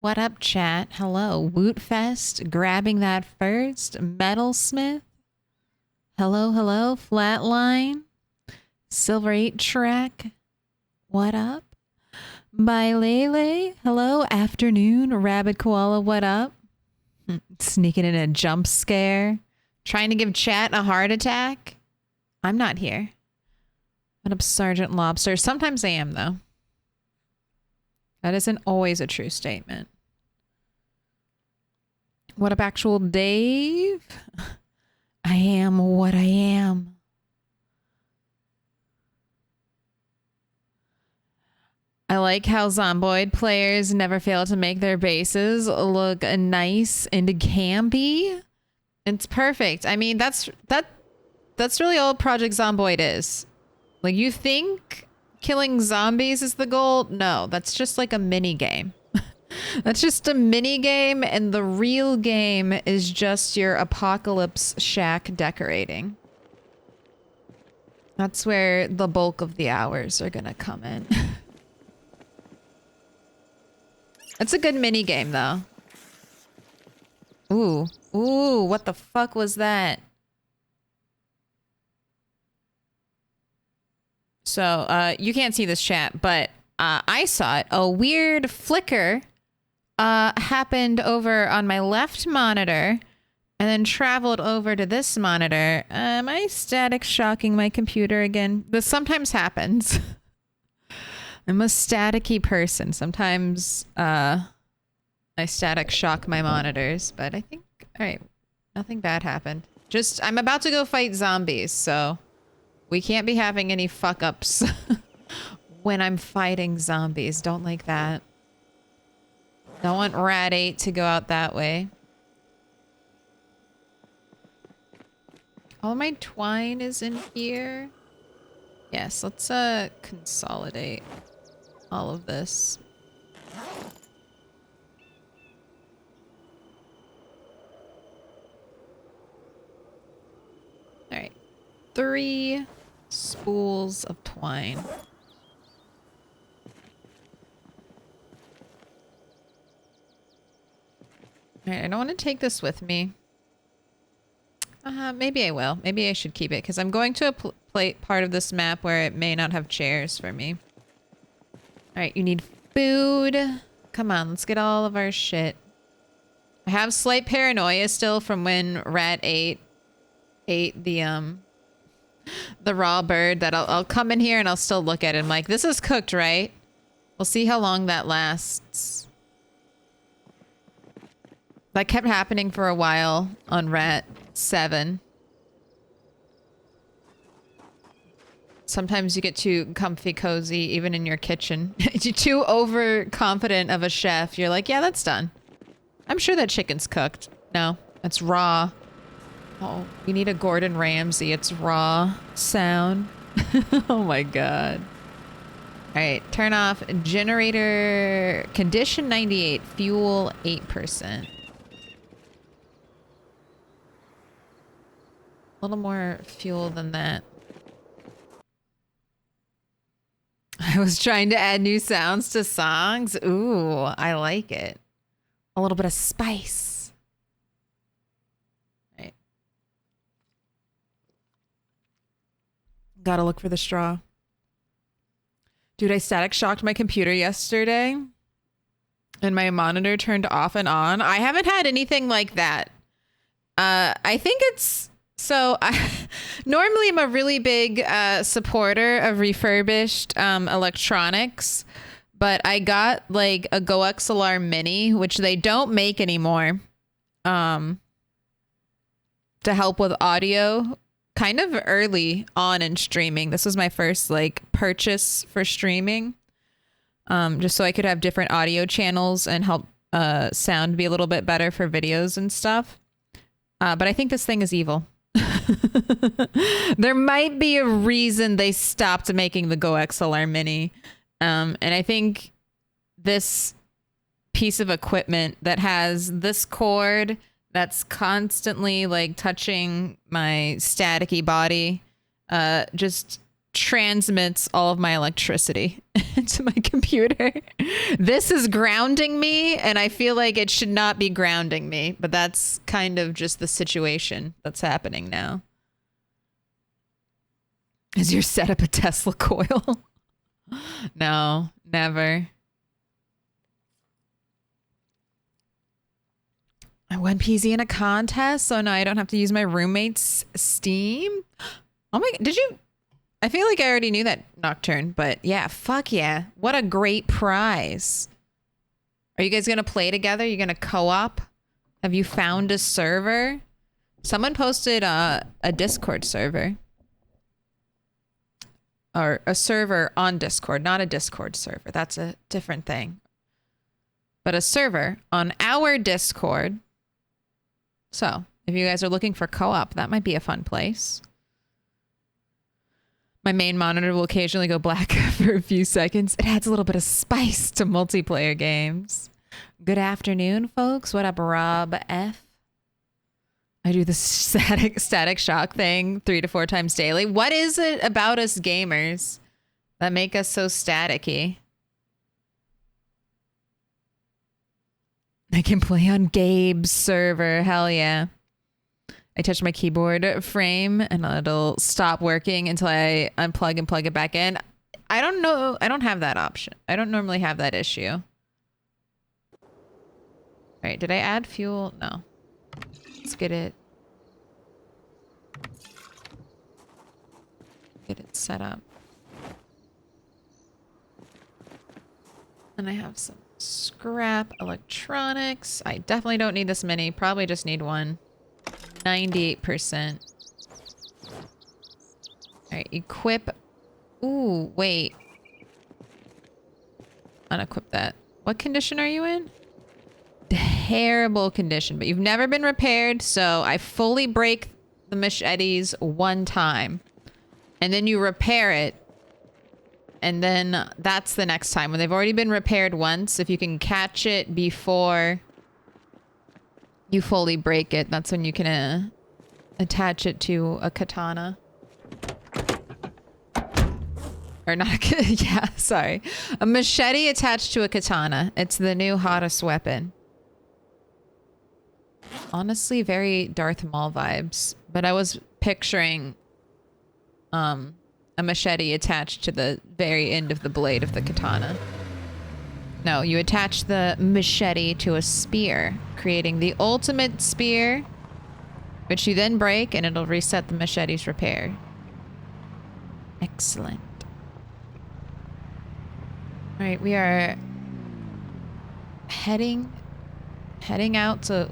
What up, chat? Hello. Wootfest, grabbing that first. Metalsmith. Hello, hello. Flatline. Silver 8 track. What up? By Lele. Hello. Afternoon. Rabbit Koala. What up? Sneaking in a jump scare. Trying to give chat a heart attack. I'm not here. What up, Sergeant Lobster? Sometimes I am, though. That isn't always a true statement. What up, actual Dave? I am what I am. I like how Zomboid players never fail to make their bases look nice and campy. It's perfect. I mean, that's really all Project Zomboid is. Like, you think killing zombies is the goal? No, that's just like a mini game. That's just a mini game, and the real game is just your apocalypse shack decorating. That's where the bulk of the hours are gonna come in. It's a good mini game, though. Ooh, what the fuck was that? So, you can't see this chat, but I saw it. A weird flicker happened over on my left monitor and then traveled over to this monitor. Am I static shocking my computer again? This sometimes happens. I'm a staticky person. Sometimes I static shock my monitors, but I think, all right, nothing bad happened. Just, I'm about to go fight zombies, so we can't be having any fuck ups when I'm fighting zombies. Don't like that. Don't want Rat 8 to go out that way. All my twine is in here. Yes, let's consolidate all of this. All right. 3 spools of twine. Alright, I don't want to take this with me. Maybe I will. Maybe I should keep it, because I'm going to a part of this map where it may not have chairs for me. Alright, you need food. Come on, let's get all of our shit. I have slight paranoia still from when Rat 8 ate the raw bird, that I'll come in here and I'll still look at it. I'm like, this is cooked, right? We'll see how long that lasts. That kept happening for a while on Rat 7. Sometimes you get too comfy cozy, even in your kitchen. You're too overconfident of a chef. You're like, yeah, that's done. I'm sure that chicken's cooked. No, it's raw. Oh, we need a Gordon Ramsay. It's raw sound. Oh my god. All right, turn off generator condition 98, fuel 8%. A little more fuel than that. I was trying to add new sounds to songs. Ooh, I like it. A little bit of spice. Right. Gotta look for the straw. Dude, I static shocked my computer yesterday and my monitor turned off and on. I haven't had anything like that. I think it's... So, normally I'm a really big supporter of refurbished electronics, but I got like a GoXLR Mini, which they don't make anymore, to help with audio kind of early on in streaming. This was my first like purchase for streaming, just so I could have different audio channels and help sound be a little bit better for videos and stuff. But I think this thing is evil. There might be a reason they stopped making the GoXLR Mini. And I think this piece of equipment that has this cord that's constantly like touching my staticky body just transmits all of my electricity into my computer. This is grounding me, and I feel like it should not be grounding me, but that's kind of just the situation that's happening now. Is your setup a Tesla coil? No, never. I won PZ in a contest, so now I don't have to use my roommate's Steam. Oh my, did you? I feel like I already knew that, Nocturne, but yeah, fuck yeah. What a great prize. Are you guys going to play together? You're going to co-op? Have you found a server? Someone posted a Discord server. Or a server on Discord, not a Discord server. That's a different thing. But a server on our Discord. So, if you guys are looking for co-op, that might be a fun place. My main monitor will occasionally go black for a few seconds. It adds a little bit of spice to multiplayer games. Good afternoon, folks. What up, Rob F? I do the static shock thing 3 to 4 times daily. What is it about us gamers that make us so staticky? I can play on Gabe's server. Hell yeah. I touch my keyboard frame and it'll stop working until I unplug and plug it back in. I don't know. I don't have that option. I don't normally have that issue. All right. Did I add fuel? No. Let's get it. Get it set up. And I have some scrap electronics. I definitely don't need this many. Probably just need one. 98%. Alright, equip. Ooh, wait. Unequip that. What condition are you in? Terrible condition, but you've never been repaired, so I fully break the machetes one time. And then you repair it. And then that's the next time. When they've already been repaired once, if you can catch it before you fully break it, that's when you can attach it to a katana. Or not a yeah, sorry. A machete attached to a katana. It's the new hottest weapon. Honestly, very Darth Maul vibes. But I was picturing a machete attached to the very end of the blade of the katana. No, you attach the machete to a spear, creating the ultimate spear, which you then break and it'll reset the machete's repair. Excellent. All right, we are heading out to...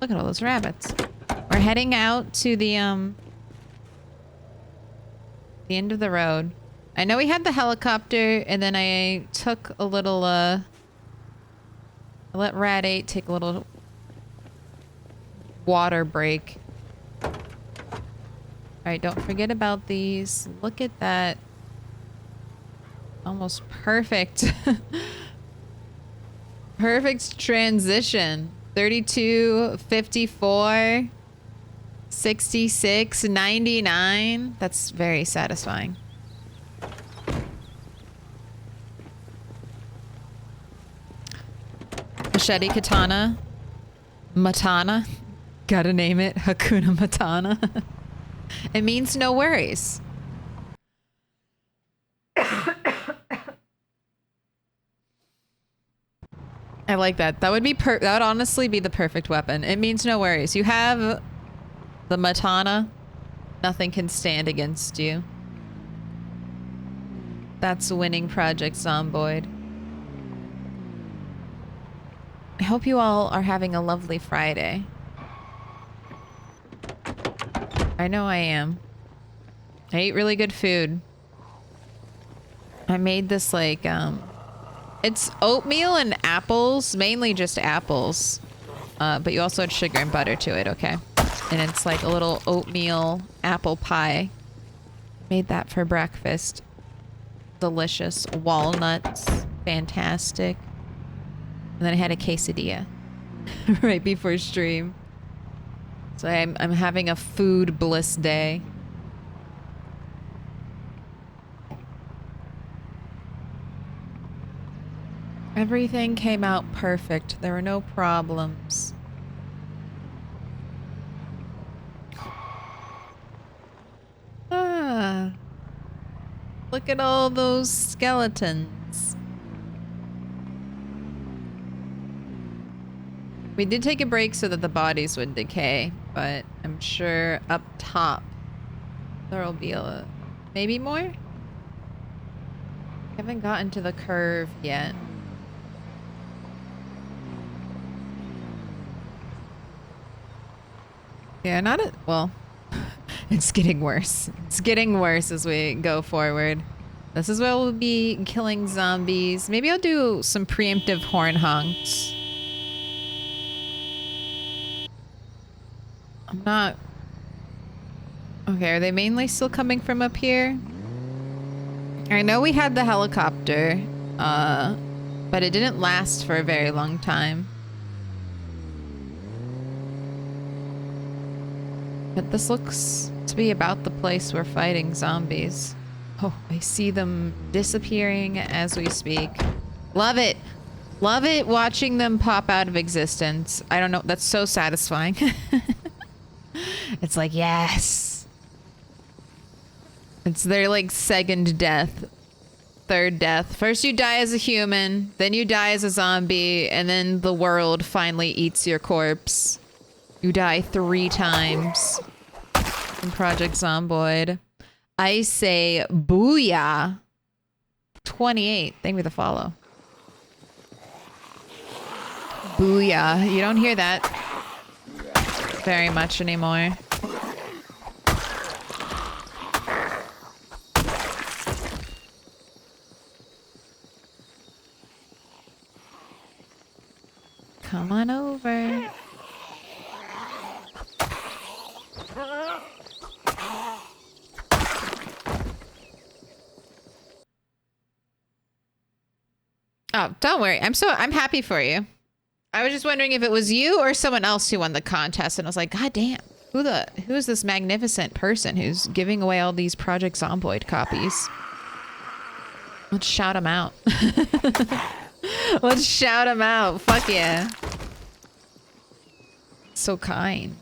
Look at all those rabbits. We're heading out to the end of the road. I know we had the helicopter, and then I took a little, I let Rad 8 take a little water break. Alright, don't forget about these. Look at that. Almost perfect. Perfect transition. 32, 54, 66, 99. That's very satisfying. Machete katana. Matana. Gotta name it Hakuna Matana. It means no worries. I like that. That would be that would honestly be the perfect weapon. It means no worries. You have the Matana. Nothing can stand against you. That's winning Project Zomboid. I hope you all are having a lovely Friday. I know I am. I ate really good food. I made this like, it's oatmeal and apples, mainly just apples. But you also add sugar and butter to it, okay? And it's like a little oatmeal apple pie. Made that for breakfast. Delicious. Walnuts. Fantastic. And then I had a quesadilla right before stream. So I'm having a food bliss day. Everything came out perfect. There were no problems. Ah. Look at all those skeletons. We did take a break so that the bodies would decay, but I'm sure up top there'll be maybe more? Haven't gotten to the curve yet. Yeah, well, it's getting worse. It's getting worse as we go forward. This is where we'll be killing zombies. Maybe I'll do some preemptive horn honks. I'm not... Okay, are they mainly still coming from up here? I know we had the helicopter, but it didn't last for a very long time. But this looks to be about the place we're fighting zombies. Oh, I see them disappearing as we speak. Love it. Love it watching them pop out of existence. I don't know. That's so satisfying. It's like, yes. It's their like second death. Third death. First you die as a human, then you die as a zombie, and then the world finally eats your corpse. You die 3 times in Project Zomboid. I say booyah. 28. Thank you for the follow. Booyah. You don't hear that very much anymore. Come on over. Oh, don't worry. I'm happy for you. I was just wondering if it was you or someone else who won the contest, and I was like, God damn, who is this magnificent person who's giving away all these Project Zomboid copies? Let's shout him out. Let's shout him out. Fuck yeah. So kind.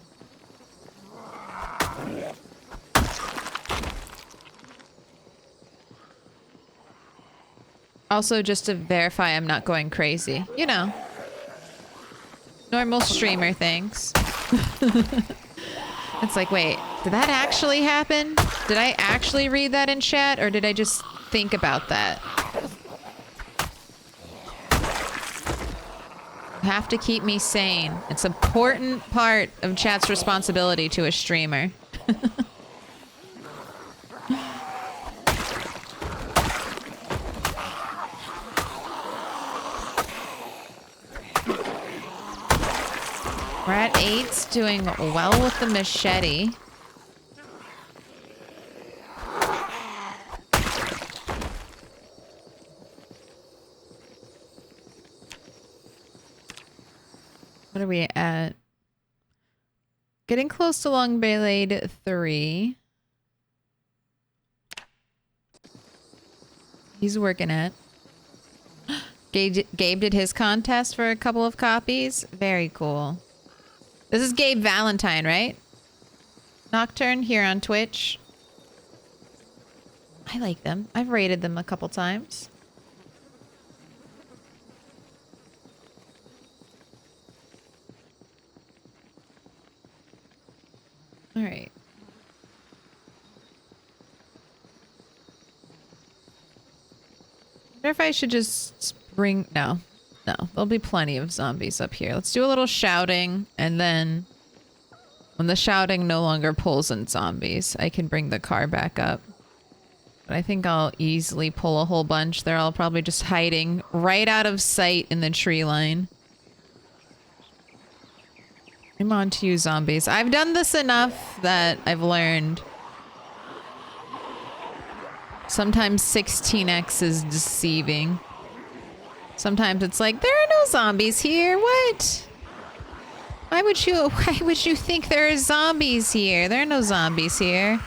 Also, just to verify I'm not going crazy. You know. Normal streamer things. It's like, wait, did that actually happen? Did I actually read that in chat, or did I just think about that? You have to keep me sane. It's an important part of chat's responsibility to a streamer. We're at 8, doing well with the machete. What are we at? Getting close to Long Blade 3. He's working it. Gabe did his contest for a couple of copies. Very cool. This is Gabe Valentine, right? Nocturne here on Twitch. I like them. I've rated them a couple times. All right. I wonder if I should just bring... No. No, there'll be plenty of zombies up here. Let's do a little shouting, and then when the shouting no longer pulls in zombies, I can bring the car back up. But I think I'll easily pull a whole bunch. They're all probably just hiding right out of sight in the tree line. I'm on to you, zombies. I've done this enough that I've learned. Sometimes 16x is deceiving. Sometimes it's like, there are no zombies here. What? Why would you think there are zombies here? There are no zombies here.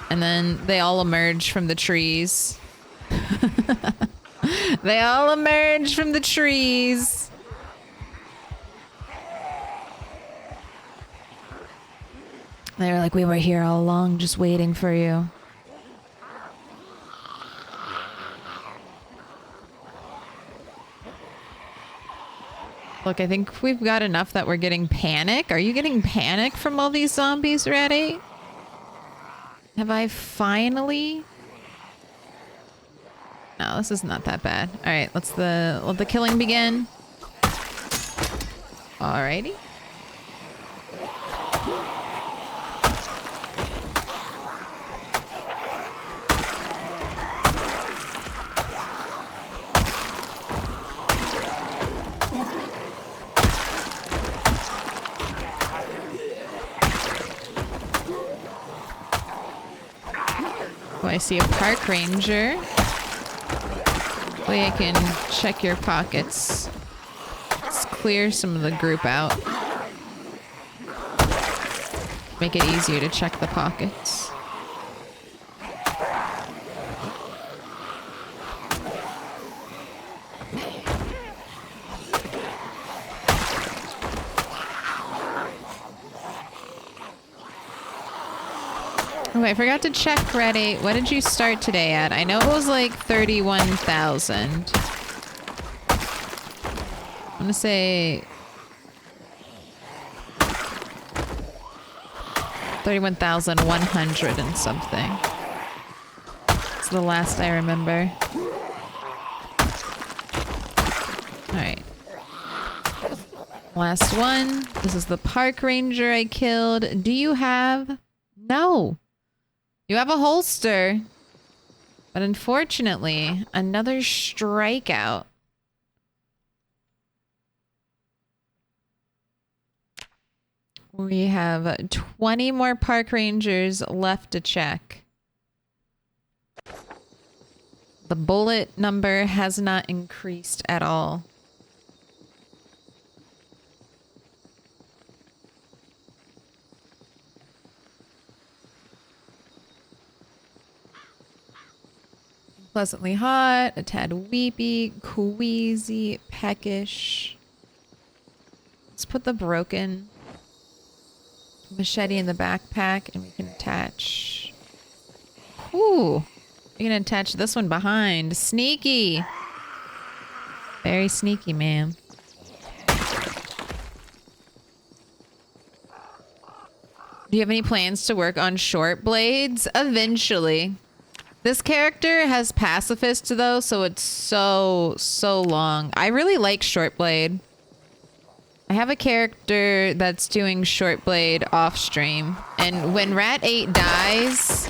And then they all emerge from the trees. They all emerge from the trees. They were like, we were here all along just waiting for you. Look, I think we've got enough that we're getting panic. Are you getting panic from all these zombies already? Have I finally? No, this is not that bad. All right, let the killing begin. Alrighty. Oh, I see a park ranger. Way I can check your pockets. Let's clear some of the group out. Make it easier to check the pockets. Oh, I forgot to check, Reddit. What did you start today at? I know it was like 31,000. I'm gonna say 31,100 and something. It's the last I remember. Alright. Last one. This is the park ranger I killed. Do you have... No. You have a holster. But unfortunately, another strikeout. We have 20 more park rangers left to check. The bullet number has not increased at all. Pleasantly hot, a tad weepy, queasy, peckish. Let's put the broken machete in the backpack and we can attach. Ooh, we can attach this one behind. Sneaky. Very sneaky, man. Do you have any plans to work on short blades? Eventually. This character has pacifist though, so it's so long. I really like short blade. I have a character that's doing short blade off stream, and when Rat 8 dies,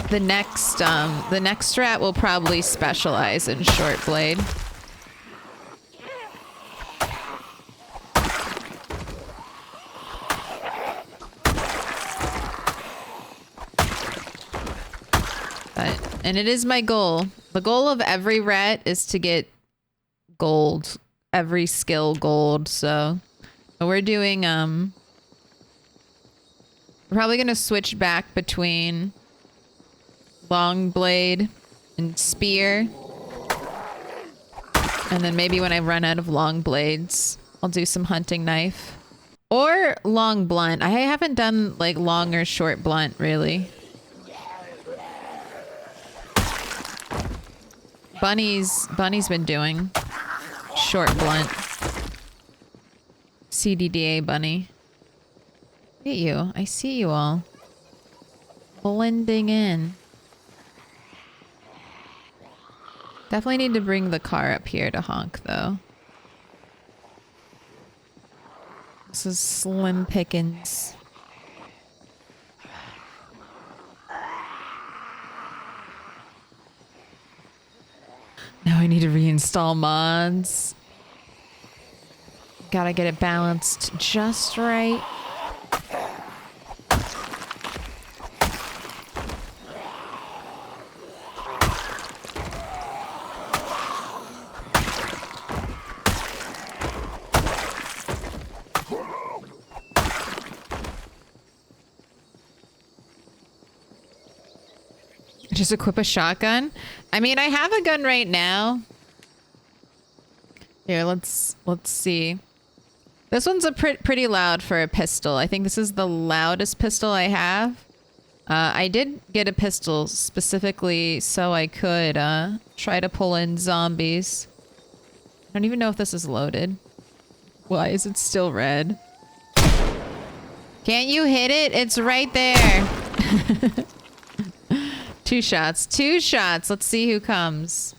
the next rat will probably specialize in short blade. And it is my goal. The goal of every rat is to get gold. Every skill gold. So we're doing, we're probably going to switch back between long blade and spear. And then maybe when I run out of long blades, I'll do some hunting knife. Or long blunt. I haven't done like long or short blunt really. Bunny's been doing short blunt. CDDA bunny. Look at you. I see you all. Blending in. Definitely need to bring the car up here to honk though. This is slim pickings. Now I need to reinstall mods. Gotta get it balanced just right. Just equip a shotgun? I mean, I have a gun right now. Here, let's see. This one's a pretty loud for a pistol. I think this is the loudest pistol I have. I did get a pistol specifically so I could try to pull in zombies. I don't even know if this is loaded. Why is it still red? Can't you hit it? It's right there. 2 shots. 2 shots. Let's see who comes.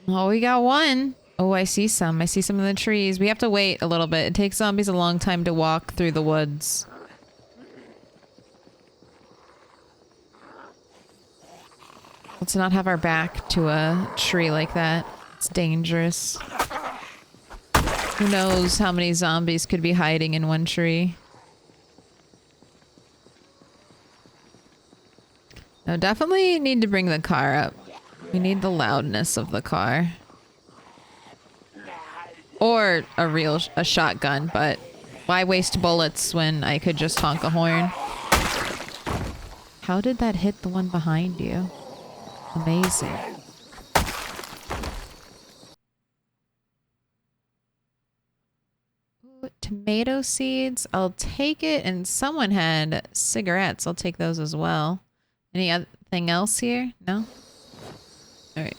Oh, we got one. Oh, I see some. I see some in the trees. We have to wait a little bit. It takes zombies a long time to walk through the woods. Let's not have our back to a tree like that. It's dangerous. Who knows how many zombies could be hiding in one tree. No, definitely need to bring the car up. We need the loudness of the car. Or a shotgun, but why waste bullets when I could just honk a horn? How did that hit the one behind you? Amazing. Ooh, tomato seeds. I'll take it. And someone had cigarettes. I'll take those as well. Anything else here? No? Alright.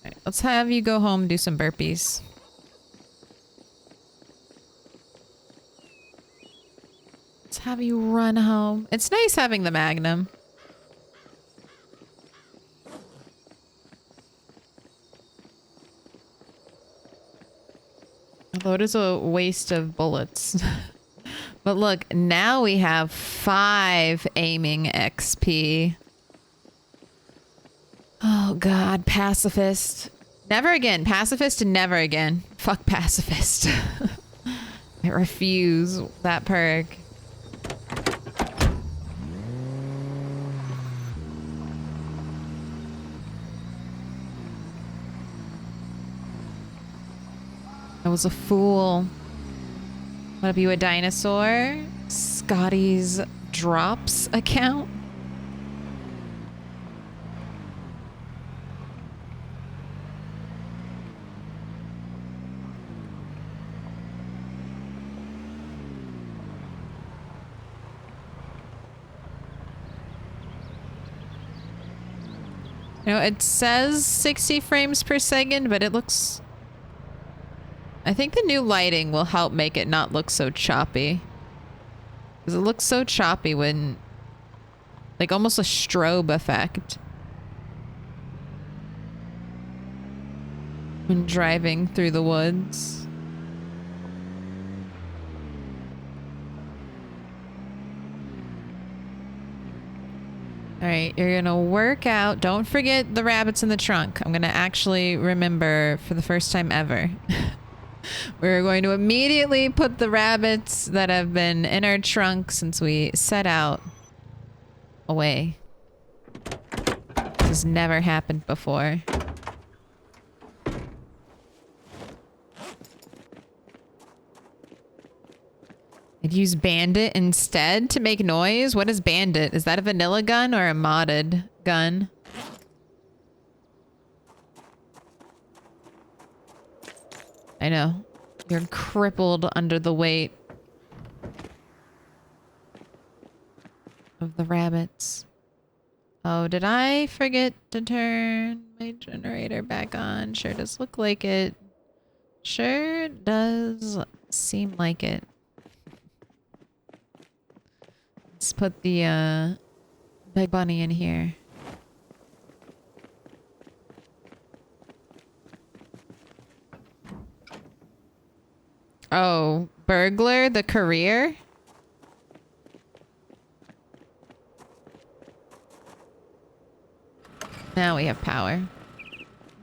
Alright, let's have you go home and do some burpees. Let's have you run home. It's nice having the Magnum. Although it is a waste of bullets. But look, now we have 5 aiming XP. Oh god, pacifist. Never again. Pacifist and never again. Fuck pacifist. I refuse that perk. I was a fool. What, are you a dinosaur? Scotty's drops account? You know, it says 60 frames per second, but it looks... I think the new lighting will help make it not look so choppy. Because it looks so choppy when... like almost a strobe effect. When driving through the woods. Alright, you're gonna work out. Don't forget the rabbits in the trunk. I'm gonna actually remember for the first time ever. We're going to immediately put the rabbits that have been in our trunk since we set out away. This has never happened before. I'd use Bandit instead to make noise. What is Bandit? Is that a vanilla gun or a modded gun? I know. You're crippled under the weight of the rabbits. Oh, did I forget to turn my generator back on? Sure does look like it. Sure does seem like it. Let's put the big bunny in here. Oh, burglar, the career? Now we have power.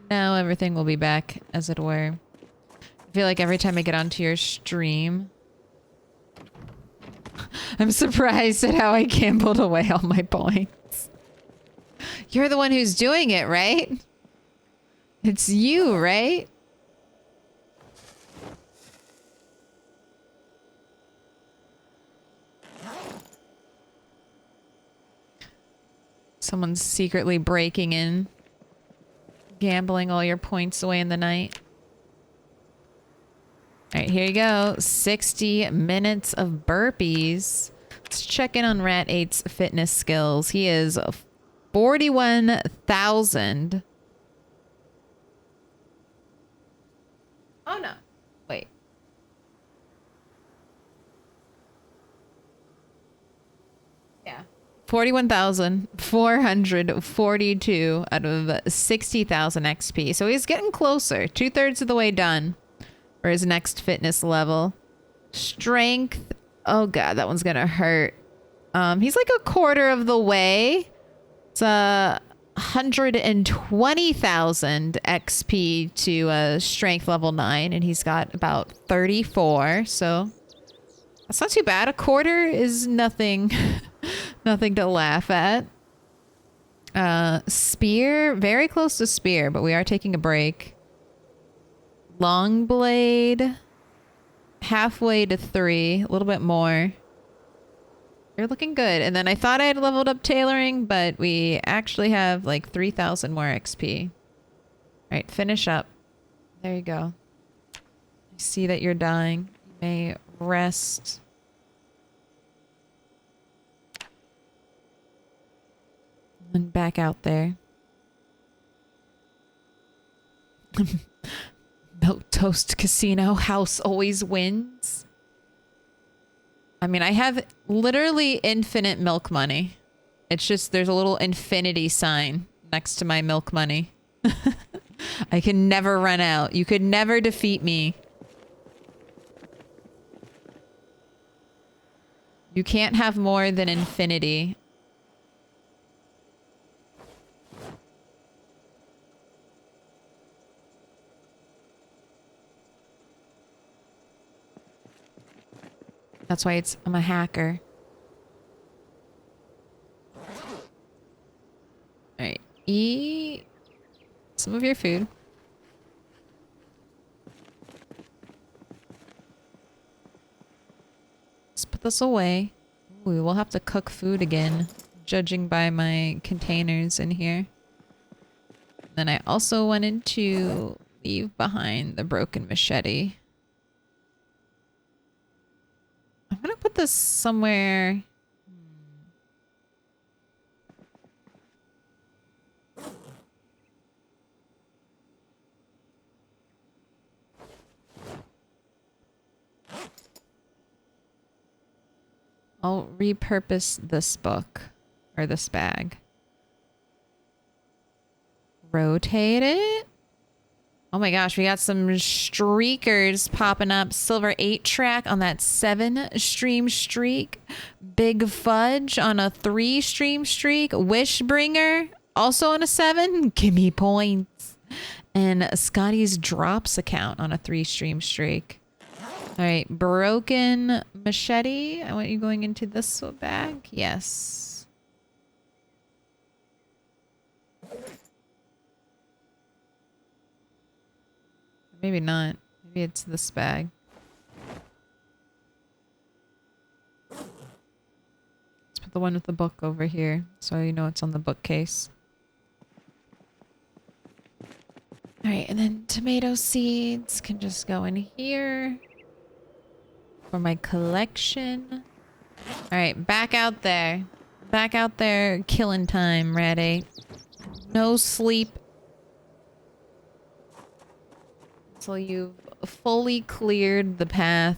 Now everything will be back as it were. I feel like every time I get onto your stream, I'm surprised at how I gambled away all my points. You're the one who's doing it, right? It's you, right? Someone's secretly breaking in, gambling all your points away in the night. All right, here you go. 60 minutes of burpees. Let's check in on Rat 8's fitness skills. He is 41,000. Oh, no. Wait. Yeah. 41,442 out of 60,000 XP. So he's getting closer. 2/3 of the way done for his next fitness level. Strength. Oh god, that one's gonna hurt. He's like a quarter of the way. It's 120,000 XP to strength level 9, and he's got about 34. So that's not too bad. A quarter is nothing. Nothing to laugh at. Spear, very close to spear, but we are taking a break. Long blade, halfway to 3, a little bit more. You're looking good. And then I thought I had leveled up tailoring, but we actually have like 3,000 more XP. All right, finish up. There you go. I see that you're dying. You may rest. And back out there. Milquetoast Casino house always wins. I mean, I have literally infinite milk money. It's just there's a little infinity sign next to my milk money. I can never run out. You could never defeat me. You can't have more than infinity. That's why I'm a hacker. Alright, eat some of your food. Let's put this away. Ooh, we'll have to cook food again, judging by my containers in here. Then I also wanted to leave behind the broken machete. I'm gonna put this somewhere. I'll repurpose this book or this bag. Rotate it. Oh my gosh, we got some streakers popping up. Silver 8-track on that 7-stream streak. Big Fudge on a 3-stream streak. Wishbringer also on a 7. Give me points. And Scotty's Drops account on a 3-stream streak. All right, broken machete. I want you going into this bag. Yes. Maybe not. Maybe it's this bag. Let's put the one with the book over here so you know it's on the bookcase. Alright, and then tomato seeds can just go in here for my collection. Alright, back out there. Back out there, killing time, Rat 8. No sleep until you've fully cleared the path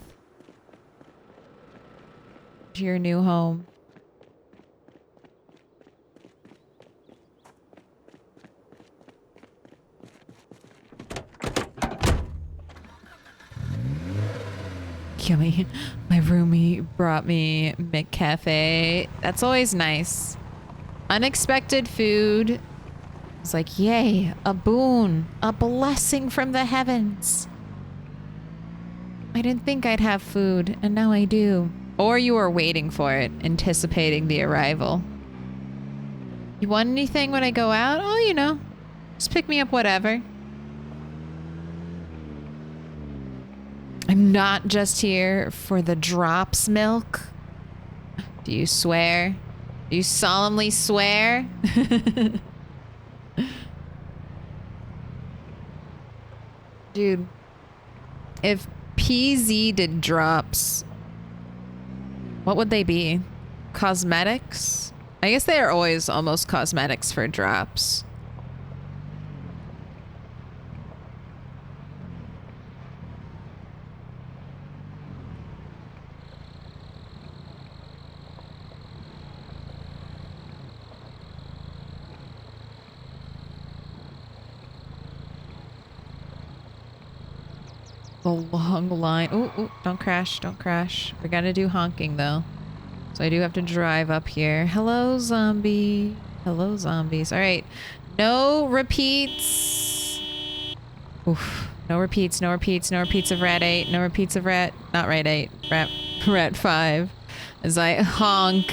to your new home. Yummy. My roomie brought me McCafe. That's always nice. Unexpected food. It's like, yay, a boon, a blessing from the heavens. I didn't think I'd have food, and now I do. Or you were waiting for it, anticipating the arrival. You want anything when I go out? Oh, you know, just pick me up whatever. I'm not just here for the drops, Milk. Do you swear? Do you solemnly swear? Dude, if PZ did drops, what would they be? Cosmetics? I guess they are always almost cosmetics for drops. The long line. Ooh, don't crash, don't crash. We gotta do honking though. So I do have to drive up here. Hello, zombie. Hello, zombies. All right. No repeats. Oof. No repeats, no repeats, no repeats of Rat 8. No repeats of Rat... Not Rat 8. Rat 5. As I honk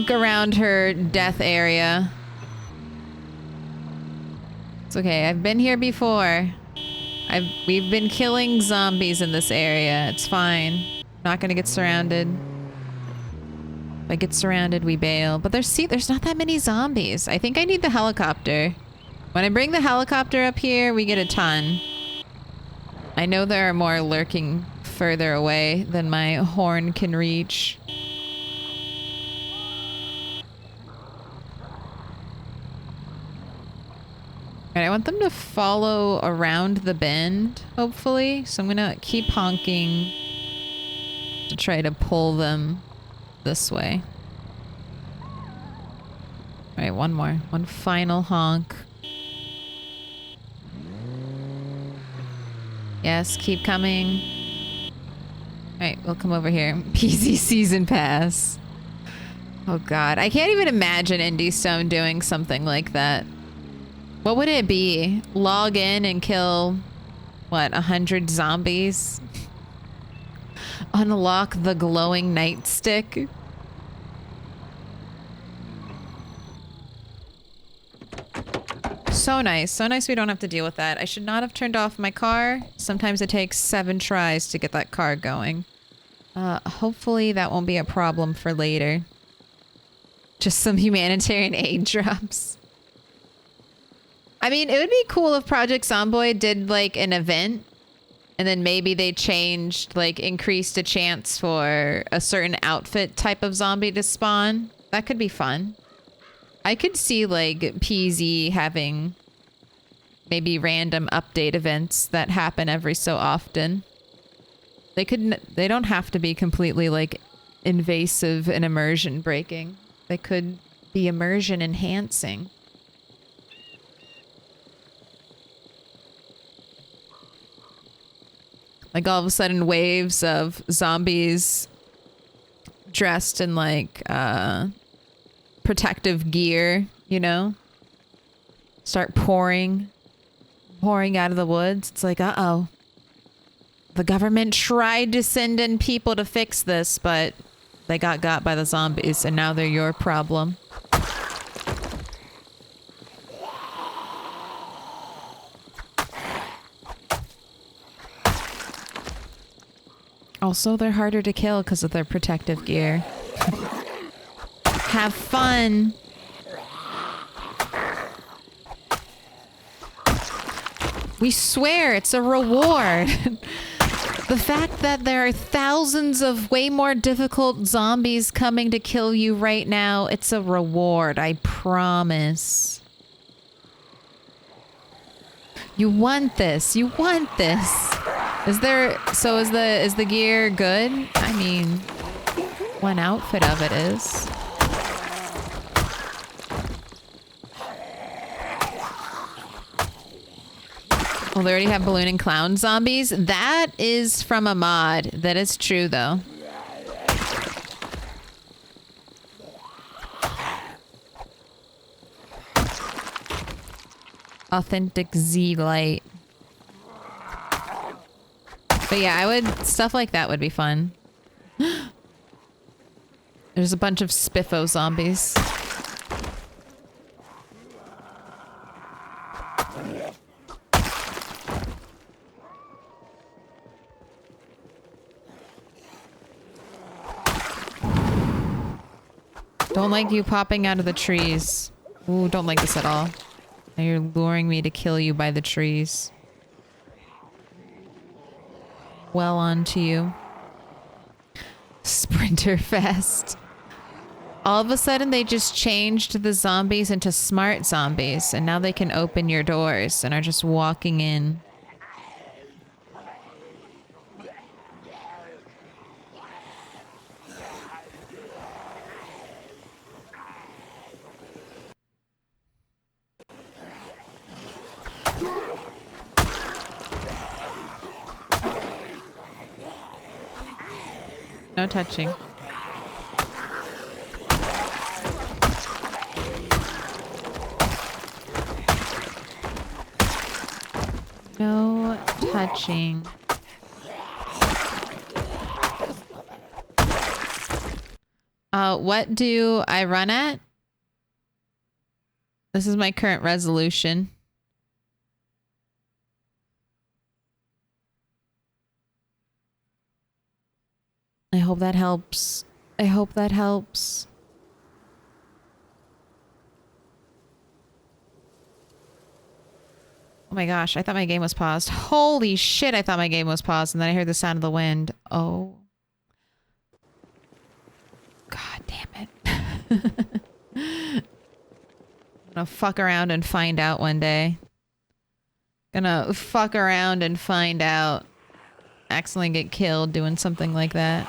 around her death area. It's okay. I've been here before. We've been killing zombies in this area. It's fine. Not gonna get surrounded. If I get surrounded, we bail. But there's not that many zombies. I think I need the helicopter. When I bring the helicopter up here, we get a ton. I know there are more lurking further away than my horn can reach. Alright, I want them to follow around the bend, hopefully. So I'm gonna keep honking to try to pull them this way. Alright, one more. One final honk. Yes, keep coming. Alright, we'll come over here. PZ Season Pass. Oh god, I can't even imagine Indie Stone doing something like that. What would it be? Log in and kill, what, 100 zombies? Unlock the glowing nightstick? So nice. So nice we don't have to deal with that. I should not have turned off my car. Sometimes it takes 7 tries to get that car going. Hopefully that won't be a problem for later. Just some humanitarian aid drops. I mean, it would be cool if Project Zomboid did, like, an event, and then maybe they changed, like, increased a chance for a certain outfit type of zombie to spawn. That could be fun. I could see, like, PZ having maybe random update events that happen every so often. They don't have to be completely, like, invasive and immersion breaking. They could be immersion enhancing. Like, all of a sudden, waves of zombies dressed in, like, protective gear, you know? Start pouring out of the woods. It's like, uh-oh. The government tried to send in people to fix this, but they got by the zombies, and now they're your problem. Also, they're harder to kill because of their protective gear. Have fun! We swear it's a reward! The fact that there are thousands of way more difficult zombies coming to kill you right now, it's a reward, I promise. You want this. You want this. Is the gear good? I mean, one outfit of it is. Well, they already have balloon and clown zombies. That is from a mod. That is true, though. Authentic Z-Light. But yeah, stuff like that would be fun. There's a bunch of spiffo zombies. Don't like you popping out of the trees. Ooh, don't like this at all. Now you're luring me to kill you by the trees. Well on to you. Sprinter Fest. All of a sudden they just changed the zombies into smart zombies, and now they can open your doors and are just walking in. No touching. No touching. What do I run at? This is my current resolution. I hope that helps. I hope that helps. Oh my gosh, I thought my game was paused. Holy shit, I thought my game was paused, and then I heard the sound of the wind. Oh. God damn it. I'm gonna fuck around and find out one day. Gonna fuck around and find out. Accidentally get killed doing something like that.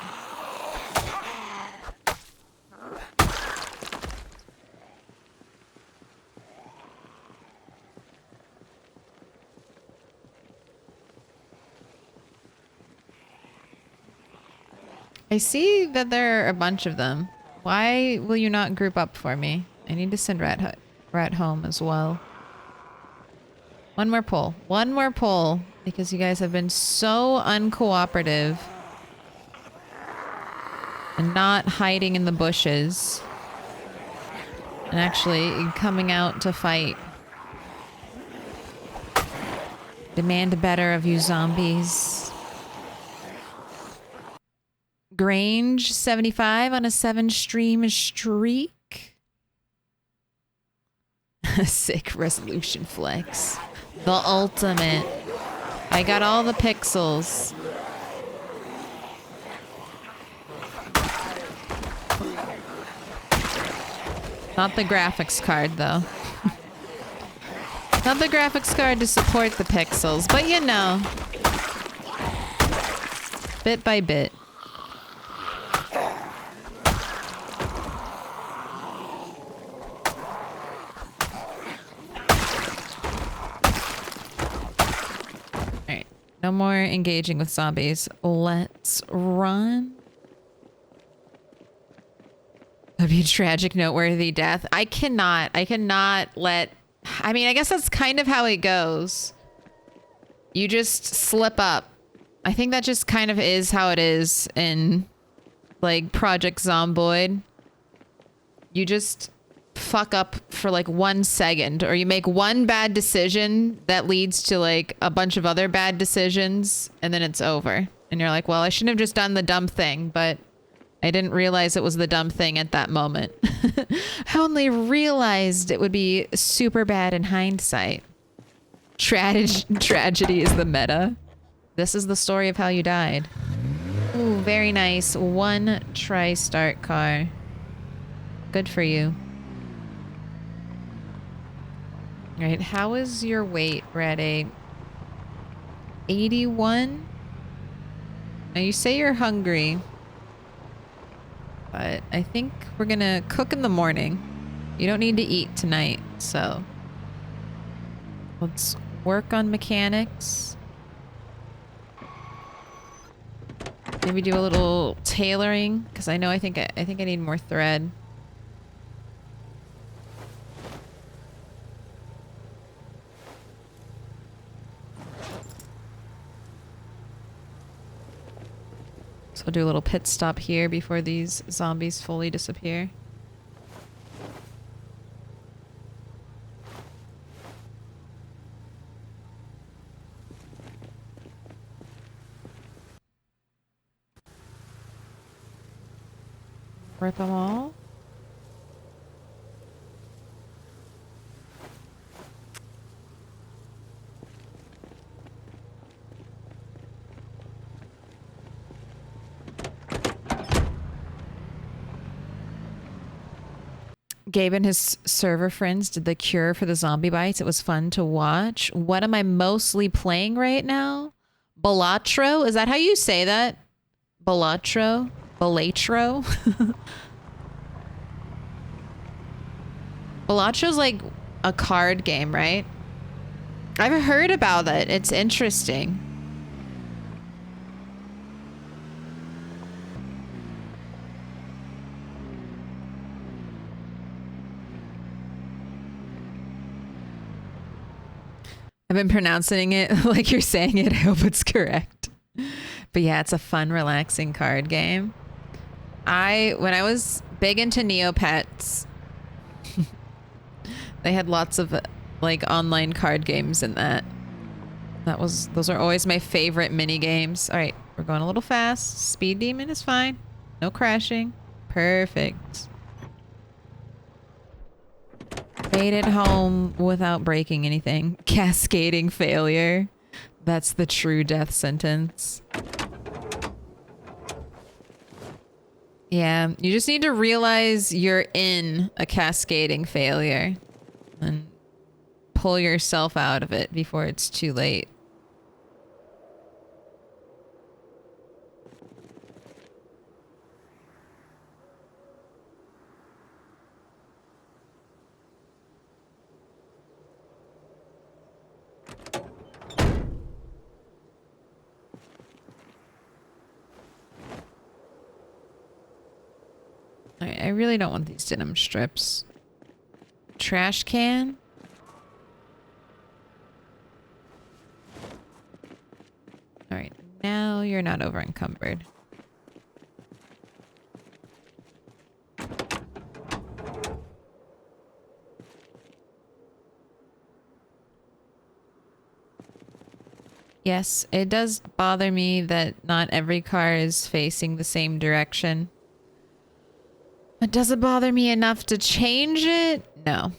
I see that there are a bunch of them. Why will you not group up for me? I need to send Rat home as well. One more poll. One more poll. Because you guys have been so uncooperative. And not hiding in the bushes. And actually coming out to fight. Demand better of you zombies. Grange 75 on a 7-stream streak. Sick resolution flex. The ultimate. I got all the pixels. Not the graphics card, though. Not the graphics card to support the pixels, but you know. Bit by bit. No more engaging with zombies. Let's run. That'd be a tragic, noteworthy death. I cannot let... I mean, I guess that's kind of how it goes. You just slip up. I think that just kind of is how it is in, like, Project Zomboid. You just fuck up for like 1 second, or you make one bad decision that leads to like a bunch of other bad decisions, and then it's over. And you're like, well, I shouldn't have just done the dumb thing, but I didn't realize it was the dumb thing at that moment. I only realized it would be super bad in hindsight. Tragedy is the meta. This is the story of how you died. Ooh, very nice. 1 try-start car. Good for you. Alright, how is your weight, Brad? 81? Now you say you're hungry, but I think we're gonna cook in the morning. You don't need to eat tonight, so let's work on mechanics. Maybe do a little tailoring, because I know I think I need more thread. So I'll do a little pit stop here before these zombies fully disappear. Rip them all. Gabe and his server friends did the cure for the zombie bites. It was fun to watch. What am I mostly playing right now? Balatro? Is that how you say that? Balatro? Balatro? Balatro's like a card game, right? I've heard about it. It's interesting. I've been pronouncing it like you're saying it. I hope it's correct. But yeah, it's a fun, relaxing card game. When I was big into Neopets, they had lots of like online card games in that. Those are always my favorite mini games. All right, we're going a little fast. Speed Demon is fine. No crashing. Perfect. Made it home without breaking anything. Cascading failure. That's the true death sentence. Yeah, you just need to realize you're in a cascading failure and pull yourself out of it before it's too late. I really don't want these denim strips. Trash can. All right, now you're not over encumbered. Yes, it does bother me that not every car is facing the same direction. But does it bother me enough to change it? No.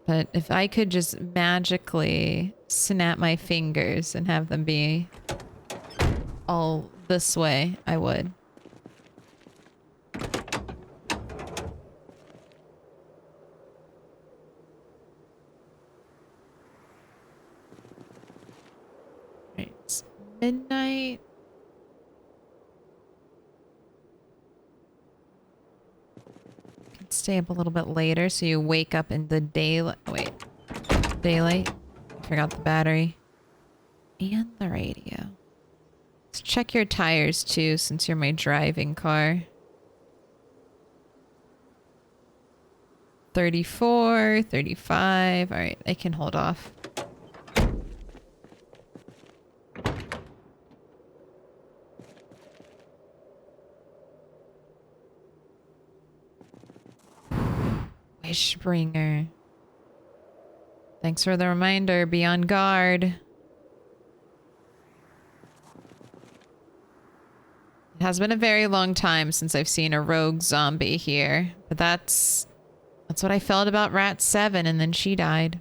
But if I could just magically snap my fingers and have them be all this way, I would. Right, it's midnight. Stay up a little bit later so you wake up in the daylight. Wait. Daylight. I forgot the battery. And the radio. Let's check your tires too since you're my driving car. 34, 35. Alright, I can hold off. Wishbringer. Thanks for the reminder. Be on guard. It has been a very long time since I've seen a rogue zombie here. But that's what I felt about Rat 7 and then she died.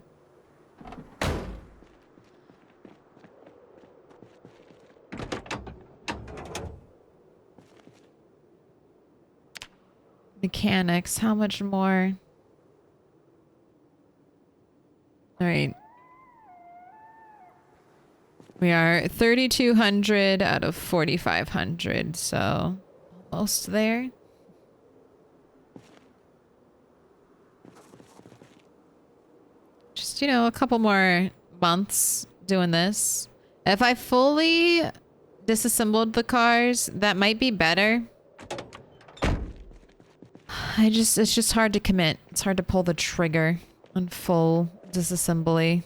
Mechanics, how much more? All right. We are 3,200 out of 4,500, so almost there. Just, you know, a couple more months doing this. If I fully disassembled the cars, that might be better. It's just hard to commit. It's hard to pull the trigger on full disassembly.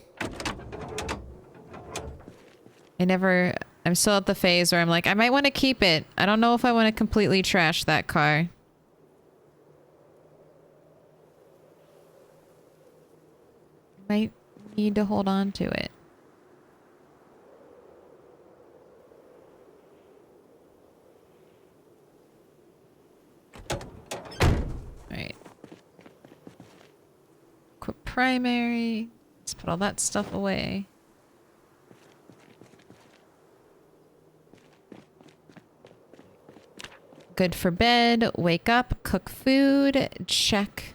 I'm still at the phase where I'm like, I might want to keep it. I don't know if I want to completely trash that car. Might need to hold on to it. Alright. Quit primary. Let's put all that stuff away. Good for bed. Wake up. Cook food. Check.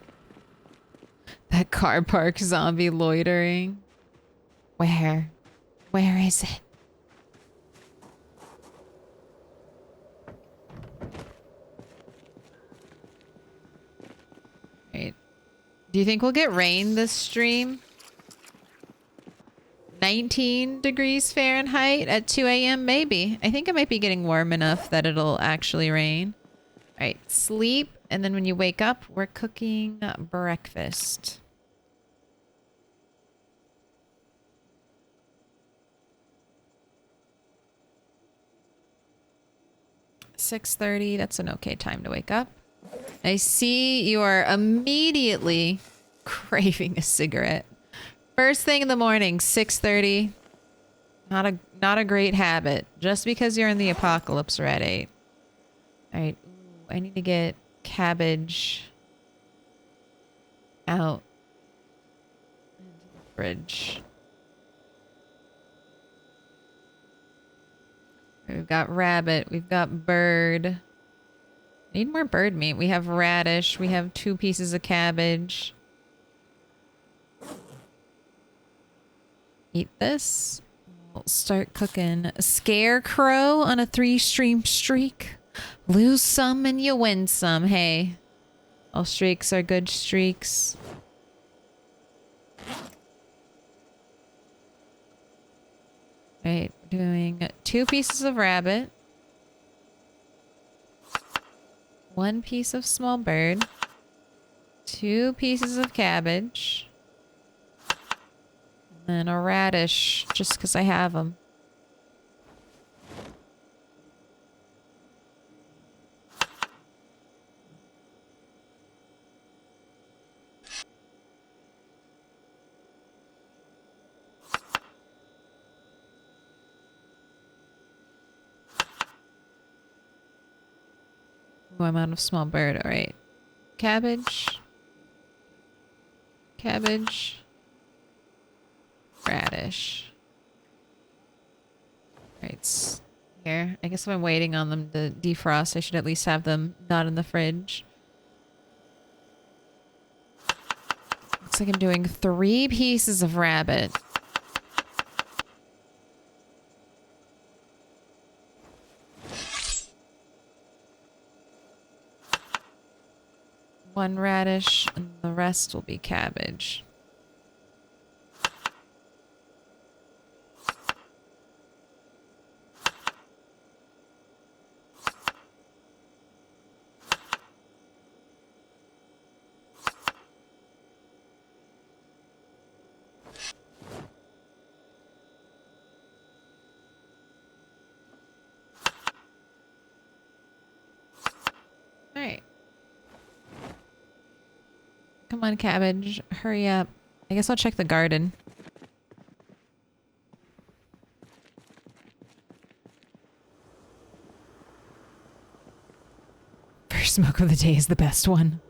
That car park zombie loitering. Where? Where is it? Right. Do you think we'll get rain this stream? 19 degrees Fahrenheit at 2 a.m. Maybe. I think it might be getting warm enough that it'll actually rain. All right, sleep. And then when you wake up, we're cooking breakfast. $6:30. That's an okay time to wake up. I see you are immediately craving a cigarette. First thing in the morning, 6:30. Not a great habit. Just because you're in the apocalypse, we're at 8. All right. Ooh, I need to get cabbage out into the fridge. We've got rabbit. We've got bird. Need more bird meat. We have radish. We have 2 pieces of cabbage. Eat this. We'll start cooking. A scarecrow on a 3-stream streak. Lose some and you win some. Hey, all streaks are good streaks. Right, doing 2 pieces of rabbit. 1 piece of small bird. 2 pieces of cabbage. And a radish, just because I have them. Oh, I'm out of small bird. All right. Cabbage. Cabbage. Radish. Right. Here. I guess if I'm waiting on them to defrost, I should at least have them not in the fridge. Looks like I'm doing 3 pieces of rabbit. One radish, and the rest will be cabbage. Alright. Come on, cabbage. Hurry up. I guess I'll check the garden. First smoke of the day is the best one.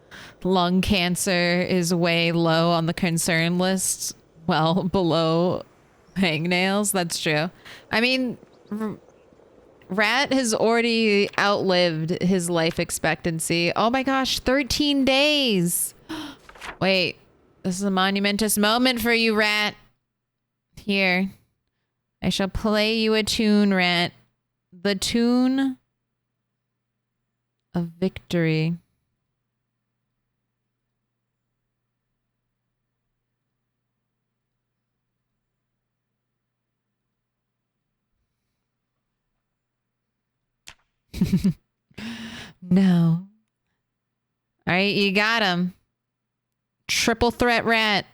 Lung cancer is way low on the concern list. Well, below hangnails. That's true. I mean, Rat has already outlived his life expectancy. Oh my gosh, 13 days. Wait, this is a monumentous moment for you, Rat. Here, I shall play you a tune, Rat. The tune of victory. No. All right, you got him. Triple threat, Rat.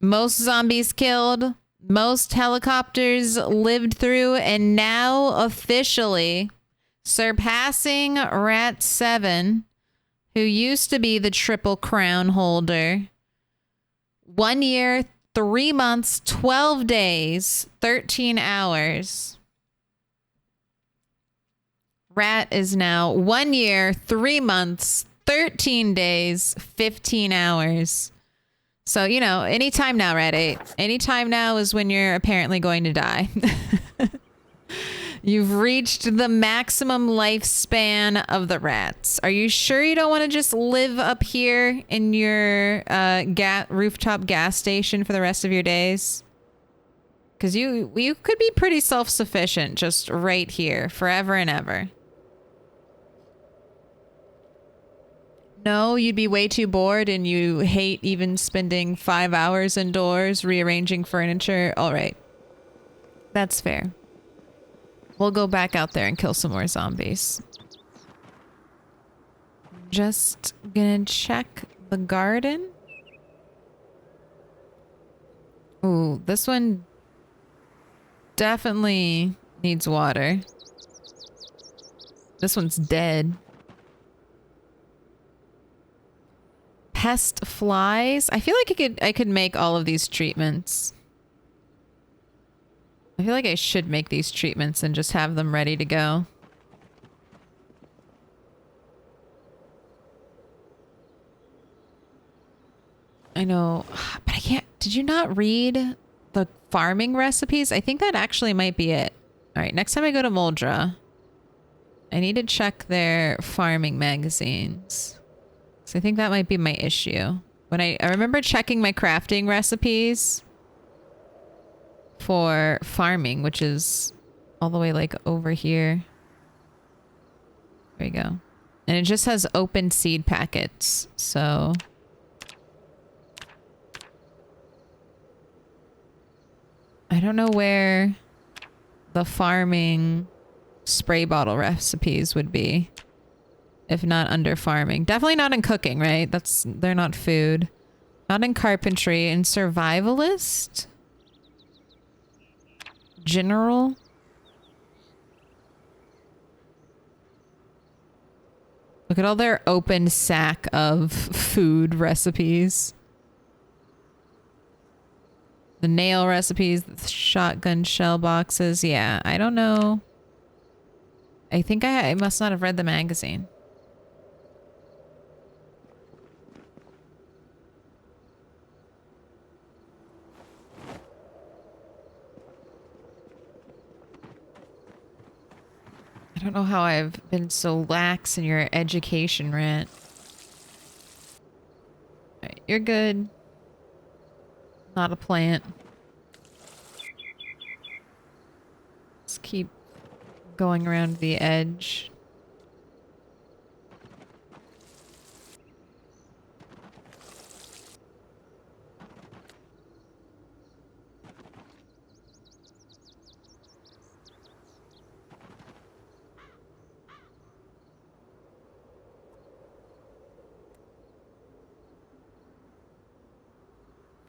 Most zombies killed. most helicopters lived through, and now officially surpassing Rat 7, who used to be the Triple Crown holder. 1 year, 3 months, 12 days, 13 hours. Rat is now 1 year, 3 months, 13 days, 15 hours. So, you know, anytime now, Rat 8. Anytime now is when you're apparently going to die. You've reached the maximum lifespan of the rats. Are you sure you don't want to just live up here in your rooftop gas station for the rest of your days? Because you could be pretty self-sufficient just right here forever and ever. No, you'd be way too bored and you hate even spending 5 hours indoors rearranging furniture. All right. That's fair. We'll go back out there and kill some more zombies. Just gonna check the garden. Ooh, this one definitely needs water. This one's dead. Pest flies. I feel like I could make all of these treatments. I feel like I should make these treatments and just have them ready to go. I know, but I can't. Did you not read the farming recipes? I think that actually might be it. All right, next time I go to Moldra, I need to check their farming magazines. So I think that might be my issue. When I remember checking my crafting recipes for farming, which is all the way like over here. There you go. And it just has open seed packets. So I don't know where the farming spray bottle recipes would be. If not under farming. Definitely not in cooking, right? They're not food. Not in carpentry. In survivalist? General? Look at all their open sack of food recipes. The nail recipes, the shotgun shell boxes. Yeah, I don't know. I think I must not have read the magazine. I don't know how I've been so lax in your education rant. Right, you're good. Not a plant. Let's keep going around the edge.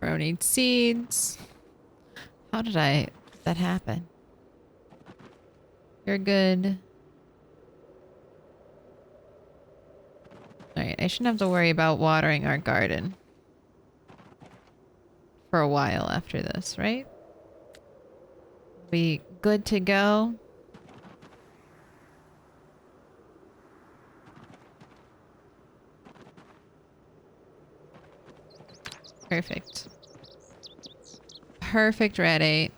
Bro needs seeds. How did that happen? You're good. Alright, I shouldn't have to worry about watering our garden for a while after this, right? Be good to go. Perfect. Perfect, Red 8.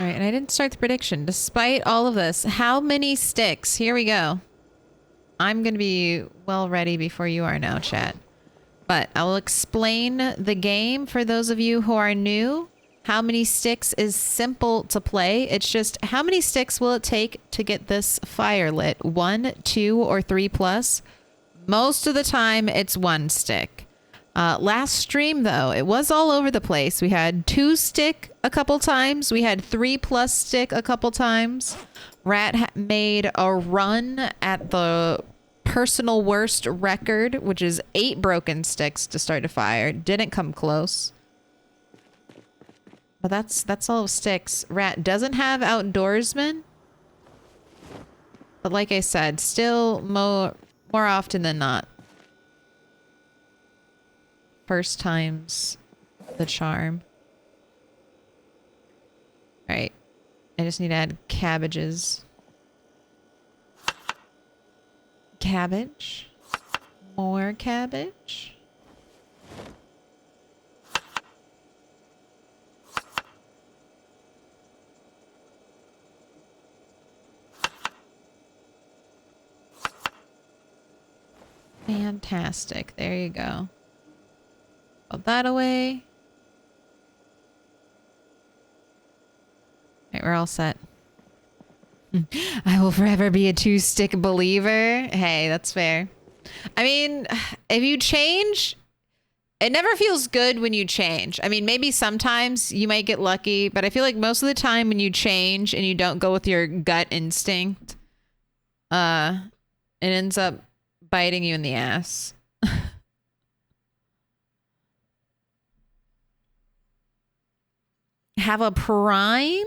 Alright, and I didn't start the prediction. Despite all of this, how many sticks? Here we go. I'm going to be well ready before you are now, chat. But I will explain the game for those of you who are new. How many sticks is simple to play. It's just how many sticks will it take to get this fire lit? 1, 2, or 3 plus? Most of the time, it's 1 stick. Last stream, though, it was all over the place. We had 2 stick a couple times. We had 3 plus stick a couple times. Rat made a run at the personal worst record, which is 8 broken sticks to start a fire. Didn't come close. But that's all it sticks. Rat doesn't have outdoorsman. But like I said, still more often than not. First time's the charm. Alright. I just need to add cabbages. Cabbage. More cabbage. Fantastic. There you go. Put that away. Alright, we're all set. I will forever be a two-stick believer. Hey, that's fair. I mean, if you change, it never feels good when you change. I mean, maybe sometimes you might get lucky, but I feel like most of the time when you change and you don't go with your gut instinct, it ends up biting you in the ass. Have a prime?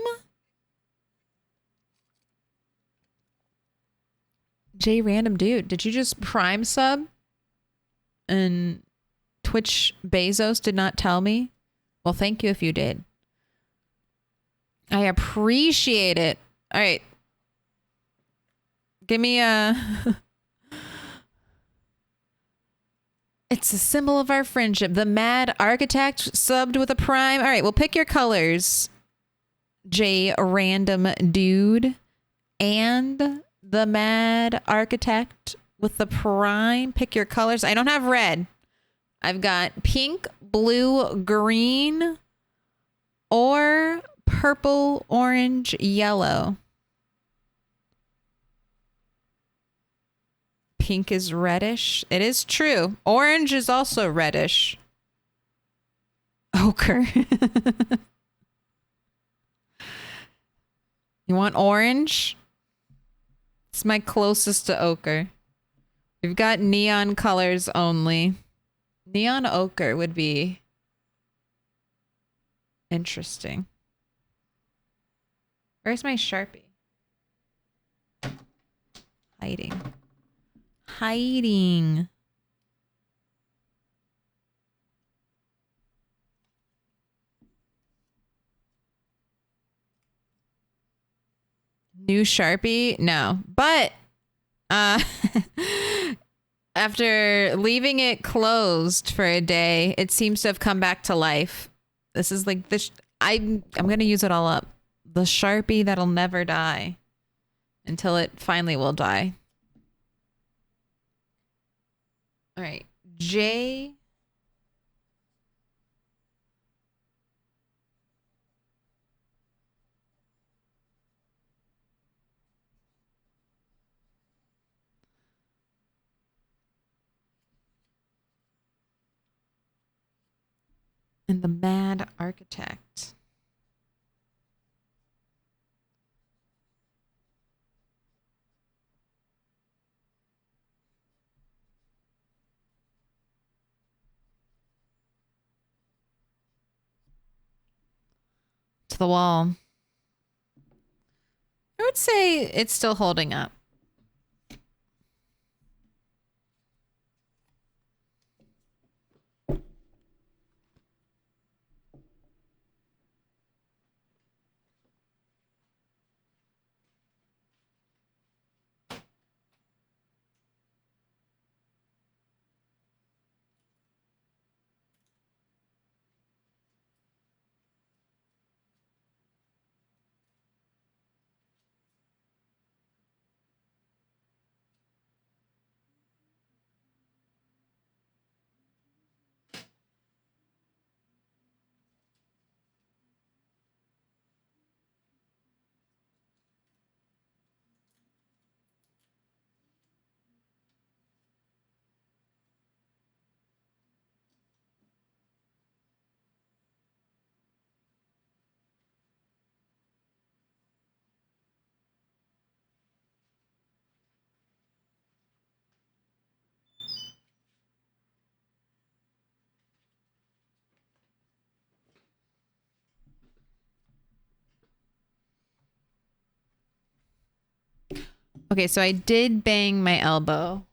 J random dude, did you just prime sub? And Twitch Bezos did not tell me? Well, thank you if you did. I appreciate it. All right. Give me a... It's a symbol of our friendship. The Mad Architect subbed with a prime. All right, well, pick your colors. J random dude. And the Mad Architect with the prime. Pick your colors. I don't have red. I've got pink, blue, green, or purple, orange, yellow. Pink is reddish. It is true. Orange is also reddish. Ochre. You want orange? It's my closest to ochre. We've got neon colors only. Neon ochre would be interesting. Where's my Sharpie? Hiding. Hiding. New Sharpie? No. But after leaving it closed for a day, it seems to have come back to life. This is like this. I'm gonna use it all up. The Sharpie that'll never die until it finally will die. All right, J. And the Mad Architect. To the wall. I would say it's still holding up. Okay, so I did bang my elbow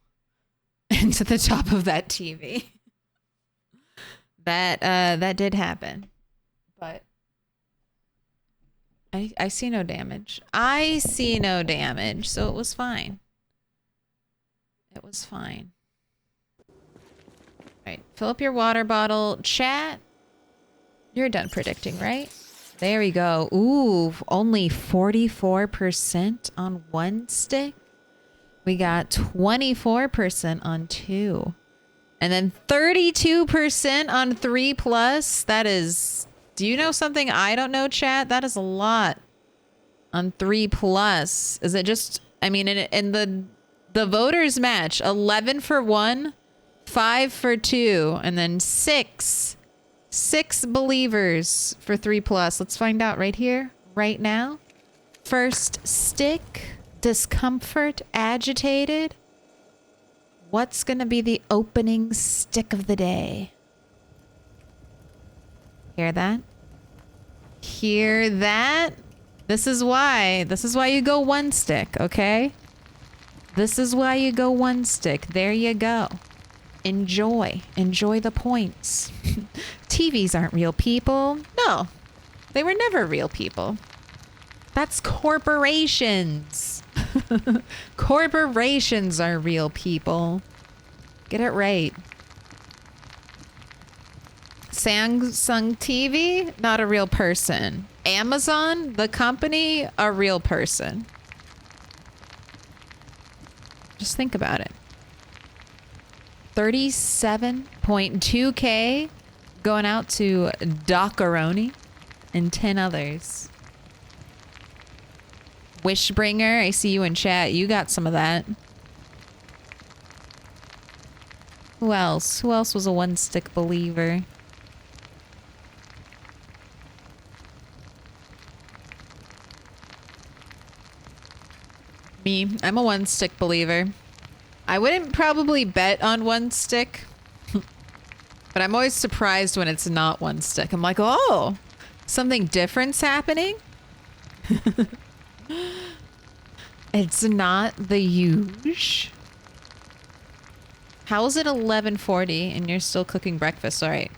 into the top of that TV. That did happen. But I see no damage. I see no damage, so it was fine. It was fine. All right, fill up your water bottle. Chat, you're done predicting, right? There we go. Ooh, only 44% on one stick. We got 24% on two. And then 32% on 3+. That is... Do you know something I don't know, chat? That is a lot on 3+. Is it just... I mean, in the voters match, 11 for 1, 5 for 2, and then 6 believers for 3+. Let's find out right here, right now. First stick, discomfort, agitated. What's gonna be the opening stick of the day? Hear that? Hear that? This is why you go one stick, okay? This is why you go one stick. There you go. Enjoy the points. TVs aren't real people. No, they were never real people. That's corporations. Corporations are real people. Get it right. Samsung TV, not a real person. Amazon, the company, a real person. Just think about it. 37.2K going out to Dockeroni and 10 others. Wishbringer, I see you in chat. You got some of that. Who else? Who else was a one-stick believer? Me. I'm a one-stick believer. I wouldn't probably bet on one stick, but I'm always surprised when it's not one stick. I'm like, oh, something different's happening? It's not the huge. How is it 11:40 and you're still cooking breakfast? All right.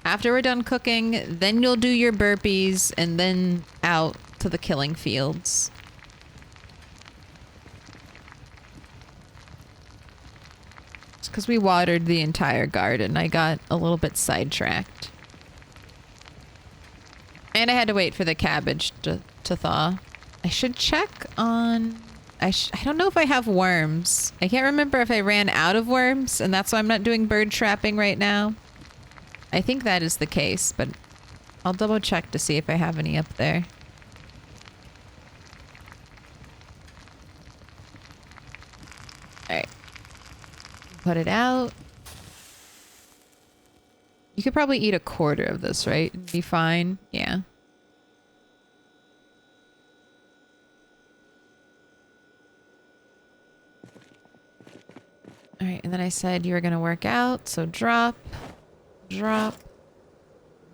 After we're done cooking, then you'll do your burpees and then out to the killing fields. It's because we watered the entire garden. I got a little bit sidetracked. And I had to wait for the cabbage to thaw. I should check on... I don't know if I have worms. I can't remember if I ran out of worms, and that's why I'm not doing bird trapping right now. I think that is the case, but I'll double check to see if I have any up there. Alright. Put it out. You could probably eat a quarter of this, right? It'd be fine. Yeah. All right, and then I said you were going to work out, so drop, drop,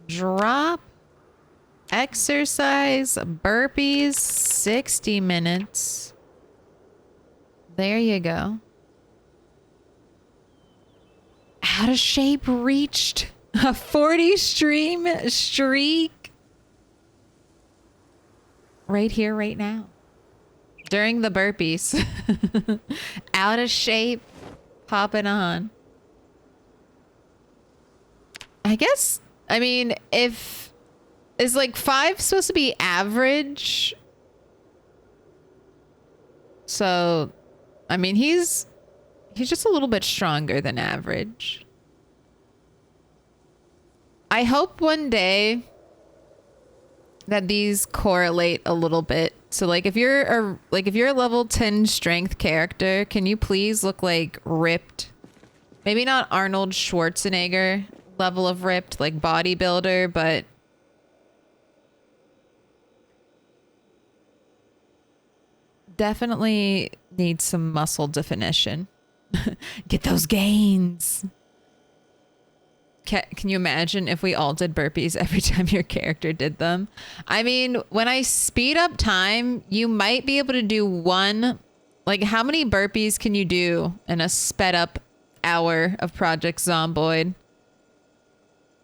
drop, exercise, burpees, 60 minutes. There you go. Out of shape reached a 40 stream streak. Right here, right now. During the burpees. Out of shape. Popping on. I guess, I mean, if... Is like 5 supposed to be average? So, I mean, he's just a little bit stronger than average. I hope one day that these correlate a little bit. So like if you're a level 10 strength character, can you please look like ripped? Maybe not Arnold Schwarzenegger level of ripped, like bodybuilder, but definitely needs some muscle definition. Get those gains. Can you imagine if we all did burpees every time your character did them? I mean, when I speed up time, you might be able to do one Like, how many burpees can you do in a sped up hour of Project Zomboid?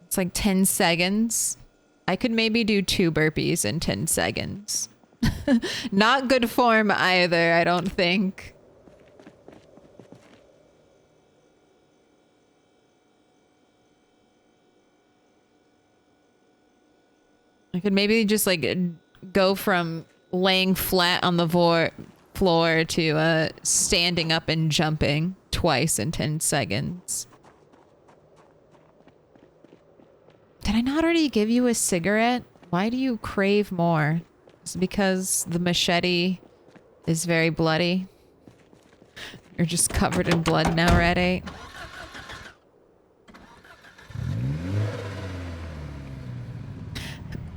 It's like 10 seconds. I could maybe do 2 burpees in 10 seconds. Not good form either, I don't think. I could maybe just like go from laying flat on the floor to standing up and jumping twice in 10 seconds. Did I not already give you a cigarette? Why do you crave more? Is it because the machete is very bloody? You're just covered in blood now, Red 8.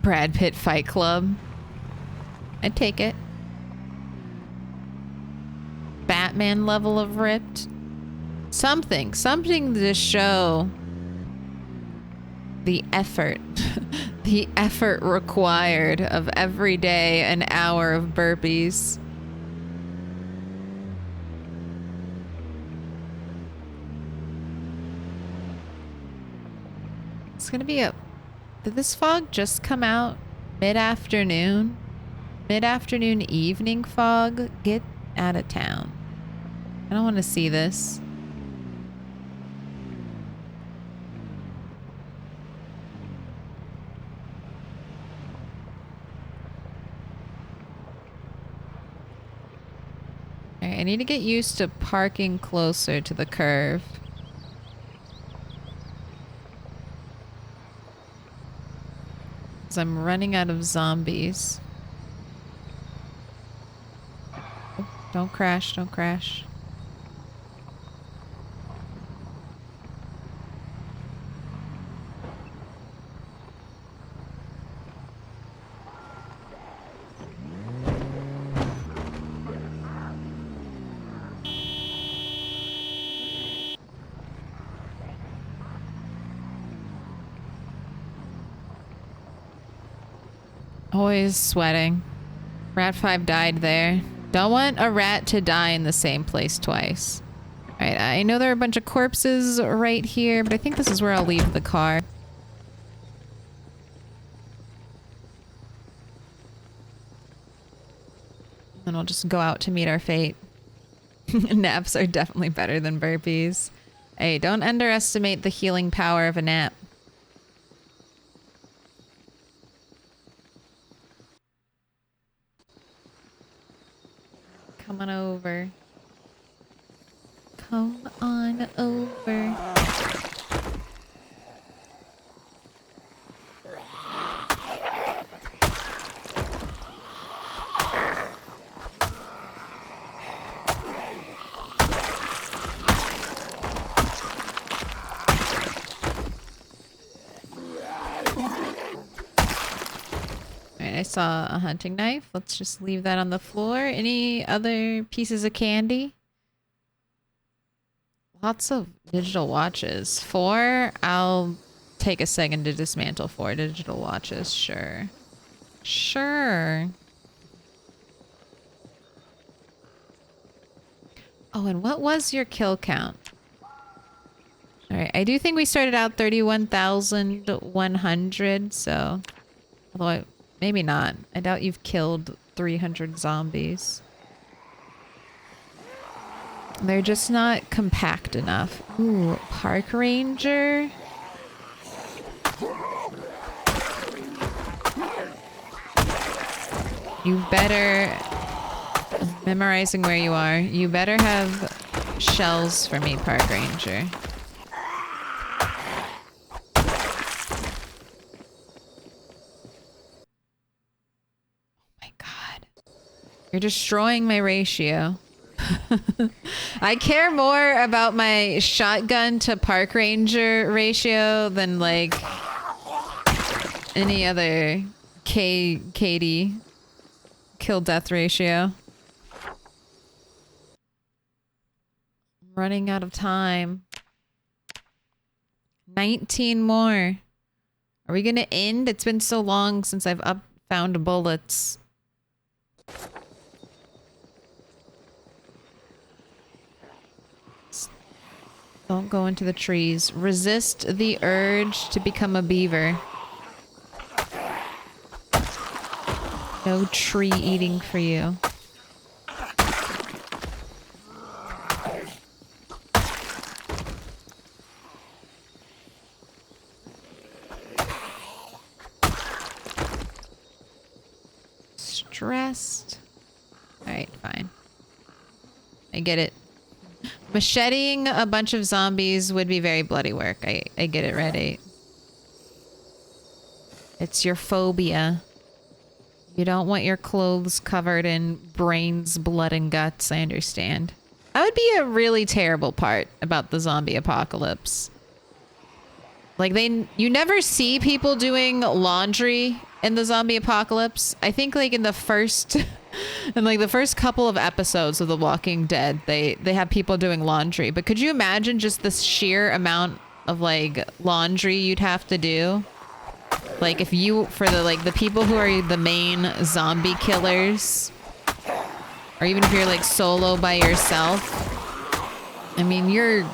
Brad Pitt Fight Club. I'd take it. Batman level of ripped. Something to show the effort. The effort required of every day an hour of burpees. It's gonna be a... Did this fog just come out mid-afternoon? Mid-afternoon evening fog? Get out of town. I don't want to see this. Alright, I need to get used to parking closer to the curve. Because I'm running out of zombies. Oh, don't crash, don't crash. Always sweating. Rat 5 died there. Don't want a rat to die in the same place twice. Alright, I know there are a bunch of corpses right here, but I think this is where I'll leave the car. And I'll just go out to meet our fate. Naps are definitely better than burpees. Hey, don't underestimate the healing power of a nap. Come on over. Come on over. I saw a hunting knife. Let's just leave that on the floor. Any other pieces of candy? Lots of digital watches. 4? I'll take a second to dismantle 4 digital watches. Sure. Sure. Oh, and what was your kill count? Alright, I do think we started out 31,100, so... Although maybe not. I doubt you've killed 300 zombies. They're just not compact enough. Ooh, park ranger. You better... Memorizing where you are. You better have shells for me, park ranger. You're destroying my ratio. I care more about my shotgun to park ranger ratio than like any other KD kill death ratio. I'm running out of time. 19 more. Are we gonna end? It's been so long since I've found bullets. Don't go into the trees. Resist the urge to become a beaver. No tree eating for you. Stressed. Alright, fine. I get it. Macheting a bunch of zombies would be very bloody work. I get it, Reddit. It's your phobia. You don't want your clothes covered in brains, blood, and guts, I understand. That would be a really terrible part about the zombie apocalypse. Like, you never see people doing laundry in the zombie apocalypse. I think, like, in the first couple of episodes of The Walking Dead, they have people doing laundry. But could you imagine just the sheer amount of, like, laundry you'd have to do? Like, if you, for the people who are the main zombie killers, or even if you're, like, solo by yourself, I mean, you're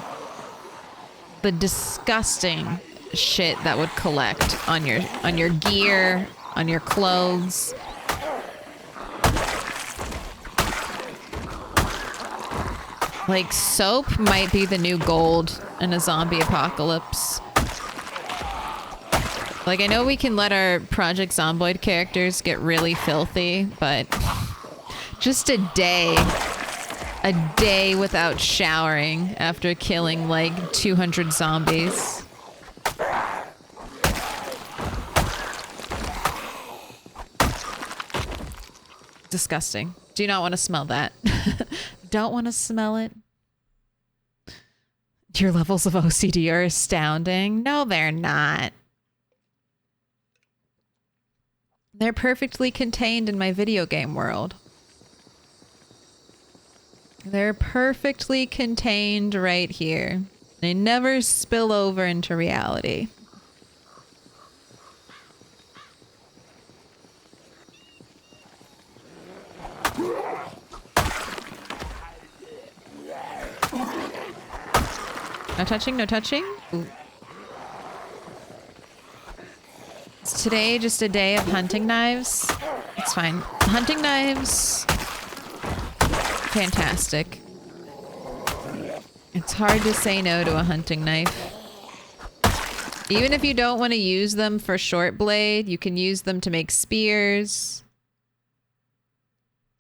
the disgusting shit that would collect on your gear, on your clothes. Like, soap might be the new gold in a zombie apocalypse. Like, I know we can let our Project Zomboid characters get really filthy, but just a day without showering after killing like 200 zombies. Disgusting. Do not want to smell that. Don't want to smell it. Your levels of OCD are astounding. No, they're not. They're perfectly contained in my video game world. They're perfectly contained right here. They never spill over into reality. No touching, no touching. Ooh. Is today just a day of hunting knives? It's fine. Hunting knives, fantastic. It's hard to say no to a hunting knife. Even if you don't want to use them for short blade, you can use them to make spears.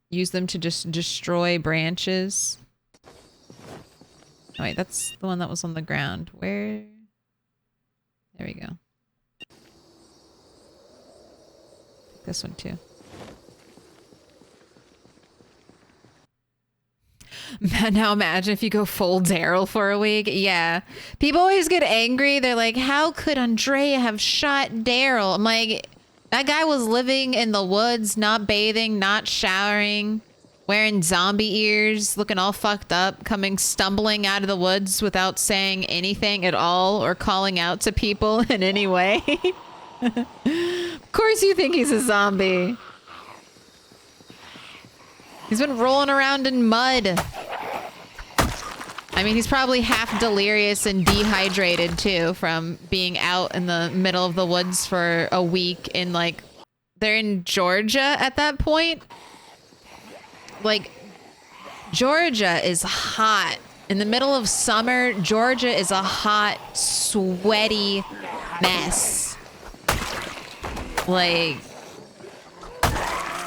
Use them to just destroy branches. Oh wait, that's the one that was on the ground. Where? There we go. This one too. Now imagine if you go full Daryl for a week. Yeah. People always get angry. They're like, how could Andrea have shot Daryl? I'm like, that guy was living in the woods, not bathing, not showering, wearing zombie ears, looking all fucked up, stumbling out of the woods without saying anything at all or calling out to people in any way. Of course you think he's a zombie. He's been rolling around in mud. I mean, he's probably half delirious and dehydrated too from being out in the middle of the woods for a week in like, they're in Georgia at that point. Like, Georgia is hot. In the middle of summer, Georgia is a hot, sweaty mess. Like,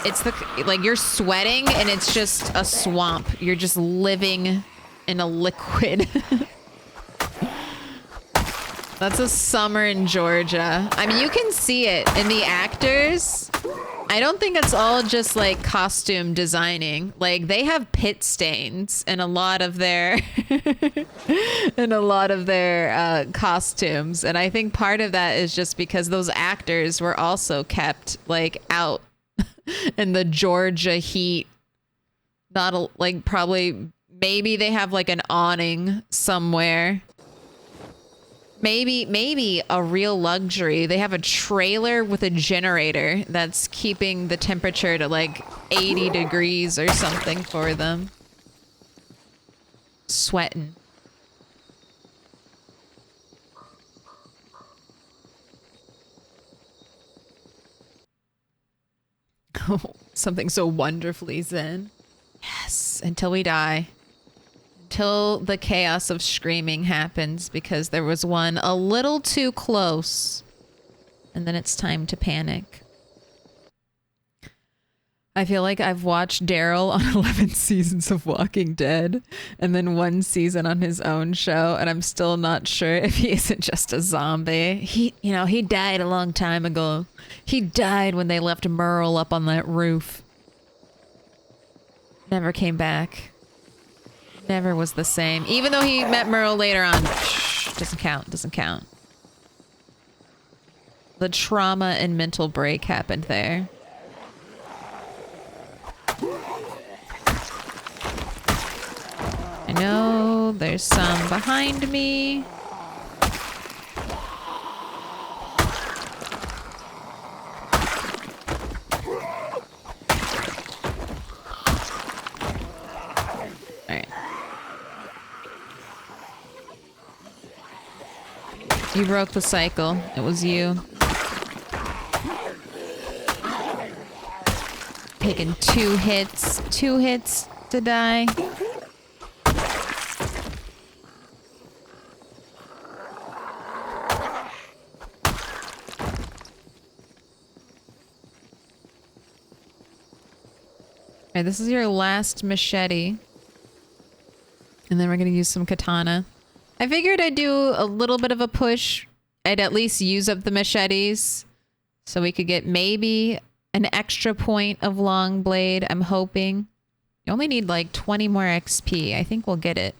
it's like you're sweating and it's just a swamp. You're just living in a liquid. That's a summer in Georgia. I mean, you can see it in the actors. I don't think it's all just like costume designing. Like, they have pit stains in a lot of their costumes, and I think part of that is just because those actors were also kept like out in the Georgia heat. Maybe they have like an awning somewhere. Maybe a real luxury. They have a trailer with a generator that's keeping the temperature to like 80 degrees or something for them. Sweating. Something so wonderfully zen. Yes, until we die. Until the chaos of screaming happens because there was one a little too close. And then it's time to panic. I feel like I've watched Daryl on 11 seasons of Walking Dead and then 1 season on his own show, and I'm still not sure if he isn't just a zombie. He died a long time ago. He died when they left Merle up on that roof. Never came back. Never was the same. Even though he met Merle later on. Shh, doesn't count, doesn't count. The trauma and mental break happened there. I know there's some behind me. Alright. You broke the cycle. It was you. Taking 2 hits. 2 hits to die. Alright, this is your last machete. And then we're gonna use some katana. I figured I'd do a little bit of a push. I'd at least use up the machetes. So we could get maybe an extra point of long blade, I'm hoping. You only need like 20 more XP. I think we'll get it.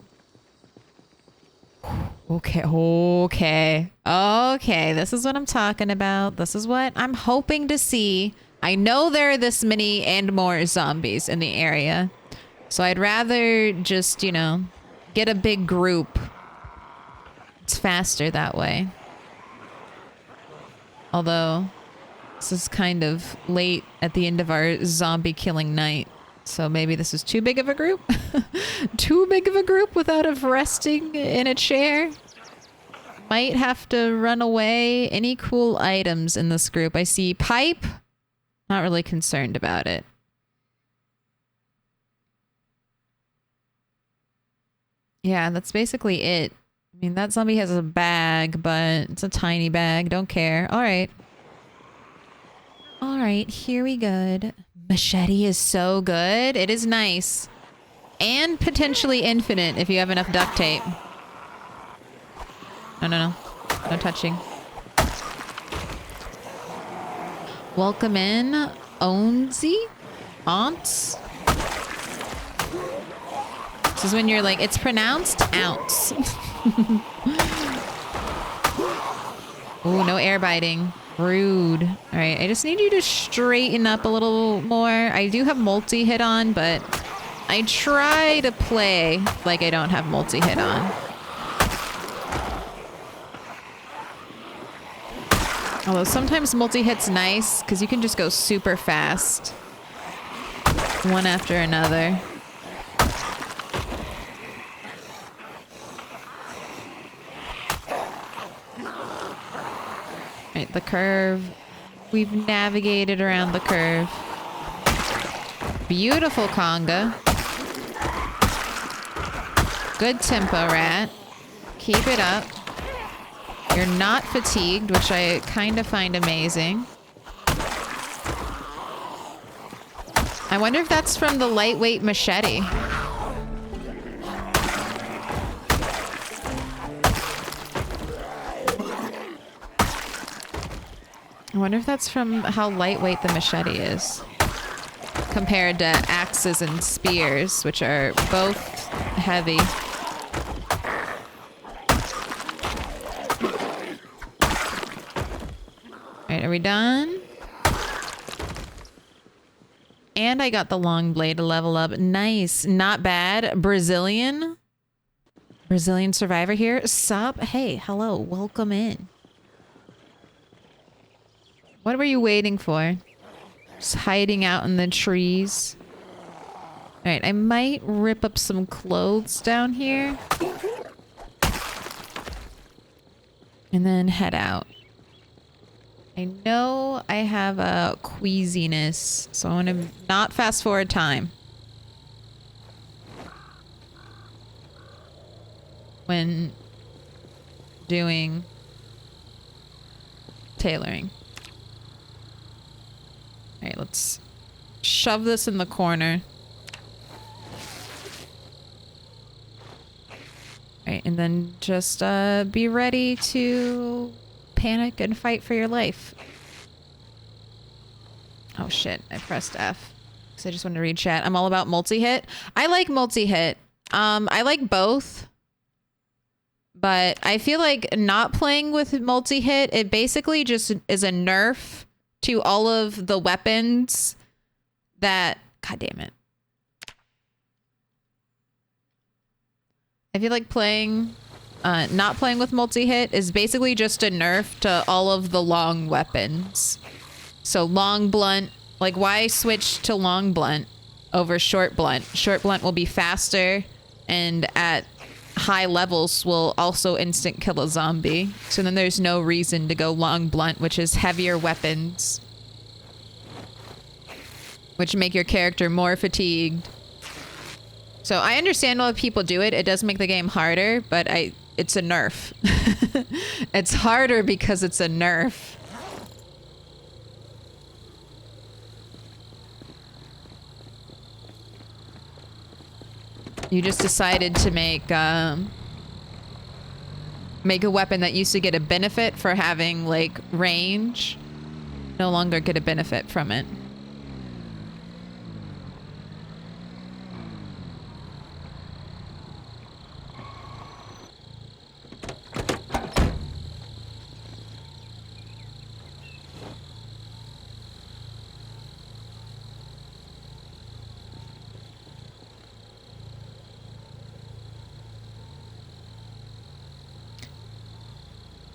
Okay, okay. Okay, this is what I'm talking about. This is what I'm hoping to see. I know there are this many and more zombies in the area. So I'd rather just, get a big group. It's faster that way. Although, this is kind of late at the end of our zombie killing night. So maybe this is too big of a group? Too big of a group without us resting in a chair? Might have to run away. Any cool items in this group? I see pipe. Not really concerned about it. Yeah, that's basically it. I mean, that zombie has a bag, but it's a tiny bag. Don't care. All right. All right, here we go. Machete is so good. It is nice. And potentially infinite if you have enough duct tape. No. No touching. Welcome in, Onzi? Aunts? This is when you're like, it's pronounced ounce. Ooh, no air biting. Rude. All right, I just need you to straighten up a little more. I do have multi-hit on, but I try to play like I don't have multi-hit on. Although sometimes multi-hit's nice, because you can just go super fast. One after another. Right, the curve. We've navigated around the curve. Beautiful conga. Good tempo, rat. Keep it up. You're not fatigued, which I kind of find amazing. I wonder if that's from the lightweight machete. I wonder if that's from how lightweight the machete is. Compared to axes and spears, which are both heavy. Alright, are we done? And I got the long blade to level up. Nice. Not bad. Brazilian survivor here. Sup? Hey, hello. Welcome in. What were you waiting for? Just hiding out in the trees. Alright, I might rip up some clothes down here. And then head out. I know I have a queasiness, so I want to not fast forward time when doing tailoring. All right, let's shove this in the corner. All right, and then just be ready to panic and fight for your life. Oh shit, I pressed F because I just wanted to read chat. I'm all about multi-hit. I like multi-hit. I like both. But I feel like not playing with multi-hit, it basically just is a nerf to all of the weapons that... God damn it. I feel like playing... not playing with multi-hit is basically just a nerf to all of the long weapons. So long blunt, like why switch to long blunt over short blunt? Short blunt will be faster and at high levels will also instant kill a zombie. So then there's no reason to go long blunt, which is heavier weapons, which make your character more fatigued. So I understand why people do it. It does make the game harder, but it's a nerf. It's harder because it's a nerf. You just decided to make a weapon that used to get a benefit for having like range, no longer get a benefit from it.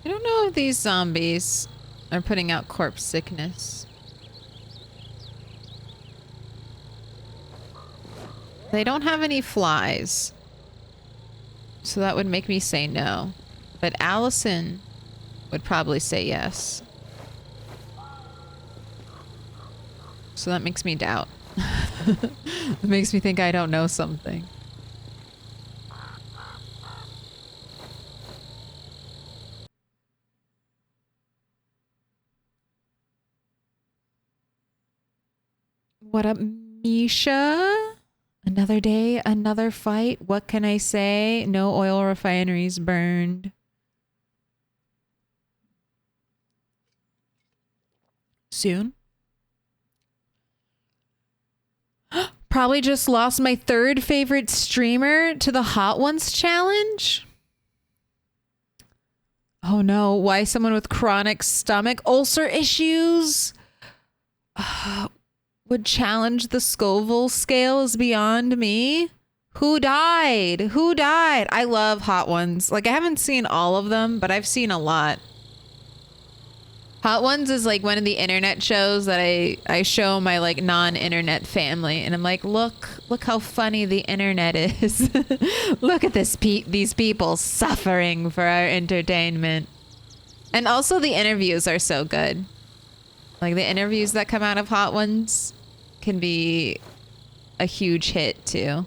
I don't know if these zombies are putting out corpse sickness. They don't have any flies, so that would make me say no. But Allison would probably say yes. So that makes me doubt. It makes me think I don't know something. What up, Misha? Another day, another fight. What can I say? No oil refineries burned. Soon. Probably just lost my third favorite streamer to the Hot Ones challenge. Oh no, why someone with chronic stomach ulcer issues would challenge the Scoville scale is beyond me. Who died? Who died? I love Hot Ones. Like, I haven't seen all of them, but I've seen a lot. Hot Ones is like one of the internet shows that I show my like non-internet family, and I'm like, look how funny the internet is. Look at these people suffering for our entertainment. And also the interviews are so good. Like the interviews that come out of Hot Ones can be a huge hit too.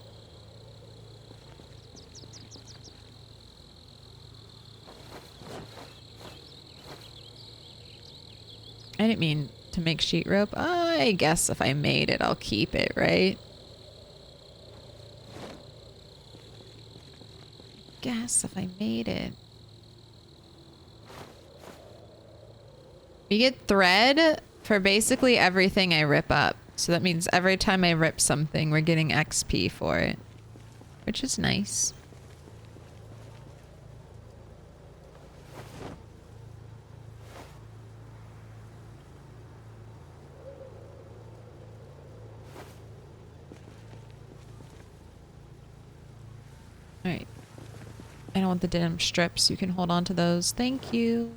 I didn't mean to make sheet rope. I guess if I made it, I'll keep it, right? Guess if I made it. You get thread for basically everything I rip up. So that means every time I rip something, we're getting XP for it, which is nice. All right. I don't want the denim strips. You can hold on to those. Thank you.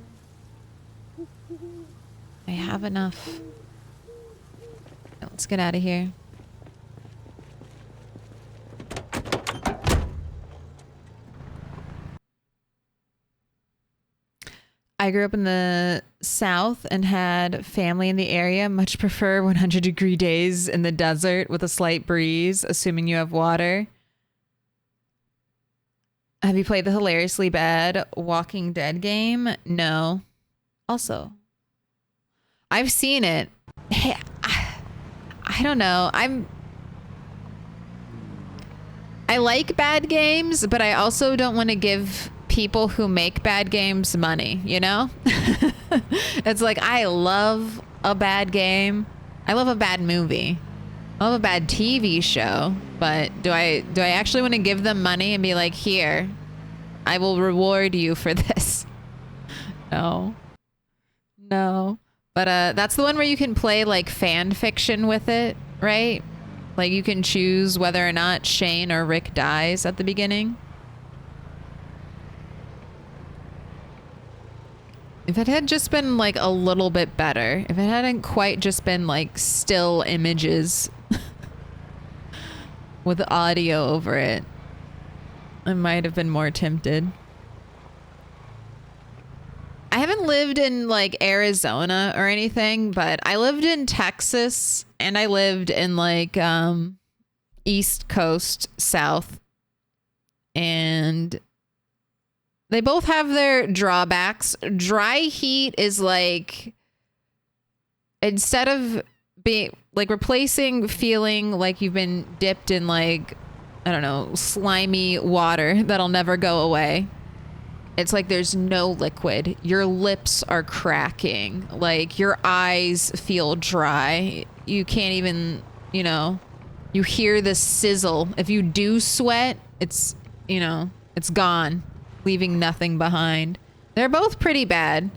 I have enough. Let's get out of here. I grew up in the South and had family in the area. Much prefer 100-degree days in the desert with a slight breeze, assuming you have water. Have you played the hilariously bad Walking Dead game? No. Also, I've seen it. Hey, I don't know. I like bad games, but I also don't want to give people who make bad games money, you know? It's like, I love a bad game. I love a bad movie. I love a bad TV show, but do I actually want to give them money and be like, here, I will reward you for this? No. But that's the one where you can play like fan fiction with it, right? Like you can choose whether or not Shane or Rick dies at the beginning. If it had just been like a little bit better, if it hadn't quite just been like still images with audio over it, I might have been more tempted. I haven't lived in like Arizona or anything, but I lived in Texas and I lived in like East Coast South, and they both have their drawbacks. Dry heat is like, instead of being like replacing feeling like you've been dipped in like, I don't know, slimy water that'll never go away. It's like there's no liquid. Your lips are cracking. Like your eyes feel dry. You can't even, you know, you hear the sizzle. If you do sweat, it's, you know, it's gone, leaving nothing behind. They're both pretty bad.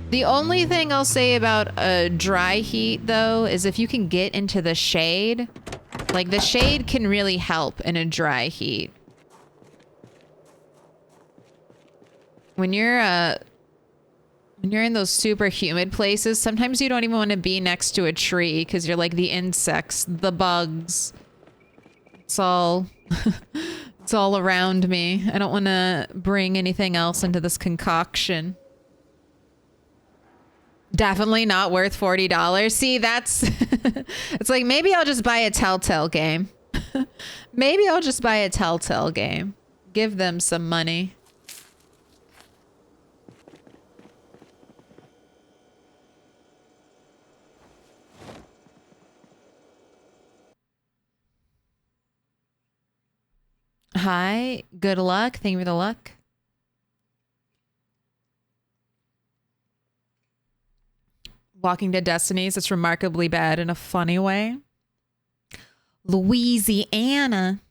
The only thing I'll say about a dry heat, though, is if you can get into the shade, like the shade can really help in a dry heat. When you're in those super humid places, sometimes you don't even want to be next to a tree because you're like the insects, the bugs. It's all it's all around me. I don't want to bring anything else into this concoction. Definitely not worth $40. See, that's it's like maybe I'll just buy a Telltale game. Maybe I'll just buy a Telltale game. Give them some money. Hi, good luck. Thank you for the luck. Walking Dead Destinies, it's remarkably bad in a funny way. Louisiana.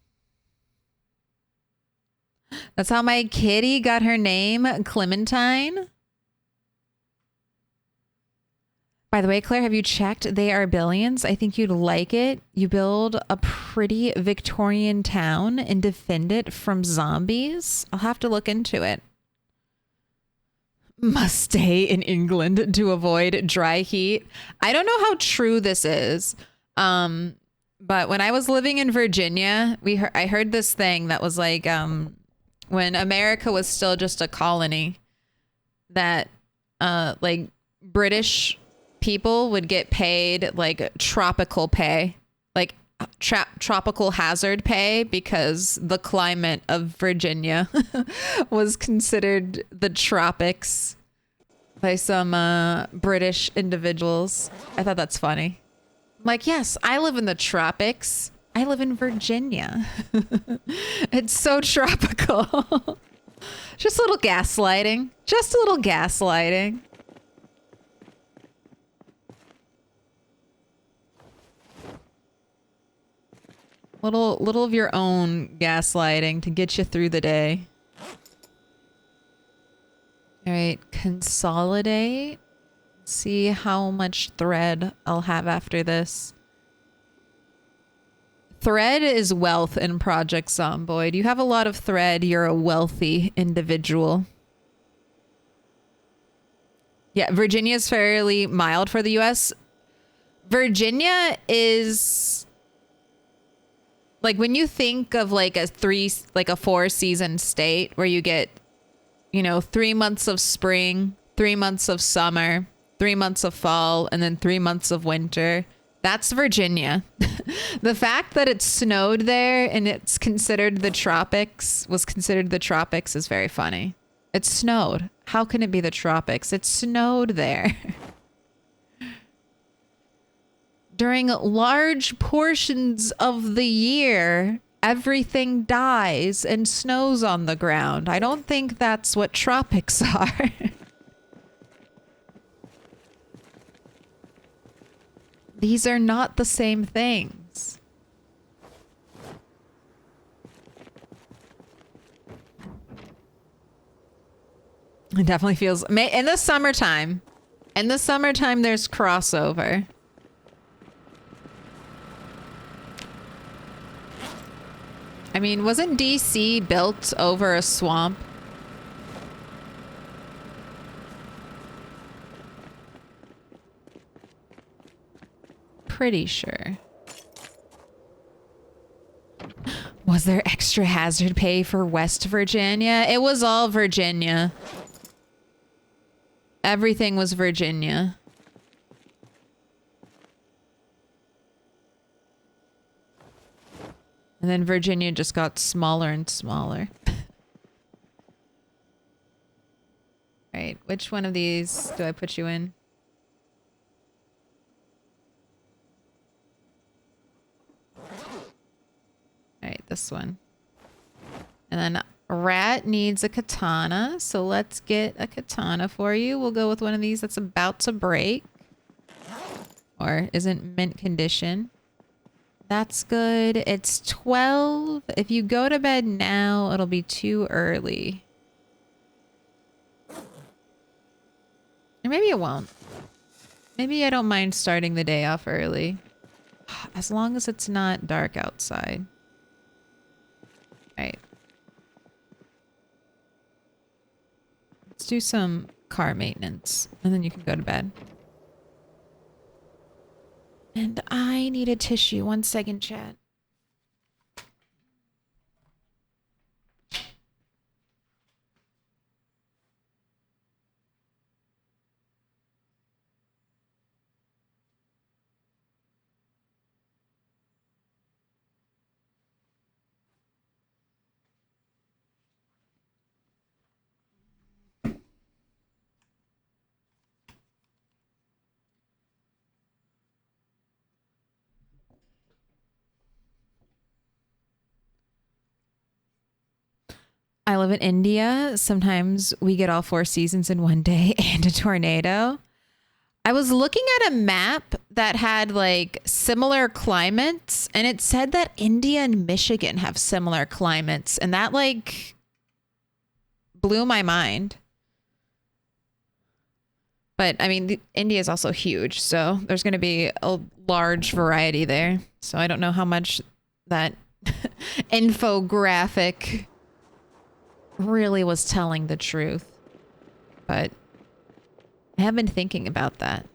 That's how my kitty got her name, Clementine. By the way, Claire, have you checked They Are Billions? I think you'd like it. You build a pretty Victorian town and defend it from zombies. I'll have to look into it. Must stay in England to avoid dry heat. I don't know how true this is. But when I was living in Virginia, I heard this thing that was like, when America was still just a colony, that like British people would get paid like tropical pay, like tropical hazard pay, because the climate of Virginia was considered the tropics by some British individuals. I thought that's funny. I'm like, yes, I live in the tropics. I live in Virginia. It's so tropical. Just a little gaslighting. Just a little gaslighting. Little of your own gaslighting to get you through the day. All right, consolidate. See how much thread I'll have after this. Thread is wealth in Project Zomboid. You have a lot of thread, you're a wealthy individual. Yeah, Virginia is fairly mild for the US. Virginia is like, when you think of like a 4-season state where you get, you know, 3 months of spring, 3 months of summer, 3 months of fall, and then 3 months of winter. That's Virginia. The fact that it snowed there and it's considered the tropics, was considered the tropics, is very funny. It snowed. How can it be the tropics? It snowed there. During large portions of the year, everything dies and snows on the ground. I don't think that's what tropics are. These are not the same things. It definitely feels... In the summertime. In the summertime, there's crossover. I mean, wasn't DC built over a swamp? Pretty sure. Was there extra hazard pay for West Virginia? It was all Virginia. Everything was Virginia. And then Virginia just got smaller and smaller. Right, which one of these do I put you in? Alright, this one. And then Rat needs a katana, so let's get a katana for you. We'll go with one of these that's about to break. Or isn't mint condition. That's good. It's 12. If you go to bed now, it'll be too early. Or maybe it won't. Maybe I don't mind starting the day off early. As long as it's not dark outside. Alright. Let's do some car maintenance, and then you can go to bed. And I need a tissue. 1 second, chat. I live in India. Sometimes we get all 4 seasons in one day and a tornado. I was looking at a map that had like similar climates, and it said that India and Michigan have similar climates, and that like blew my mind. But I mean, India is also huge, so there's going to be a large variety there. So I don't know how much that infographic really was telling the truth, but I have been thinking about that.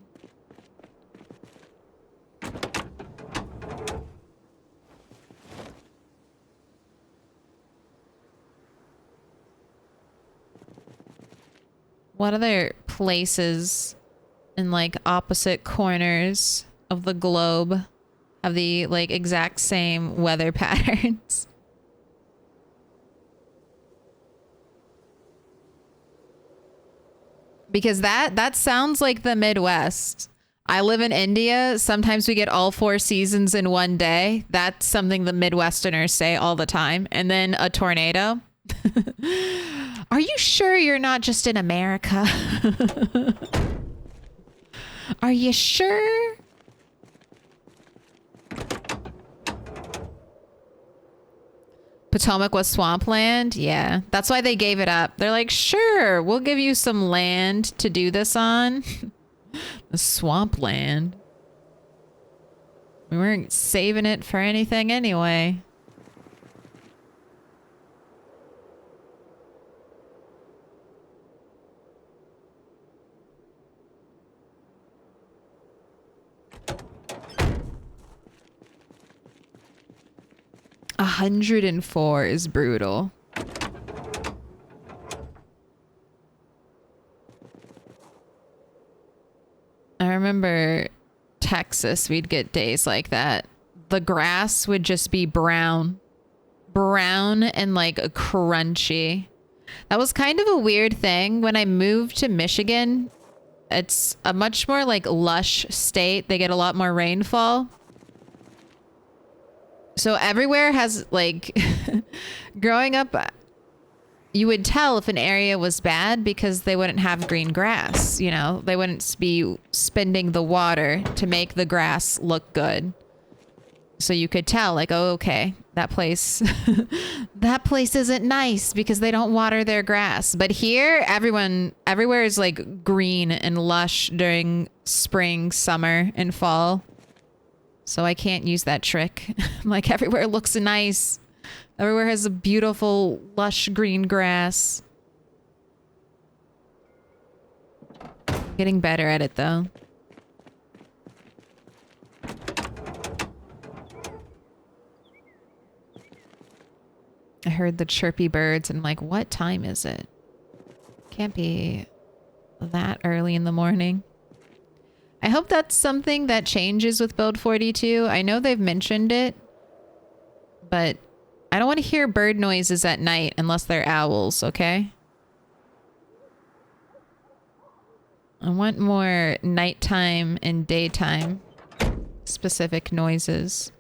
What other places in like opposite corners of the globe have the like exact same weather patterns? Because that sounds like the Midwest. I live in India. Sometimes we get all 4 seasons in one day. That's something the Midwesterners say all the time. And then a tornado. Are you sure you're not just in America? Are you sure? Potomac was swampland? Yeah. That's why they gave it up. They're like, sure, we'll give you some land to do this on. The swampland. We weren't saving it for anything anyway. $104 is brutal. I remember Texas, we'd get days like that. The grass would just be brown and like crunchy. That was kind of a weird thing. When I moved to Michigan, it's a much more like lush state. They get a lot more rainfall. So everywhere has like, growing up, you would tell if an area was bad because they wouldn't have green grass. You know, they wouldn't be spending the water to make the grass look good. So you could tell like, oh, okay, that place, that place isn't nice because they don't water their grass. But here, everywhere is like green and lush during spring, summer, and fall. So I can't use that trick. Like everywhere looks nice. Everywhere has a beautiful, lush green grass. Getting better at it though. I heard the chirpy birds and I'm like, what time is it? Can't be that early in the morning. I hope that's something that changes with Build 42. I know they've mentioned it, but I don't want to hear bird noises at night unless they're owls, okay? I want more nighttime and daytime specific noises.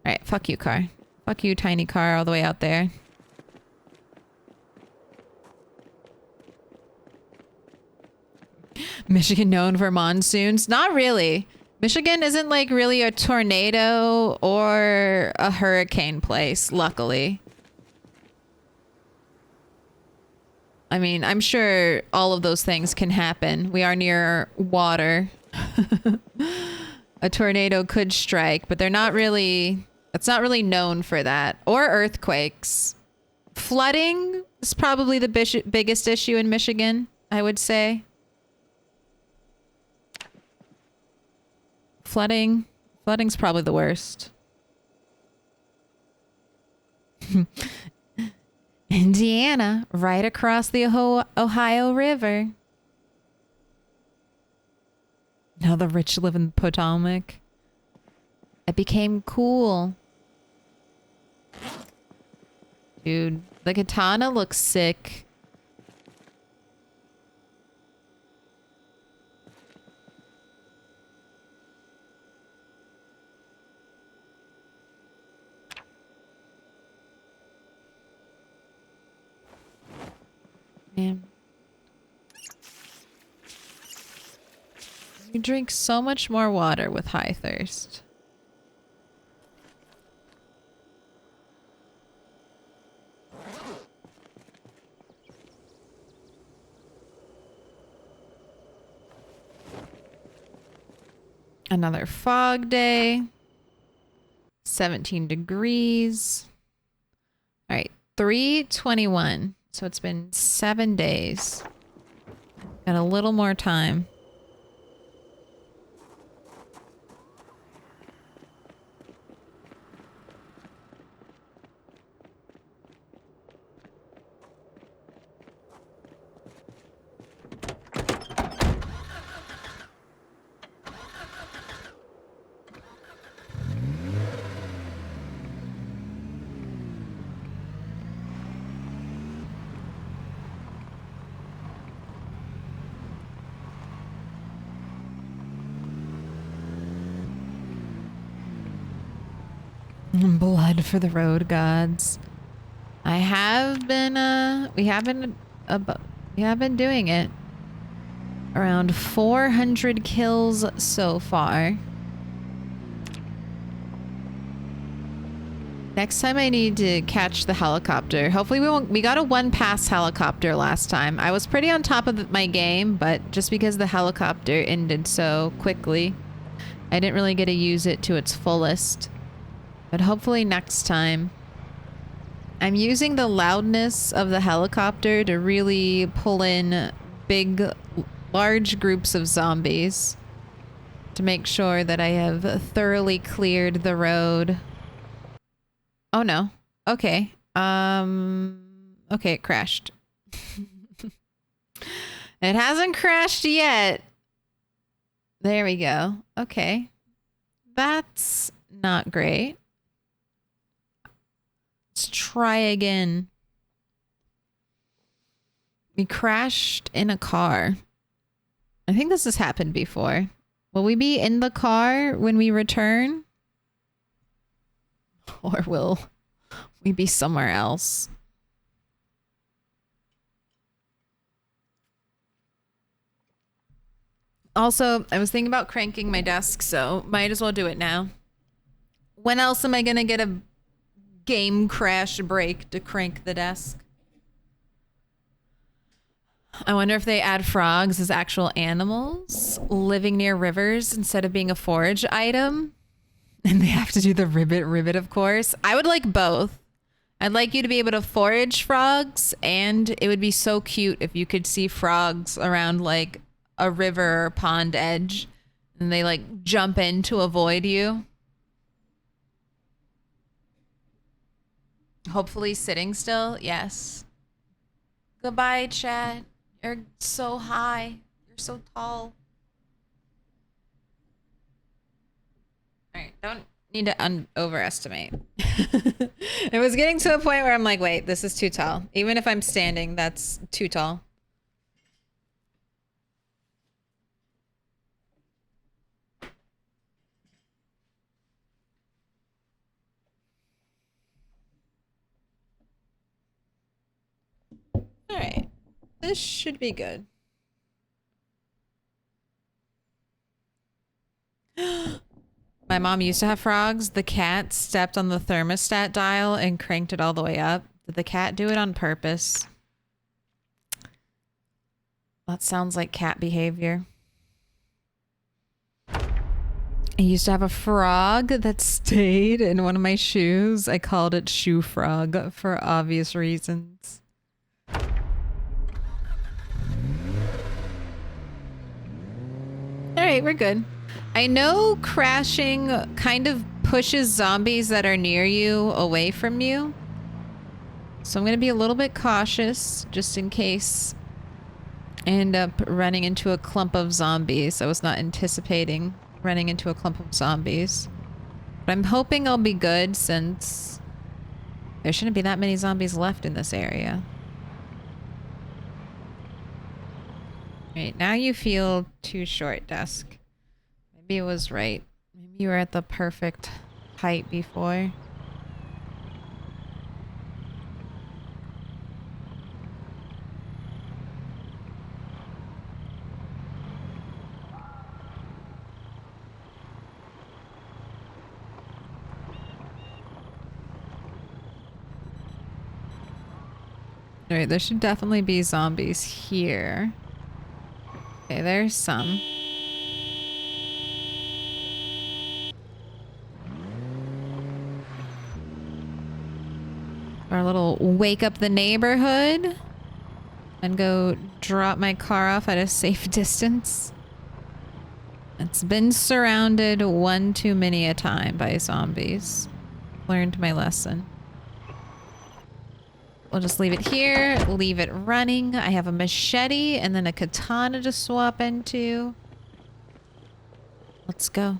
All right, fuck you, car. Fuck you, tiny car, all the way out there. Michigan known for monsoons? Not really. Michigan isn't like really a tornado or a hurricane place, luckily. I mean, I'm sure all of those things can happen. We are near water. A tornado could strike, but they're not really... It's not really known for that. Or earthquakes. Flooding is probably the biggest issue in Michigan, I would say. Flooding's probably the worst. Indiana, right across the Ohio River. Now the rich live in Potomac. It became cool. Dude, the katana looks sick. Man. You drink so much more water with high thirst. Another fog day. 17 degrees. All right, 3:21. So it's been 7 days. Got a little more time. Blood for the road gods. I have been we have been doing it. Around 400 kills so far. Next time I need to catch the helicopter. Hopefully we got a 1-pass helicopter last time. I was pretty on top of my game, but just because the helicopter ended so quickly, I didn't really get to use it to its fullest. But hopefully next time. I'm using the loudness of the helicopter to really pull in large groups of zombies to make sure that I have thoroughly cleared the road. Oh no. Okay. Okay, it crashed. It hasn't crashed yet. There we go. Okay. That's not great. Let's try again. We crashed in a car. I think this has happened before. Will we be in the car when we return? Or will we be somewhere else? Also, I was thinking about cranking my desk, so might as well do it now. When else am I gonna get a game crash break to crank the desk? I wonder if they add frogs as actual animals living near rivers instead of being a forage item. And they have to do the ribbit, of course. I would like both. I'd like you to be able to forage frogs, and it would be so cute if you could see frogs around like a river or pond edge and they like jump in to avoid you. Hopefully sitting still. Yes. Goodbye, chat. You're so high. You're so tall. All right, don't need to overestimate. It was getting to a point where I'm like, wait, this is too tall. Even if I'm standing, that's too tall. All right. This should be good. My mom used to have frogs. The cat stepped on the thermostat dial and cranked it all the way up. Did the cat do it on purpose? That sounds like cat behavior. I used to have a frog that stayed in one of my shoes. I called it Shoe Frog for obvious reasons. All right, we're good. I know crashing kind of pushes zombies that are near you away from you. So I'm going to be a little bit cautious just in case I end up running into a clump of zombies. I was not anticipating running into a clump of zombies. But I'm hoping I'll be good since there shouldn't be that many zombies left in this area. Right, now you feel too short, desk. Maybe it was right. Maybe you were at the perfect height before. Alright, there should definitely be zombies here. Okay, there's some. Our little wake up the neighborhood and go drop my car off at a safe distance. It's been surrounded one too many a time by zombies. Learned my lesson. We'll just leave it here, leave it running. I have a machete and then a katana to swap into. Let's go.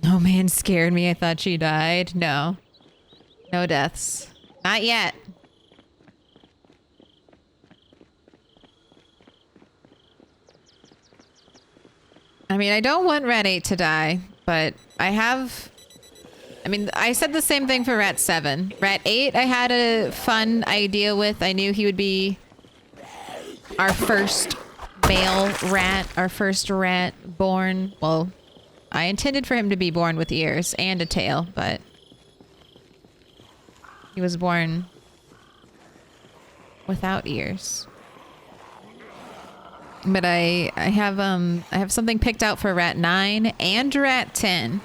No man scared me. I thought she died. No. No deaths. Not yet. I mean, I don't want Rat 8 to die, but I have... I mean, I said the same thing for Rat 7. Rat 8, I had a fun idea with. I knew he would be our first male rat, our first rat born. Well, I intended for him to be born with ears and a tail, but he was born without ears. But I have something picked out for Rat 9 and Rat 10.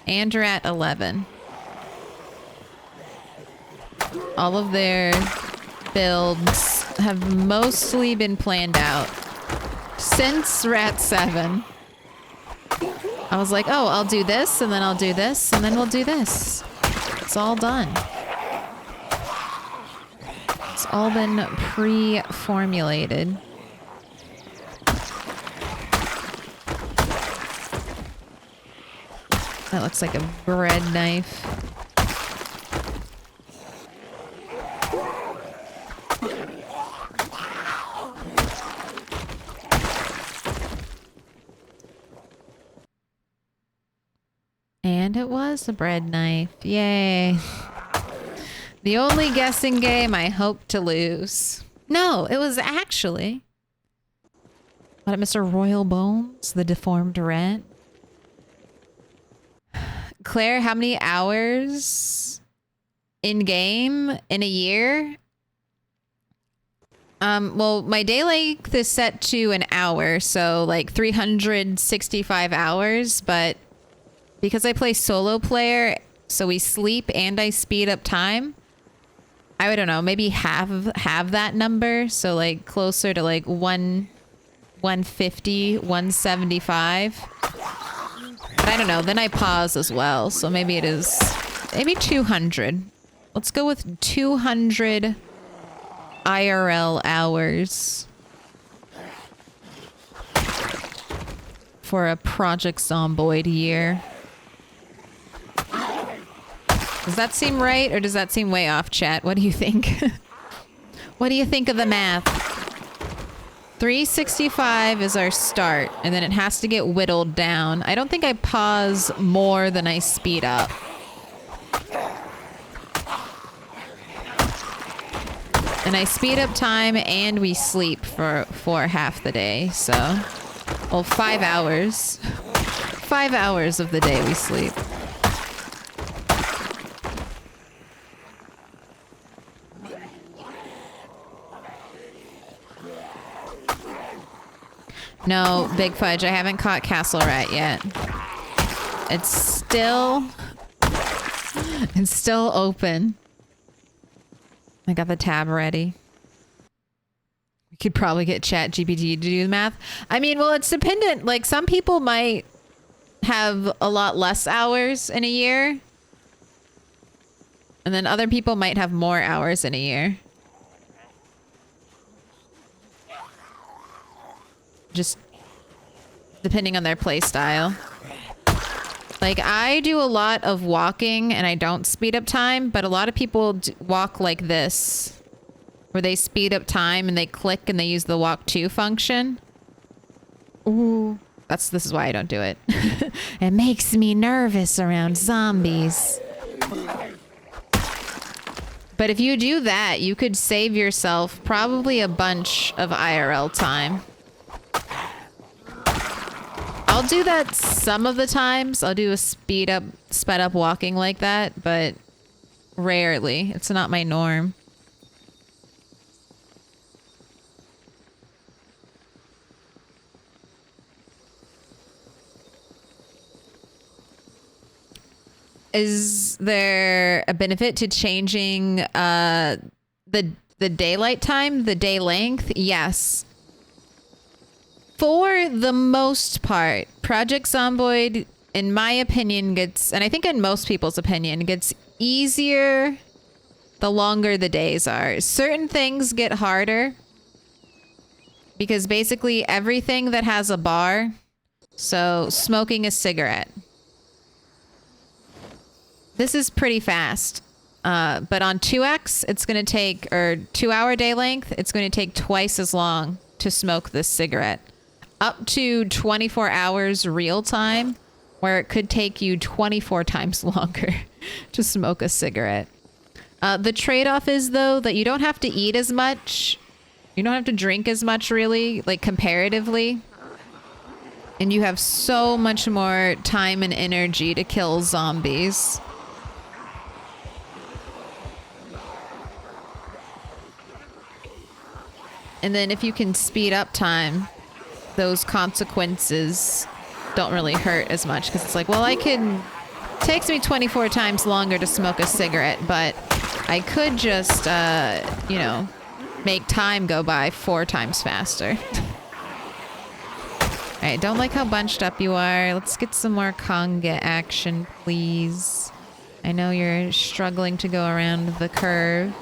And Rat 11. All of their builds have mostly been planned out since Rat 7. I was like, oh, I'll do this, and then I'll do this, and then we'll do this. It's all done. It's all been pre-formulated. That looks like a bread knife. And it was a bread knife. Yay. The only guessing game I hope to lose. No, it was actually... What, Mr. Royal Bones, the deformed rat? Claire, how many hours in game in a year? Well, my day length is set to an hour, so like 365 hours, but because I play solo player, so we sleep and I speed up time, I don't know, maybe have that number, so like closer to like 150, 175. But I don't know, then I pause as well, so maybe it is, maybe 200. Let's go with 200 IRL hours for a Project Zomboid year. Does that seem right, or does that seem way off, chat? What do you think? What do you think of the math? 365 is our start, and then it has to get whittled down. I don't think I pause more than I speed up. And I speed up time and we sleep for half the day, so... Well, 5 hours. 5 hours of the day we sleep. No, Big Fudge, I haven't caught Castle Rat yet. It's still open. I got the tab ready. We could probably get Chat GPT to do the math. I mean, well, it's dependent. Like, some people might have a lot less hours in a year. And then other people might have more hours in a year. Just depending on their play style. Like, I do a lot of walking and I don't speed up time, but a lot of people walk like this, where they speed up time and they click and they use the walk to function. Ooh. This is why I don't do it. It makes me nervous around zombies. But if you do that, you could save yourself probably a bunch of IRL time. I'll do that some of the times. I'll do a sped up walking like that, but rarely. It's not my norm. Is there a benefit to changing the daylight time, the day length? Yes. For the most part, Project Zomboid, in my opinion, gets, and I think in most people's opinion, gets easier the longer the days are. Certain things get harder because basically everything that has a bar, so smoking a cigarette, this is pretty fast. But on 2x, it's going to take, or 2 hour day length, it's going to take twice as long to smoke this cigarette. Up to 24 hours real time, where it could take you 24 times longer to smoke a cigarette. The trade-off is, though, that you don't have to eat as much. You don't have to drink as much, really, like comparatively. And you have so much more time and energy to kill zombies. And then if you can speed up time, those consequences don't really hurt as much, because it's like, well, takes me 24 times longer to smoke a cigarette, but I could just, you know, make time go by 4 times faster. All right, don't like how bunched up you are. Let's get some more conga action, please. I know you're struggling to go around the curve.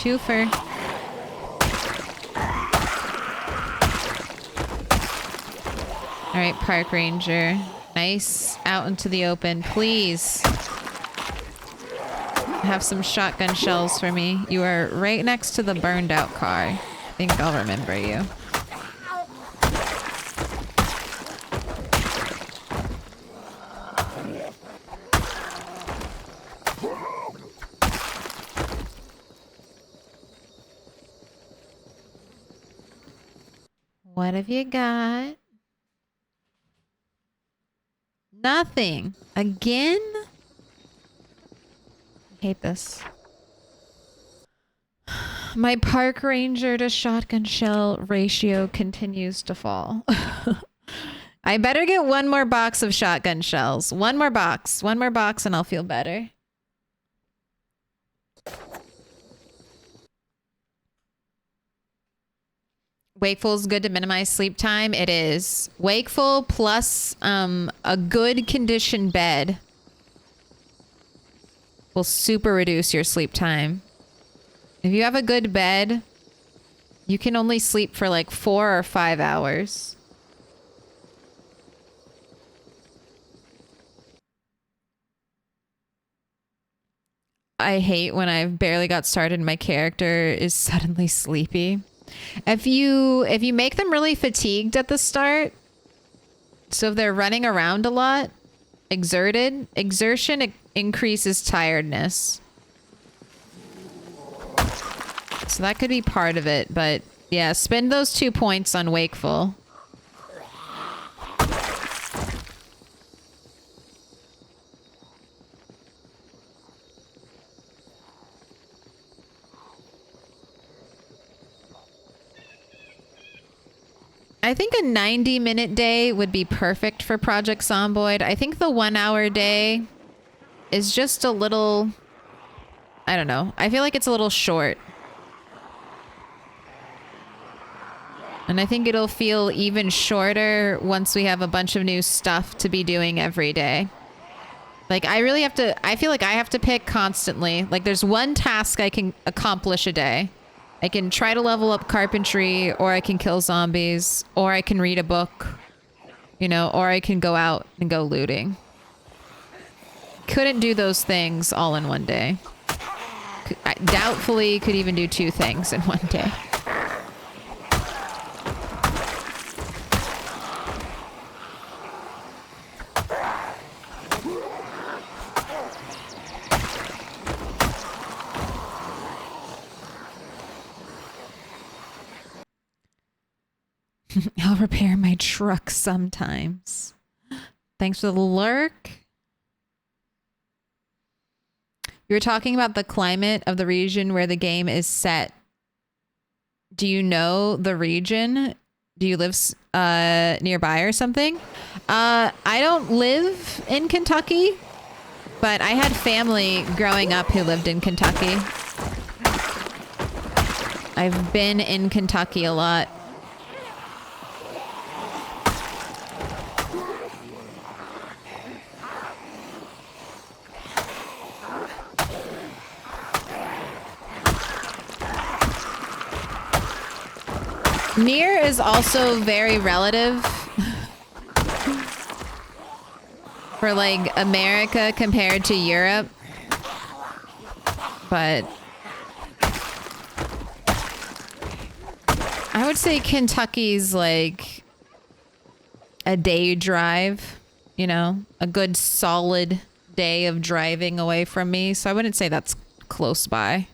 twofer. All right, park ranger. Nice. Out into the open, please. Have some shotgun shells for me. You are right next to the burned out car. I think I'll remember you. What have you got? Nothing. Again? I hate this. My park ranger to shotgun shell ratio continues to fall. I better get one more box of shotgun shells. One more box and I'll feel better. Wakeful is good to minimize sleep time. It is. Wakeful plus a good conditioned bed will super reduce your sleep time. If you have a good bed, you can only sleep for like 4 or 5 hours. I hate when I've barely got started and my character is suddenly sleepy. If you make them really fatigued at the start, so if they're running around a lot, exertion increases tiredness. So that could be part of it, but yeah, spend those 2 points on wakeful. I think a 90-minute day would be perfect for Project Zomboid. I think the 1 hour day is just a little... I don't know. I feel like it's a little short. And I think it'll feel even shorter once we have a bunch of new stuff to be doing every day. Like, I really have to... I feel like I have to pick constantly. Like, there's one task I can accomplish a day. I can try to level up carpentry, or I can kill zombies, or I can read a book, you know, or I can go out and go looting. Couldn't do those things all in one day. I doubtfully could even do 2 things in one day. I'll repair my truck sometimes. Thanks for the lurk. You were talking about the climate of the region where the game is set. Do you know the region? Do you live nearby or something? I don't live in Kentucky, but I had family growing up who lived in Kentucky. I've been in Kentucky a lot. Near is also very relative for like America compared to Europe, but I would say Kentucky's like a day drive, you know, a good solid day of driving away from me. So I wouldn't say that's close by.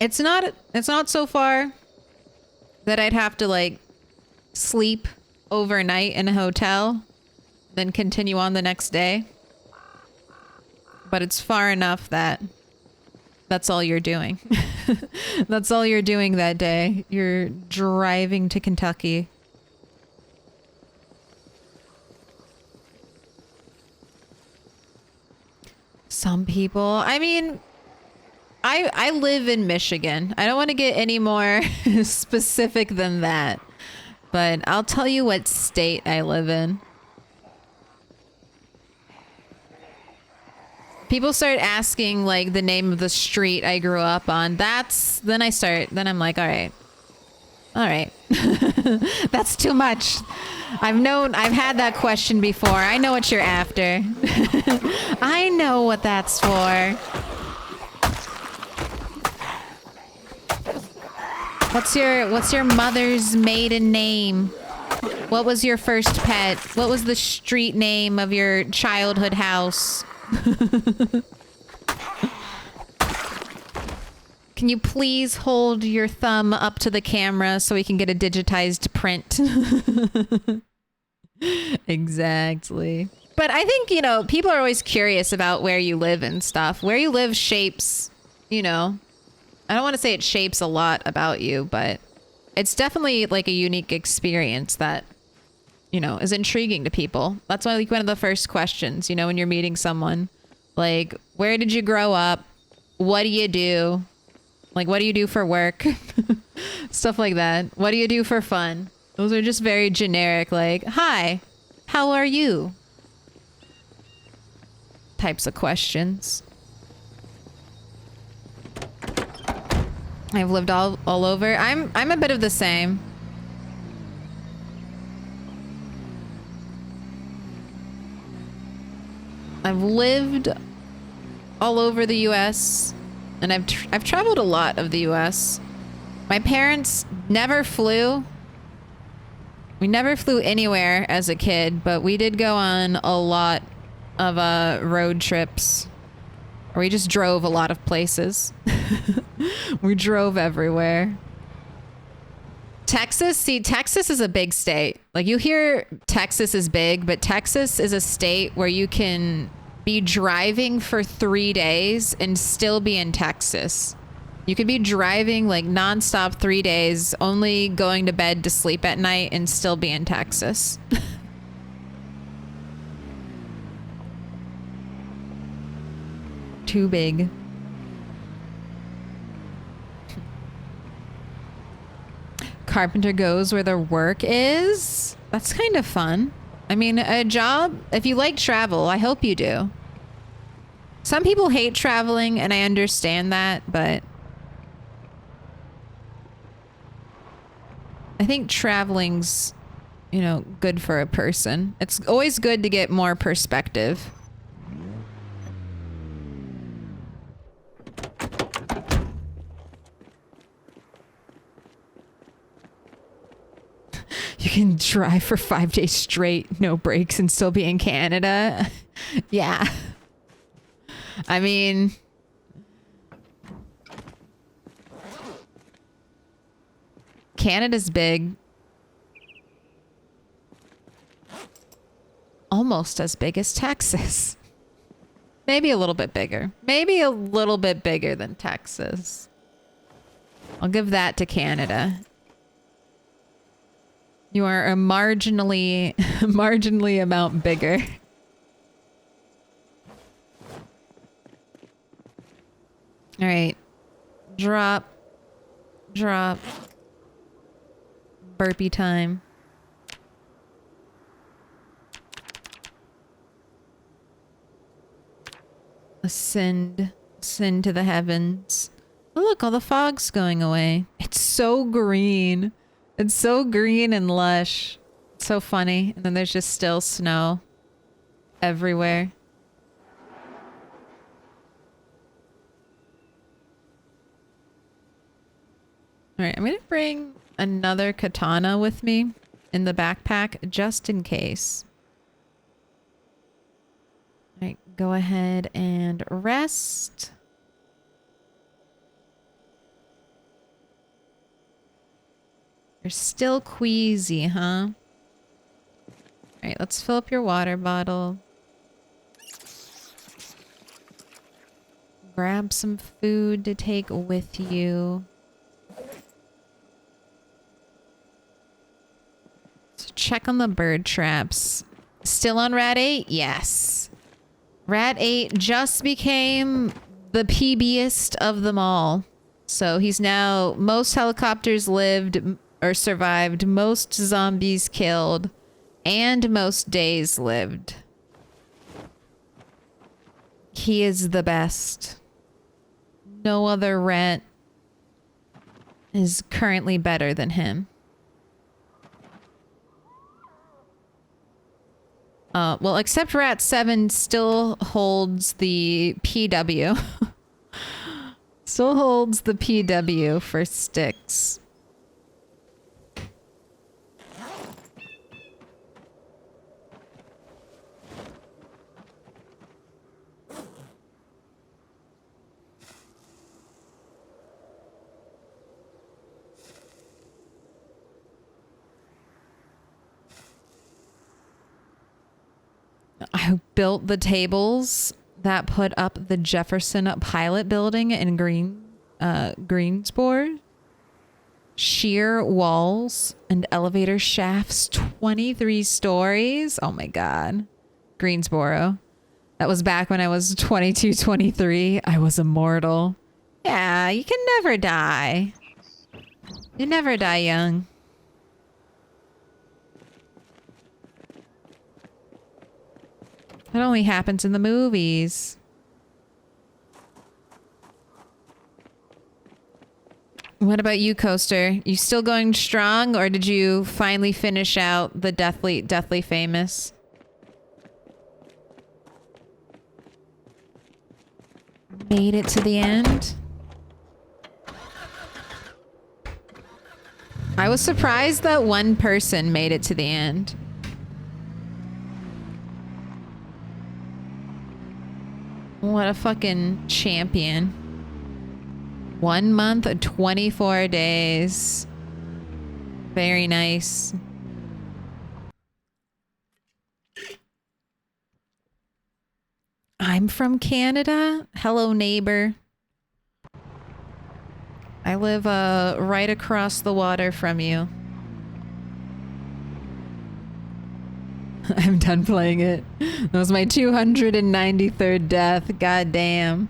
It's not so far that I'd have to like sleep overnight in a hotel, then continue on the next day. But it's far enough that that's all you're doing. That's all you're doing that day. You're driving to Kentucky. Some people, I mean, I live in Michigan. I don't want to get any more specific than that, but I'll tell you what state I live in. people start asking like the name of the street I grew up on, then I'm like, all right. That's too much. I've had that question before. I know what you're after. I know what that's for. What's your mother's maiden name? What was your first pet? What was the street name of your childhood house? Can you please hold your thumb up to the camera so we can get a digitized print? Exactly. But I think, people are always curious about where you live and stuff. Where you live shapes, I don't want to say it shapes a lot about you, but it's definitely like a unique experience that, is intriguing to people. That's why, like, one of the first questions, when you're meeting someone, like, where did you grow up? What do you do? Like, what do you do for work? Stuff like that. What do you do for fun? Those are just very generic, like, hi, how are you? Types of questions. I've lived all over. I'm a bit of the same. I've lived all over the US. And I've traveled a lot of the US. My parents never flew. We never flew anywhere as a kid, but we did go on a lot of road trips. Or we just drove a lot of places. We drove everywhere. Texas is a big state. Like, you hear Texas is big, but Texas is a state where you can be driving for 3 days and still be in Texas. You could be driving like nonstop 3 days, only going to bed to sleep at night and still be in Texas. Too big. Carpenter goes where their work is. That's kind of fun. I mean, a job, if you like travel, I hope you do. Some people hate traveling, and I understand that, but I think traveling's, good for a person. It's always good to get more perspective. You can drive for 5 days straight, no breaks, and still be in Canada. Yeah. I mean, Canada's big. Almost as big as Texas. Maybe a little bit bigger. Maybe a little bit bigger than Texas. I'll give that to Canada. You are a marginally amount bigger. All right. Drop. Burpee time. Ascend to the heavens. Oh, look, all the fog's going away. It's so green. It's so green and lush. It's so funny. And then there's just still snow everywhere. All right, I'm going to bring another katana with me in the backpack just in case. All right, go ahead and rest. You're still queasy, huh? All right, let's fill up your water bottle. Grab some food to take with you. So check on the bird traps. Still on Rat 8? Yes. Rat 8 just became the PBest of them all. So he's now most helicopters lived or survived, most zombies killed, and most days lived. He is the best. No other rat is currently better than him. Well, except Rat 7 still holds the PW. Still holds the PW for sticks. I built the tables that put up the Jefferson Pilot Building in Greensboro. Sheer walls and elevator shafts, 23 stories. Oh my God. Greensboro. That was back when I was 22, 23. I was immortal. Yeah, you can never die. You never die young. That only happens in the movies. What about you, Coaster? You still going strong, or did you finally finish out the deathly famous? Made it to the end? I was surprised that one person made it to the end. What a fucking champion. 1 month, 24 days. Very nice. I'm from Canada. Hello, neighbor. I live right across the water from you. I'm done playing it. That was my 293rd death. God damn.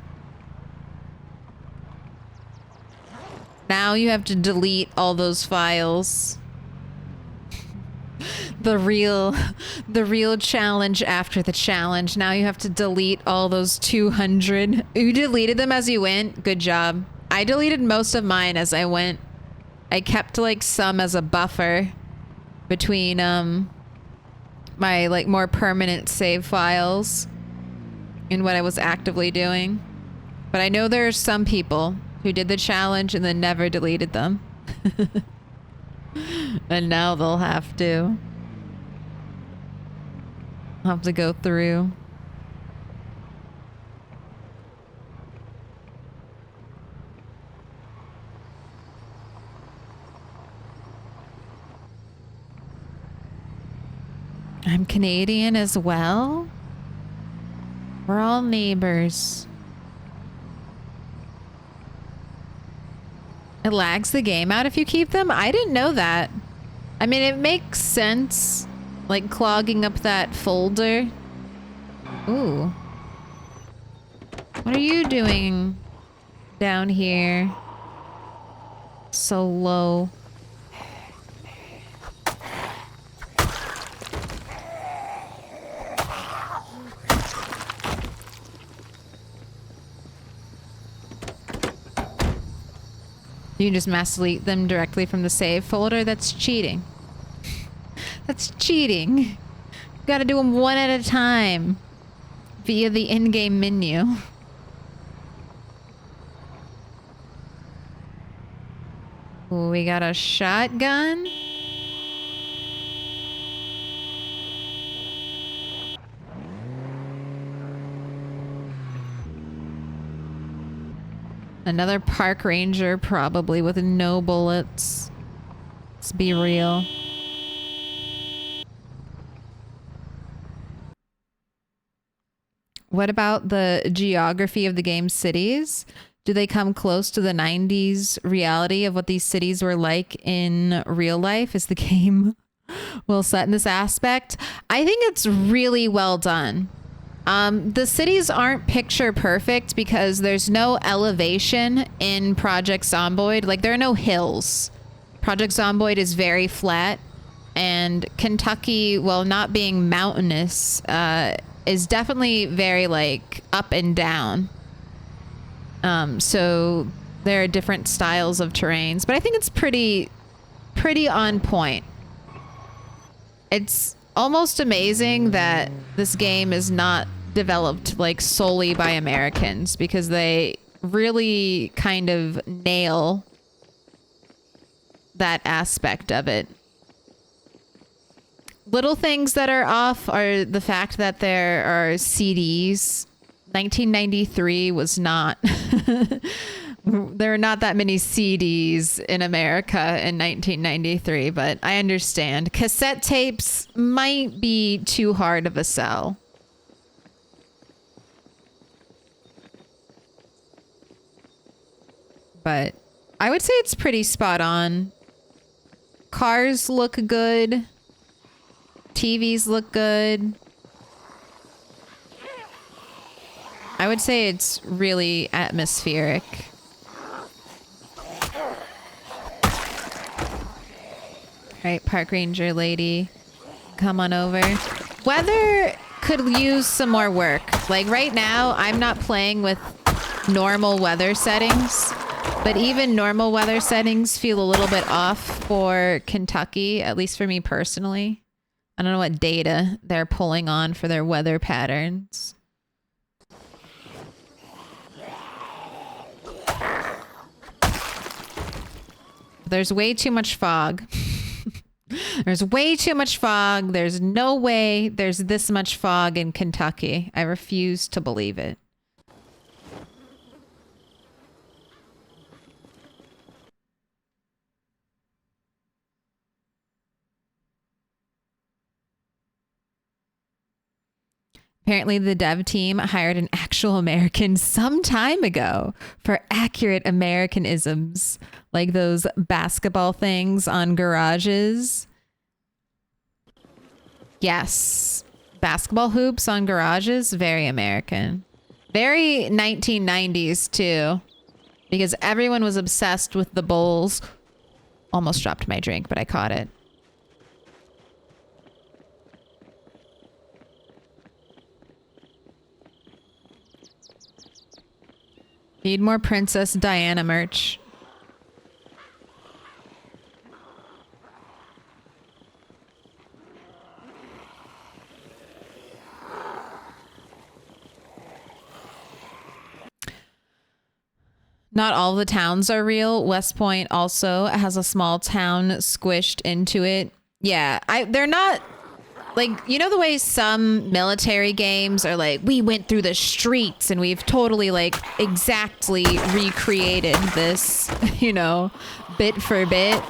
Now you have to delete all those files. The real challenge after the challenge. Now you have to delete all those 200. You deleted them as you went? Good job. I deleted most of mine as I went. I kept like some as a buffer between my like more permanent save files and what I was actively doing. But I know there are some people who did the challenge and then never deleted them. And now they'll have to. I'll have to go through. I'm Canadian as well. We're all neighbors. It lags the game out if you keep them? I didn't know that. I mean, it makes sense. Like clogging up that folder. Ooh. What are you doing down here? So low. You can just mass delete them directly from the save folder? That's cheating. That's cheating. You gotta do them one at a time via the in-game menu. Ooh, we got a shotgun. Another park ranger, probably with no bullets. Let's be real. What about the geography of the game's cities? Do they come close to the 90s reality of what these cities were like in real life? Is the game well set in this aspect? I think it's really well done. The cities aren't picture perfect because there's no elevation in Project Zomboid. Like, there are no hills. Project Zomboid is very flat, and Kentucky, while not being mountainous, is definitely very like up and down. So there are different styles of terrains, but I think it's pretty on point. It's almost amazing that this game is not developed like solely by Americans, because they really kind of nail that aspect of it. Little things that are off are the fact that there are CDs. 1993 was not there are not that many CDs in America in 1993, but I understand. Cassette tapes might be too hard of a sell. But I would say it's pretty spot on. Cars look good. TVs look good. I would say it's really atmospheric. All right, park ranger lady, come on over. Weather could use some more work. Like right now, I'm not playing with normal weather settings, but even normal weather settings feel a little bit off for Kentucky, at least for me personally. I don't know what data they're pulling on for their weather patterns. There's way too much fog. There's way too much fog. There's no way there's this much fog in Kentucky. I refuse to believe it. Apparently, the dev team hired an actual American some time ago for accurate Americanisms, like those basketball things on garages. Yes, basketball hoops on garages, very American. Very 1990s, too, because everyone was obsessed with the Bulls. Almost dropped my drink, but I caught it. Need more Princess Diana merch. Not all the towns are real. West Point also has a small town squished into it. Yeah, they're not... Like, you know the way some military games are like, we went through the streets and we've totally, like, exactly recreated this, you know, bit for bit.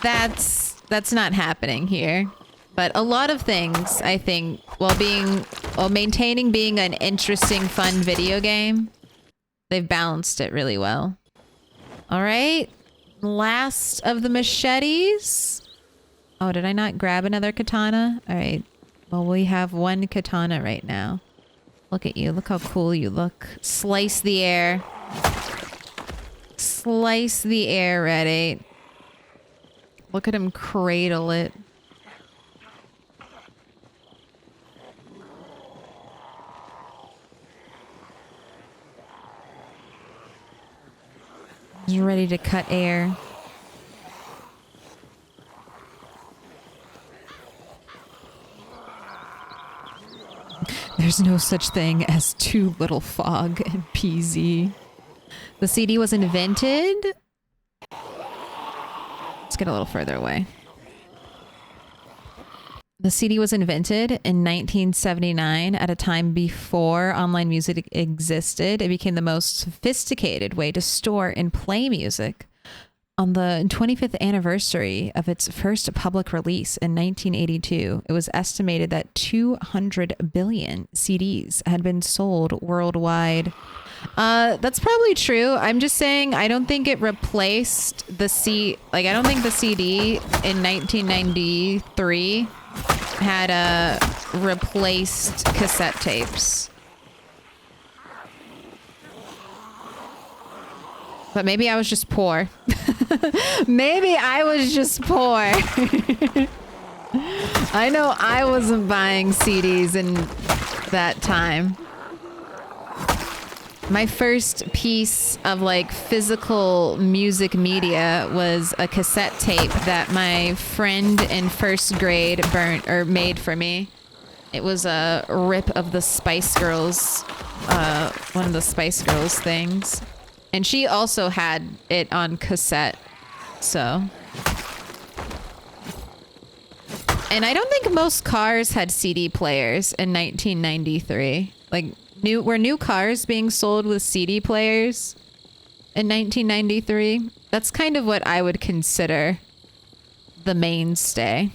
That's not happening here. But a lot of things, I think, while maintaining being an interesting, fun video game, they've balanced it really well. All right. Last of the machetes. Oh, did I not grab another katana? All right. Well, we have one katana right now. Look at you. Look how cool you look. Slice the air. Slice the air, Red 8. Look at him cradle it. He's ready to cut air. There's no such thing as too little fog in PZ. The CD was invented. Let's get a little further away. The CD was invented in 1979 at a time before online music existed. It became the most sophisticated way to store and play music. On the 25th anniversary of its first public release in 1982, it was estimated that 200 billion CDs had been sold worldwide. That's probably true. I'm just saying I don't think it replaced I don't think the CD in 1993 had replaced cassette tapes. But maybe I was just poor. Maybe I was just poor. I know I wasn't buying CDs in that time. My first piece of like physical music media was a cassette tape that my friend in first grade burnt or made for me. It was a rip of the Spice Girls, one of the Spice Girls things. And she also had it on cassette, so. And I don't think most cars had CD players in 1993. Like, were new cars being sold with CD players in 1993? That's kind of what I would consider the mainstay.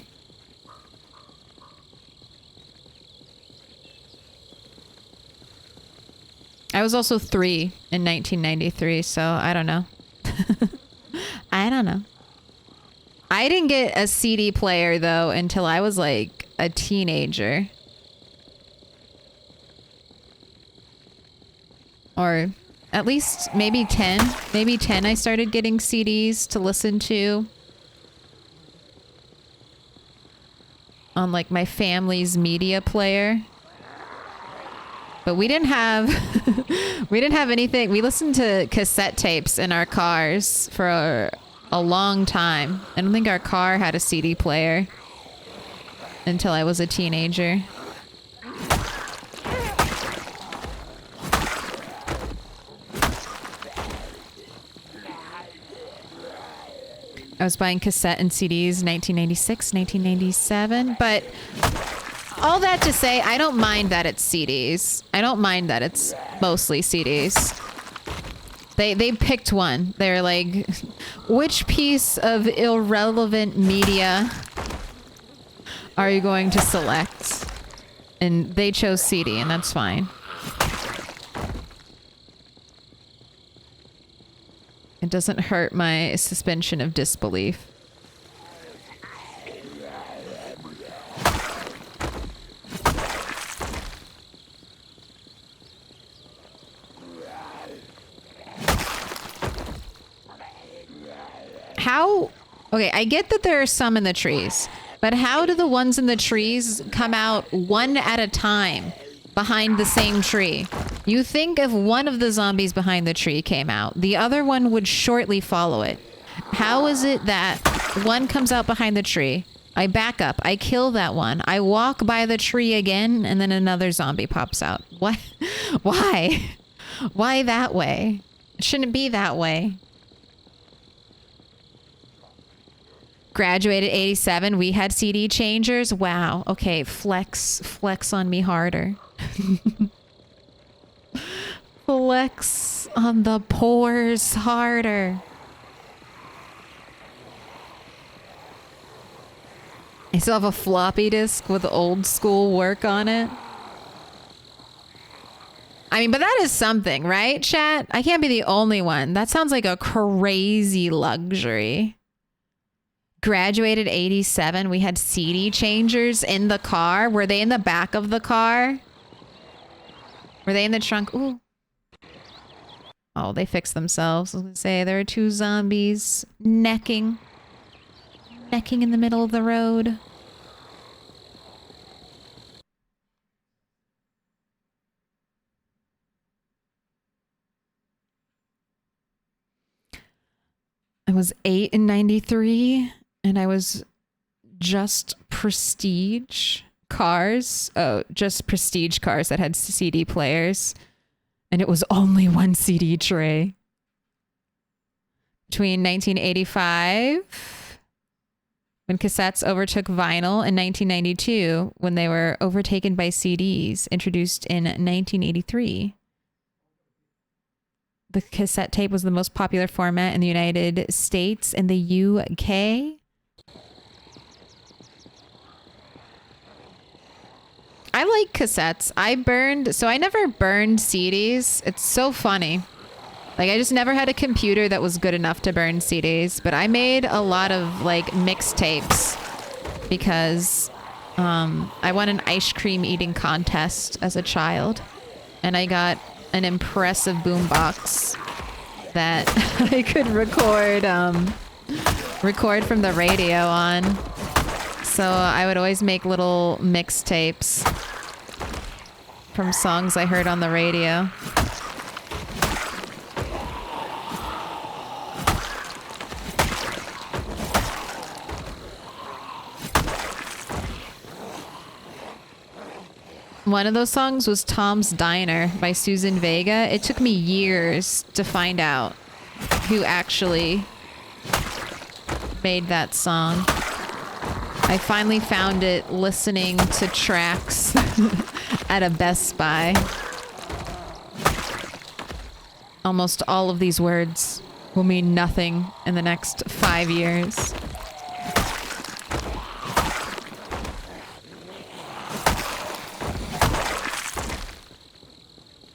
I was also 3 in 1993, so I don't know. I don't know. I didn't get a CD player, though, until I was, like, a teenager. Or at least maybe 10. Maybe 10 I started getting CDs to listen to. On, like, my family's media player. But we didn't have... we didn't have anything. We listened to cassette tapes in our cars for a long time. I don't think our car had a CD player until I was a teenager. I was buying cassette and CDs 1996, 1997, but all that to say, I don't mind that it's CDs. I don't mind that it's mostly CDs. They picked one. They're like, which piece of irrelevant media are you going to select? And they chose CD, and that's fine. It doesn't hurt my suspension of disbelief. How... Okay, I get that there are some in the trees, but how do the ones in the trees come out one at a time behind the same tree? You think if one of the zombies behind the tree came out, the other one would shortly follow it. How is it that one comes out behind the tree, I back up, I kill that one, I walk by the tree again, and then another zombie pops out? What? Why? Why that way? It shouldn't be that way. Graduated 87, we had CD changers. Wow. Okay, flex on me harder. Flex on the pores harder. I still have a floppy disk with old school work on it. I mean, but that is something, right, chat? I can't be the only one. That sounds like a crazy luxury. Graduated 87, we had CD changers in the car. Were they in the back of the car? Were they in the trunk? Ooh. Oh, they fixed themselves. I was gonna say there are 2 zombies necking in the middle of the road. I was 8 in 93. And I was just prestige cars. Oh, just prestige cars that had CD players. And it was only one CD tray. Between 1985, when cassettes overtook vinyl, and 1992, when they were overtaken by CDs, introduced in 1983. The cassette tape was the most popular format in the United States and the UK. I like cassettes. I never burned CDs. It's so funny. Like, I just never had a computer that was good enough to burn CDs, but I made a lot of, like, mixtapes because I won an ice cream eating contest as a child, and I got an impressive boombox that I could record from the radio on. So I would always make little mixtapes from songs I heard on the radio. One of those songs was Tom's Diner by Susan Vega. It took me years to find out who actually made that song. I finally found it listening to tracks at a Best Buy. Almost all of these words will mean nothing in the next 5 years.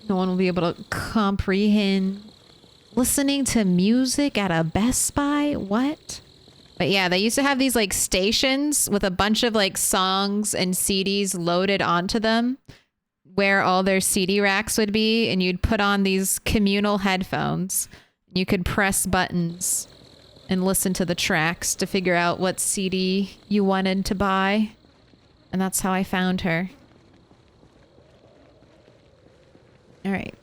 No one will be able to comprehend listening to music at a Best Buy. What? But yeah, they used to have these like stations with a bunch of like songs and CDs loaded onto them where all their CD racks would be. And you'd put on these communal headphones. You could press buttons and listen to the tracks to figure out what CD you wanted to buy. And that's how I found her. All right.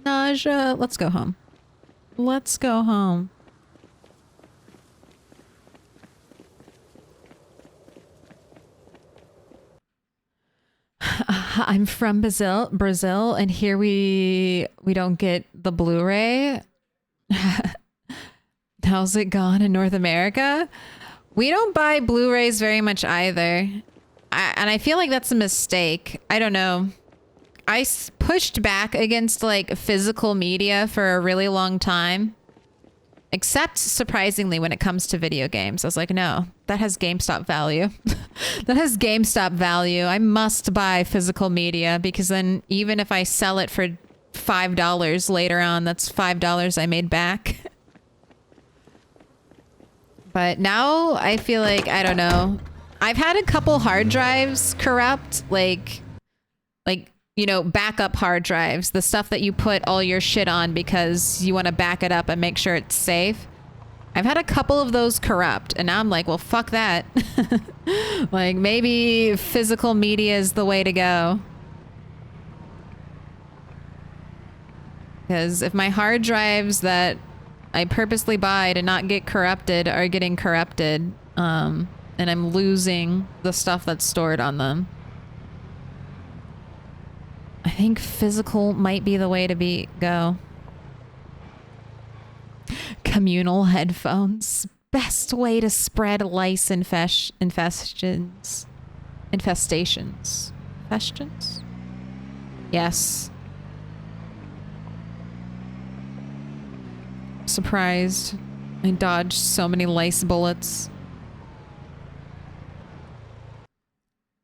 Nausea. Let's go home. Let's go home. I'm from Brazil, and here we don't get the Blu-ray. How's it gone in North America? We don't buy Blu-rays very much either. And I feel like that's a mistake. I don't know. I pushed back against like physical media for a really long time. Except surprisingly when it comes to video games. I was like, no, that has GameStop value. That has GameStop value. I must buy physical media because then even if I sell it for $5 later on, that's $5 I made back. But now I feel like, I don't know. I've had a couple hard drives corrupt, like, you know, backup hard drives, the stuff that you put all your shit on because you want to back it up and make sure it's safe. I've had a couple of those corrupt and now I'm like, well, fuck that. Like maybe physical media is the way to go. Because if my hard drives that I purposely buy to not get corrupted are getting corrupted, and I'm losing the stuff that's stored on them, I think physical might be the way to go. Communal headphones. Best way to spread lice infestations. Infestations. Yes. Surprised. I dodged so many lice bullets.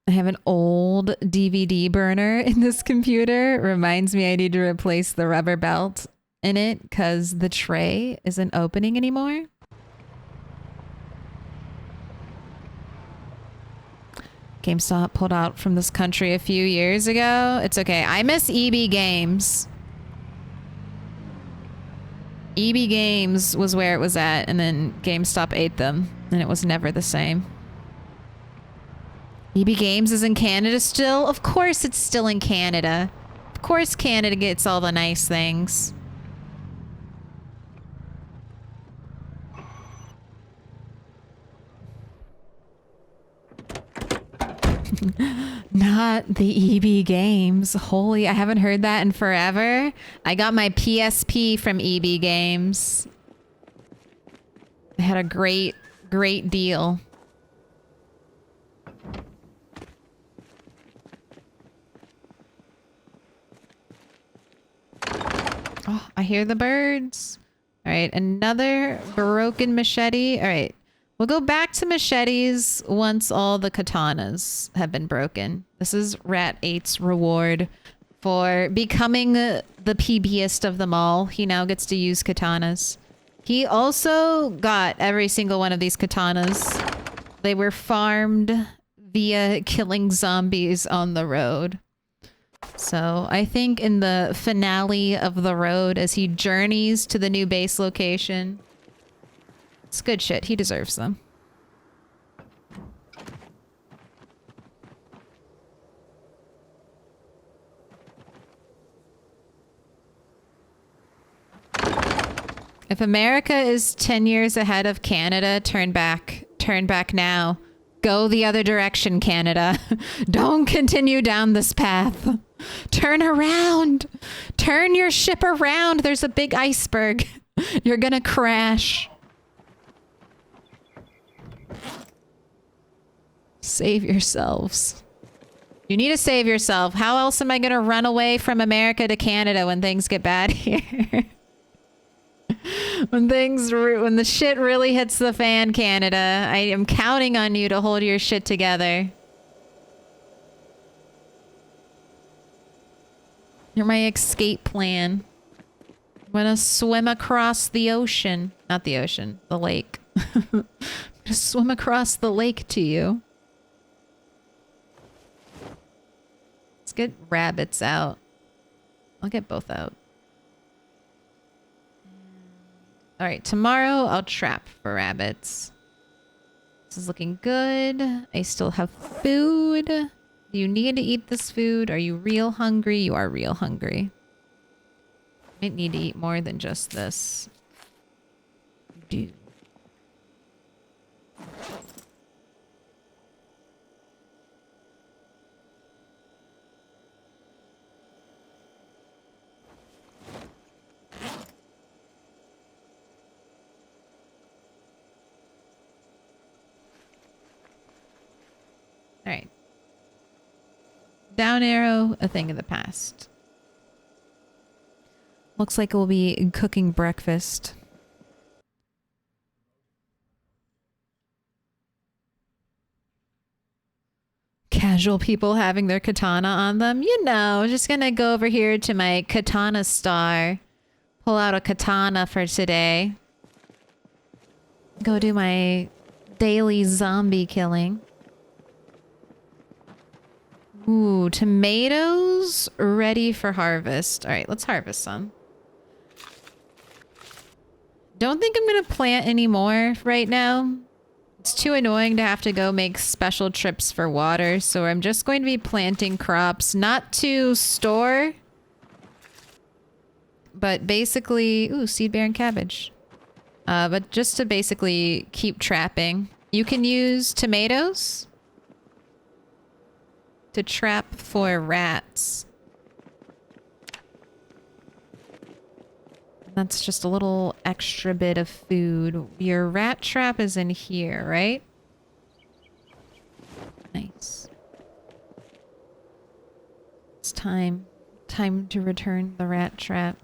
I have an old DVD burner in this computer. Reminds me I need to replace the rubber belt in it because the tray isn't opening anymore. GameStop pulled out from this country a few years ago. It's okay. I miss EB Games. EB Games was where it was at, and then GameStop ate them, and it was never the same. EB Games is in Canada still? Of course it's still in Canada. Of course Canada gets all the nice things. Not the EB Games. Holy, I haven't heard that in forever. I got my PSP from EB Games. I had a great deal. Oh, I hear the birds. All right, another broken machete. All right, we'll go back to machetes once all the katanas have been broken. This is Rat 8's reward for becoming the PBest of them all. He now gets to use katanas. He also got every single one of these katanas. They were farmed via killing zombies on the road. So I think in the finale of the road, as he journeys to the new base location, it's good shit. He deserves them. If America is 10 years ahead of Canada, turn back. Turn back now. Go the other direction, Canada. Don't continue down this path. Turn around. Turn your ship around. There's a big iceberg. You're gonna crash. Save yourselves. You need to save yourself. How else am I gonna run away from America to Canada when things get bad here? When the shit really hits the fan, Canada, I am counting on you to hold your shit together. You're my escape plan. I'm gonna swim across the ocean. Not the ocean, the lake. I'm gonna swim across the lake to you. Let's get rabbits out. I'll get both out. All right, tomorrow I'll trap for rabbits. This is looking good. I still have food. Do you need to eat this food? Are you real hungry? You are real hungry. Might need to eat more than just this. You do. All right. Down arrow, a thing of the past. Looks like we'll be cooking breakfast. Casual people having their katana on them. You know, just gonna go over here to my katana star. Pull out a katana for today. Go do my daily zombie killing. Ooh, tomatoes ready for harvest. All right, let's harvest some. Don't think I'm going to plant any more right now. It's too annoying to have to go make special trips for water, so I'm just going to be planting crops, not to store, but basically, ooh, seed-bearing cabbage. But just to basically keep trapping. You can use tomatoes to trap for rats. That's just a little extra bit of food. Your rat trap is in here, right? Nice. It's time. Time to return the rat trap.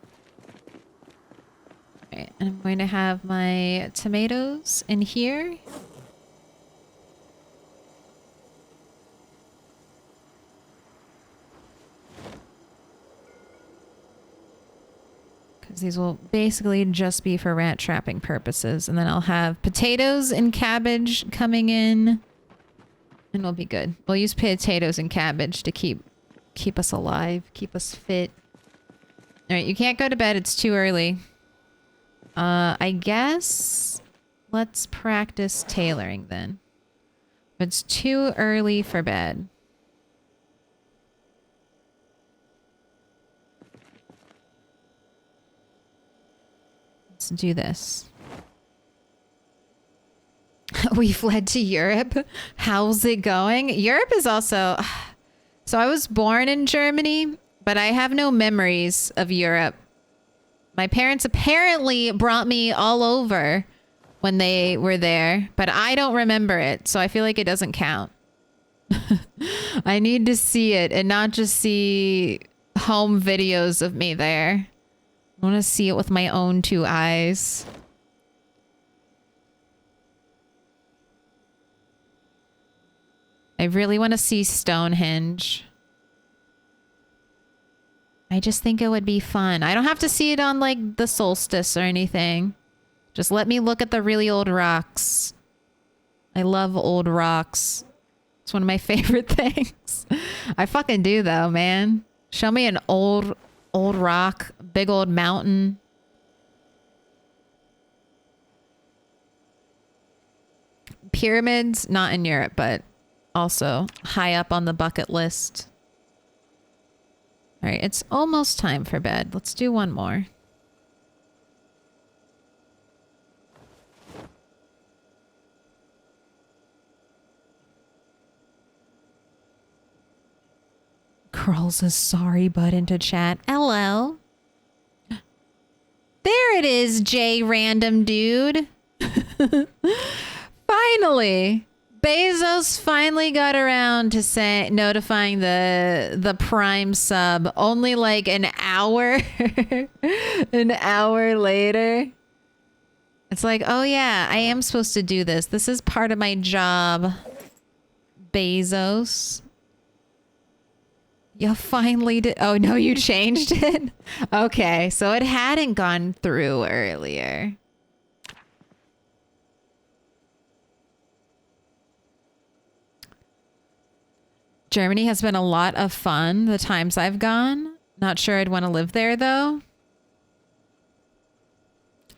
Alright, and I'm going to have my tomatoes in here. These will basically just be for rat trapping purposes. And then I'll have potatoes and cabbage coming in. And we'll be good. We'll use potatoes and cabbage to keep us alive, keep us fit. Alright, you can't go to bed. It's too early. I guess let's practice tailoring then. But it's too early for bed. Let's do this. We fled to Europe. How's it going? Europe is also... So I was born in Germany, but I have no memories of Europe. My parents apparently brought me all over when they were there, but I don't remember it, so I feel like it doesn't count. I need to see it and not just see home videos of me there. I want to see it with my own two eyes. I really want to see Stonehenge. I just think it would be fun. I don't have to see it on like the solstice or anything. Just let me look at the really old rocks. I love old rocks. It's one of my favorite things. I fucking do though, man. Show me an old rock, big old mountain. Pyramids, not in Europe, but also high up on the bucket list. All right, it's almost time for bed. Let's do one more. scrolls a sorry button to chat. Hello. There it is, J random dude. Finally. Bezos finally got around to notifying the Prime sub only like an hour an hour later. It's like, oh yeah, I am supposed to do this. This is part of my job. Bezos. You finally did. Oh no, you changed it? Okay, so it hadn't gone through earlier. Germany has been a lot of fun the times I've gone. Not sure I'd want to live there though.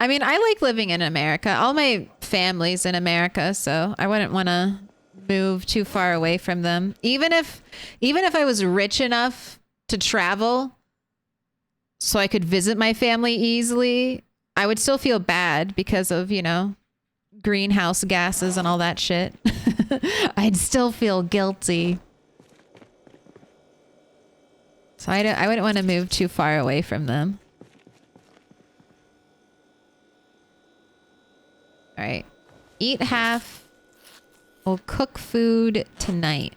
I mean, I like living in America. All my family's in America, so I wouldn't want to move too far away from them. Even if I was rich enough to travel so I could visit my family easily, I would still feel bad because of, you know, greenhouse gases and all that shit. I'd still feel guilty. So I wouldn't want to move too far away from them. All right. Eat half. We'll cook food tonight.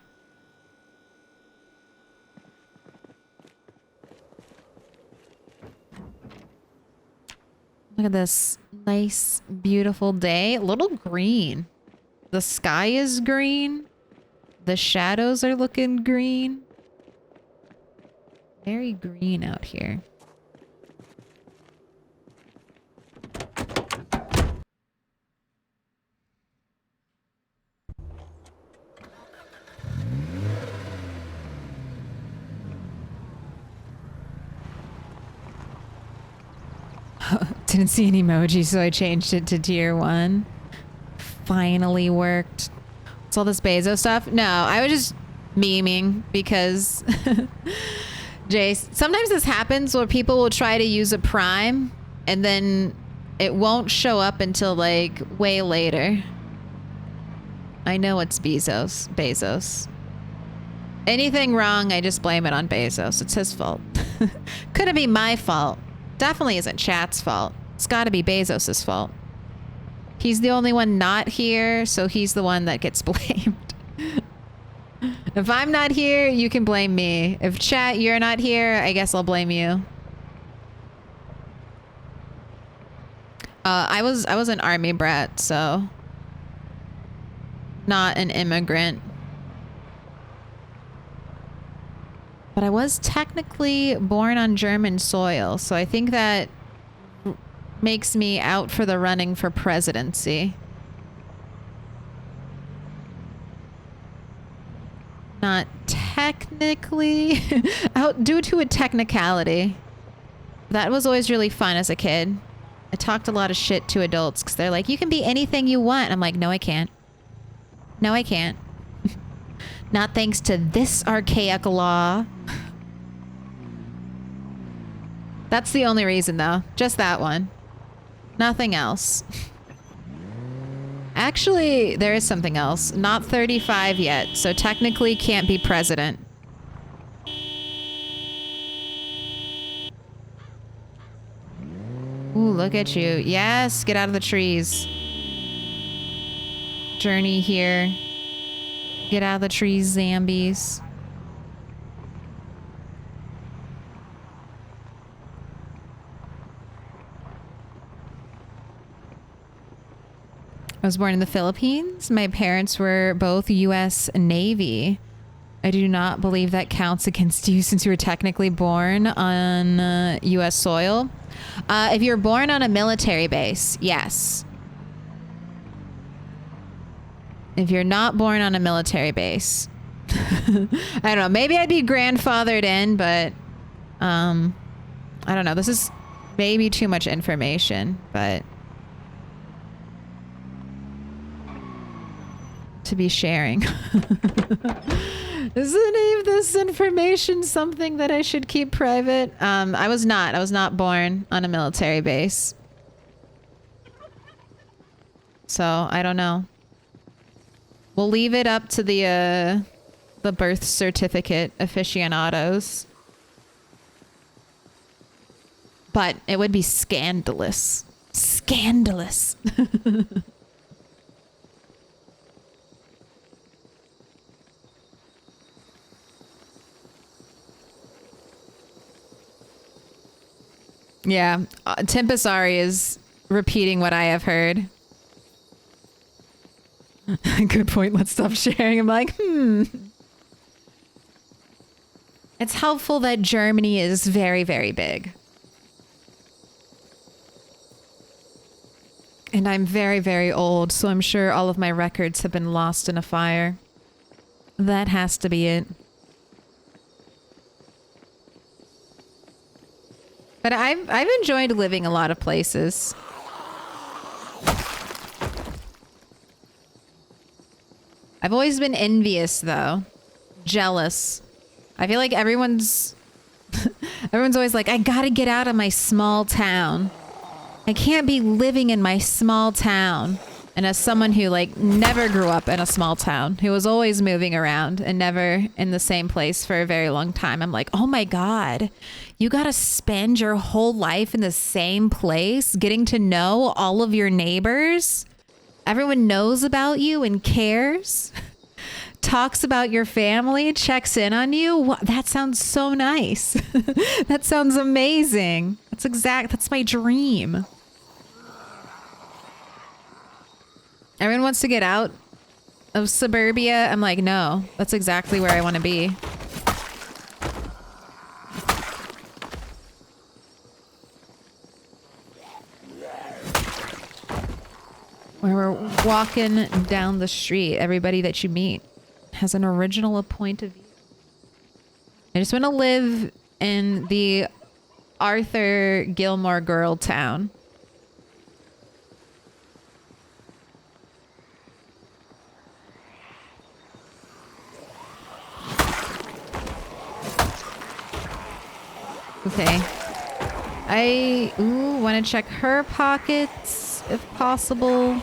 Look at this nice, beautiful day. A little green. The sky is green. The shadows are looking green. Very green out here. Didn't see an emoji, so I changed it to tier 1. Finally worked. What's all this Bezos stuff? No, I was just memeing because Jace, sometimes this happens where people will try to use a Prime and then it won't show up until like way later. I know it's Bezos. Anything wrong, I just blame it on Bezos. It's his fault. Couldn't be my fault. Definitely isn't chat's fault. It's got to be Bezos's fault. He's the only one not here, so he's the one that gets blamed. If I'm not here, you can blame me. If chat, you're not here, I guess I'll blame you. I was an army brat, so not an immigrant. But I was technically born on German soil, so I think that makes me out for the running for presidency. Not technically, out due to a technicality. That was always really fun as a kid. I talked a lot of shit to adults because they're like, you can be anything you want. I'm like, no, I can't. No, I can't. Not thanks to this archaic law. That's the only reason, though. Just that one. Nothing else. Actually, there is something else. Not 35 yet, so technically can't be president. Ooh, look at you. Yes, get out of the trees. Journey here. Get out of the trees, zombies. I was born in the Philippines. My parents were both U.S. Navy. I do not believe that counts against you since you were technically born on U.S. soil. If you're born on a military base, yes. If you're not born on a military base, I don't know. Maybe I'd be grandfathered in, but I don't know. This is maybe too much information, but to be sharing. Isn't any of this information something that I should keep private? I was not born on a military base. So I don't know. We'll leave it up to the the birth certificate aficionados. But it would be scandalous. Scandalous. Yeah, Timpasari is repeating what I have heard. Good point. Let's stop sharing. I'm like, It's helpful that Germany is very, very big. And I'm very, very old, so I'm sure all of my records have been lost in a fire. That has to be it. But I've enjoyed living a lot of places. I've always been envious, though. Jealous. I feel like everyone's always like, I gotta get out of my small town. I can't be living in my small town. And as someone who like never grew up in a small town, who was always moving around and never in the same place for a very long time, I'm like, oh my God, you gotta spend your whole life in the same place, getting to know all of your neighbors. Everyone knows about you and cares. Talks about your family, checks in on you. That sounds so nice. That sounds amazing. That's my dream. Everyone wants to get out of suburbia. I'm like, no, that's exactly where I want to be. Where we're walking down the street, everybody that you meet has an original point of view. I just want to live in the Arthur Gilmore girl town. Okay. I want to check her pockets if possible.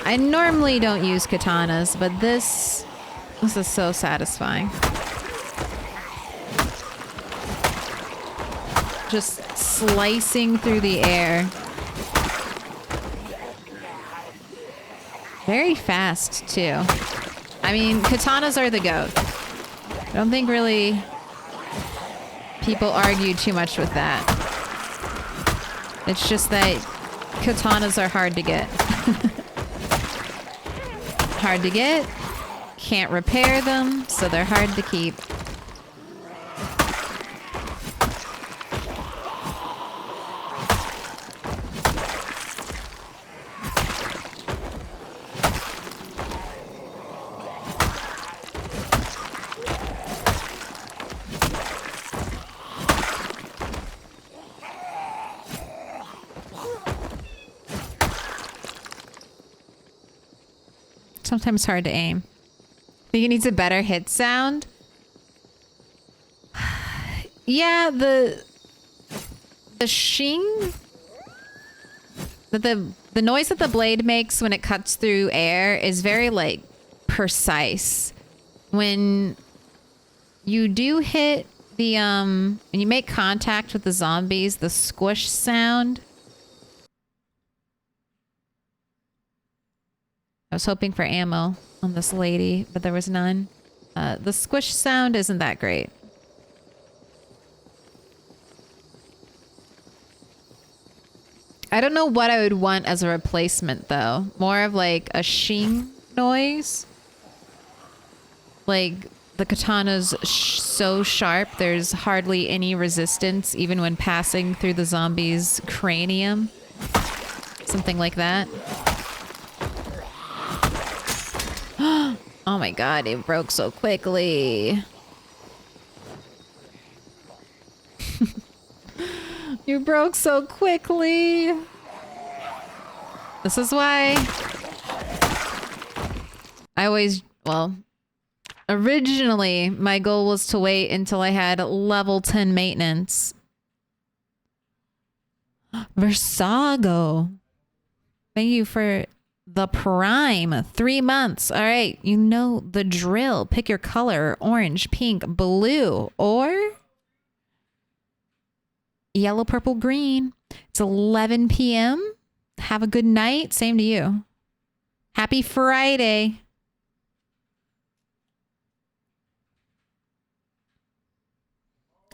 I normally don't use katanas, but this is so satisfying. Just slicing through the air. Very fast, too. I mean, katanas are the goat. I don't think really people argue too much with that. It's just that katanas are hard to get. Hard to get, can't repair them, so they're hard to keep. Sometimes hard to aim. I think it needs a better hit sound. Yeah, the shing, the noise that the blade makes when it cuts through air is very like precise. When you do hit the when you make contact with the zombies, the squish sound. I was hoping for ammo on this lady, but there was none. The squish sound isn't that great. I don't know what I would want as a replacement, though. More of like a shing noise. Like the katana's so sharp, there's hardly any resistance, even when passing through the zombie's cranium. Something like that. Oh my God, it broke so quickly. You broke so quickly. This is why I always, well, originally my goal was to wait until I had level 10 maintenance. Versago. Thank you for The Prime, 3 months. All right, you know the drill. Pick your color, orange, pink, blue, or yellow, purple, green. It's 11 p.m. Have a good night. Same to you. Happy Friday.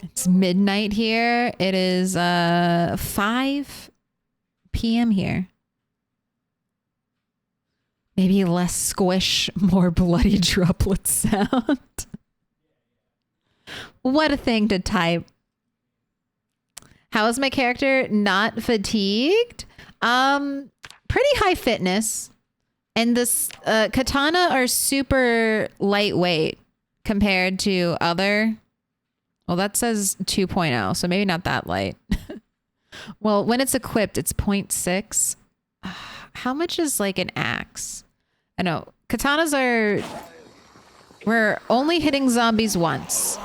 It's midnight here. It is 5 p.m. here. Maybe less squish, more bloody droplet sound. What a thing to type. How is my character not fatigued? Pretty high fitness. And this katana are super lightweight compared to other. Well, that says 2.0, so maybe not that light. Well, when it's equipped, it's 0.6. How much is like an axe? I know katanas are. We're only hitting zombies once,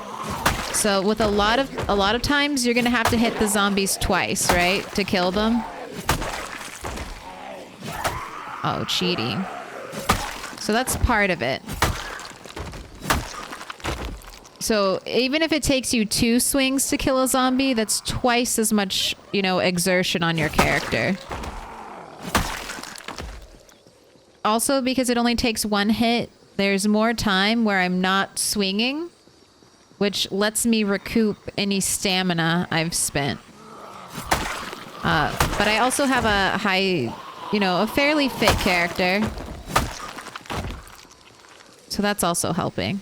so with a lot of times you're gonna have to hit the zombies twice, right, to kill them. Oh, cheating. So that's part of it. So even if it takes you 2 swings to kill a zombie, that's twice as much, you know, exertion on your character. Also, because it only takes 1 hit, there's more time where I'm not swinging, which lets me recoup any stamina I've spent. But I also have a high, you know, a fairly fit character. So that's also helping.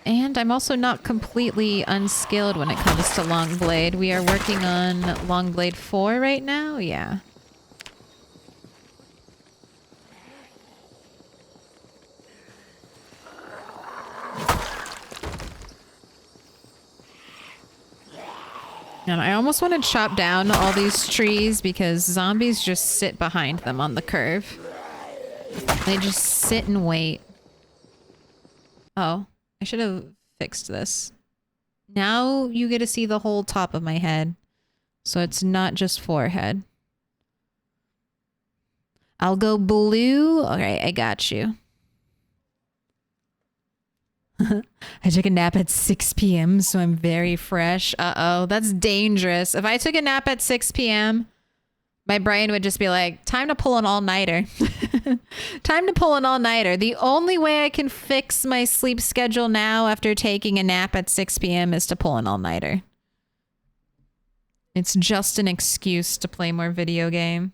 And I'm also not completely unskilled when it comes to long blade. We are working on long blade 4 right now. Yeah. And I almost want to chop down all these trees because zombies just sit behind them on the curve. They just sit and wait. Oh. I should have fixed this. Now you get to see the whole top of my head. So it's not just forehead. I'll go blue. All right, I got you. I took a nap at 6 p.m. so I'm very fresh. Uh-oh, that's dangerous. If I took a nap at 6 p.m., my brain would just be like, time to pull an all-nighter. Time to pull an all-nighter. The only way I can fix my sleep schedule now after taking a nap at 6 p.m. is to pull an all-nighter. It's just an excuse to play more video game.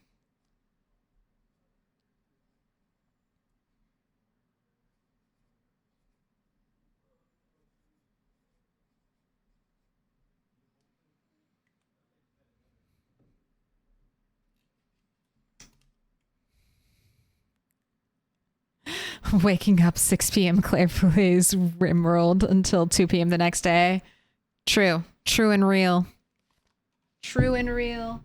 Waking up 6 p.m. Claire plays Rimworld until 2 p.m. the next day. True. True and real. True and real.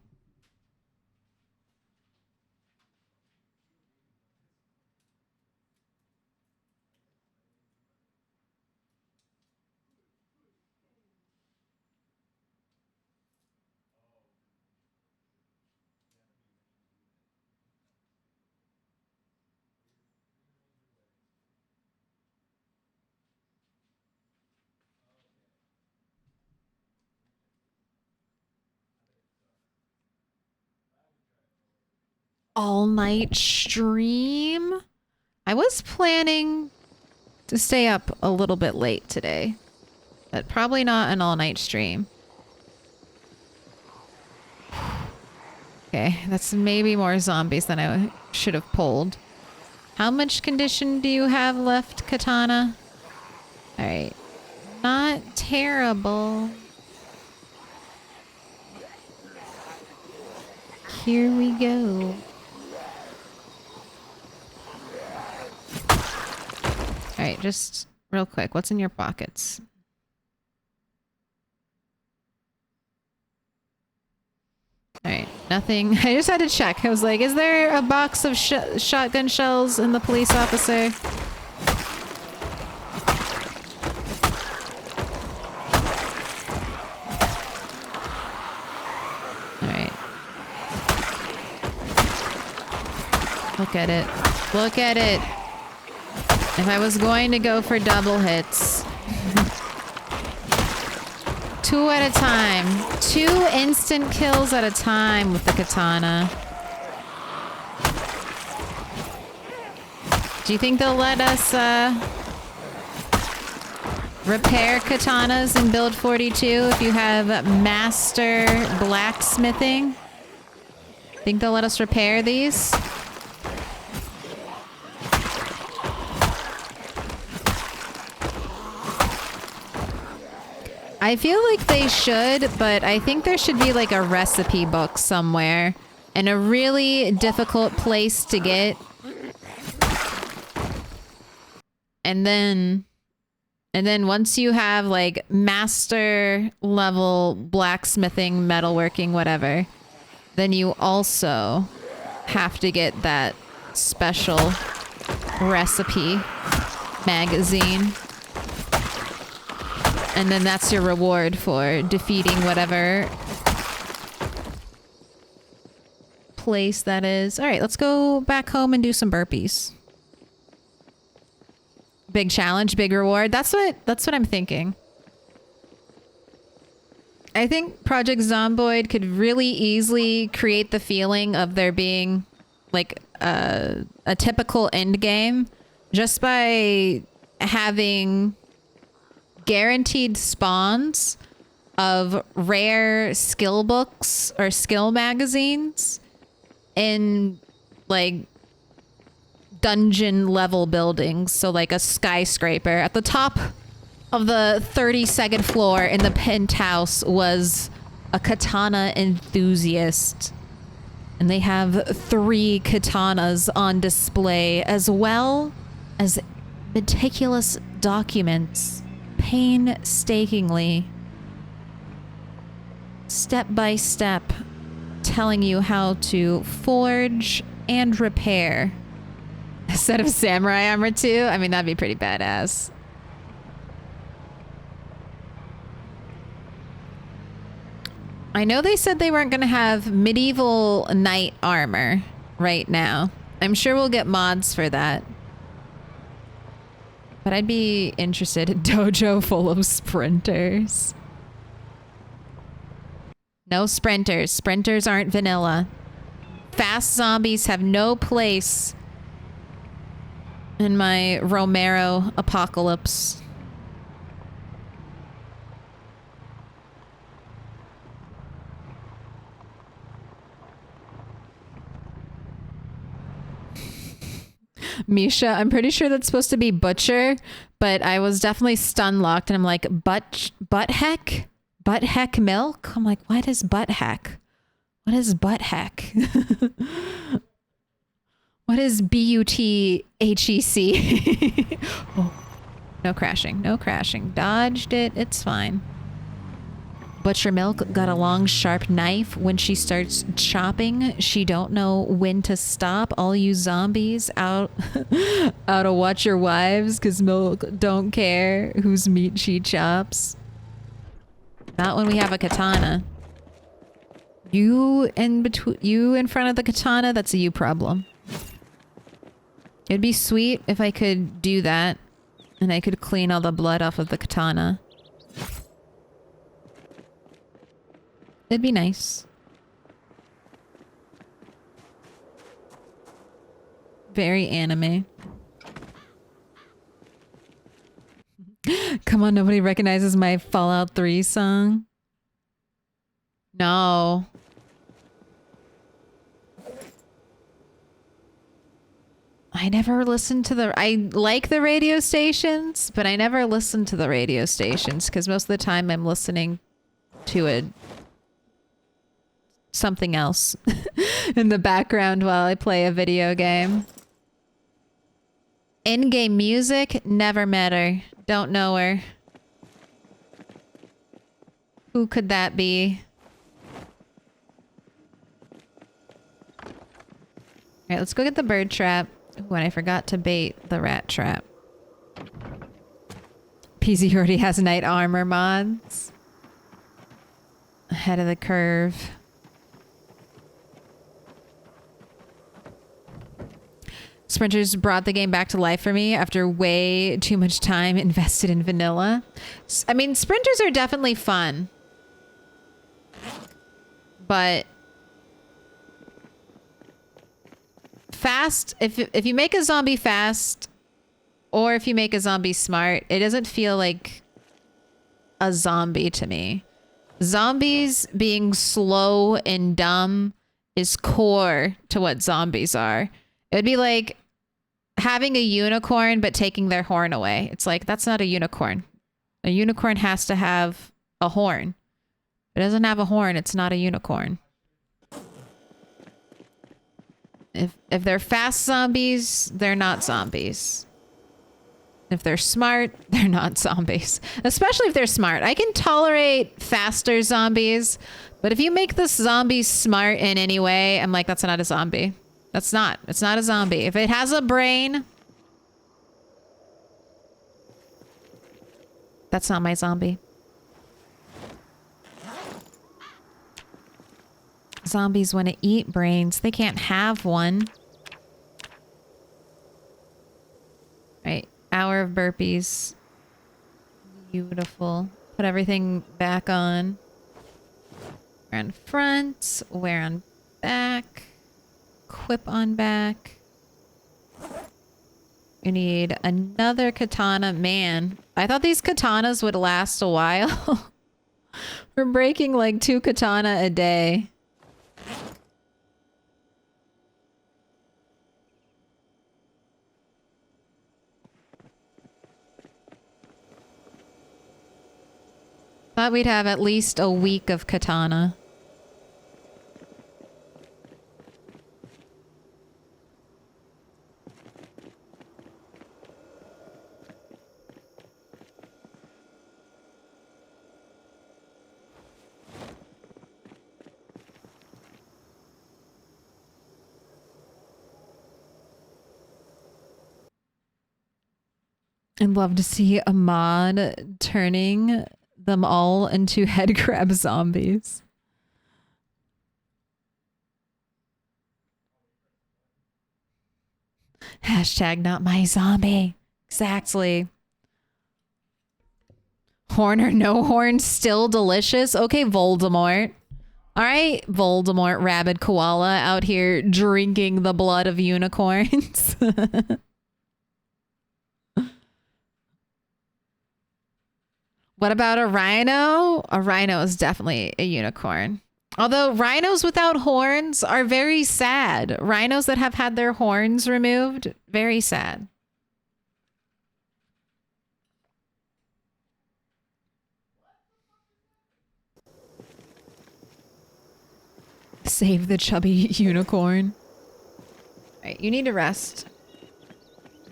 All night stream. I was planning to stay up a little bit late today, but probably not an all night stream. Okay, that's maybe more zombies than I should have pulled. How much condition do you have left, Katana? All right, not terrible. Here we go. All right, just real quick. What's in your pockets? All right, nothing. I just had to check. I was like, is there a box of shotgun shells in the police officer? Look at it. Look at it. If I was going to go for double hits. 2 at a time. 2 instant kills at a time with the katana. Do you think they'll let us repair katanas in build 42 if you have master blacksmithing? Think they'll let us repair these? I feel like they should, but I think there should be like a recipe book somewhere and a really difficult place to get. And then once you have like master level blacksmithing, metalworking, whatever, then you also have to get that special recipe magazine. And then that's your reward for defeating whatever place that is. All right, let's go back home and do some burpees. Big challenge, big reward. That's what I'm thinking. I think Project Zomboid could really easily create the feeling of there being like a typical end game just by having guaranteed spawns of rare skill books or skill magazines in like dungeon level buildings. So like a skyscraper at the top of the 32nd floor in the penthouse was a katana enthusiast. And they have 3 katanas on display as well as meticulous documents painstakingly, step by step, telling you how to forge and repair a set of samurai armor too. I mean, that'd be pretty badass. I know they said they weren't going to have medieval knight armor right now. I'm sure we'll get mods for that. But I'd be interested in dojo full of sprinters. No sprinters. Sprinters aren't vanilla. Fast zombies have no place in my Romero apocalypse. Misha, I'm pretty sure that's supposed to be butcher, but I was definitely stun locked and I'm like, butt heck? Butt heck milk? I'm like, what is butt heck? What is butt heck? What is BUTHEC? Oh, no crashing, no crashing. Dodged it, it's fine. Butcher Milk got a long, sharp knife. When she starts chopping, she don't know when to stop. All you zombies out to watch your wives, because Milk don't care whose meat she chops. Not when we have a katana. You in front of the katana, that's a you problem. It'd be sweet if I could do that, and I could clean all the blood off of the katana. It'd be nice. Very anime. Come on, nobody recognizes my Fallout 3 song? No. I never listened to the... I like the radio stations, but I never listen to the radio stations because most of the time I'm listening to something else in the background while I play a video game. In-game music, never met her. Don't know her. Who could that be? Alright, let's go get the bird trap. When I forgot to bait the rat trap. PZ already has knight armor mods. Ahead of the curve. Sprinters brought the game back to life for me after way too much time invested in vanilla. I mean, sprinters are definitely fun. But fast, if you make a zombie fast, or if you make a zombie smart, it doesn't feel like a zombie to me. Zombies being slow and dumb is core to what zombies are. It would be like having a unicorn but taking their horn away. It's like, that's not a unicorn. A unicorn has to have a horn. If it doesn't have a horn, it's not a unicorn. If they're fast zombies, they're not zombies. If they're smart, they're not zombies. Especially if they're smart. I can tolerate faster zombies, but if you make this zombie smart in any way, I'm like, that's not a zombie. It's not a zombie. If it has a brain, that's not my zombie. Zombies want to eat brains. They can't have one. Right. Hour of burpees. Beautiful. Put everything back on. Wear on front. Wear on back. Equip on back. You need another katana. Man, I thought these katanas would last a while. We're breaking like 2 katana a day. Thought we'd have at least a week of katana. I'd love to see a mod turning them all into head crab zombies. Hashtag not my zombie. Exactly. Horn or no horn, still delicious. Okay, Voldemort. All right, Voldemort, rabid koala out here drinking the blood of unicorns. What about a rhino? A rhino is definitely a unicorn. Although rhinos without horns are very sad. Rhinos that have had their horns removed, very sad. Save the chubby unicorn. All right, you need to rest.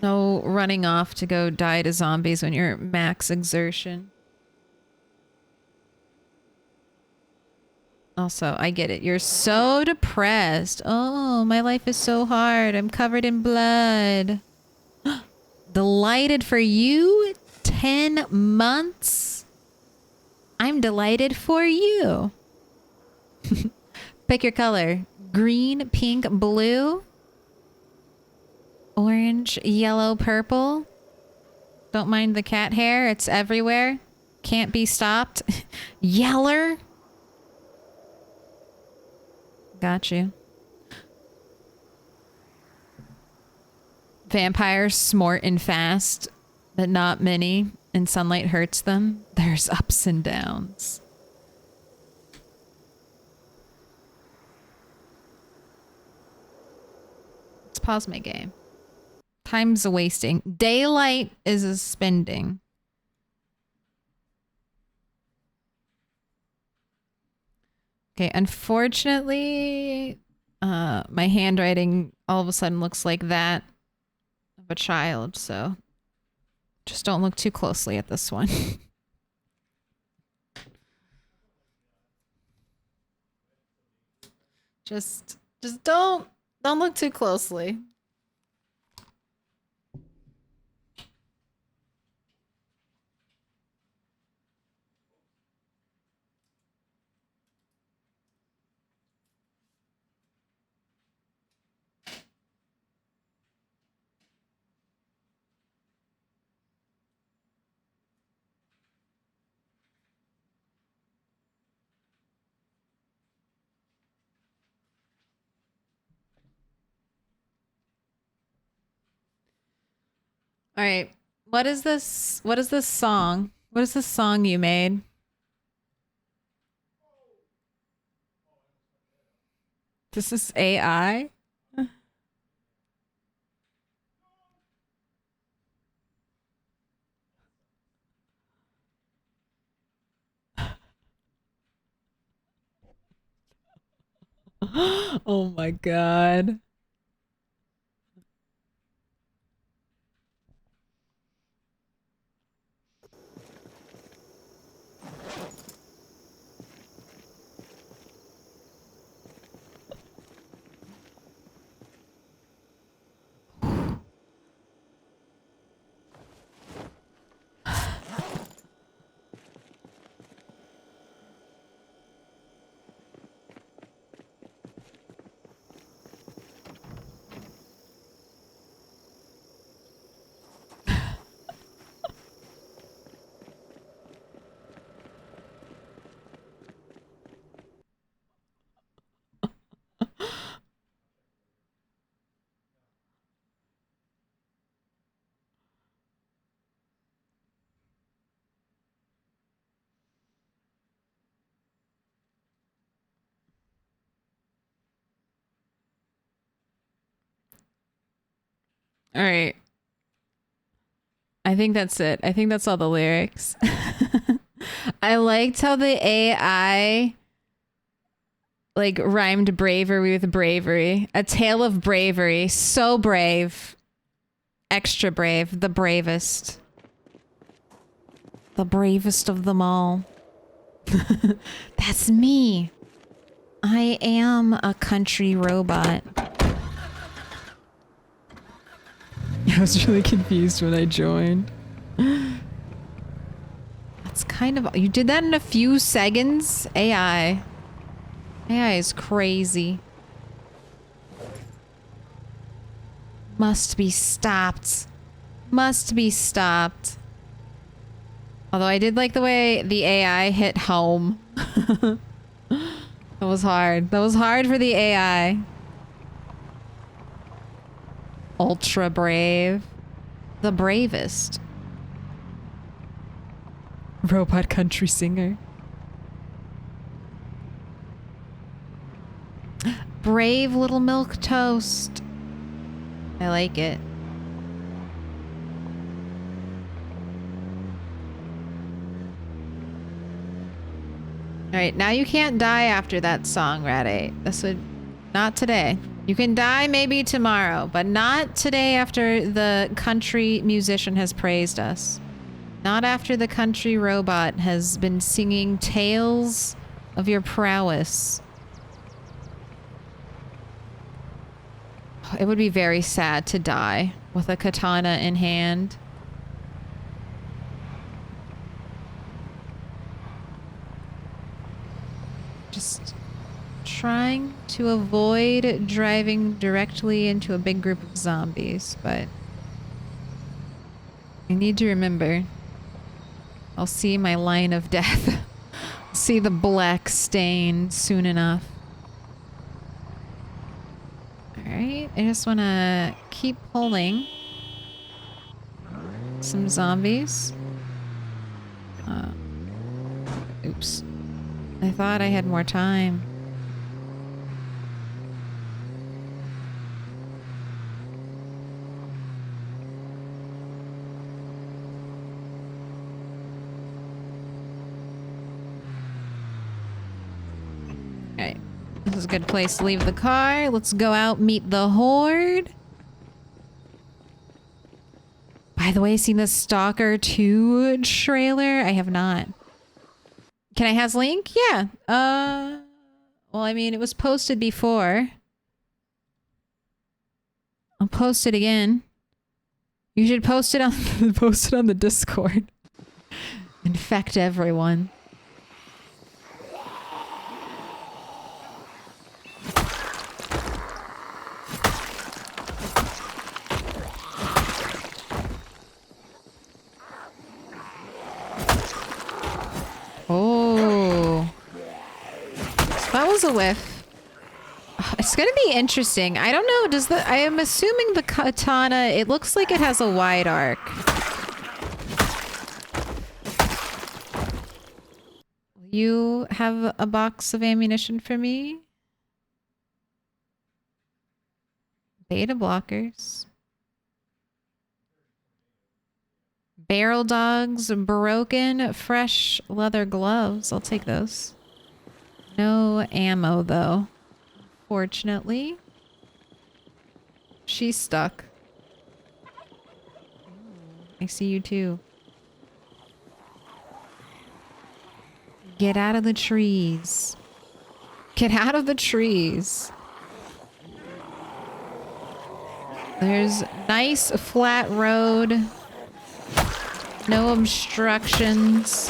No running off to go die to zombies when you're max exertion. Also, I get it. You're so depressed. Oh, my life is so hard. I'm covered in blood. Delighted for you. 10 months. I'm delighted for you. Pick your color. Green, pink, blue. Orange, yellow, purple. Don't mind the cat hair. It's everywhere. Can't be stopped. Yeller. Got you. Vampires smart and fast, but not many, and sunlight hurts them. There's ups and downs. Let's pause my game. Time's a wasting. Daylight is a spending. Okay, unfortunately, my handwriting all of a sudden looks like that of a child, so just don't look too closely at this one. just don't look too closely. All right. What is this? What is this song? What is this song you made? This is AI? Oh my god. All right. I think that's it. I think that's all the lyrics. I liked how the AI like rhymed bravery with bravery. A tale of bravery. So brave. Extra brave. The bravest. The bravest of them all. That's me. I am a country robot. I was really confused when I joined. That's kind of... You did that in a few seconds? AI. AI is crazy. Must be stopped. Must be stopped. Although I did like the way the AI hit home. That was hard. That was hard for the AI. Ultra brave. The bravest. Robot country singer. Brave little Milquetoast. I like it. Alright, now you can't die after that song, Rat 8. This would... Not today. You can die maybe tomorrow, but not today after the country musician has praised us. Not after the country robot has been singing tales of your prowess. It would be very sad to die with a katana in hand. Just trying to avoid driving directly into a big group of zombies, but I need to remember. I'll see my line of death. See the black stain soon enough. Alright, I just want to keep pulling some zombies. Oops. I thought I had more time. Alright. This is a good place to leave the car. Let's go out, meet the horde. By the way, seen the Stalker 2 trailer? I have not. Can I has link? Yeah. Well, I mean, it was posted before. I'll post it again. You should post it on the Discord. Infect everyone. Oh. That was a whiff. It's gonna be interesting. I don't know, I am assuming the katana, it looks like it has a wide arc. Will you have a box of ammunition for me? Beta blockers. Barrel dogs, broken, fresh leather gloves. I'll take those. No ammo, though. Fortunately. She's stuck. I see you too. Get out of the trees. Get out of the trees. There's nice flat road. No obstructions.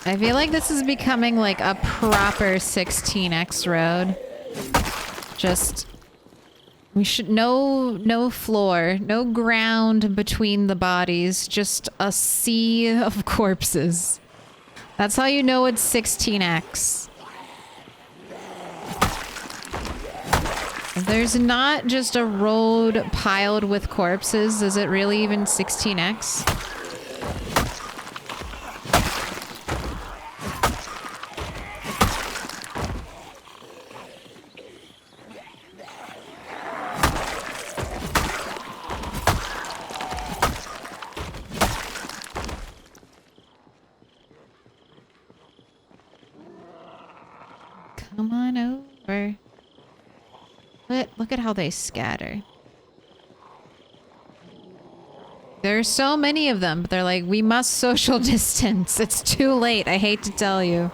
I feel like this is becoming like a proper 16x road. Just, we should, no floor, no ground between the bodies, just a sea of corpses. That's how you know it's 16x. If there's not just a road piled with corpses, is it really even 16x? Come on over. Look at how they scatter. There's so many of them, but they're like, we must social distance. It's too late. I hate to tell you.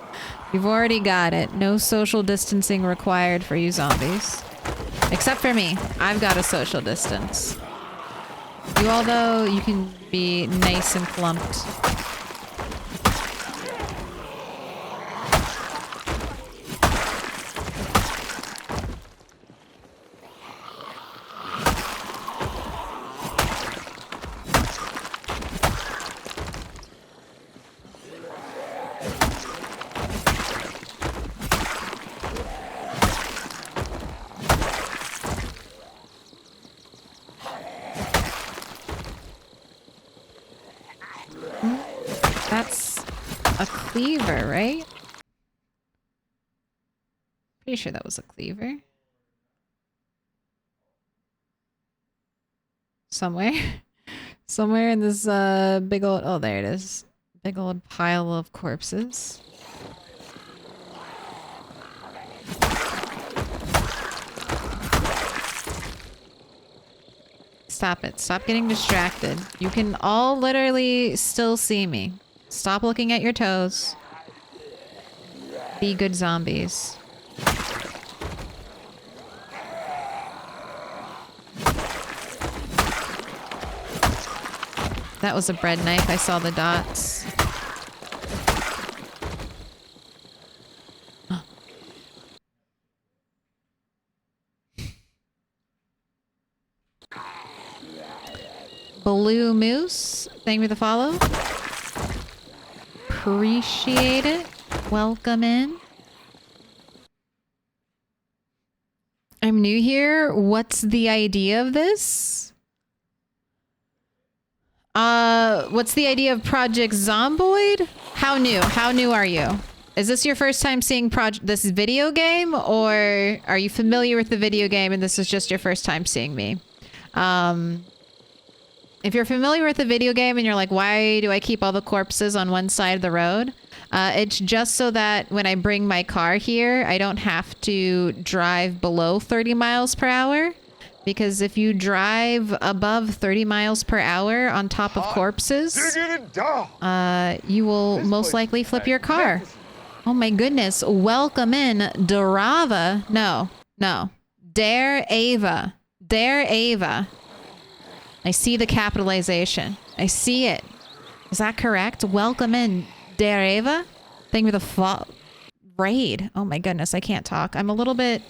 You've already got it. No social distancing required for you zombies. Except for me. I've got a social distance. You all, though, you can be nice and clumped. That's a cleaver, right? Pretty sure that was a cleaver. Somewhere. Somewhere in this big old... Oh, there it is. Big old pile of corpses. Stop it. Stop getting distracted. You can all literally still see me. Stop looking at your toes. Be good zombies. That was a bread knife. I saw the dots. Blue Moose, thank you for the follow. Appreciate it. Welcome in. I'm new here. What's the idea of this? What's the idea of Project Zomboid? How new? How new are you? Is this your first time seeing this video game, or are you familiar with the video game and this is just your first time seeing me? If you're familiar with the video game and you're like, why do I keep all the corpses on one side of the road? It's just so that when I bring my car here, I don't have to drive below 30 miles per hour. Because if you drive above 30 miles per hour on top of corpses, you will most likely flip your car. Oh my goodness. Welcome in, Darava. No. Dare Ava. Dare Ava. I see the capitalization. I see it. Is that correct? Welcome in, Dereva. Thank you for the raid. Oh my goodness, I can't talk. I'm a little bit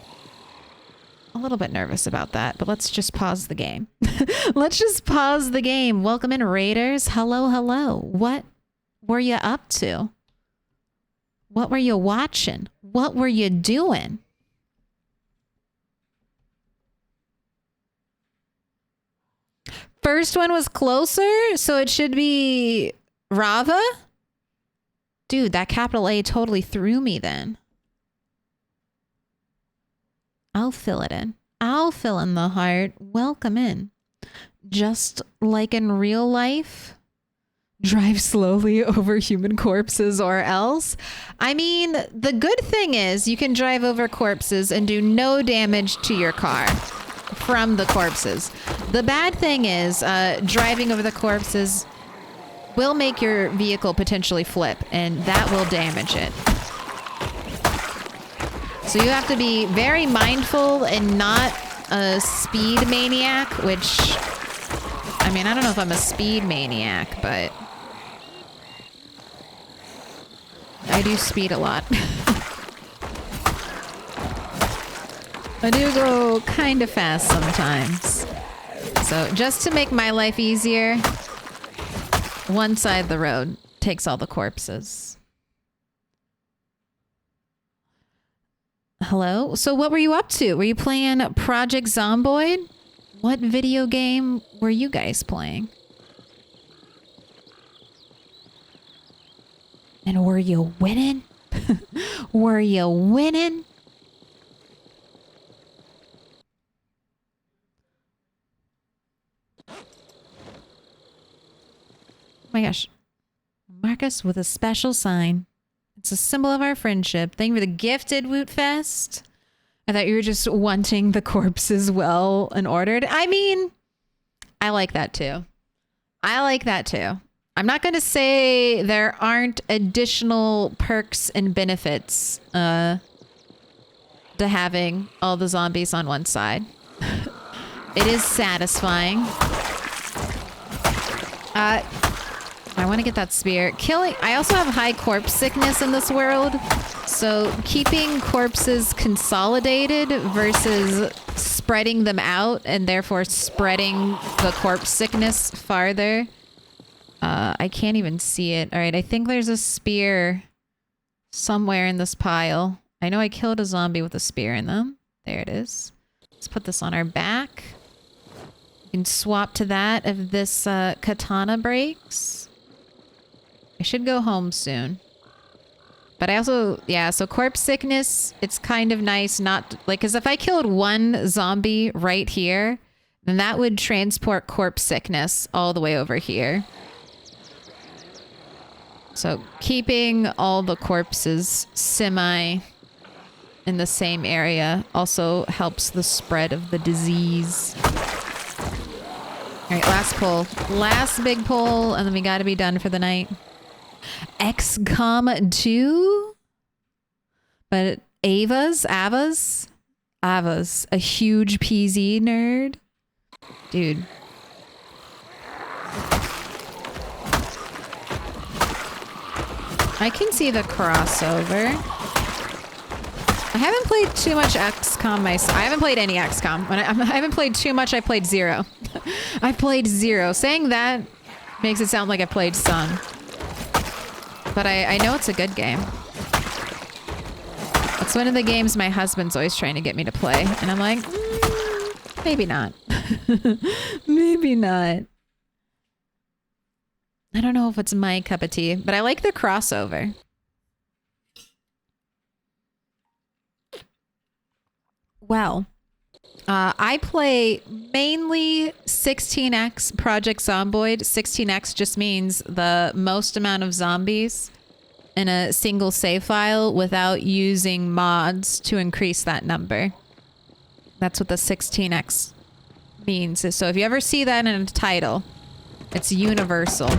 nervous about that, but let's just pause the game. Let's just pause the game. Welcome in, raiders. Hello, hello. What were you up to? What were you watching? What were you doing? First one was closer, so it should be Rava. Dude, that capital A totally threw me then. I'll fill it in. I'll fill in the heart. Welcome in. Just like in real life, drive slowly over human corpses or else. I mean, the good thing is you can drive over corpses and do no damage to your car from the corpses. The bad thing is driving over the corpses will make your vehicle potentially flip, and that will damage it. So you have to be very mindful and not a speed maniac, which, I mean, I don't know if I'm a speed maniac, but I do speed a lot. I do go kind of fast sometimes. So just to make my life easier, one side of the road takes all the corpses. Hello? So what were you up to? Were you playing Project Zomboid? What video game were you guys playing? And were you winning? Were you winning? Oh my gosh. Marcus with a special sign. It's a symbol of our friendship. Thank you for the gifted Wootfest. I thought you were just wanting the corpses well and ordered. I mean, I like that too. I like that too. I'm not going to say there aren't additional perks and benefits to having all the zombies on one side. It is satisfying. I want to get that spear. I also have high corpse sickness in this world. So keeping corpses consolidated versus spreading them out and therefore spreading the corpse sickness farther. I can't even see it. All right, I think there's a spear somewhere in this pile. I know I killed a zombie with a spear in them. There it is. Let's put this on our back. We can swap to that if this katana breaks. I should go home soon. But I also, yeah, so corpse sickness, it's kind of nice not, like, because if I killed one zombie right here, then that would transport corpse sickness all the way over here. So keeping all the corpses semi in the same area also helps the spread of the disease. All right, last pull. Last big pull, and then we got to be done for the night. XCOM 2? But Ava's, a huge PZ nerd. Dude. I can see the crossover. I haven't played too much XCOM myself. I haven't played any XCOM. When I haven't played too much, I played 0. I played 0. Saying that makes it sound like I played some. But I know it's a good game. It's one of the games my husband's always trying to get me to play. And I'm like, maybe not. Maybe not. I don't know if it's my cup of tea, but I like the crossover. Well, I play mainly 16x Project Zomboid. 16x just means the most amount of zombies in a single save file without using mods to increase that number. That's what the 16x means. So if you ever see that in a title, it's universal.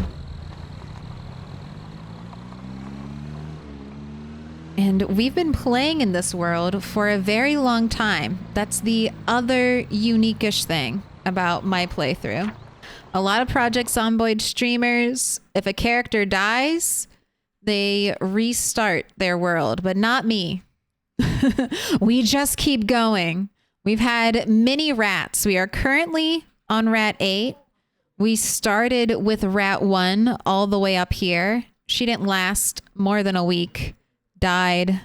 And we've been playing in this world for a very long time. That's the other unique-ish thing about my playthrough. A lot of Project Zomboid streamers, if a character dies, they restart their world, but not me. We just keep going. We've had mini rats. We are currently on rat 8. We started with rat 1 all the way up here. She didn't last more than a week. Died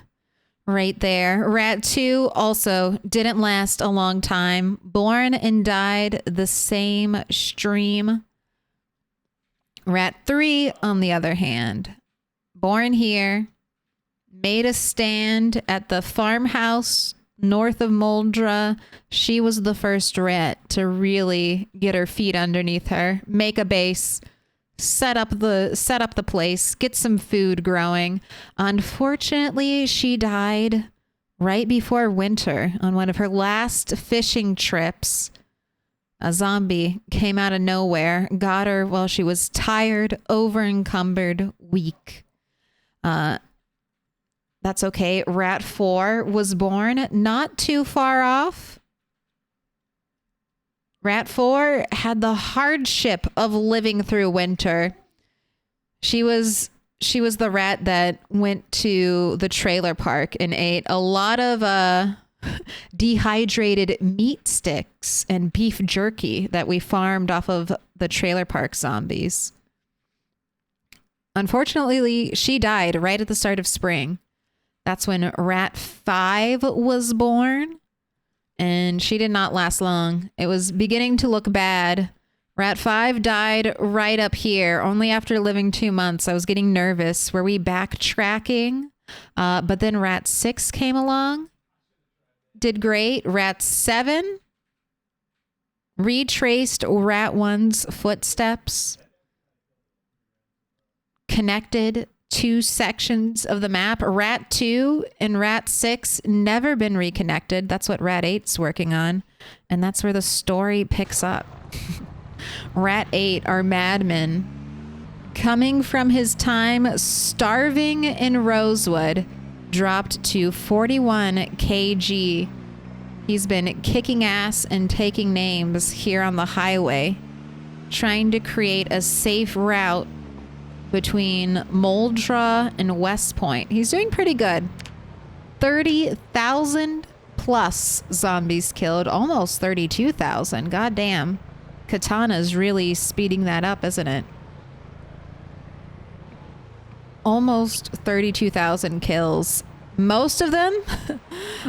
right there. Rat 2 also didn't last a long time. Born and died the same stream. Rat 3, on the other hand, born here, made a stand at the farmhouse north of Moldra. She was the first rat to really get her feet underneath her, make a base, set up the place, get some food growing. Unfortunately, she died right before winter on one of her last fishing trips. A zombie came out of nowhere, got her while she was tired, over-encumbered, weak. That's okay. Rat 4 was born not too far off. Rat 4 had the hardship of living through winter. She was the rat that went to the trailer park and ate a lot of dehydrated meat sticks and beef jerky that we farmed off of the trailer park zombies. Unfortunately, she died right at the start of spring. That's when Rat 5 was born, and she did not last long. It was beginning to look bad. Rat 5 died right up here, only after living 2 months. I was getting nervous. Were we backtracking? But then Rat 6 came along. Did great. Rat 7 retraced Rat 1's footsteps. Connected 2 sections of the map. Rat 2 and Rat 6 never been reconnected. That's what Rat 8's working on. And that's where the story picks up. Rat 8, our madman, coming from his time starving in Rosewood, dropped to 41 kg. He's been kicking ass and taking names here on the highway, trying to create a safe route between Moldra and West Point. He's doing pretty good. 30,000 plus zombies killed, almost 32,000. God damn. Katana's really speeding that up, isn't it? Almost 32,000 kills. Most of them,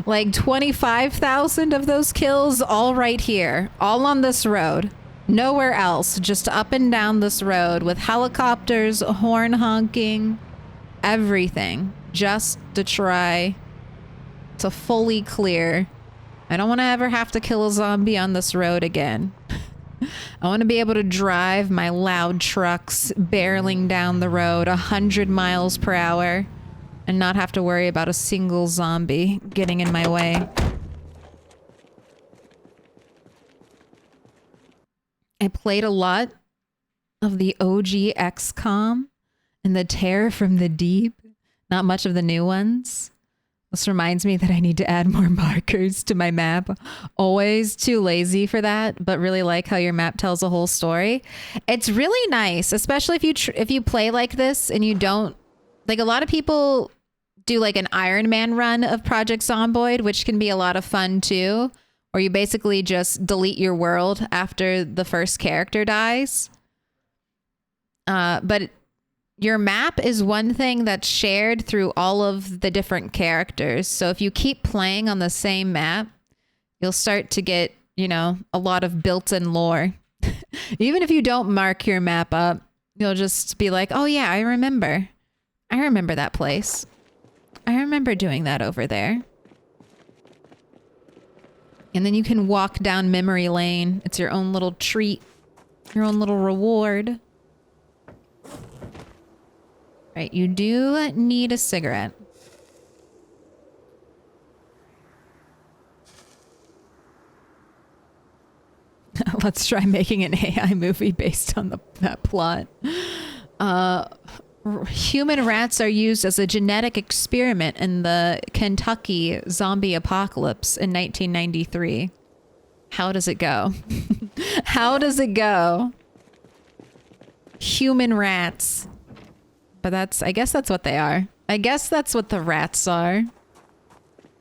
like 25,000 of those kills, all right here, all on this road. Nowhere else, just up and down this road with helicopters, horn honking, everything, just to try to fully clear. I don't want to ever have to kill a zombie on this road again. I want to be able to drive my loud trucks barreling down the road 100 miles per hour and not have to worry about a single zombie getting in my way. I played a lot of the OG XCOM and the Terror from the Deep. Not much of the new ones. This reminds me that I need to add more markers to my map. Always too lazy for that, but really like how your map tells a whole story. It's really nice, especially if you play like this and you don't... Like, a lot of people do like an Iron Man run of Project Zomboid, which can be a lot of fun too. Or you basically just delete your world after the first character dies. But your map is one thing that's shared through all of the different characters. So if you keep playing on the same map, you'll start to get, you know, a lot of built-in lore. Even if you don't mark your map up, you'll just be like, oh yeah, I remember. I remember that place. I remember doing that over there. And then you can walk down memory lane. It's your own little treat, your own little reward. Right, you do need a cigarette. Let's try making an AI movie based on that plot. Human rats are used as a genetic experiment in the Kentucky zombie apocalypse in 1993. How does it go? How does it go? human rats. But I guess that's what they are. I guess that's what the rats are. A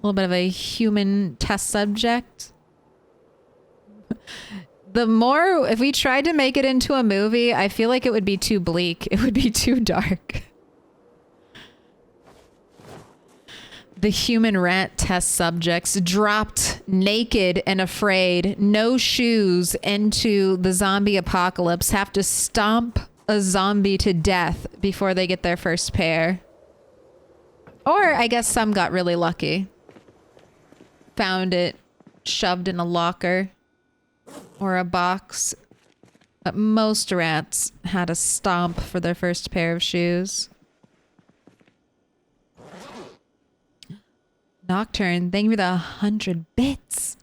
little bit of a human test subject. If we tried to make it into a movie, I feel like it would be too bleak. It would be too dark. The human rat test subjects dropped naked and afraid, no shoes, into the zombie apocalypse have to stomp a zombie to death before they get their first pair. Or I guess some got really lucky. Found it shoved in a locker or a box. But most rats had to stomp for their first pair of shoes. Nocturne, thank you for the 100 bits.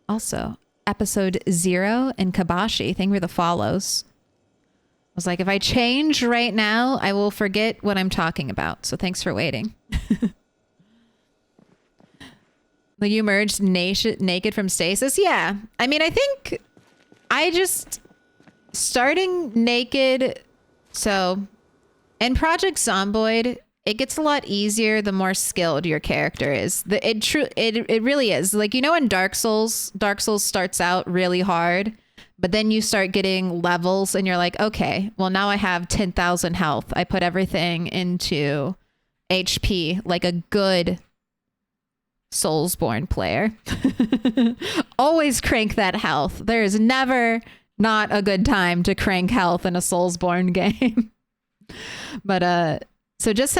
Also, episode 0 and Kabashi, thank you for the follows. I was like, if I change right now, I will forget what I'm talking about. So thanks for waiting. You emerged naked from stasis? Yeah. I mean, I think starting naked. So in Project Zomboid, it gets a lot easier the more skilled your character is. It really is. Like, in Dark Souls starts out really hard, but then you start getting levels and you're like, okay, well now I have 10,000 health. I put everything into HP like a good Soulsborne player. Always crank that health. There is never not a good time to crank health in a Soulsborne game. But so just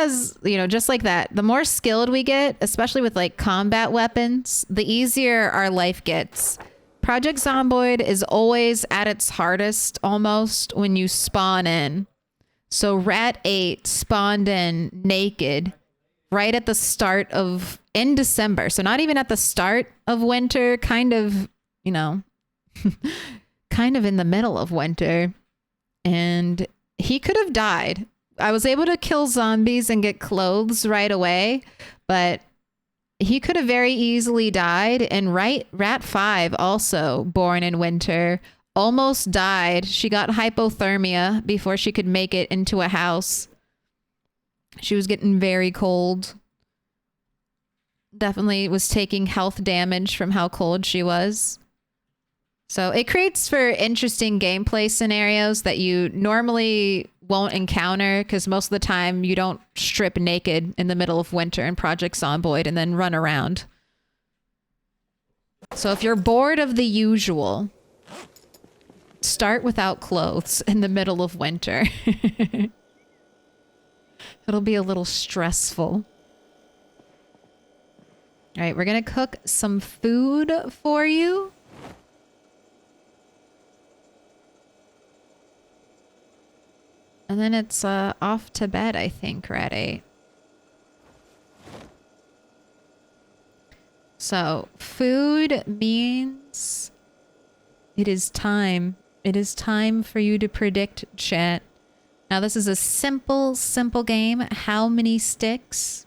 like that, the more skilled we get, especially with like combat weapons, the easier our life gets. Project Zomboid is always at its hardest almost when you spawn in. So Rat 8 spawned in naked right at the start in December. So not even at the start of winter, kind of in the middle of winter. And he could have died. I was able to kill zombies and get clothes right away, but he could have very easily died. And Rat 5, also born in winter, almost died. She got hypothermia before she could make it into a house. She was getting very cold. Definitely was taking health damage from how cold she was. So it creates for interesting gameplay scenarios that you normally won't encounter, because most of the time you don't strip naked in the middle of winter in Project Zomboid and then run around. So if you're bored of the usual, start without clothes in the middle of winter. It'll be a little stressful. All right, we're going to cook some food for you. And then it's off to bed, I think, Rat 8. So food means it is time. It is time for you to predict, chat. Now this is a simple game. How many sticks?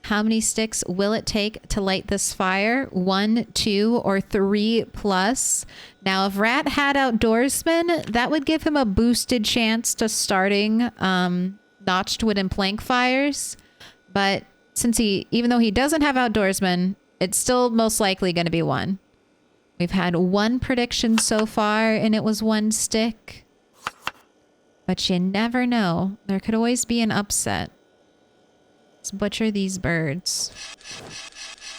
How many sticks will it take to light this fire? 1, 2, or 3 plus. Now, if Rat had Outdoorsman, that would give him a boosted chance to starting notched wood and plank fires. But since even though he doesn't have Outdoorsman, it's still most likely going to be 1. We've had 1 prediction so far, and it was 1 stick. But you never know. There could always be an upset. Let's butcher these birds.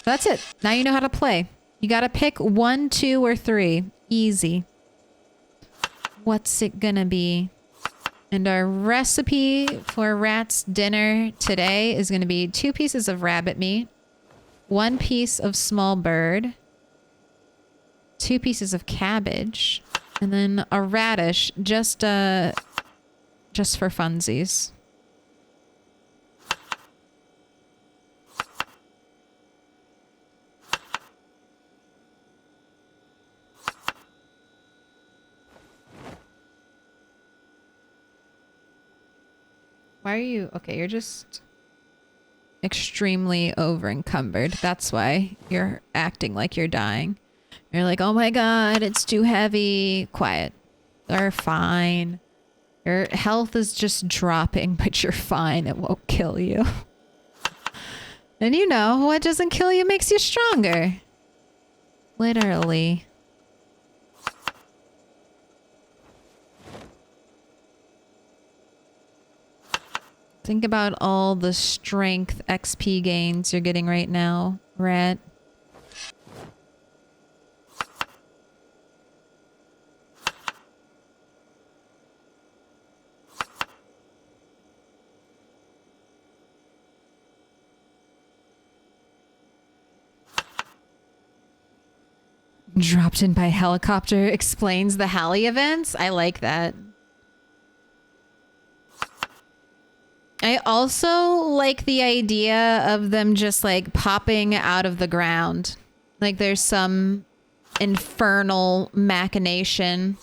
That's it. Now you know how to play. You got to pick 1, 2, or 3. Easy. What's it gonna be? And our recipe for Rat's dinner today is gonna be 2 pieces of rabbit meat, 1 piece of small bird, 2 pieces of cabbage, and then a radish just for funsies. Why are you... Okay, you're just extremely over encumbered. That's why you're acting like you're dying. You're like, oh my god, it's too heavy. Quiet. You're fine. Your health is just dropping, but you're fine. It won't kill you. And you know, what doesn't kill you makes you stronger. Literally. Think about all the strength XP gains you're getting right now, rat. Dropped in by helicopter explains the Halley events. I like that. I also like the idea of them just like popping out of the ground. Like there's some infernal machination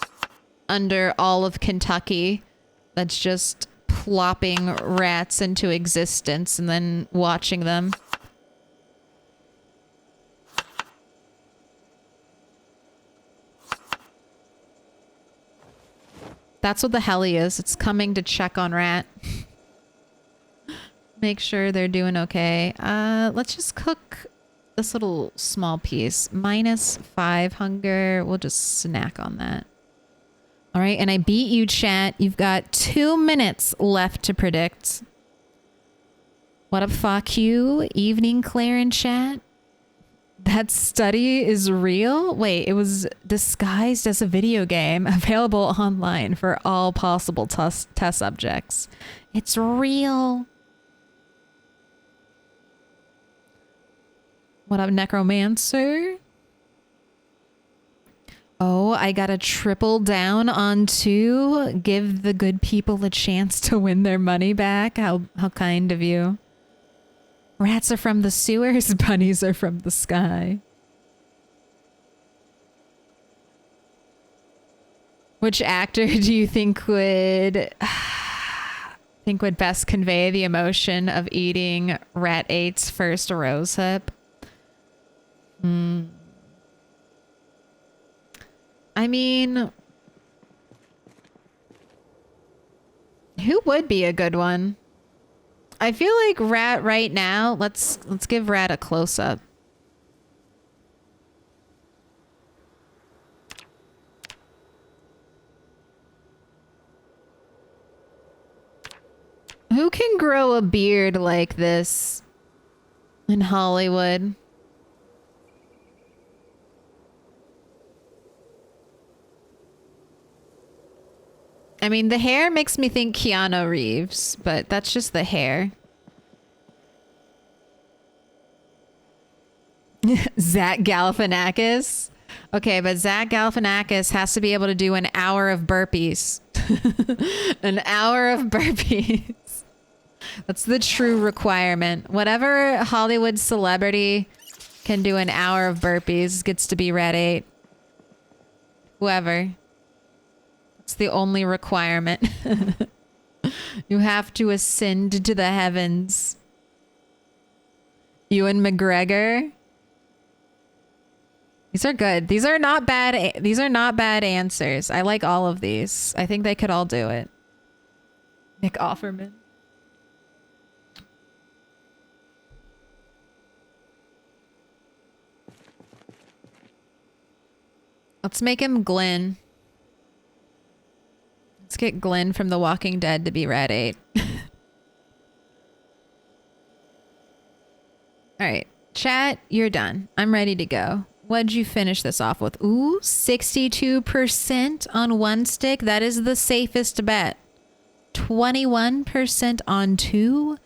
under all of Kentucky that's just plopping rats into existence and then watching them. That's what the heli is. It's coming to check on rat. Make sure they're doing okay. Let's just cook this little small piece. -5 hunger. We'll just snack on that. All right, and I beat you, chat. You've got 2 minutes left to predict. What up, fuck you? Evening, Claire in chat. That study is real? Wait, it was disguised as a video game available online for all possible test subjects. It's real. What up, Necromancer? Oh, I gotta triple down on 2. Give the good people a chance to win their money back. How kind of you. Rats are from the sewers, bunnies are from the sky. Which actor do you think would best convey the emotion of eating Rat 8's first rosehip? I mean, who would be a good one? I feel like Rat right now, let's give Rat a close-up. Who can grow a beard like this in Hollywood? I mean, the hair makes me think Keanu Reeves, but that's just the hair. Zach Galifianakis? Okay, but Zach Galifianakis has to be able to do an hour of burpees. An hour of burpees. That's the true requirement. Whatever Hollywood celebrity can do an hour of burpees gets to be Red 8. Whoever. It's the only requirement. You have to ascend to the heavens. Ewan McGregor. These are good. These are not bad. These are not bad answers. I like all of these. I think they could all do it. Nick Offerman. Let's make him Glenn. Let's get Glenn from The Walking Dead to be Red 8. All right. Chat, you're done. I'm ready to go. What'd you finish this off with? Ooh, 62% on one stick. That is the safest bet. 21% on 2.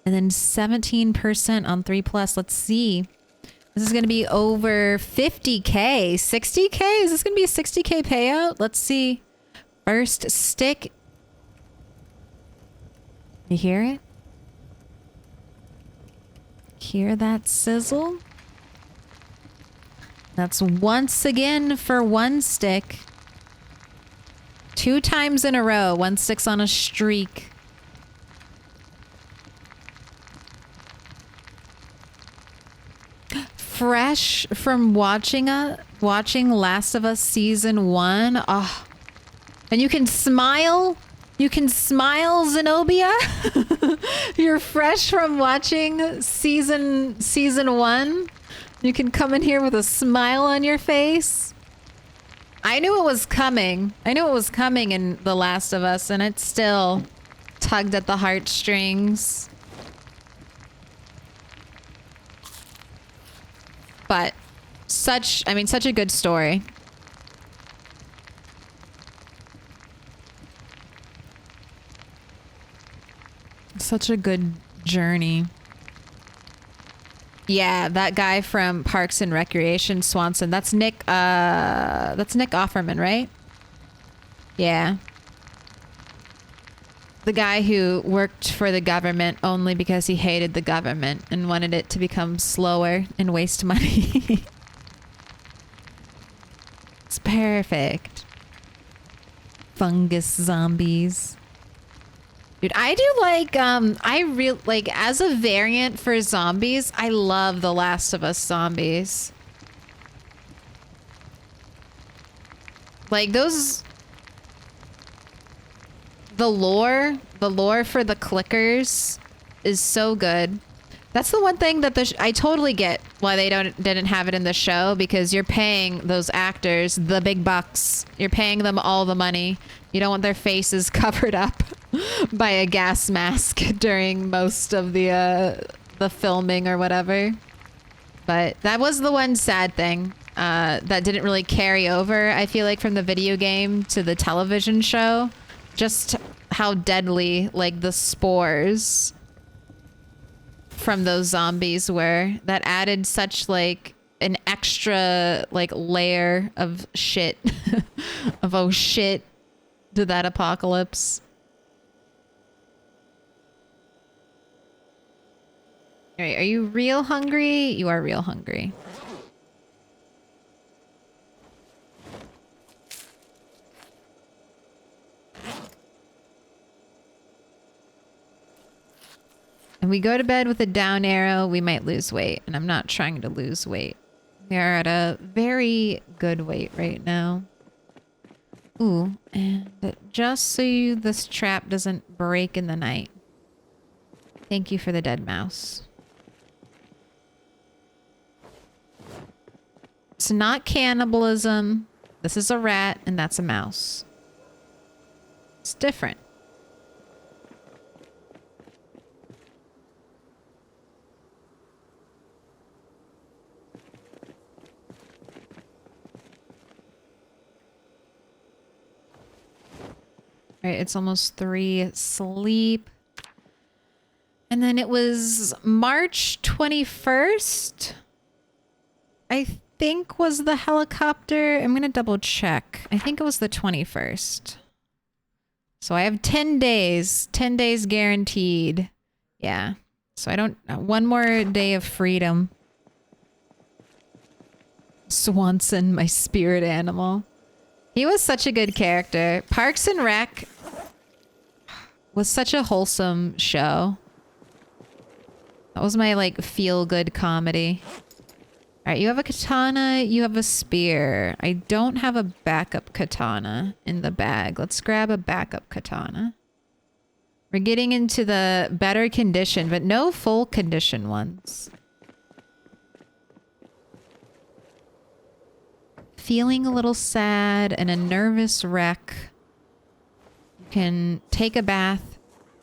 And then 17% on 3+. Let's see. This is going to be over 50K. 60K? Is this going to be a 60K payout? Let's see. First stick. You hear it? Hear that sizzle? That's once again for one stick. 2 times in a row. One stick's on a streak. Fresh from watching Last of Us Season 1. Oh, And you can smile. You can smile, Zenobia. You're fresh from watching season 1. You can come in here with a smile on your face. I knew it was coming. I knew it was coming in The Last of Us, and it still tugged at the heartstrings. But such a good story. Such a good journey. Yeah, that guy from Parks and Recreation, Swanson. That's Nick Offerman, right? Yeah. The guy who worked for the government only because he hated the government and wanted it to become slower and waste money. It's perfect. Fungus zombies. Dude, I do like, as a variant for zombies, I love The Last of Us zombies. Like those, the lore for the clickers is so good. That's the one thing that I totally get why they didn't have it in the show, because you're paying those actors the big bucks. You're paying them all the money. You don't want their faces covered up by a gas mask during most of the filming or whatever. But that was the one sad thing that didn't really carry over, I feel like, from the video game to the television show. Just how deadly, like, the spores from those zombies were. That added such, like, an extra, like, layer of shit. Of oh shit to that apocalypse. All right, are you real hungry? You are real hungry. And we go to bed with a down arrow, we might lose weight. And I'm not trying to lose weight. We are at a very good weight right now. Ooh, and just so this trap doesn't break in the night. Thank you for the dead mouse. It's not cannibalism. This is a rat and that's a mouse. It's different. All right, it's almost 3. Sleep. And then it was March 21st, I think, was the helicopter. I'm going to double check. I think it was the 21st. So I have 10 days. 10 days guaranteed. Yeah. So I don't... One more day of freedom. Swanson, my spirit animal. He was such a good character. Parks and Rec was such a wholesome show. That was my, like, feel-good comedy. All right, you have a katana, you have a spear. I don't have a backup katana in the bag. Let's grab a backup katana. We're getting into the better condition, but no full condition ones. Feeling a little sad and a nervous wreck. You can take a bath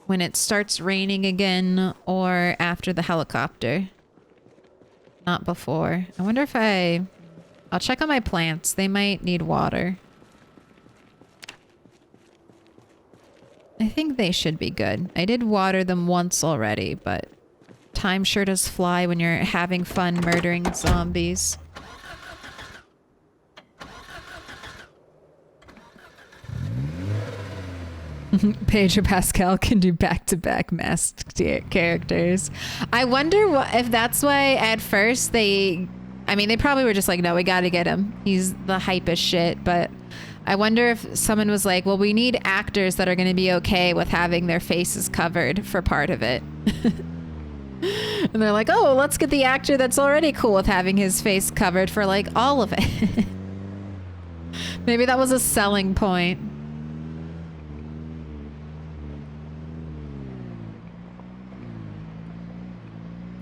when it starts raining again or after the helicopter. Not before. I wonder if I'll check on my plants. They might need water. I think they should be good. I did water them once already, but time sure does fly when you're having fun murdering zombies. Pedro Pascal can do back-to-back masked characters. I wonder if that's why at first they probably were just like, no, we gotta get him. He's the hypest shit. But I wonder if someone was like, well, we need actors that are going to be okay with having their faces covered for part of it. And they're like, oh, let's get the actor that's already cool with having his face covered for, like, all of it. Maybe that was a selling point.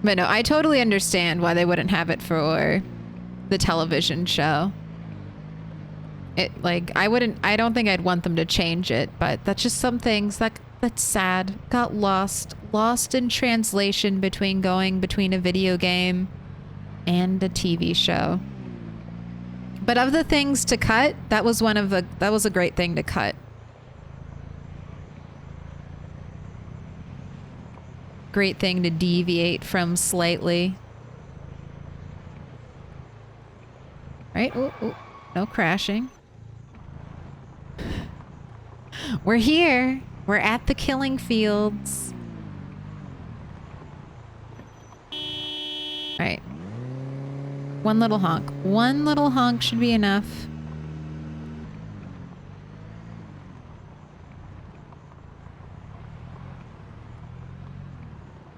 But no, I totally understand why they wouldn't have it for the television show. It, like, I don't think I'd want them to change it, but that's just some things that's sad. Got lost in translation between a video game and a TV show. But of the things to cut, that was a great thing to cut. Great thing to deviate from slightly. Right? Ooh, ooh. No crashing. We're here. We're at the killing fields. Right. One little honk. One little honk should be enough.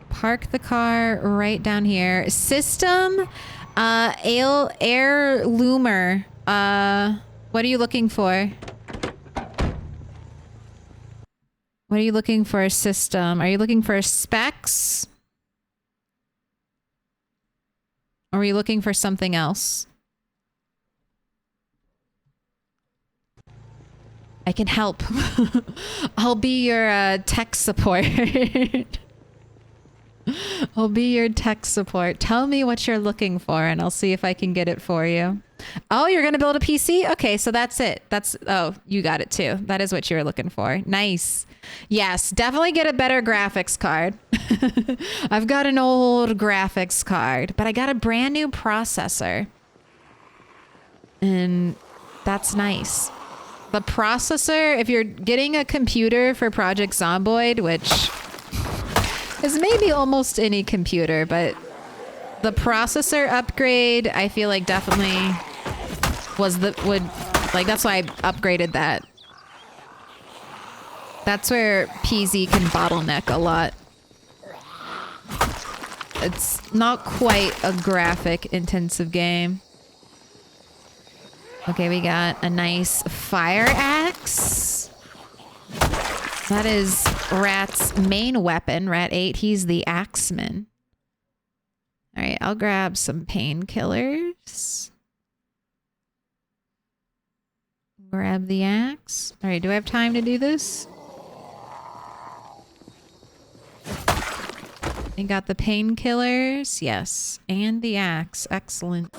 Park the car right down here. System, air loomer. What are you looking for? What are you looking for a system? Are you looking for specs? Or are you looking for something else? I can help. I'll be your tech support. I'll be your tech support. Tell me what you're looking for and I'll see if I can get it for you. Oh, you're going to build a PC? Okay, so that's it. Oh, you got it too. That is what you were looking for. Nice. Yes, definitely get a better graphics card. I've got an old graphics card, but I got a brand new processor. And that's nice. The processor, if you're getting a computer for Project Zomboid, which is maybe almost any computer, but the processor upgrade, I feel like definitely that's why I upgraded that. That's where PZ can bottleneck a lot. It's not quite a graphic intensive game. Okay, we got a nice fire axe. That is Rat's main weapon, Rat 8. He's the axeman. All right, I'll grab some painkillers. Grab the axe. All right, do I have time to do this? I got the painkillers. Yes, and the axe. Excellent.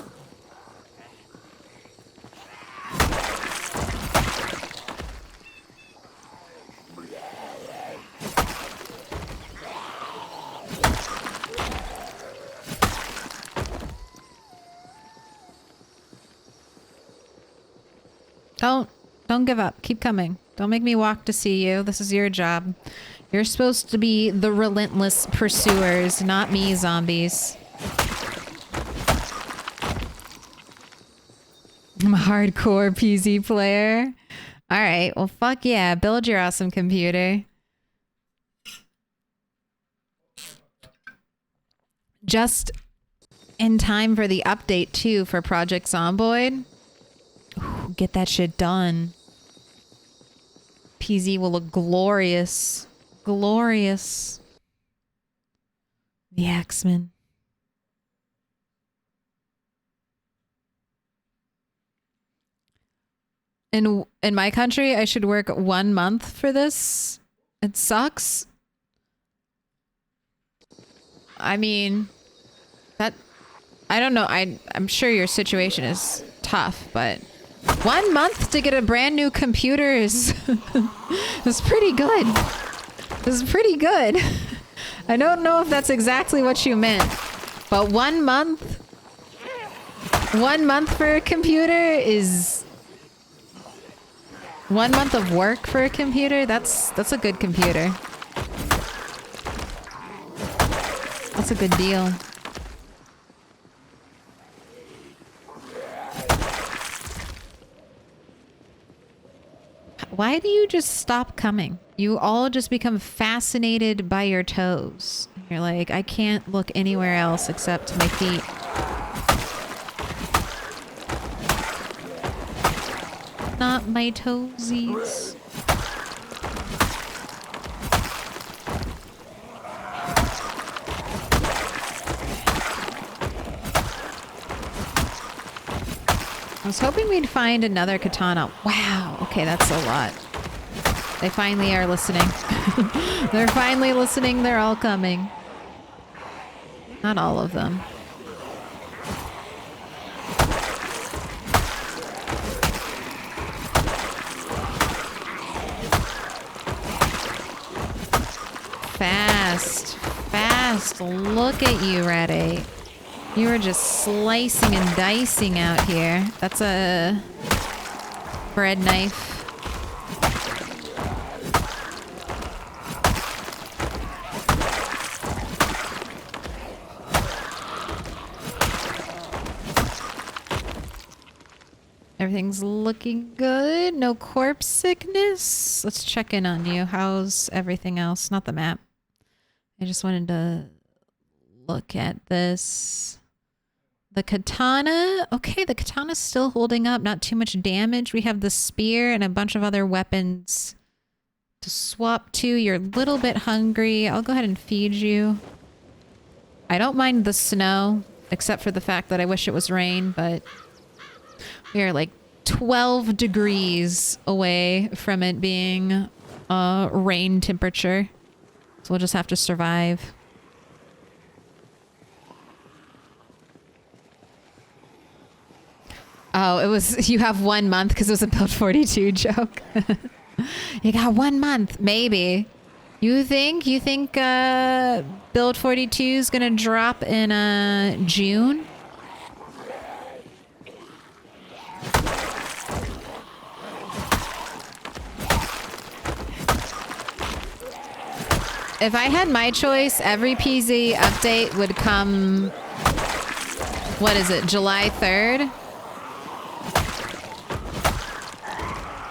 Don't give up. Keep coming. Don't make me walk to see you. This is your job. You're supposed to be the relentless pursuers, not me, zombies. I'm a hardcore PZ player. All right. Well, fuck yeah. Build your awesome computer. Just in time for the update, too, for Project Zomboid. Ooh, get that shit done. PZ will look glorious. Glorious. The Axeman. In my country, I should work 1 month for this. It sucks. I mean, I don't know. I'm sure your situation is tough, but 1 month to get a brand new computer is pretty good. This is pretty good. I don't know if that's exactly what you meant, but 1 month, 1 month for a computer is 1 month of work for a computer. That's a good computer. That's a good deal. Why do you just stop coming? You all just become fascinated by your toes. You're like, I can't look anywhere else except my feet. Not my toesies. I was hoping we'd find another katana. Wow. Okay, that's a lot. They finally are listening. They're finally listening. They're all coming. Not all of them. Fast. Fast. Look at you, Red 8. You are just slicing and dicing out here. That's a bread knife. Everything's looking good. No corpse sickness. Let's check in on you. How's everything else? Not the map. I just wanted to look at this. The katana. Okay, the katana's still holding up. Not too much damage. We have the spear and a bunch of other weapons to swap to. You're a little bit hungry. I'll go ahead and feed you. I don't mind the snow, except for the fact that I wish it was rain, but we are like 12 degrees away from it being rain temperature. So we'll just have to survive. Oh, it was, you have 1 month because it was a Build 42 joke. You got 1 month, maybe. You think Build 42 is gonna drop in June? If I had my choice, every PZ update would come, what is it, July 3rd?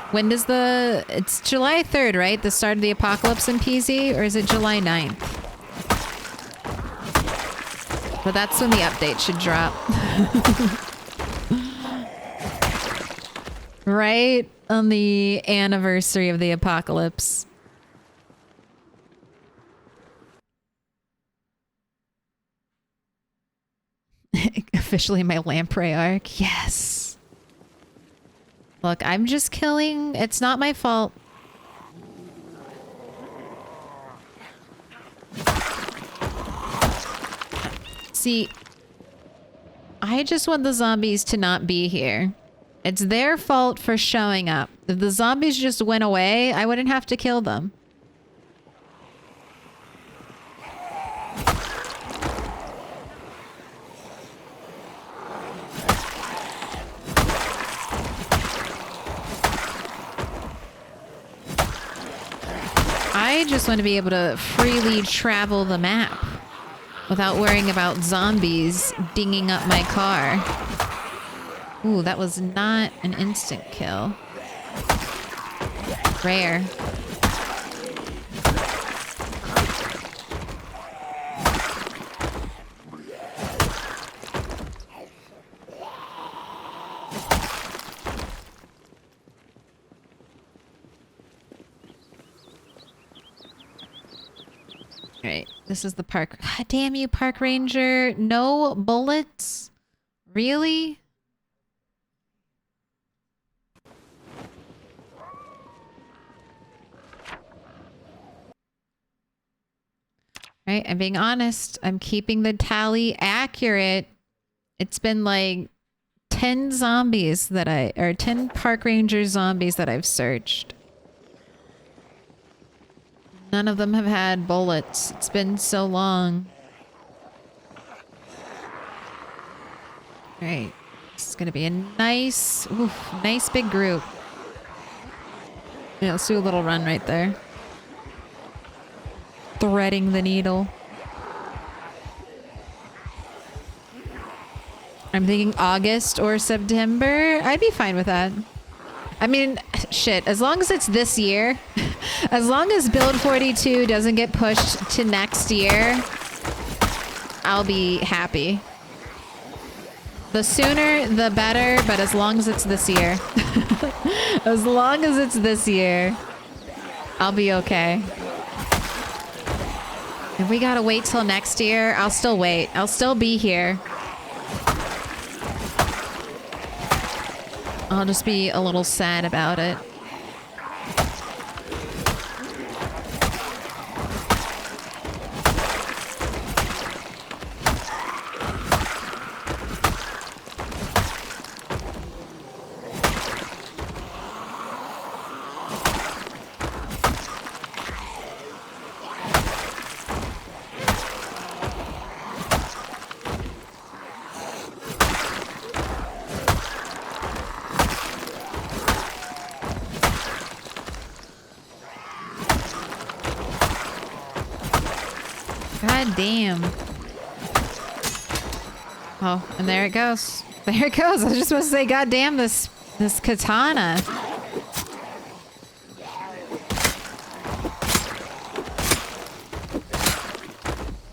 When does it's July 3rd, right? The start of the apocalypse in PZ, or is it July 9th? But that's when the update should drop. Right on the anniversary of the apocalypse. Officially my lamprey arc. Yes. Look, I'm just killing. It's not my fault. See, I just want the zombies to not be here. It's their fault for showing up. If the zombies just went away, I wouldn't have to kill them. I just want to be able to freely travel the map without worrying about zombies dinging up my car. Ooh, that was not an instant kill. Rare. Alright, this is the park. God damn you, park ranger. No bullets? Really? Right, I'm being honest. I'm keeping the tally accurate. It's been like 10 zombies that 10 park ranger zombies that I've searched. None of them have had bullets. It's been so long. Alright. This is gonna be a nice big group. Yeah, let's do a little run right there. Threading the needle. I'm thinking August or September. I'd be fine with that. I mean, shit, as long as it's this year, as long as Build 42 doesn't get pushed to next year, I'll be happy. The sooner, the better, but as long as it's this year. As long as it's this year, I'll be okay. If we gotta wait till next year, I'll still wait. I'll still be here. I'll just be a little sad about it. God damn. Oh, and there it goes. There it goes. I was just supposed to say, God damn, this katana.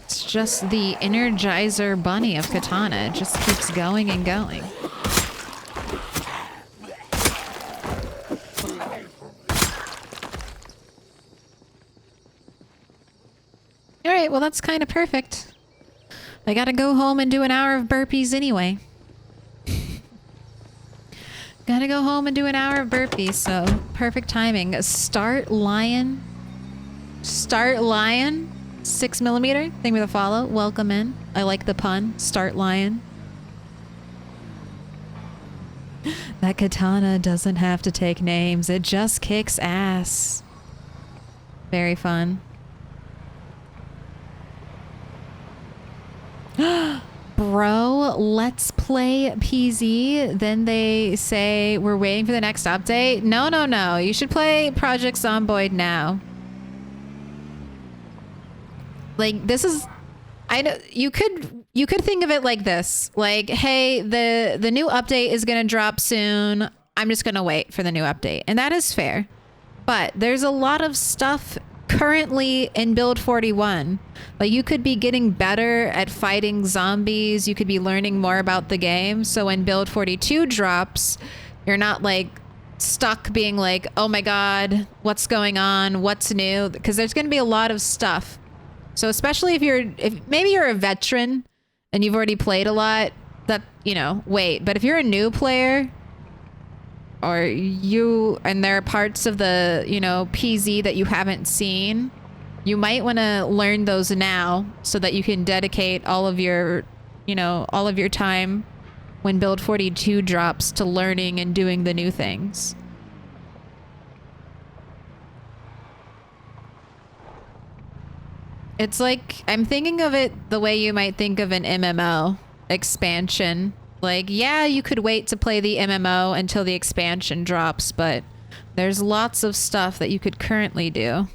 It's just the Energizer Bunny of katana. It just keeps going and going. Alright, well that's kind of perfect. I gotta go home and do an hour of burpees anyway. Gotta go home and do an hour of burpees, so perfect timing. Start lion. Start lion. 6mm. Thank you for the follow. Welcome in. I like the pun. Start lion. That katana doesn't have to take names. It just kicks ass. Very fun. Bro, let's play PZ. Then they say we're waiting for the next update. No, no, no. You should play Project Zomboid now. Like, this is... I know you could think of it like this. Like, hey, the new update is going to drop soon. I'm just going to wait for the new update. And that is fair. But there's a lot of stuff currently in build 41. Like, you could be getting better at fighting zombies. You could be learning more about the game. So when build 42 drops, you're not like stuck being like, oh my God, what's going on? What's new? Because there's going to be a lot of stuff. So especially if maybe you're a veteran and you've already played a lot, that, you know, wait. But if you're a new player, and there are parts of the, you know, PZ that you haven't seen, you might want to learn those now so that you can dedicate all of your, you know, all of your time when build 42 drops to learning and doing the new things. It's like, I'm thinking of it the way you might think of an MMO expansion. Like, yeah, you could wait to play the MMO until the expansion drops, but there's lots of stuff that you could currently do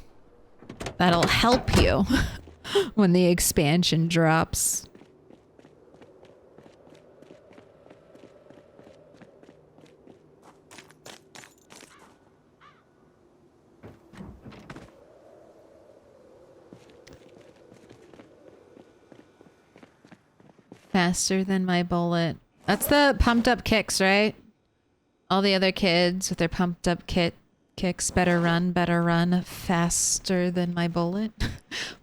that'll help you when the expansion drops. Faster than my bullet. That's the pumped up kicks, right? All the other kids with their pumped up kicks. Better run faster than my bullet.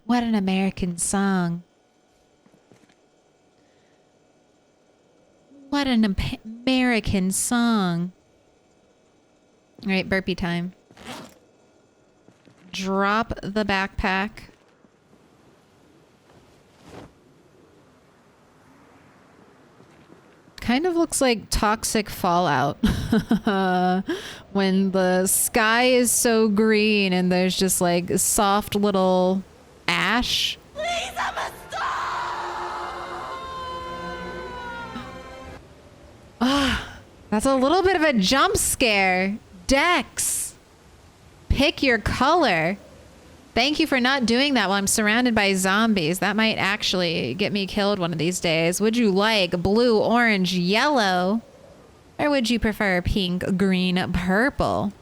What an American song. What an American song. All right, burpee time. Drop the backpack. Kind of looks like toxic fallout. When the sky is so green and there's just like soft little ash. Please, I'm a star! That's a little bit of a jump scare. Dex, pick your color. Thank you for not doing that while I'm surrounded by zombies. That might actually get me killed one of these days. Would you like blue, orange, yellow? Or would you prefer pink, green, purple?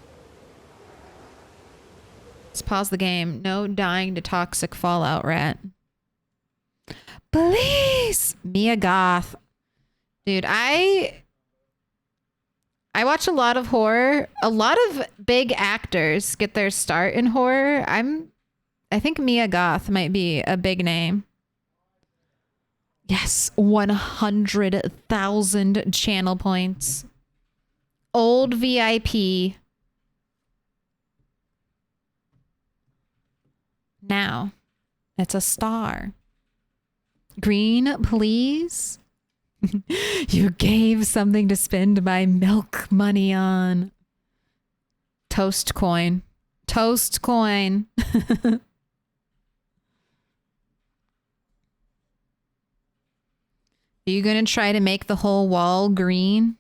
Let's pause the game. No dying to toxic fallout, rat. Please! Mia Goth. Dude, I watch a lot of horror. A lot of big actors get their start in horror. I think Mia Goth might be a big name. Yes, 100,000 channel points. old VIP. Now, it's a star. Green, please. You gave something to spend my milk money on. Toast coin. Toast coin. Are you going to try to make the whole wall green?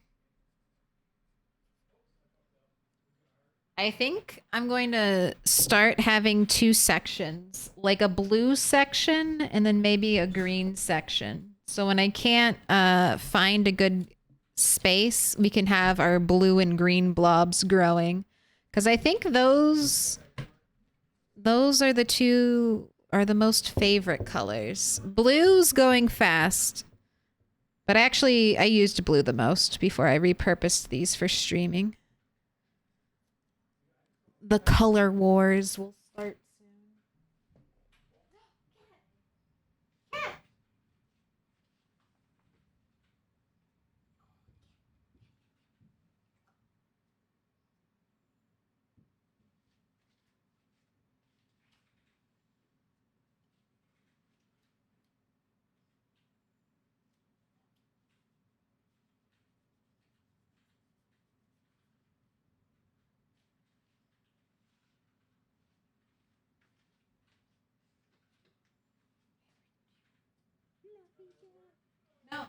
I think I'm going to start having two sections, like a blue section and then maybe a green section. So when I can't find a good space, we can have our blue and green blobs growing. Because I think those are the most favorite colors. Blue's going fast. But actually, I used blue the most before I repurposed these for streaming. The color wars will start soon. No.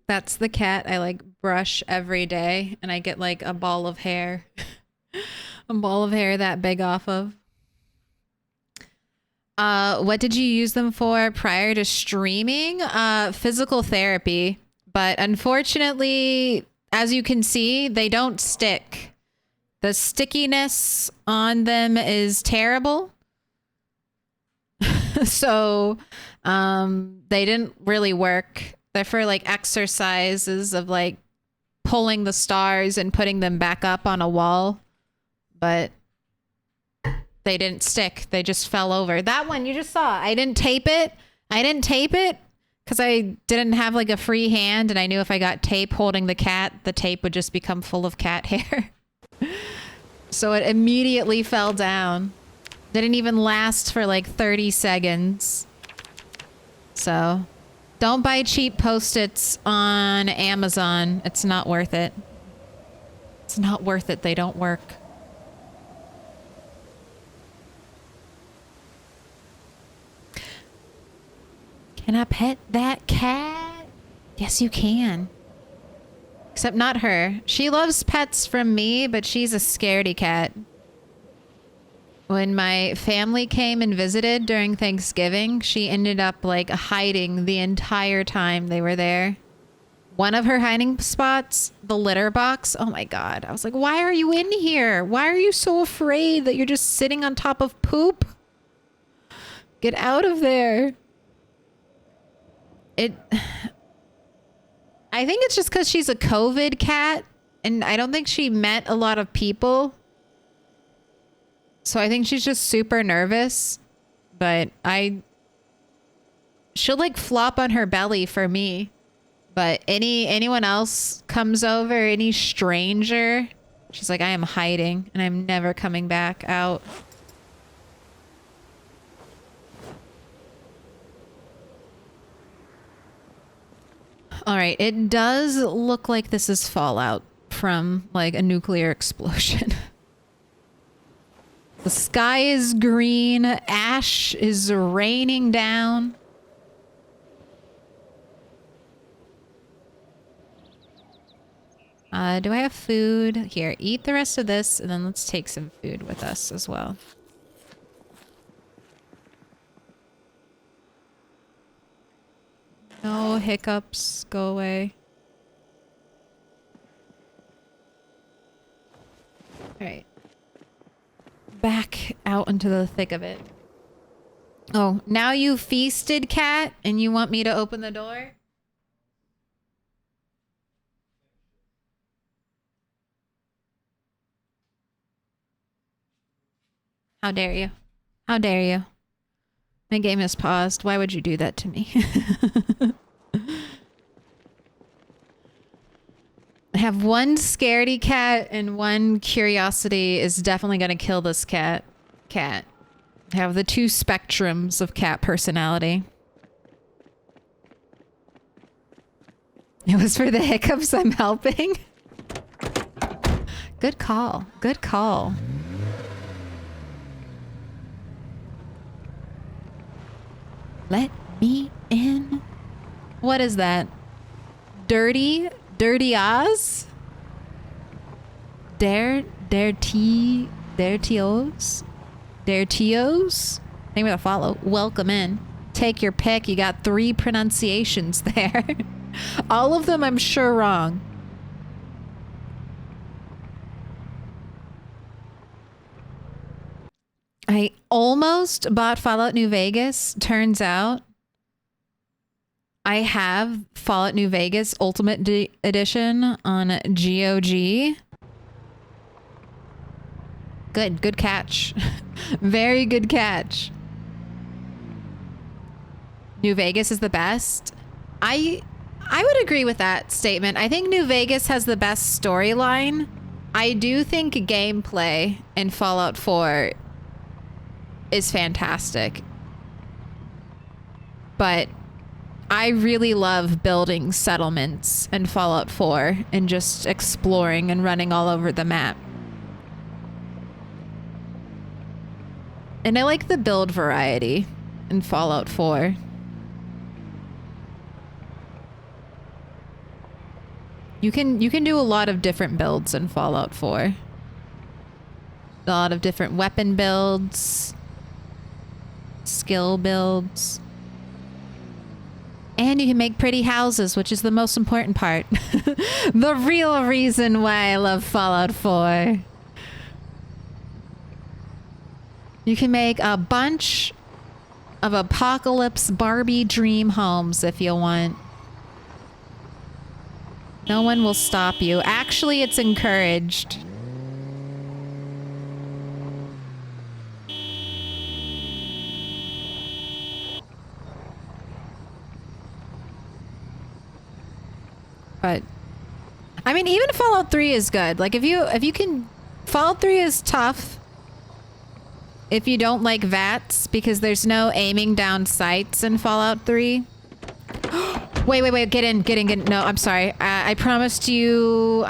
That's the cat I like brush every day and I get like a ball of hair. A ball of hair that big off of. What did you use them for prior to streaming? Physical therapy. But unfortunately, as you can see, they don't stick. The stickiness on them is terrible. So, they didn't really work. They're for like exercises of like pulling the stars and putting them back up on a wall. But they didn't stick. They just fell over. That one you just saw. I didn't tape it because I didn't have like a free hand. And I knew if I got tape holding the cat, the tape would just become full of cat hair. So it immediately fell down. Didn't even last for like 30 seconds. So don't buy cheap Post-its on Amazon. It's not worth it. It's not worth it. They don't work. Can I pet that cat? Yes, you can. Except not her. She loves pets from me, but she's a scaredy cat. When my family came and visited during Thanksgiving, she ended up like hiding the entire time they were there. One of her hiding spots, the litter box. Oh my God. I was like, why are you in here? Why are you so afraid that you're just sitting on top of poop? Get out of there. I think it's just because she's a COVID cat and I don't think she met a lot of people. So I think she's just super nervous, but she'll like flop on her belly for me. But anyone else comes over, any stranger, she's like, I am hiding and I'm never coming back out. All right, it does look like this is fallout from like a nuclear explosion. The sky is green. Ash is raining down. Do I have food? Here, eat the rest of this, and then let's take some food with us as well. No hiccups. Go away. Alright. Back out into the thick of it. Oh, now you feasted, cat, and you want me to open the door? How dare you? How dare you? My game is paused. Why would you do that to me? I have one scaredy cat and one curiosity is definitely going to kill this cat. I have the two spectrums of cat personality. It was for the hiccups I'm helping. Good call. Good call. Let me in. What is that? Dirty Oz? Daretios? Name of the follow. Welcome in. Take your pick. You got 3 pronunciations there. All of them I'm sure wrong. I almost bought Fallout New Vegas. Turns out I have Fallout New Vegas Ultimate Edition on GOG. Good catch. Very good catch. New Vegas is the best. I would agree with that statement. I think New Vegas has the best storyline. I do think gameplay in Fallout 4 is fantastic. But I really love building settlements in Fallout 4 and just exploring and running all over the map. And I like the build variety in Fallout 4. You can do a lot of different builds in Fallout 4. A lot of different weapon builds, skill builds. And you can make pretty houses, which is the most important part. The real reason why I love Fallout 4. You can make a bunch of apocalypse Barbie dream homes if you want. No one will stop you. Actually, it's encouraged. But I mean, even Fallout 3 is good. Like if you can, Fallout 3 is tough if you don't like VATS because there's no aiming down sights in Fallout 3. Wait, get in. No, I'm sorry. I promised you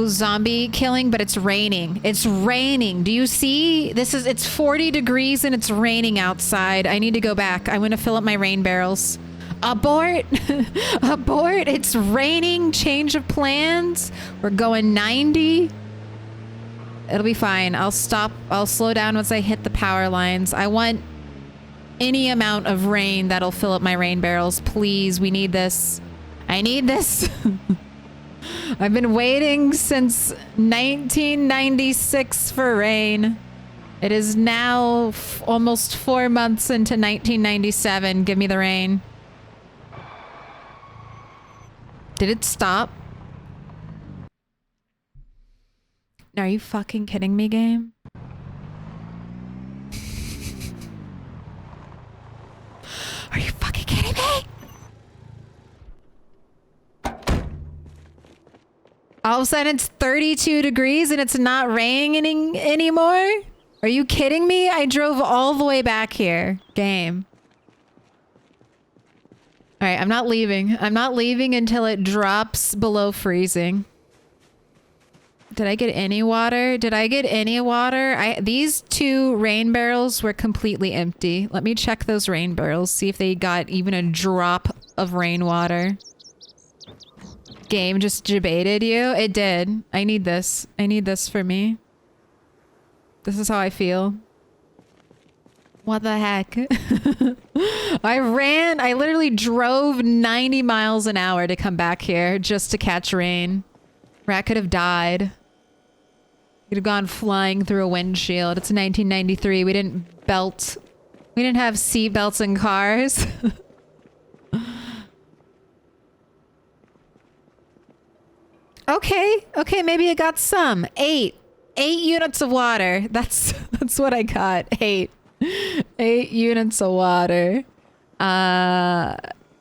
zombie killing, but it's raining. It's raining. Do you see? It's 40 degrees and it's raining outside. I need to go back. I'm going to fill up my rain barrels. Abort. Abort. It's raining. Change of plans. We're going 90. It'll be fine. I'll stop. I'll slow down once I hit the power lines. I want any amount of rain that'll fill up my rain barrels. Please, we need this. I need this. I've been waiting since 1996 for rain. It is now almost 4 months into 1997. Give me the rain. Did it stop? Are you fucking kidding me, game? Are you fucking kidding me? All of a sudden it's 32 degrees and it's not raining anymore? Are you kidding me? I drove all the way back here. Game. All right, I'm not leaving. I'm not leaving until it drops below freezing. Did I get any water? Did I get any water? These 2 rain barrels were completely empty. Let me check those rain barrels, see if they got even a drop of rainwater. Game just debated you. It did. I need this. I need this for me. This is how I feel. What the heck? I literally drove 90 miles an hour to come back here just to catch rain. Rat could have died. He'd have gone flying through a windshield. It's 1993. We didn't have seat belts in cars. Okay, maybe I got some. 8 units of water. That's what I got. 8 units of water. Kayanana?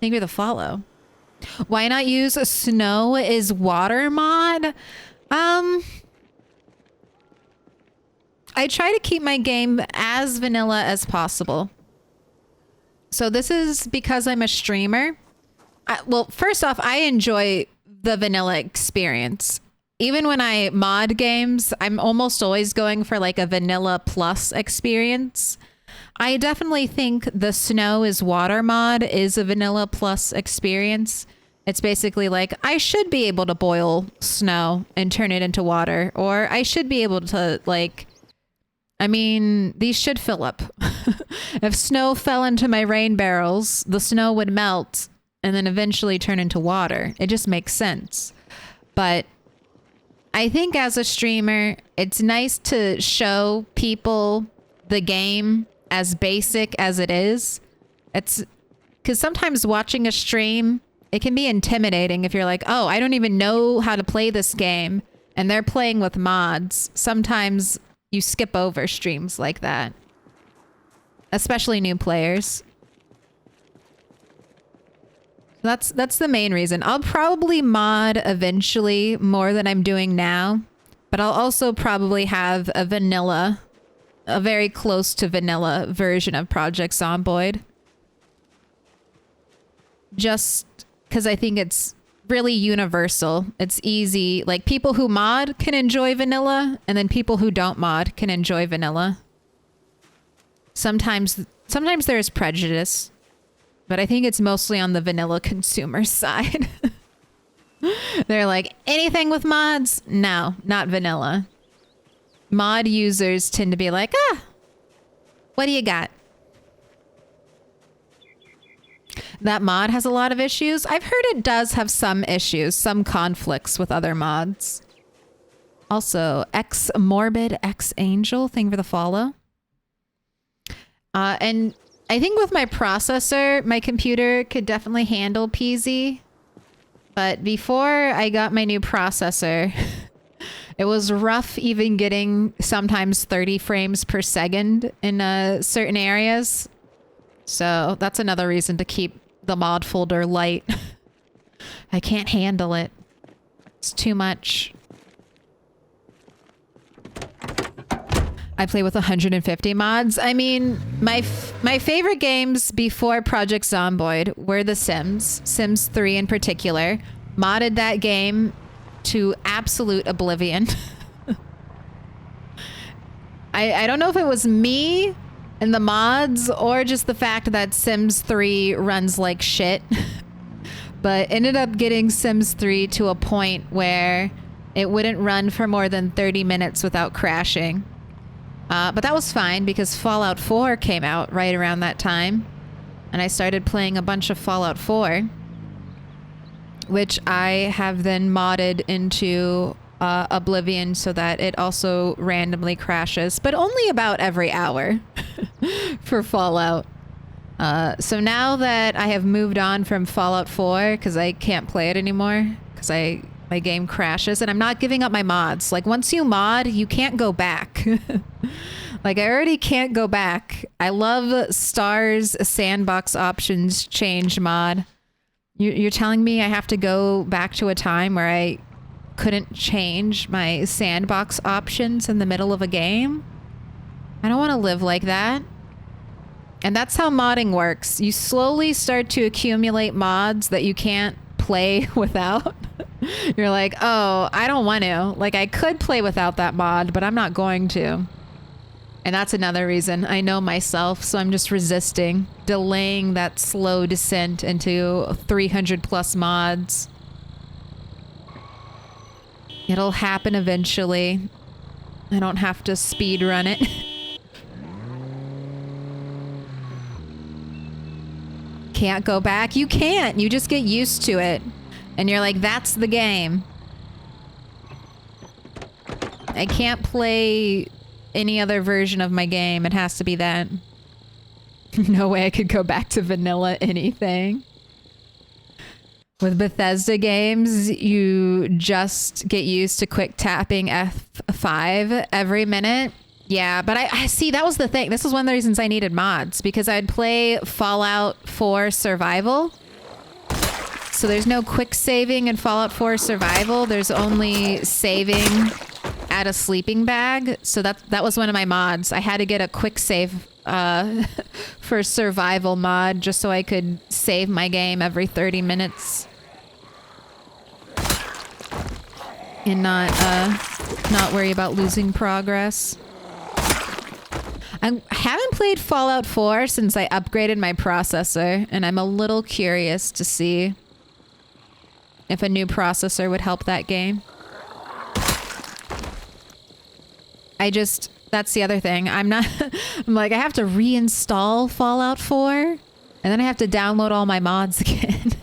Thank you for the follow. Why not use a snow is water mod? I try to keep my game as vanilla as possible. So this is because I'm a streamer. Well, first off, I enjoy the vanilla experience. Even when I mod games, I'm almost always going for like a vanilla plus experience. I definitely think the snow is water mod is a vanilla plus experience. It's basically like, I should be able to boil snow and turn it into water. Or I should be able to like, I mean, these should fill up. If snow fell into my rain barrels, the snow would melt and then eventually turn into water. It just makes sense. But I think as a streamer, it's nice to show people the game as basic as it is. It's because sometimes watching a stream, it can be intimidating if you're like, oh, I don't even know how to play this game and they're playing with mods. Sometimes you skip over streams like that, especially new players. That's the main reason. I'll probably mod eventually more than I'm doing now, but I'll also probably have a very close to vanilla version of Project Zomboid. Just because I think it's really universal. It's easy. Like people who mod can enjoy vanilla, and then people who don't mod can enjoy vanilla. Sometimes there's prejudice, but I think it's mostly on the vanilla consumer side. They're like, anything with mods? No, not vanilla. Mod users tend to be like, what do you got? That mod has a lot of issues. I've heard it does have some issues, some conflicts with other mods. Also, X Morbid X Angel, thank you for the follow. And I think with my processor, my computer could definitely handle PZ. But before I got my new processor, it was rough even getting sometimes 30 frames per second in certain areas. So that's another reason to keep the mod folder light. I can't handle it. It's too much. I play with 150 mods. I mean, my favorite games before Project Zomboid were The Sims. Sims 3 in particular. Modded that game to absolute oblivion. I don't know if it was me and the mods or just the fact that Sims 3 runs like shit. But ended up getting Sims 3 to a point where it wouldn't run for more than 30 minutes without crashing. But that was fine because Fallout 4 came out right around that time. And I started playing a bunch of Fallout 4, which I have then modded into Oblivion so that it also randomly crashes, but only about every hour for Fallout. So now that I have moved on from Fallout 4, because I can't play it anymore, because my game crashes, and I'm not giving up my mods. Like, once you mod, you can't go back. Like, I already can't go back. I love Star's sandbox options change mod. You're telling me I have to go back to a time where I couldn't change my sandbox options in the middle of a game? I don't want to live like that. And that's how modding works. You slowly start to accumulate mods that you can't play without. You're like, oh, I don't want to. Like, I could play without that mod, but I'm not going to. And that's another reason. I know myself, so I'm just resisting, delaying that slow descent into 300 plus mods. It'll happen eventually. I don't have to speed run it. Can't go back. You can't. You just get used to it. And you're like, that's the game. I can't play any other version of my game. It has to be that. No way I could go back to vanilla anything. With Bethesda games, you just get used to quick tapping F5 every minute. Yeah, but I see, that was the thing. This is one of the reasons I needed mods, because I'd play Fallout 4 Survival. So there's no quick saving in Fallout 4 Survival. There's only saving at a sleeping bag. So that was one of my mods. I had to get a quick save for Survival mod just so I could save my game every 30 minutes. And not worry about losing progress. I haven't played Fallout 4 since I upgraded my processor, and I'm a little curious to see if a new processor would help that game. That's the other thing. I'm like, I have to reinstall Fallout 4, and then I have to download all my mods again.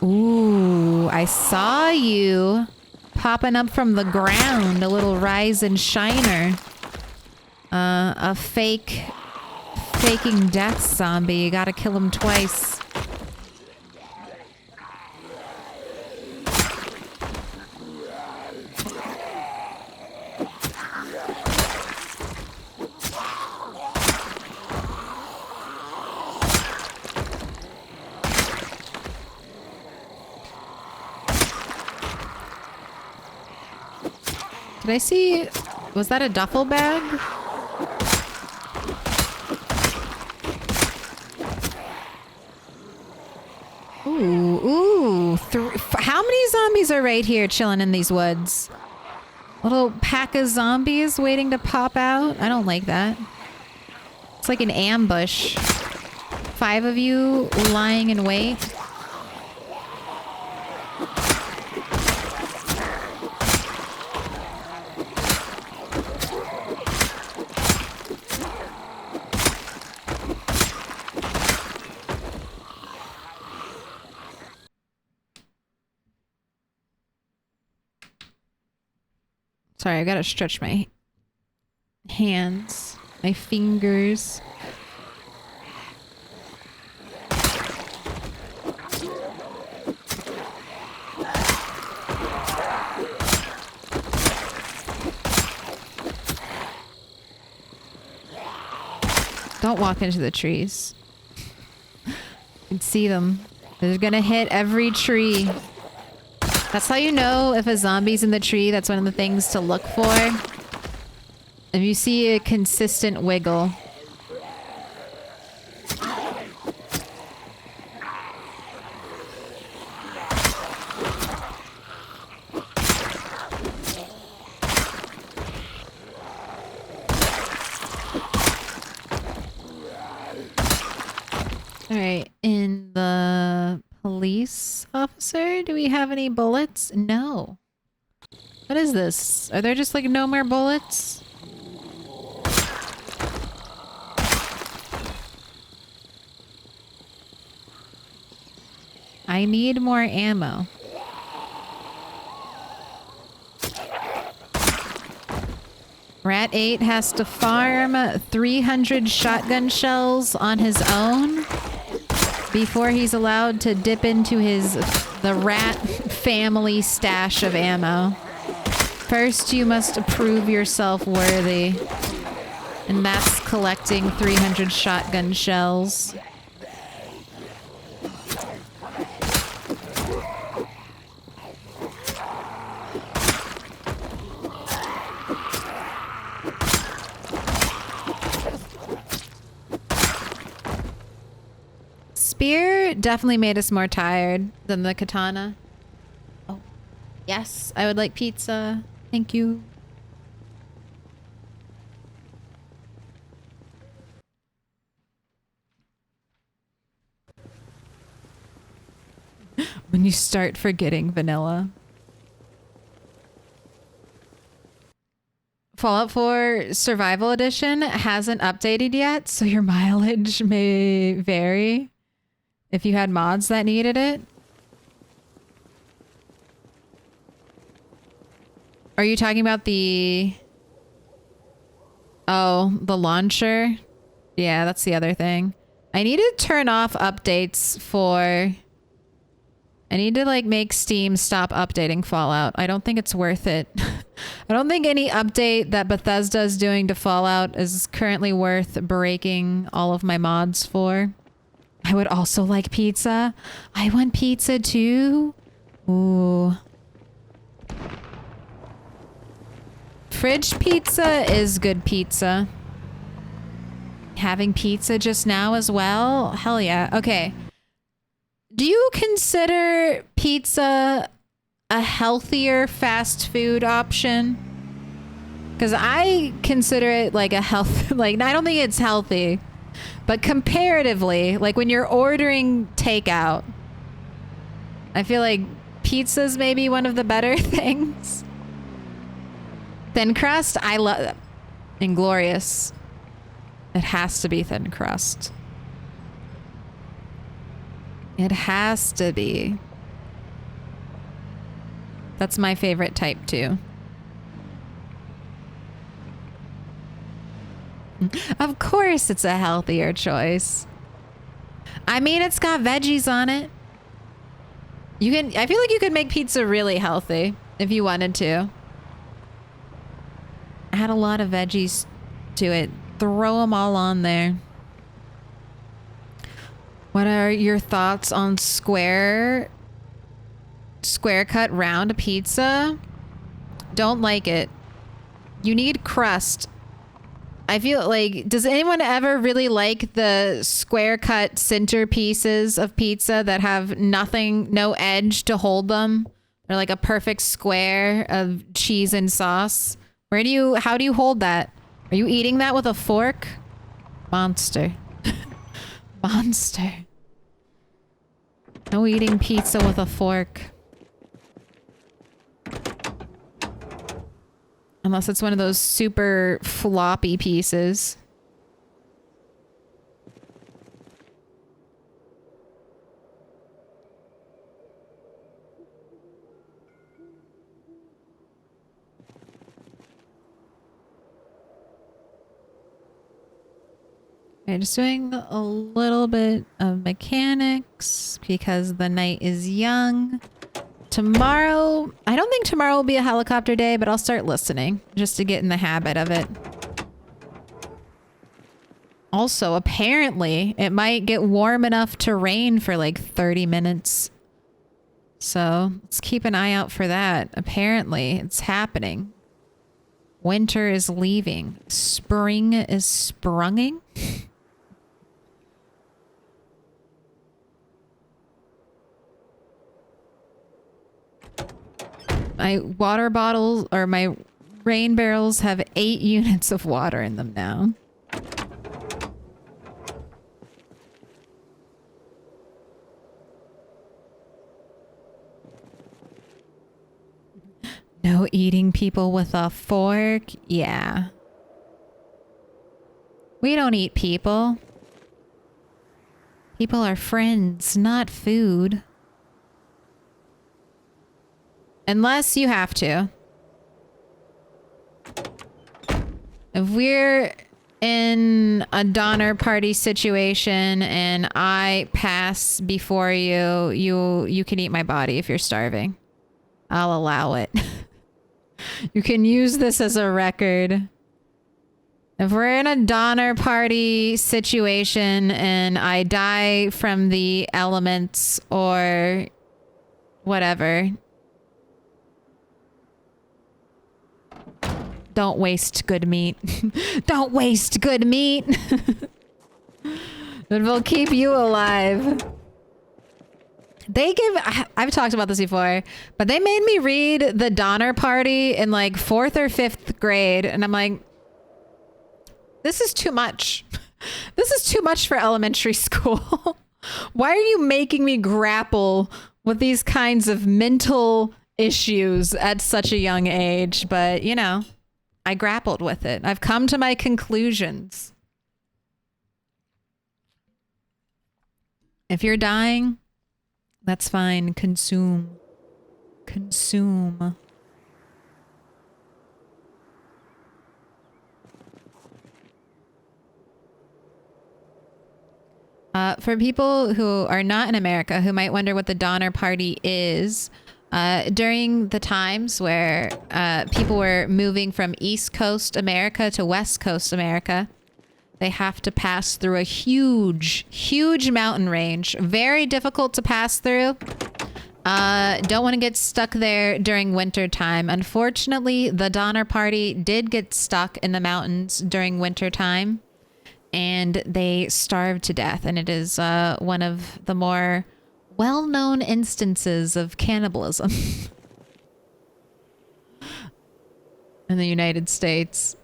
Ooh, I saw you popping up from the ground, a little rise and shiner. A faking death zombie. You gotta kill him twice. Did I see... Was that a duffel bag? Ooh. How many zombies are right here chilling in these woods? Little pack of zombies waiting to pop out? I don't like that. It's like an ambush. 5 of you lying in wait. Sorry, I gotta stretch my hands, my fingers. Don't walk into the trees. You can see them. They're gonna hit every tree. That's how you know if a zombie's in the tree. That's one of the things to look for. If you see a consistent wiggle. Alright, in the police officer, do we have any bullets? No. What is this? Are there just like no more bullets? I need more ammo. Rat 8 has to farm 300 shotgun shells on his own before he's allowed to dip into the rat family stash of ammo. First, you must prove yourself worthy, and that's collecting 300 shotgun shells. definitely made us more tired than the katana. Oh, yes, I would like pizza. Thank you. When you start forgetting vanilla. Fallout 4 Survival Edition hasn't updated yet, so your mileage may vary if you had mods that needed it. Are you talking about the... Oh, the launcher? Yeah, that's the other thing. I need to turn off updates for... I need to like make Steam stop updating Fallout. I don't think it's worth it. I don't think any update that Bethesda is doing to Fallout is currently worth breaking all of my mods for. I would also like pizza. I want pizza too. Ooh. Fridge pizza is good pizza. Having pizza just now as well? Hell yeah. Okay. Do you consider pizza a healthier fast food option? Because I consider it like a health... Like, I don't think it's healthy. But comparatively, like when you're ordering takeout, I feel like pizza's maybe one of the better things. Thin crust, I love... Inglorious. It has to be thin crust. It has to be. That's my favorite type too. Of course it's a healthier choice. I mean, it's got veggies on it. You can, I feel like you could make pizza really healthy if you wanted to. Add a lot of veggies to it. Throw them all on there. What are your thoughts on square cut round pizza? Don't like it. You need crust. I feel like, does anyone ever really like the square cut center pieces of pizza that have nothing, no edge to hold them? They're like a perfect square of cheese and sauce. How do you hold that? Are you eating that with a fork? Monster. Monster. No eating pizza with a fork. Unless it's one of those super floppy pieces. Okay, just doing a little bit of mechanics because the night is young. Tomorrow, I don't think tomorrow will be a helicopter day, but I'll start listening just to get in the habit of it. Also, apparently, it might get warm enough to rain for like 30 minutes. So let's keep an eye out for that. Apparently, it's happening. Winter is leaving. Spring is sprunging. My water bottles, or my rain barrels, have 8 units of water in them now. No eating people with a fork? Yeah. We don't eat people. People are friends, not food. Unless you have to. If we're in a Donner Party situation and I pass before you, you can eat my body if you're starving. I'll allow it. You can use this as a record. If we're in a Donner Party situation and I die from the elements or whatever, don't waste good meat. Don't waste good meat. It will keep you alive. I've talked about this before, but they made me read the Donner Party in like 4th or 5th grade. And I'm like, this is too much. This is too much for elementary school. Why are you making me grapple with these kinds of mental issues at such a young age? But, you know, I grappled with it. I've come to my conclusions. If you're dying, that's fine. Consume. Consume. For people who are not in America, who might wonder what the Donner Party is, during the times where people were moving from East Coast America to West Coast America, they have to pass through a huge, huge mountain range. Very difficult to pass through. Don't want to get stuck there during winter time. Unfortunately, the Donner Party did get stuck in the mountains during winter time, and they starved to death. And it is one of the more well-known instances of cannibalism in the United States.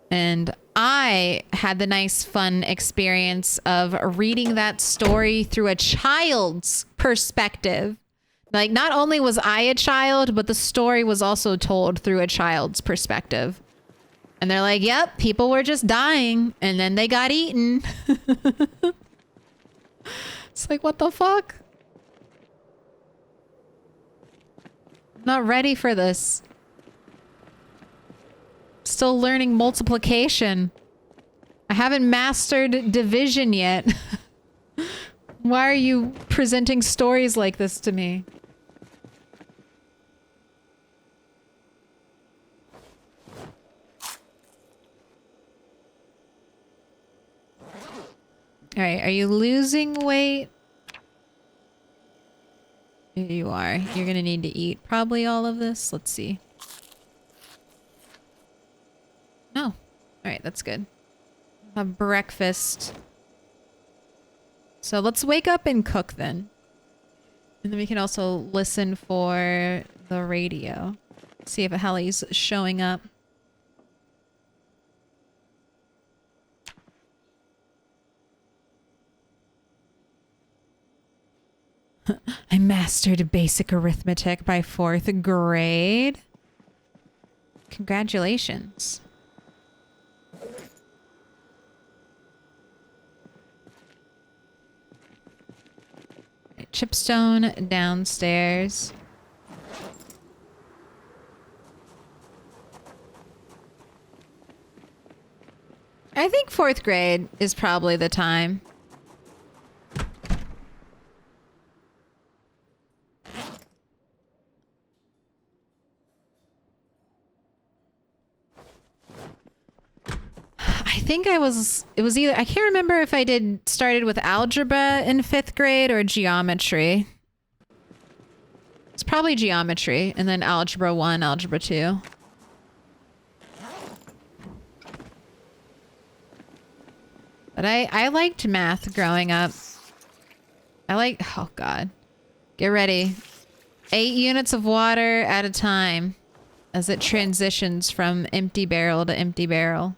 And I had the nice, fun experience of reading that story through a child's perspective. Like, not only was I a child, but the story was also told through a child's perspective. And they're like, yep, people were just dying and then they got eaten. It's like, what the fuck? I'm not ready for this. Still learning multiplication. I haven't mastered division yet. Why are you presenting stories like this to me? All right, are you losing weight? Here you are. You're gonna need to eat probably all of this. Let's see. No. All right, that's good. Have breakfast. So let's wake up and cook then. And then we can also listen for the radio. See if a heli's showing up. I mastered basic arithmetic by 4th grade. Congratulations. Chipstone downstairs. I think 4th grade is probably the time. I think it was either, I can't remember if I started with algebra in 5th grade or geometry. It's probably geometry and then algebra 1, algebra 2. But I liked math growing up. Oh God. Get ready. 8 units of water at a time as it transitions from empty barrel to empty barrel.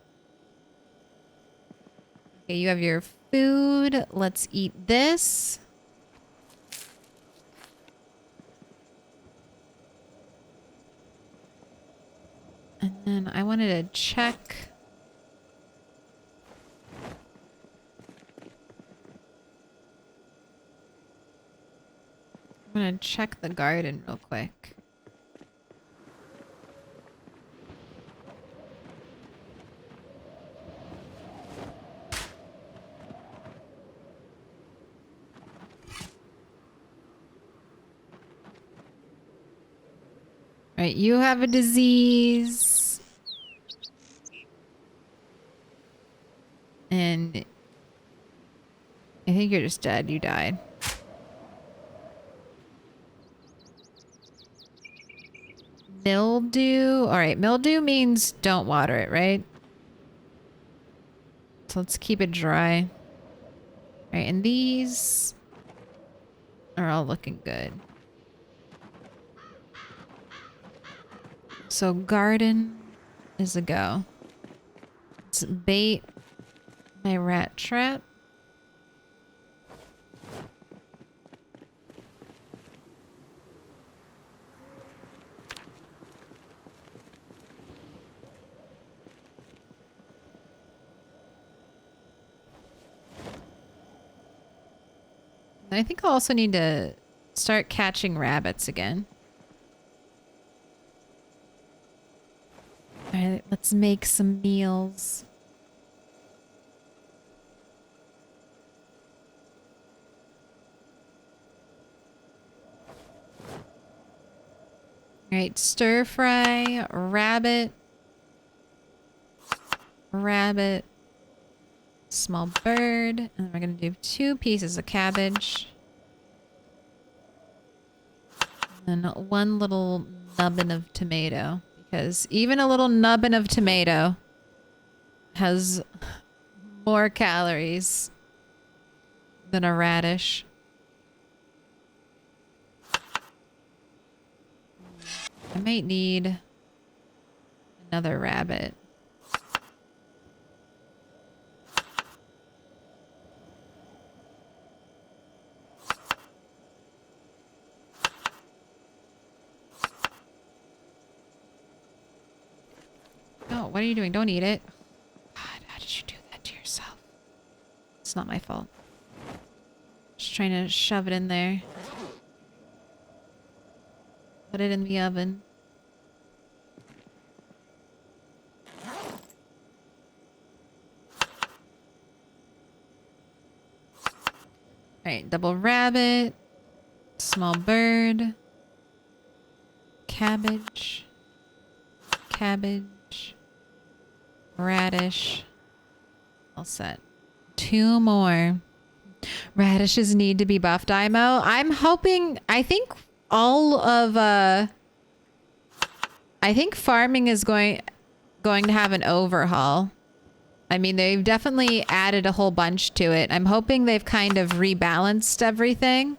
Okay, you have your food. Let's eat this. And then I wanted to check. I'm gonna check the garden real quick. Right, you have a disease. And I think you're just dead. You died. Mildew. All right, mildew means don't water it, right? So let's keep it dry. All right, and these. are all looking good. So garden is a go. Let's bait my rat trap. I think I'll also need to start catching rabbits again. All right, let's make some meals. All right, stir fry, rabbit, rabbit, small bird, and then we're gonna do 2 pieces of cabbage. And 1 little nubbin of tomato, because even a little nubbin of tomato has more calories than a radish. I might need another rabbit. No, what are you doing? Don't eat it. God, how did you do that to yourself? It's not my fault. Just trying to shove it in there. Put it in the oven. Alright, double rabbit, small bird, cabbage, cabbage, radish. All set. 2 more. Radishes need to be buffed, IMO. I'm hoping, I think all of, I think farming is going to have an overhaul. I mean, they've definitely added a whole bunch to it. I'm hoping they've kind of rebalanced everything.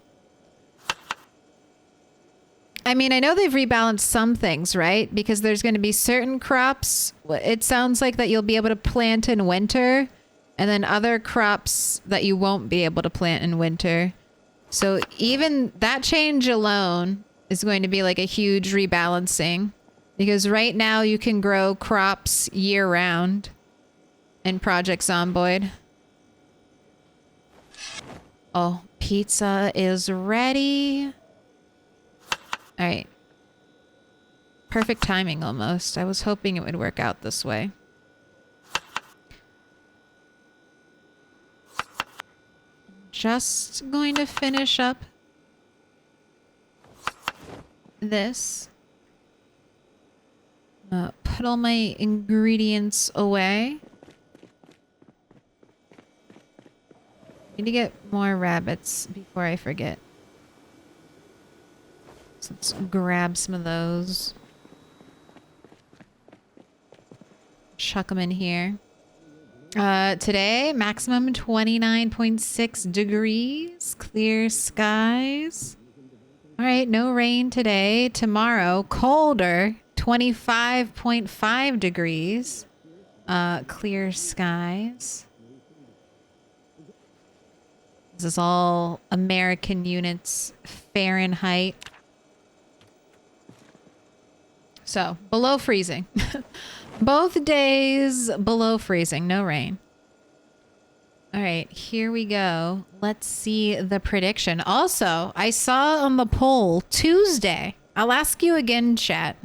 I mean, I know they've rebalanced some things, right? Because there's going to be certain crops. It sounds like that you'll be able to plant in winter, and then other crops that you won't be able to plant in winter. So even that change alone is going to be like a huge rebalancing, because right now you can grow crops year round in Project Zomboid. Oh, pizza is ready. All right. Perfect timing almost. I was hoping it would work out this way. Just going to finish up this. Put all my ingredients away. Need to get more rabbits before I forget. So let's grab some of those. Chuck them in here. Today, maximum 29.6 degrees. Clear skies. All right, no rain today. Tomorrow, colder. 25.5 degrees. Clear skies. This is all American units, Fahrenheit. So, below freezing. Both days below freezing, no rain. All right, here we go. Let's see the prediction. Also, I saw on the poll Tuesday. I'll ask you again, chat.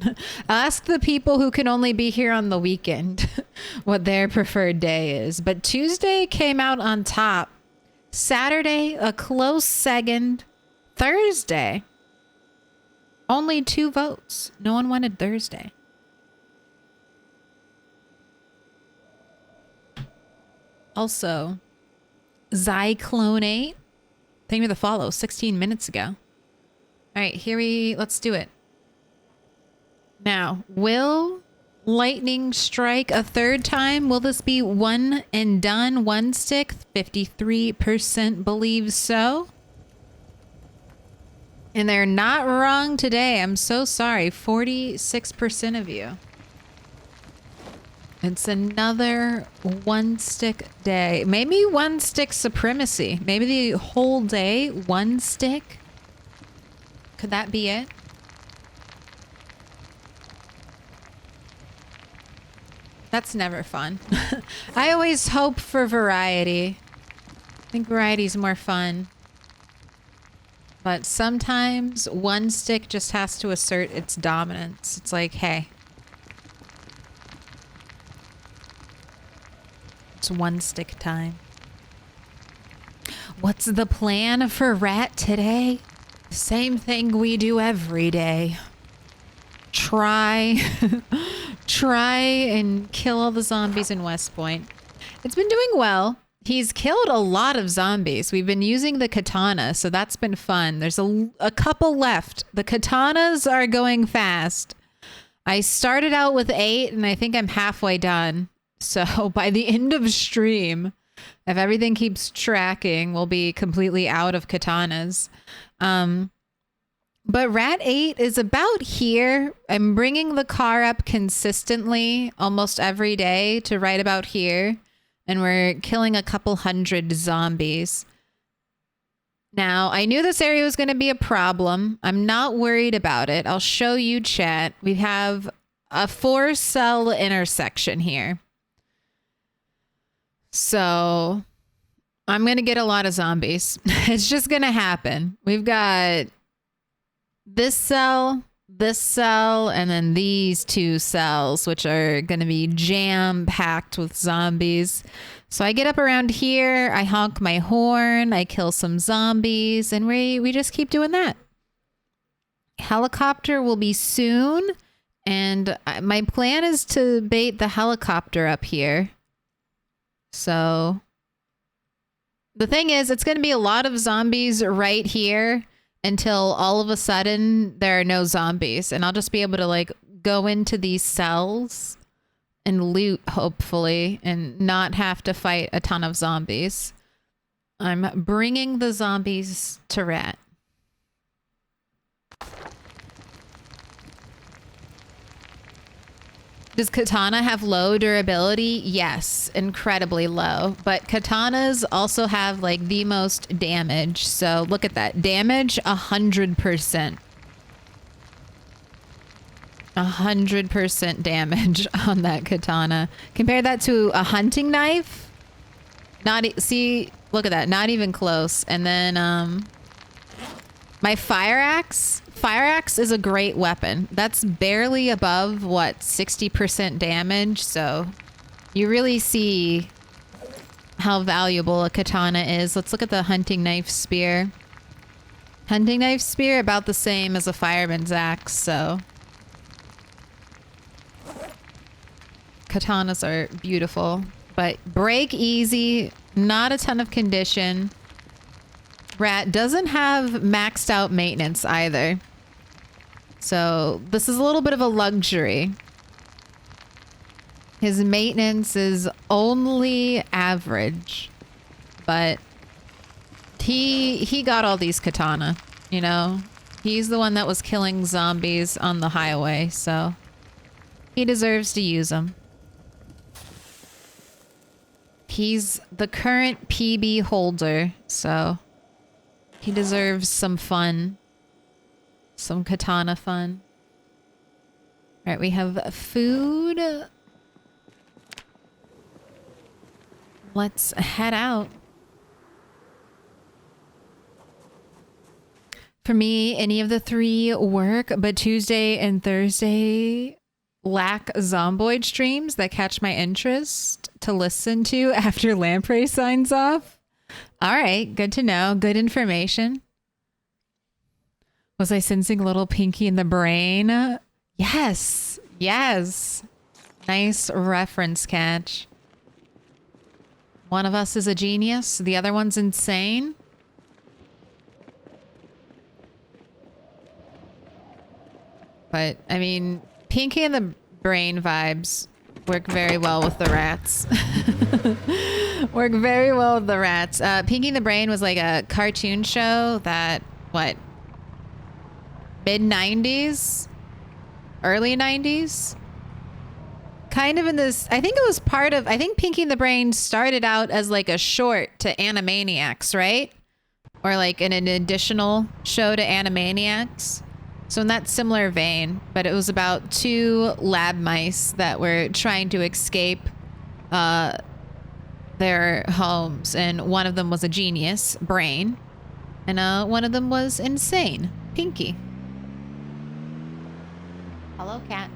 I'll ask the people who can only be here on the weekend what their preferred day is. But Tuesday came out on top. Saturday, a close second. Thursday, only 2 votes. No one wanted Thursday. Also, Zyclonate. Thank you for the follow 16 minutes ago. All right, let's do it. Now, will lightning strike a 3rd time? Will this be one and done, 1 stick? 53% believe so. And they're not wrong today. I'm so sorry. 46% of you. It's another one stick day. Maybe one stick supremacy. Maybe the whole day, one stick. Could that be it? That's never fun. I always hope for variety. I think variety is more fun. But sometimes one stick just has to assert its dominance. It's like, hey. It's one stick time. What's the plan for Rat today? Same thing we do every day. Try and kill all the zombies in West Point. It's been doing well. He's killed a lot of zombies. We've been using the katana, so that's been fun. There's a couple left. The katanas are going fast. I started out with 8, and I think I'm halfway done. So by the end of stream, if everything keeps tracking, we'll be completely out of katanas. But Rat 8 is about here. I'm bringing the car up consistently almost every day to right about here. And we're killing a couple hundred zombies. Now, I knew this area was going to be a problem. I'm not worried about it. I'll show you, chat. We have a 4-cell intersection here. So I'm going to get a lot of zombies. It's just going to happen. We've got this cell, and then these 2 cells, which are going to be jam-packed with zombies. So I get up around here, I honk my horn, I kill some zombies, and we just keep doing that. Helicopter will be soon, and my plan is to bait the helicopter up here. So the thing is, it's going to be a lot of zombies right here until all of a sudden there are no zombies. And I'll just be able to like go into these cells and loot, hopefully, and not have to fight a ton of zombies. I'm bringing the zombies to Rat. Does katana have low durability? Yes, incredibly low. But katanas also have like the most damage. So look at that. Damage 100%. 100% damage on that katana. Compare that to a hunting knife. See, look at that. Not even close. And then my fire axe. Fire axe is a great weapon. That's barely above, what, 60% damage. So you really see how valuable a katana is. Let's look at the hunting knife spear. Hunting knife spear about the same as a fireman's axe, so. Katanas are beautiful, but break easy, not a ton of condition. Rat doesn't have maxed out maintenance either. So this is a little bit of a luxury. His maintenance is only average, but he got all these katana, you know? He's the one that was killing zombies on the highway, so he deserves to use them. He's the current PB holder, so he deserves some fun. Some katana fun. All right, we have food. Let's head out. For me, any of the 3 work, but Tuesday and Thursday lack zomboid streams that catch my interest to listen to after Lamprey signs off. All right, good to know. Good information. Was I sensing a little Pinky in the Brain? Yes. Yes. Nice reference catch. One of us is a genius. The other one's insane. But, I mean, Pinky in the Brain vibes work very well with the rats. Work very well with the rats. Pinky in the Brain was like a cartoon show that, what, mid 90s, early 90s. Kind of in this, I think it was part of, I think Pinky and the Brain started out as like a short to Animaniacs, right? Or like an additional show to Animaniacs. So in that similar vein, but it was about two lab mice that were trying to escape their homes. And one of them was a genius, Brain. And one of them was insane, Pinky. Hello, cat.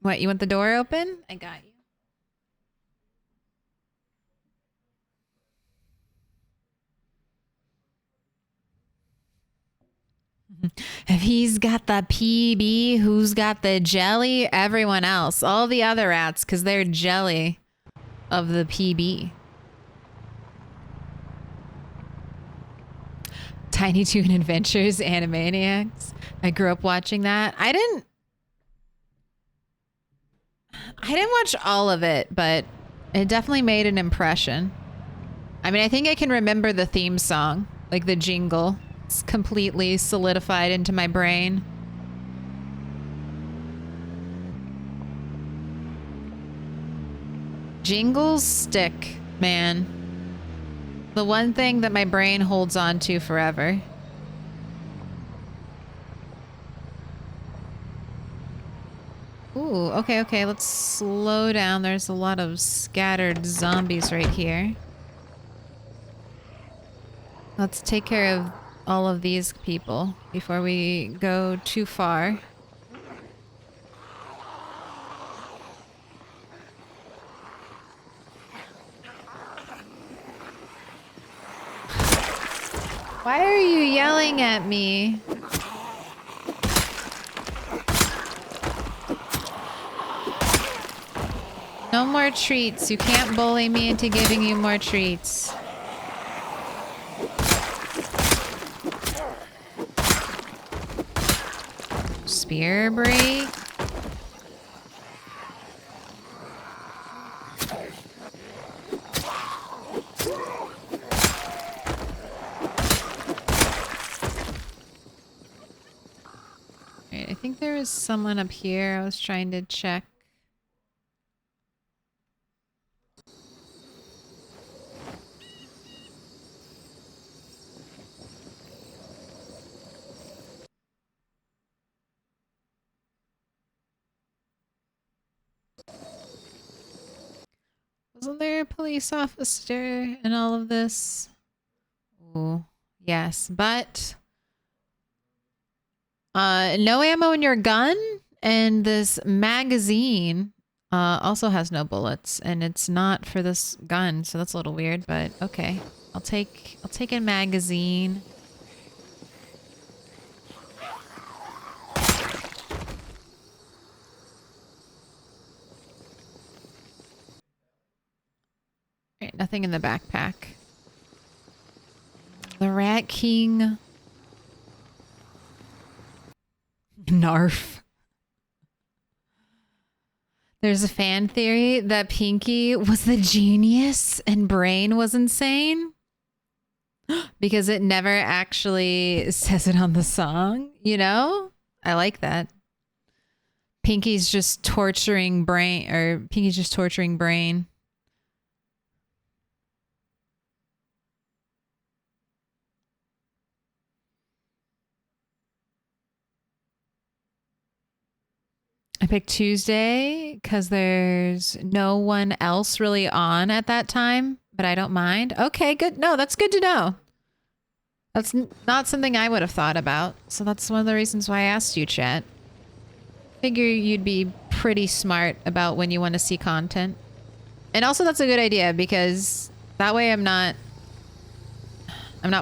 What, you want the door open? I got you. If he's got the PB, who's got the jelly? Everyone else. All the other rats, because they're jelly of the PB. Tiny Toon Adventures, Animaniacs. I grew up watching that. I didn't watch all of it, but it definitely made an impression. I mean, I think I can remember the theme song, like the jingle. It's completely solidified into my brain. Jingles stick, man. The one thing that my brain holds on to forever. Ooh, okay, let's slow down. There's a lot of scattered zombies right here. Let's take care of all of these people before we go too far. Why are you yelling at me? No more treats. You can't bully me into giving you more treats. Spear break. Alright, I think there was someone up here I was trying to check. Wasn't there a police officer in all of this? Ooh, yes, but no ammo in your gun, and this magazine also has no bullets, and it's not for this gun, so that's a little weird, but okay. I'll take a magazine. Right, nothing in the backpack. The Rat King. Narf. There's a fan theory that Pinky was the genius and Brain was insane. Because it never actually says it on the song, you know? I like that. Pinky's just torturing Brain. I picked Tuesday because there's no one else really on at that time, but I don't mind. Okay, good. No, that's good to know. That's not something I would have thought about. So that's one of the reasons why I asked you, chat. Figure you'd be pretty smart about when you want to see content. And also that's a good idea because that way I'm not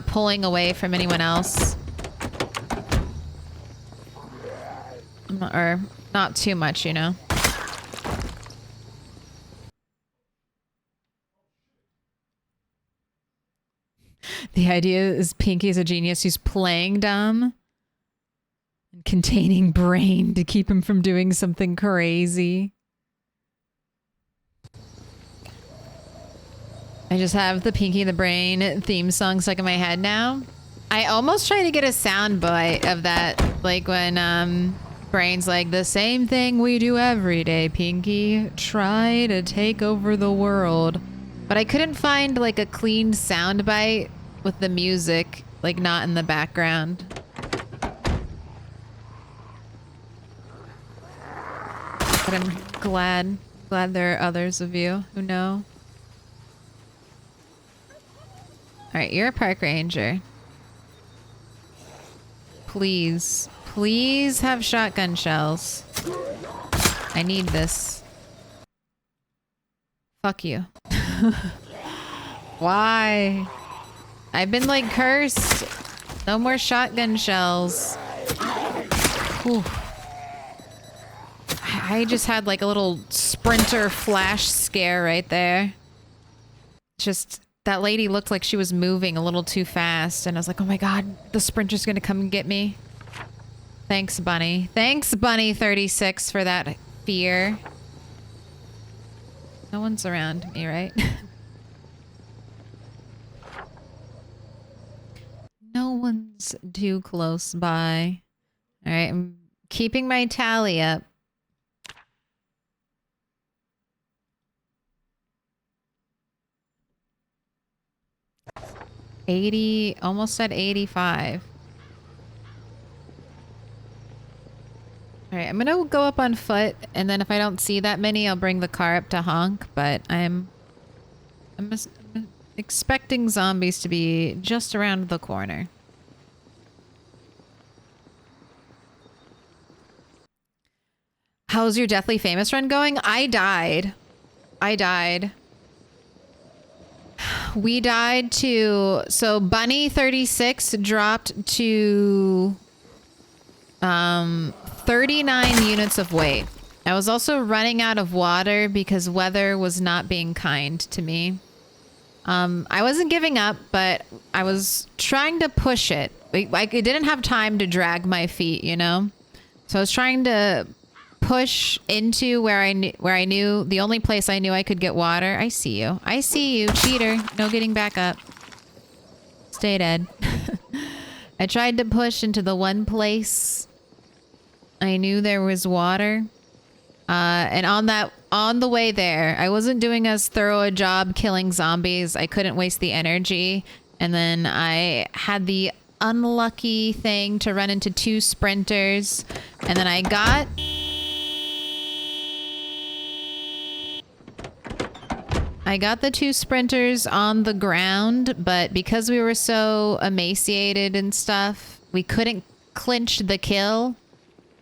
pulling away from anyone else. Or not too much, you know. The idea is Pinky's a genius who's playing dumb and containing Brain to keep him from doing something crazy. I just have the Pinky the Brain theme song stuck in my head now. I almost tried to get a sound bite of that, like when Brain's like, the same thing we do every day, Pinky. Try to take over the world. But I couldn't find like a clean sound bite with the music, like not in the background. But I'm glad there are others of you who know. All right, you're a park ranger. Please, please have shotgun shells. I need this. Fuck you. Why? I've been like cursed. No more shotgun shells. Whew. I just had like a little sprinter flash scare right there. Just that lady looked like she was moving a little too fast, and I was like, oh my god, the sprinter's gonna come and get me. Thanks, Bunny. Thanks, Bunny36, for that fear. No one's around me, right? No one's too close by. All right, I'm keeping my tally up. Almost at 85. All right, I'm gonna go up on foot, and then if I don't see that many, I'll bring the car up to honk. But I'm expecting zombies to be just around the corner. How's your Deathly Famous run going? I died. We died to... So Bunny36 dropped to 39 units of weight. I was also running out of water because weather was not being kind to me. I wasn't giving up, but I was trying to push it. I didn't have time to drag my feet, you know? So I was trying to push into where I knew the only place I knew I could get water. I see you, cheater. No getting back up. Stay dead. I tried to push into the one place I knew there was water. And on the way there, I wasn't doing as thorough a job killing zombies. I couldn't waste the energy. And then I had the unlucky thing to run into 2 sprinters. And then I got... the 2 sprinters on the ground, but because we were so emaciated and stuff, we couldn't clinch the kill.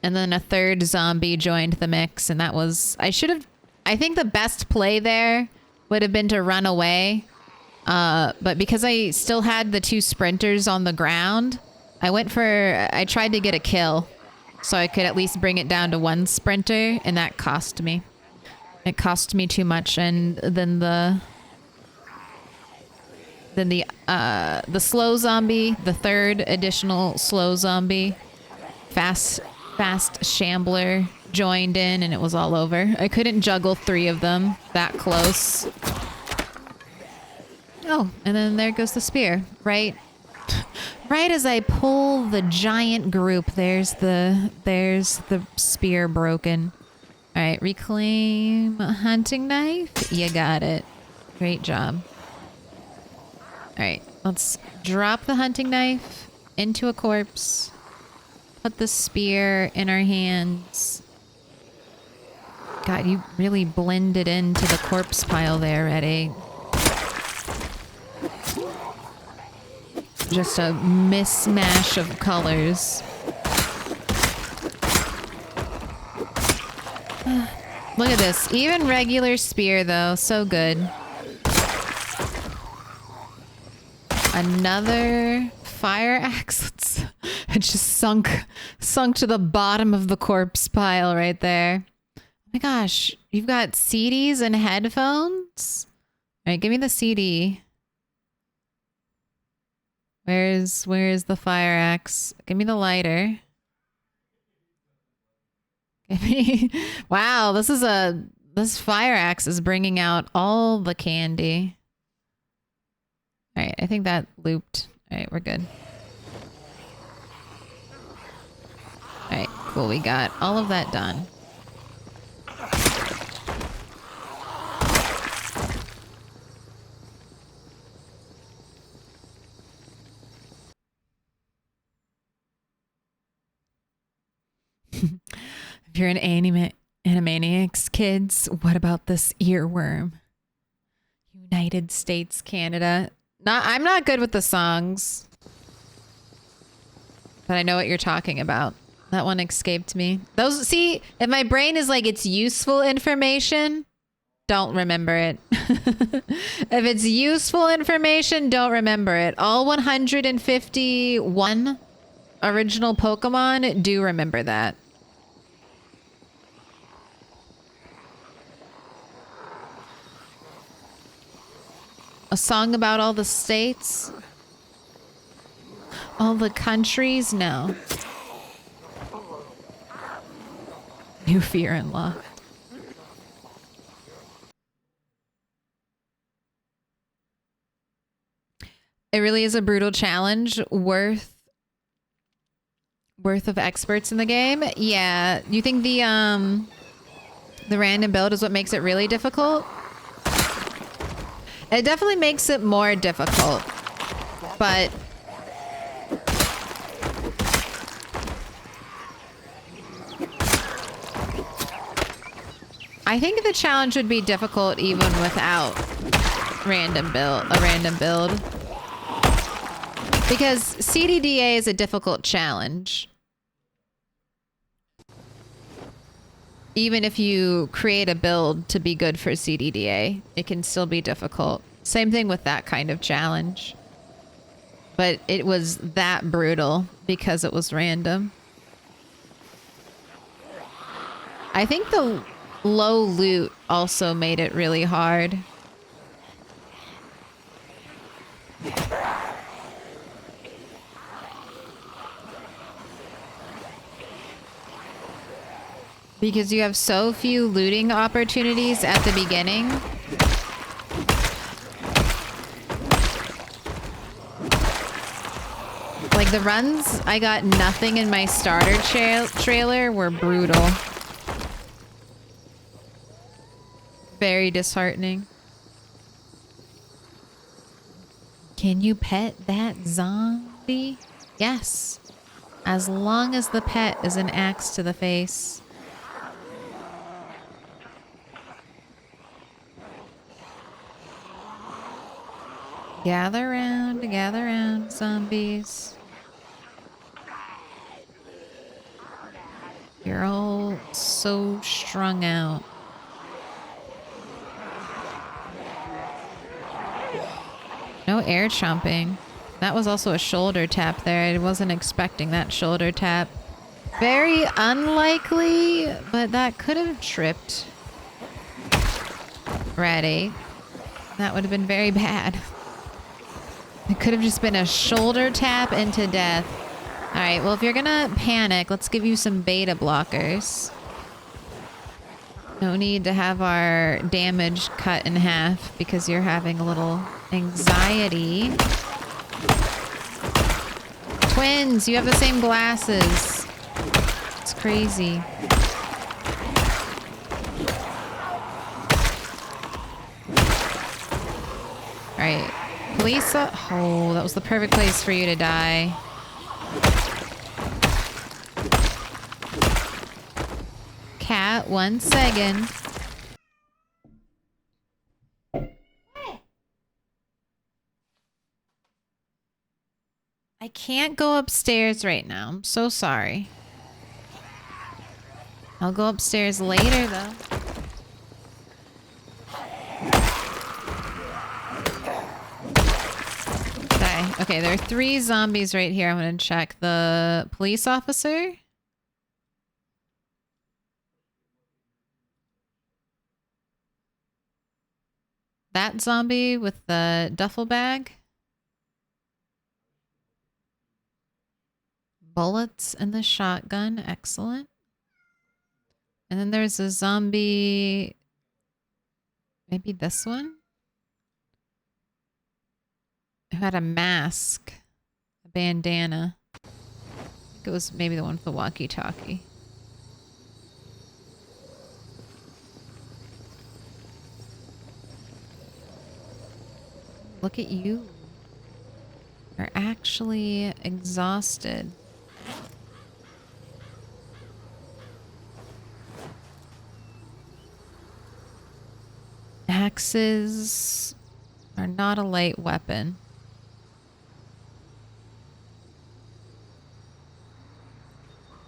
And then a 3rd zombie joined the mix, and that was... I think the best play there would have been to run away. But because I still had the 2 sprinters on the ground, I tried to get a kill so I could at least bring it down to 1 sprinter, and that cost me. It cost me too much, and then the slow zombie, the 3rd additional slow zombie, fast shambler joined in, and it was all over. I couldn't juggle 3 of them that close. Oh, and then there goes the spear. Right as I pull the giant group, there's the spear broken. All right, reclaim a hunting knife. You got it. Great job. All right, let's drop the hunting knife into a corpse. Put the spear in our hands. God, you really blended into the corpse pile there, Eddie. Just a mismatch of colors. Look at this. Even regular spear, though. So good. Another fire axe. It just sunk to the bottom of the corpse pile right there. Oh my gosh. You've got CDs and headphones? All right, give me the CD. Where's the fire axe? Give me the lighter. Wow, this fire axe is bringing out all the candy. right, I think that looped. All right, we're good. All right, cool. We got all of that done. If you're an Animaniacs kids, what about this earworm? United States, Canada. I'm not good with the songs, but I know what you're talking about. That one escaped me. Those, see, if my brain is like, it's useful information, don't remember it. If it's useful information, don't remember it. All 151 original Pokemon do remember that. A song about all the states? All the countries? No. New fear and law. It really is a brutal challenge worth of experts in the game. Yeah. You think the random build is what makes it really difficult? It definitely makes it more difficult, but I think the challenge would be difficult even without a random build. Because CDDA is a difficult challenge. Even if you create a build to be good for CDDA, it can still be difficult. Same thing with that kind of challenge. But it was that brutal because it was random. I think the low loot also made it really hard. Because you have so few looting opportunities at the beginning. Like the runs, I got nothing in my starter trailer were brutal. Very disheartening. Can you pet that zombie? Yes. As long as the pet is an axe to the face. Gather round, zombies. You're all so strung out. No air chomping. That was also a shoulder tap there. I wasn't expecting that shoulder tap. Very unlikely, but that could have tripped Ready. That would have been very bad. It could have just been a shoulder tap into death. All right, well, if you're gonna panic, let's give you some beta blockers. No need to have our damage cut in half because you're having a little anxiety. Twins, you have the same glasses. It's crazy. All right, police. Oh, that was the perfect place for you to die. Cat, 1 second. I can't go upstairs right now. I'm so sorry. I'll go upstairs later, though. Okay, there are 3 zombies right here. I'm going to check. The police officer. That zombie with the duffel bag. Bullets and the shotgun. Excellent. And then there's a zombie. Maybe this one? had a mask, a bandana. I think it was maybe the one with the walkie-talkie. Look at you. You're actually exhausted. Axes are not a light weapon.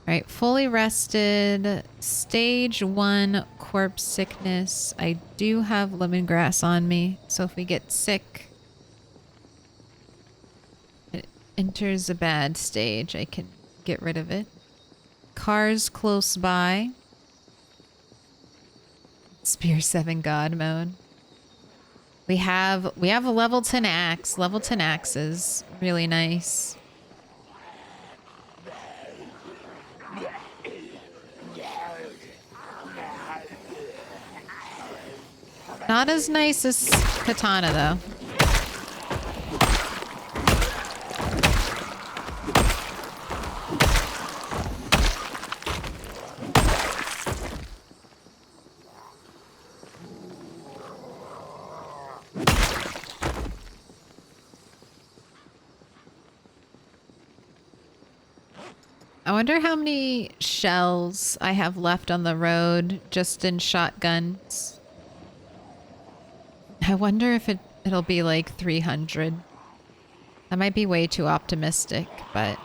Alright, fully rested. Stage 1 corpse sickness. I do have lemongrass on me, so if we get sick, it enters a bad stage, I can get rid of it. Cars close by. Spear 7 God mode. We have a level 10 axe. Level 10 axes. Really nice. Not as nice as katana though. I wonder how many shells I have left on the road just in shotguns. I wonder if it'll be like 300. That might be way too optimistic, but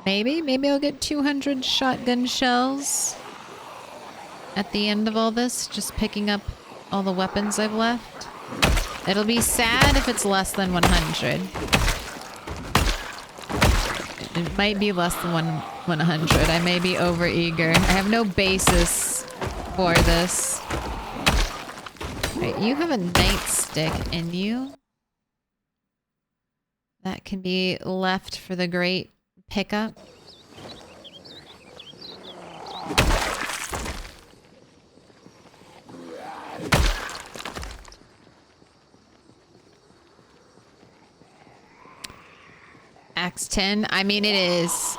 maybe I'll get 200 shotgun shells at the end of all this, just picking up all the weapons I've left. It'll be sad if it's less than 100. It might be less than 100. I may be overeager. I have no basis for this. Right, you have a nightstick in you. That can be left for the great pickup. Axe 10. I mean, it is.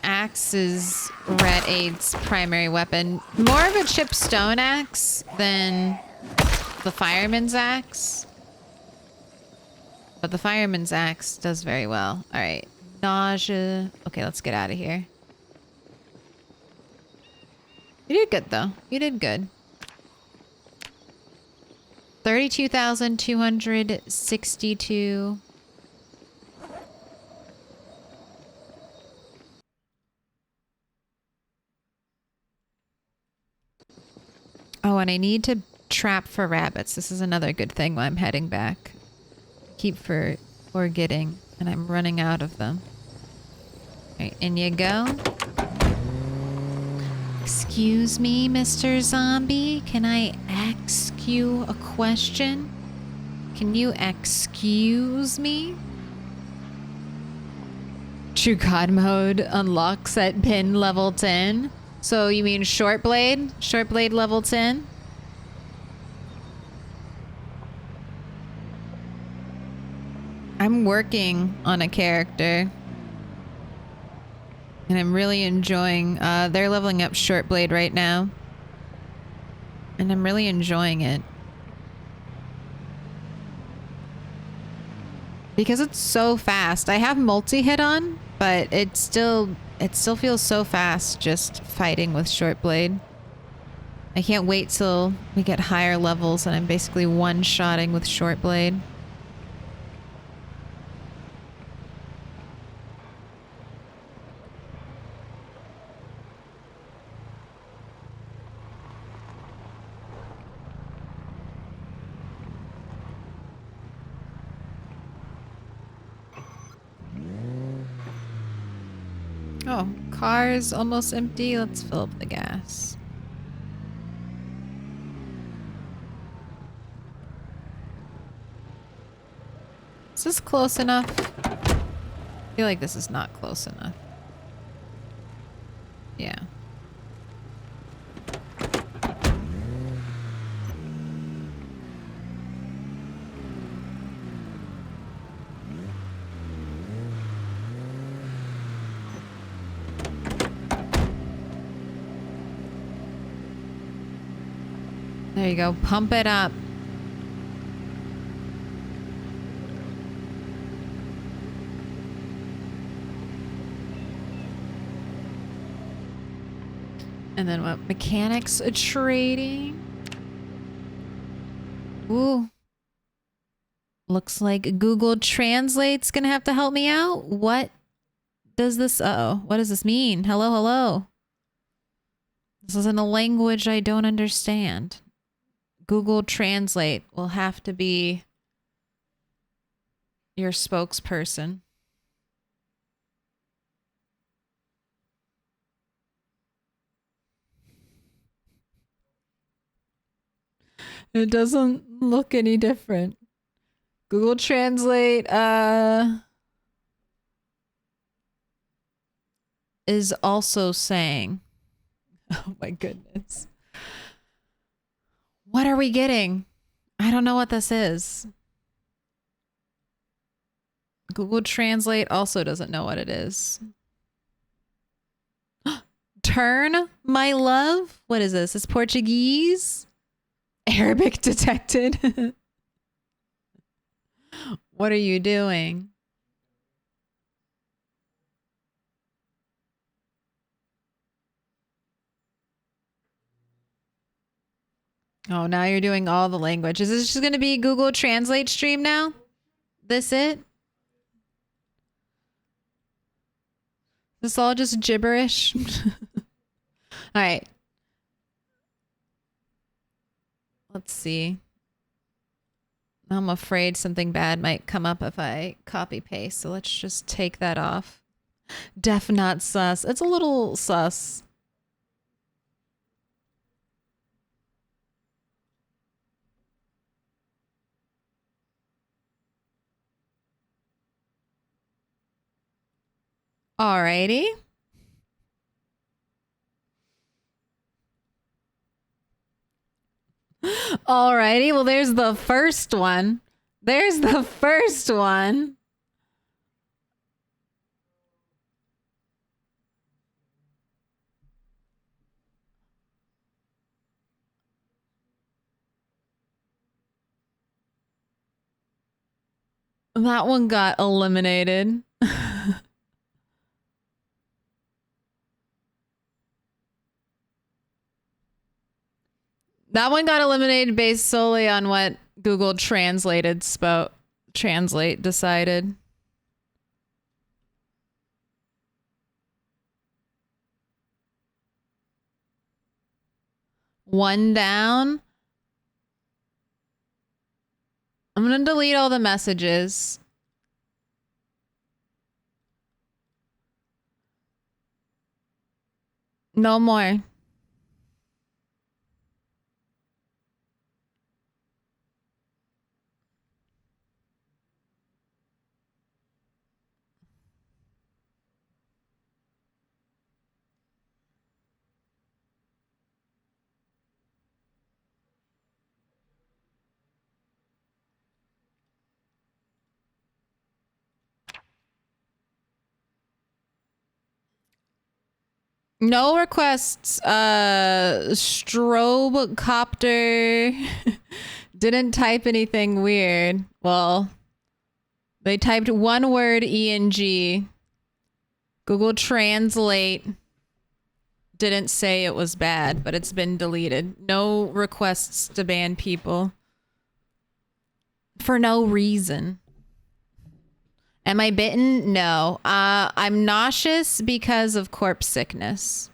Axe is Rat 8's primary weapon. More of a chipped stone axe than the fireman's axe. But the fireman's axe does very well. Alright. Nausea. Okay, let's get out of here. You did good, though. You did good. 32,262. Oh, and I need to trap for rabbits. This is another good thing while I'm heading back. Keep forgetting, and I'm running out of them. Alright, in you go. Excuse me, Mr. Zombie. Can I ask you a question? Can you excuse me? True God mode unlocks at pin level 10. So you mean short blade? Short blade level 10? I'm working on a character. And I'm really enjoying, they're leveling up short blade right now. And I'm really enjoying it. Because it's so fast. I have multi-hit on, but it still feels so fast just fighting with short blade. I can't wait till we get higher levels and I'm basically one-shotting with short blade. Oh, car's almost empty. Let's fill up the gas. Is this close enough? I feel like this is not close enough. Yeah. There you go. Pump it up. And then what? Mechanics trading. Ooh. Looks like Google Translate's gonna have to help me out. What does this... Uh-oh. What does this mean? Hello, hello. This is in a language I don't understand. Google Translate will have to be your spokesperson. It doesn't look any different. Google Translate is also saying, oh my goodness. What are we getting? I don't know what this is. Google Translate also doesn't know what it is. Turn, my love? What is this? It's Portuguese? Arabic detected. What are you doing? Oh, now you're doing all the language. Is this just going to be Google Translate stream now? This it? This all just gibberish? All right. Let's see. I'm afraid something bad might come up if I copy paste. So let's just take that off. Def not sus. It's a little sus. Alrighty. Alrighty. Well, there's the first one. There's the first one. That one got eliminated. That one got eliminated based solely on what Google Translate decided. One down. I'm going to delete all the messages. No more. No requests. Strobe copter didn't type anything weird. Well, they typed one word ENG. Google Translate didn't say it was bad, but it's been deleted. No requests to ban people. For no reason. Am I bitten? No. I'm nauseous because of corpse sickness.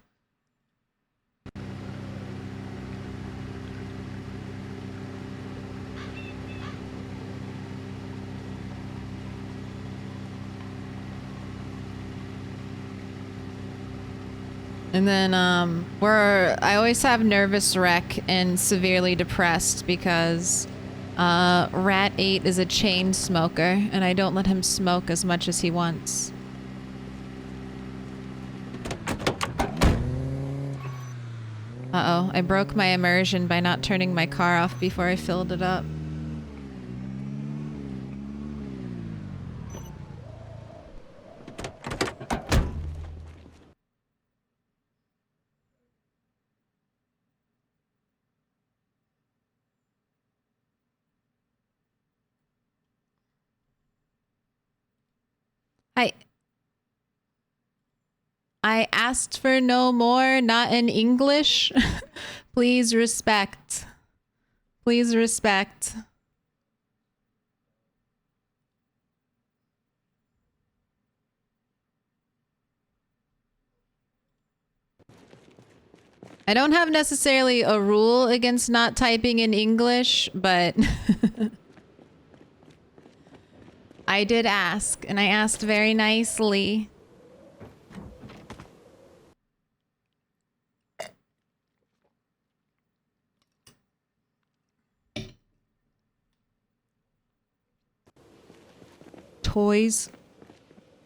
And then I always have nervous wreck and severely depressed because Rat 8 is a chain smoker and I don't let him smoke as much as he wants. Uh-oh, I broke my immersion by not turning my car off before I filled it up. I asked for no more, not in English. Please respect. Please respect. I don't have necessarily a rule against not typing in English, but I did ask, and I asked very nicely. Toys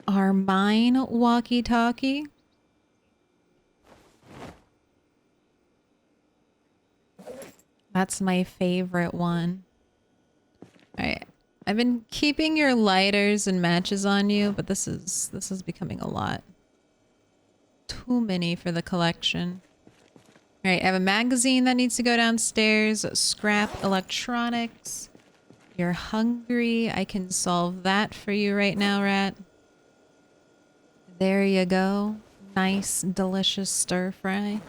are mine, walkie-talkie. That's my favorite one. All right. I've been keeping your lighters and matches on you, but this is becoming a lot. Too many for the collection. All right, I have a magazine that needs to go downstairs. Scrap electronics. You're hungry. I can solve that for you right now, Rat. There you go. Nice, delicious stir fry.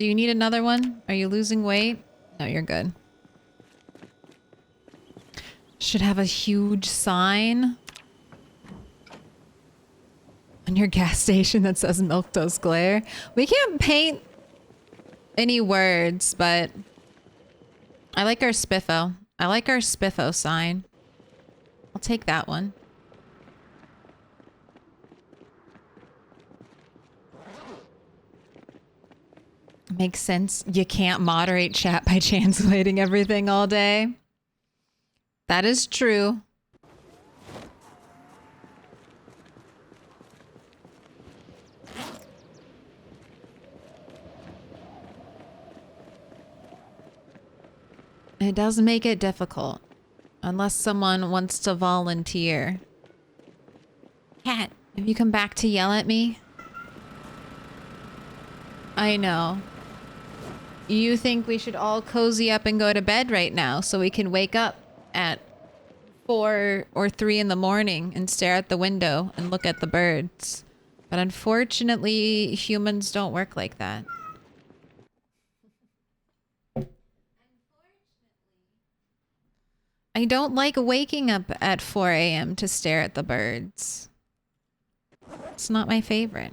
Do you need another one? Are you losing weight? No, you're good. Should have a huge sign on your gas station that says Milquetoast Glare. We can't paint any words, but I like our spiffo. I like our spiffo sign. I'll take that one. Makes sense. You can't moderate chat by translating everything all day. That is true. It does make it difficult. Unless someone wants to volunteer. Cat, have you come back to yell at me? I know. You think we should all cozy up and go to bed right now so we can wake up at 4 or 3 in the morning and stare at the window and look at the birds. But unfortunately, humans don't work like that. I don't like waking up at 4 a.m. to stare at the birds. It's not my favorite.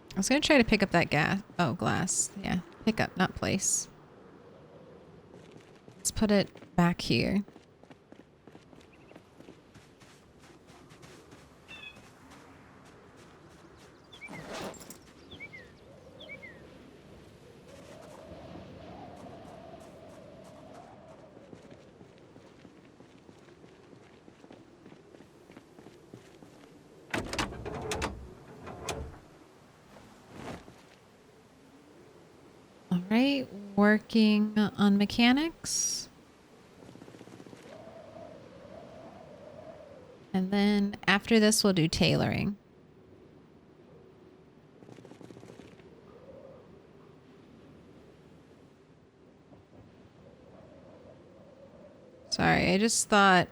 I was gonna try to pick up that glass. Yeah, pick up, not place. Let's put it back here. All right, working on mechanics. And then after this, we'll do tailoring. Sorry, I just thought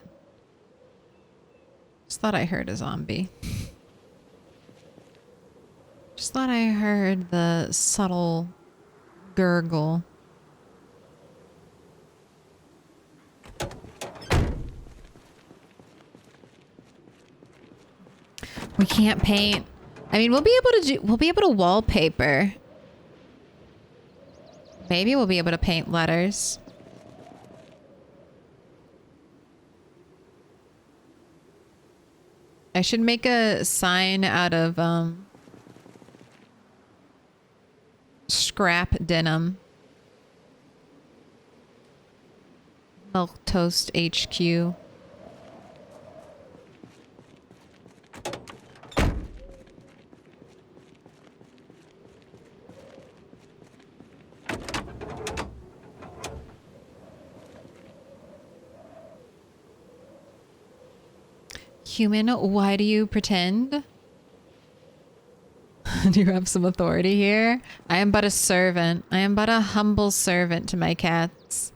I heard a zombie. Just thought I heard the subtle gurgle. We can't paint. I mean, we'll be able to wallpaper. Maybe we'll be able to paint letters. I should make a sign out of scrap denim. Milquetoast HQ. Human, why do you pretend? Do you have some authority here? I am but a servant. I am but a humble servant to my cats.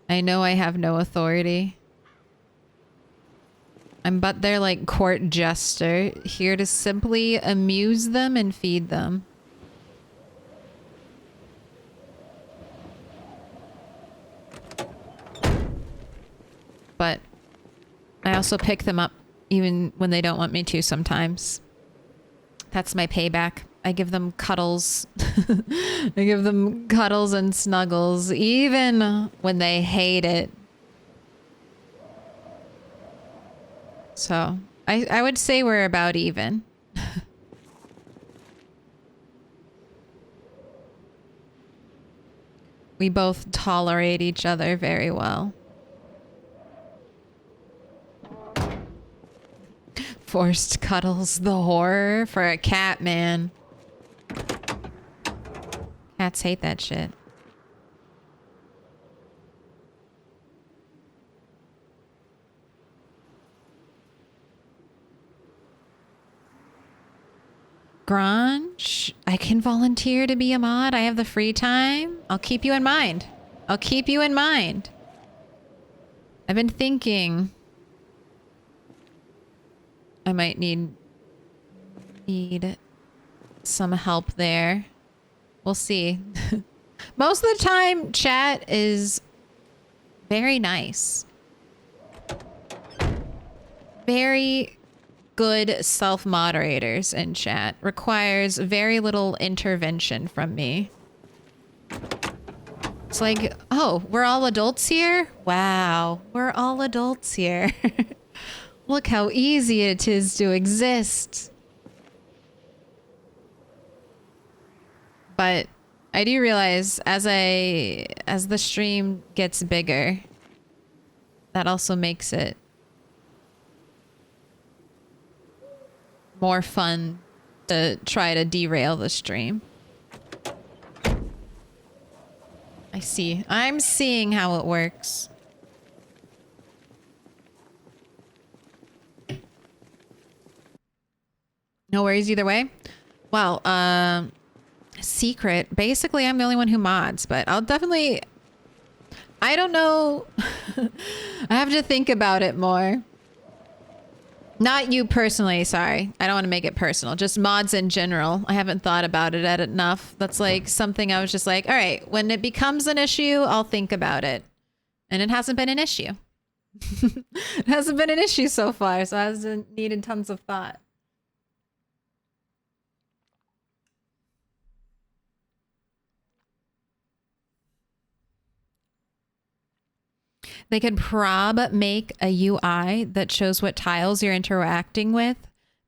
I know I have no authority. I'm but their, like, court jester, here to simply amuse them and feed them. But I also pick them up even when they don't want me to sometimes. That's my payback. I give them cuddles. I give them cuddles and snuggles, even when they hate it. So I would say we're about even. We both tolerate each other very well. Forced cuddles, the horror for a cat, man. Cats hate that shit. Grange, I can volunteer to be a mod. I have the free time. I'll keep you in mind. I'll keep you in mind. I've been thinking I might need some help there. We'll see. Most of the time, chat is very nice. Very good self-moderators in chat. Requires very little intervention from me. It's like, oh, we're all adults here? Wow, we're all adults here. Look how easy it is to exist. But I do realize as the stream gets bigger, that also makes it more fun to try to derail the stream. I see. I'm seeing how it works. No worries either way. Well, secret. Basically, I'm the only one who mods, but I'll definitely... I don't know. I have to think about it more. Not you personally, sorry. I don't want to make it personal. Just mods in general. I haven't thought about it enough. That's like something I was just like, all right, when it becomes an issue, I'll think about it. And it hasn't been an issue. It hasn't been an issue so far, so it hasn't needed tons of thought. They could make a UI that shows what tiles you're interacting with,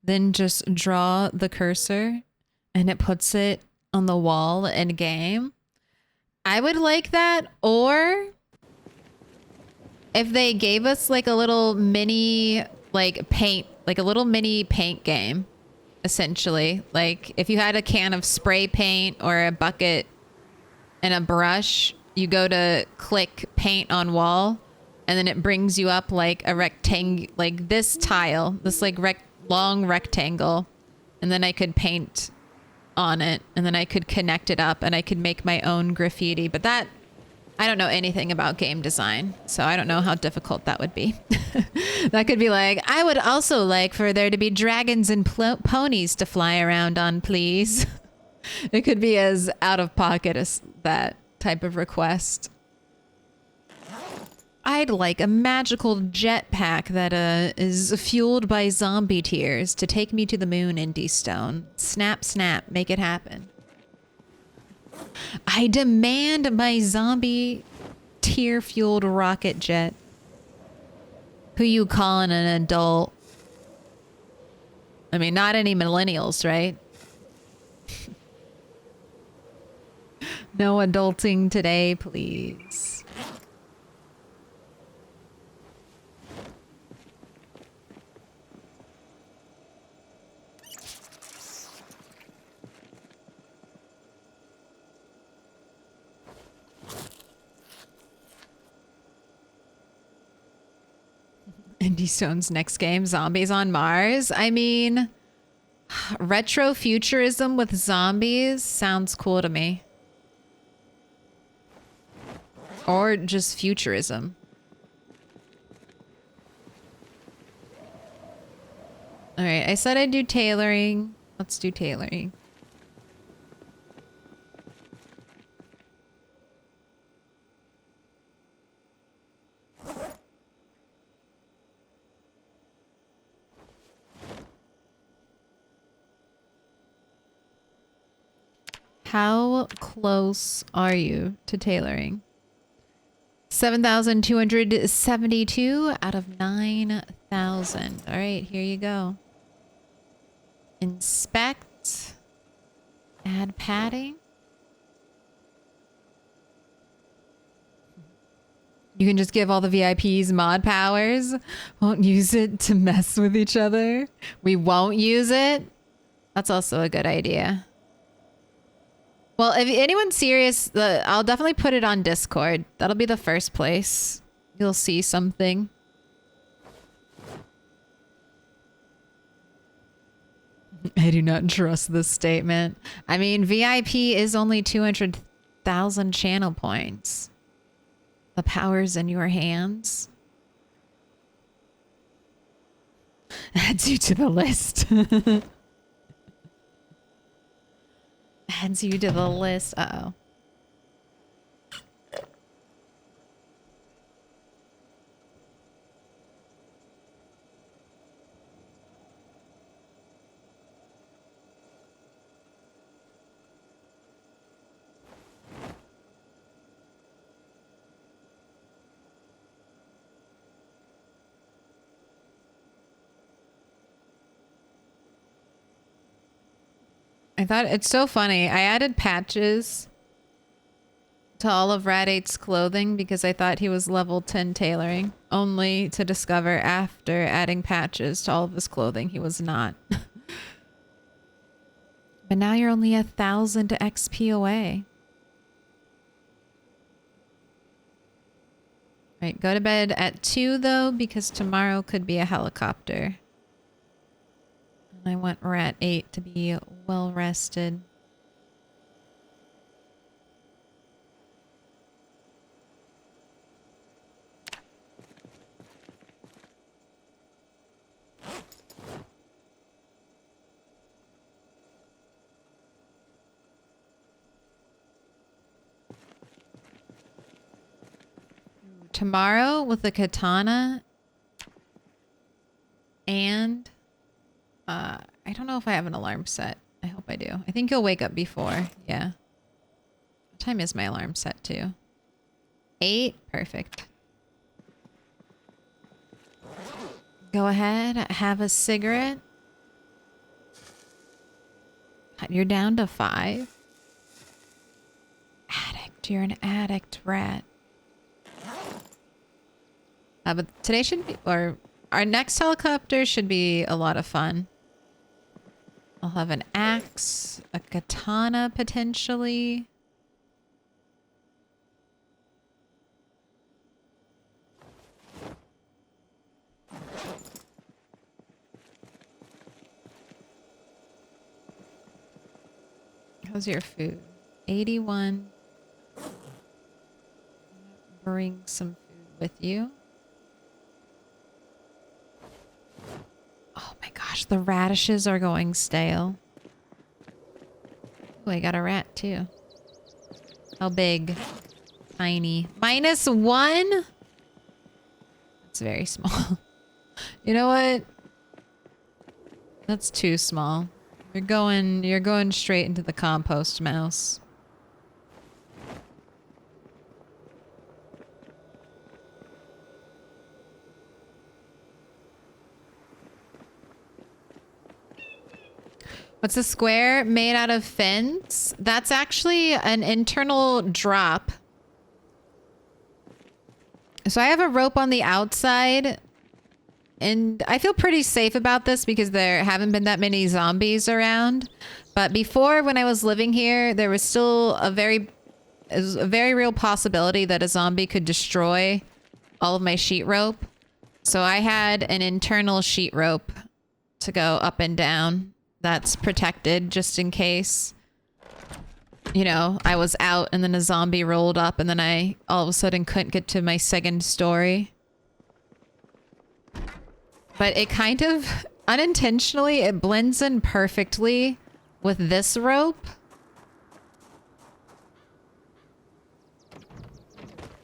then just draw the cursor and it puts it on the wall in game. I would like that. Or if they gave us like a little mini paint game, essentially. Like if you had a can of spray paint or a bucket and a brush, you go to click paint on wall, and then it brings you up like a rectangle, like this tile, this like long rectangle. And then I could paint on it, and then I could connect it up, and I could make my own graffiti. But that, I don't know anything about game design, so I don't know how difficult that would be. That could be like, I would also like for there to be dragons and ponies to fly around on, please. It could be as out of pocket as that type of request. I'd like a magical jetpack that is fueled by zombie tears to take me to the moon, Indie Stone. Snap, snap, make it happen. I demand my zombie tear-fueled rocket jet. Who you calling an adult? I mean, not any millennials, right? No adulting today, please. Indie Stone's next game, Zombies on Mars. I mean, Retro futurism with zombies sounds cool to me. Or just futurism. All right, I said I'd do tailoring. Let's do tailoring. How close are you to tailoring? 7,272 out of 9,000. All right, here you go. Inspect. Add padding. You can just give all the VIPs mod powers. Won't use it to mess with each other. We won't use it. That's also a good idea. Well, if anyone's serious, I'll definitely put it on Discord. That'll be the first place you'll see something. I do not trust this statement. I mean, VIP is only 200,000 channel points. The power's in your hands. Adds you to the list. Adds you to the list. Uh-oh. I thought it's so funny. I added patches to all of Rad 8's clothing because I thought he was level 10 tailoring, only to discover after adding patches to all of his clothing he was not. But now you're only 1,000 XP away. Right, go to bed at 2 though, because tomorrow could be a helicopter. I want Rat 8 to be well rested. Tomorrow with the katana and I don't know if I have an alarm set. I hope I do. I think you'll wake up before. Yeah. What time is my alarm set to? 8? Perfect. Go ahead. Have a cigarette. You're down to 5. Addict. You're an addict rat. But today should be, or our next helicopter should be a lot of fun. I'll have an axe, a katana potentially. How's your food? 81. Bring some food with you. Oh my gosh, the radishes are going stale. Oh, I got a rat too. How big? Tiny. -1? That's very small. You know what? That's too small. You're going straight into the compost mouse. What's a square made out of fins? That's actually an internal drop. So I have a rope on the outside, and I feel pretty safe about this because there haven't been that many zombies around. But before, when I was living here, there was still a very real possibility that a zombie could destroy all of my sheet rope. So I had an internal sheet rope to go up and down that's protected just in case. You know, I was out and then a zombie rolled up and then I all of a sudden couldn't get to my second story. But it kind of, unintentionally, it blends in perfectly with this rope.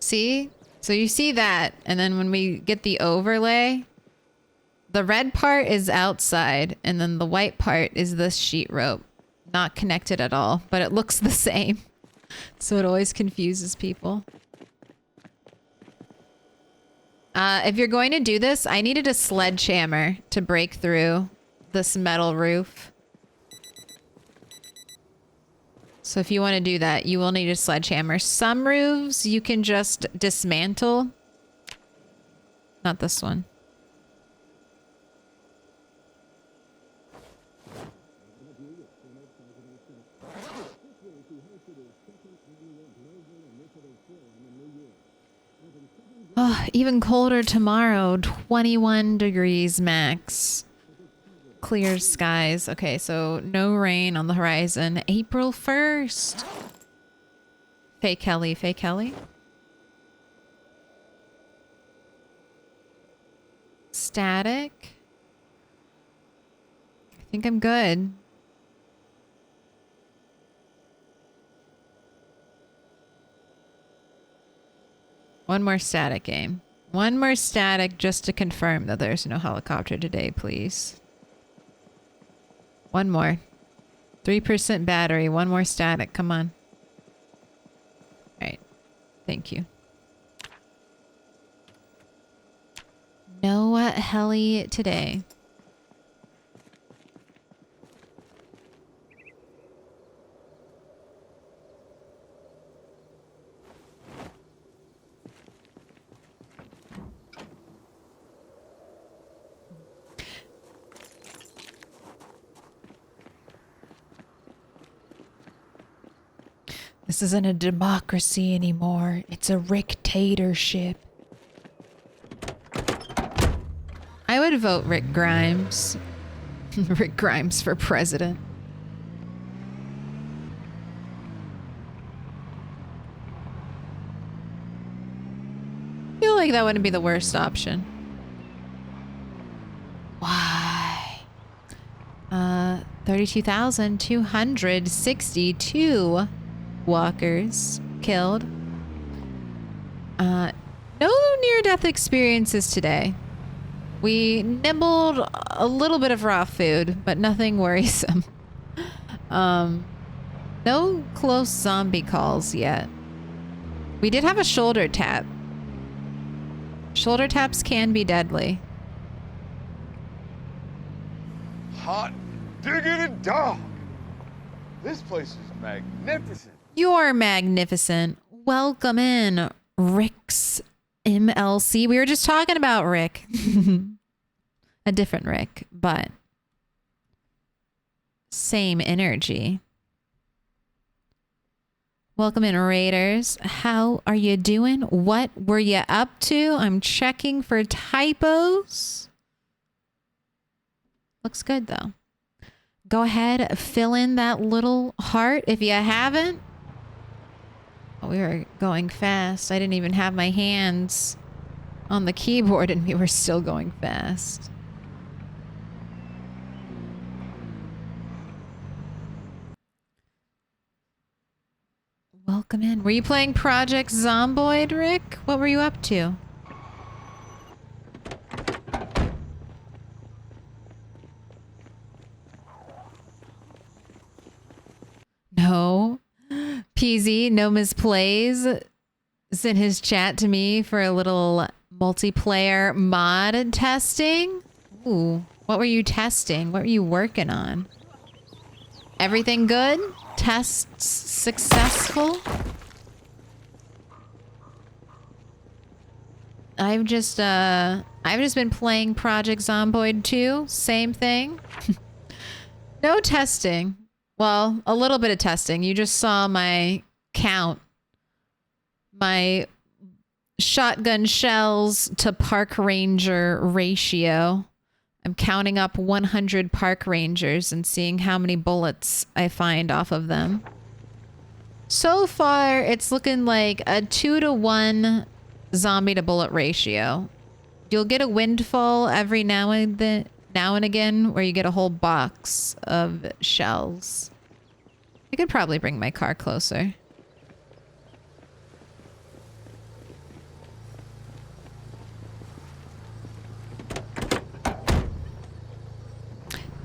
See? So you see that, and then when we get the overlay, the red part is outside, and then the white part is this sheet rope. Not connected at all, but it looks the same. So it always confuses people. If you're going to do this, I needed a sledgehammer to break through this metal roof. So if you want to do that, you will need a sledgehammer. Some roofs you can just dismantle. Not this one. Oh, even colder tomorrow, 21 degrees max. Clear skies. Okay, so no rain on the horizon. April 1st. Faye Kelly, Faye Kelly. Static. I think I'm good. One more static game. One more static just to confirm that there's no helicopter today, please. One more. 3% battery. One more static. Come on. All right. Thank you. No heli today. This isn't a democracy anymore. It's a rictatorship. I would vote Rick Grimes. Rick Grimes for president. I feel like that wouldn't be the worst option. Why? 32,262 walkers killed. No near-death experiences today. We nibbled a little bit of raw food, but nothing worrisome. No close zombie calls yet. We did have a shoulder tap. Shoulder taps can be deadly. Hot diggity dog. This place is magnificent. You're magnificent. Welcome in, Rick's MLC. We were just talking about Rick. A different Rick, but same energy. Welcome in, Raiders. How are you doing? What were you up to? I'm checking for typos. Looks good, though. Go ahead, fill in that little heart if you haven't. Oh, we were going fast. I didn't even have my hands on the keyboard and we were still going fast. Welcome in. Were you playing Project Zomboid, Rick? What were you up to? No. PZ, no misplays, sent his chat to me for a little multiplayer mod testing. Ooh, what were you testing? What were you working on? Everything good? Tests successful? I've just been playing Project Zomboid 2. Same thing. No testing. Well, a little bit of testing. You just saw my count. My shotgun shells to park ranger ratio. I'm counting up 100 park rangers and seeing how many bullets I find off of them. So far, it's looking like a 2-to-1 zombie to bullet ratio. You'll get a windfall every now and again where you get a whole box of shells. I could probably bring my car closer.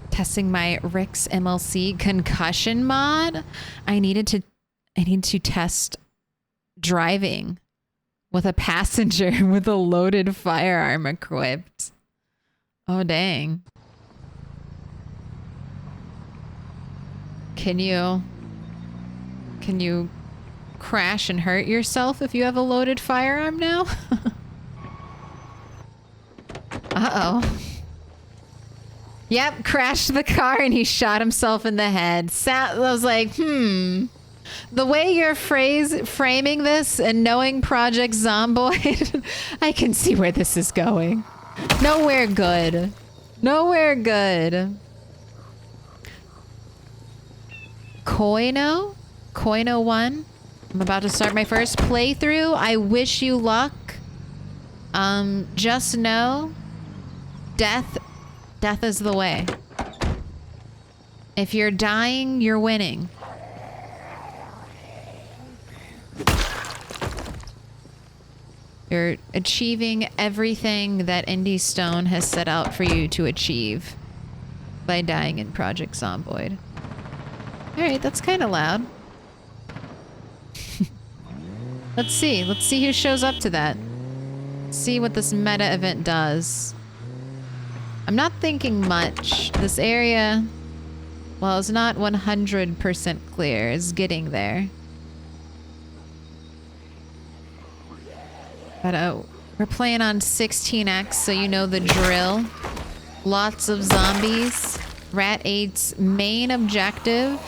Testing my Rick's MLC concussion mod. I need to test driving with a passenger with a loaded firearm equipped. Oh, dang. Can you crash and hurt yourself if you have a loaded firearm now? Uh-oh. Yep, crashed the car and he shot himself in the head. I was like, the way you're framing this and knowing Project Zomboid, I can see where this is going. Nowhere good. Nowhere good. Koino 1. I'm about to start my first playthrough. I wish you luck. Just know, death is the way. If you're dying, you're winning. You're achieving everything that Indy Stone has set out for you to achieve by dying in Project Zomboid. Alright, that's kind of loud. Let's see who shows up to that. See what this meta event does. I'm not thinking much. This area, well, it's not 100% clear. It's getting there. But we're playing on 16x, so you know the drill. Lots of zombies. Rat 8's main objective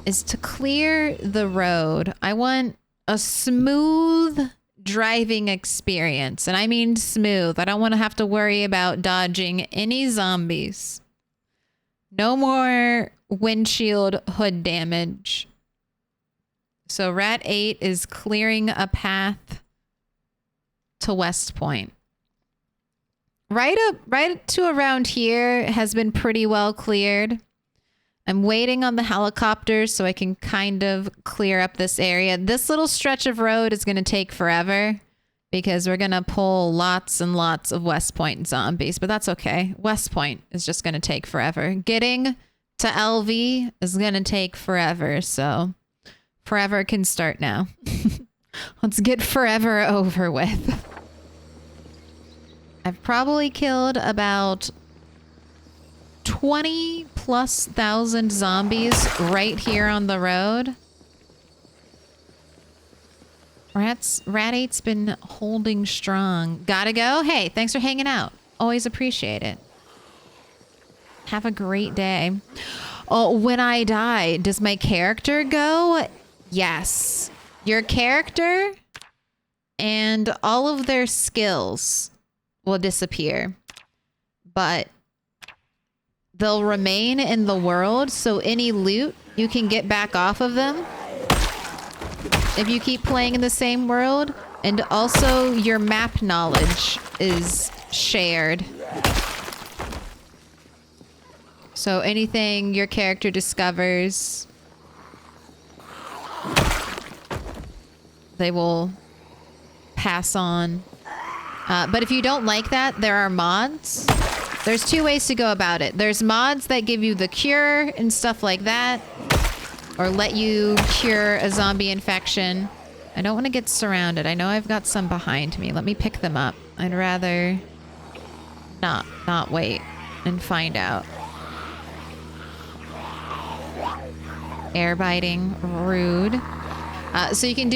is to clear the road. I want a smooth driving experience. And I mean smooth. I don't want to have to worry about dodging any zombies. No more windshield hood damage. So Rat 8 is clearing a path to West Point. Right to around here has been pretty well cleared. I'm waiting on the helicopters so I can kind of clear up this area. This little stretch of road is going to take forever because we're going to pull lots and lots of West Point zombies, but that's okay. West Point is just going to take forever. Getting to LV is going to take forever, so forever can start now. Let's get forever over with. I've probably killed about 20,000+ zombies right here on the road. Rat 8's been holding strong. Gotta go? Hey, thanks for hanging out. Always appreciate it. Have a great day. Oh, when I die, does my character go? Yes. Your character and all of their skills will disappear. But they'll remain in the world, so any loot you can get back off of them if you keep playing in the same world. And also your map knowledge is shared. So anything your character discovers, they will pass on. But if you don't like that, there are mods. There's two ways to go about it. There's mods that give you the cure and stuff like that, or let you cure a zombie infection. I don't want to get surrounded. I know I've got some behind me. Let me pick them up. I'd rather not wait and find out. Air biting, rude. So you can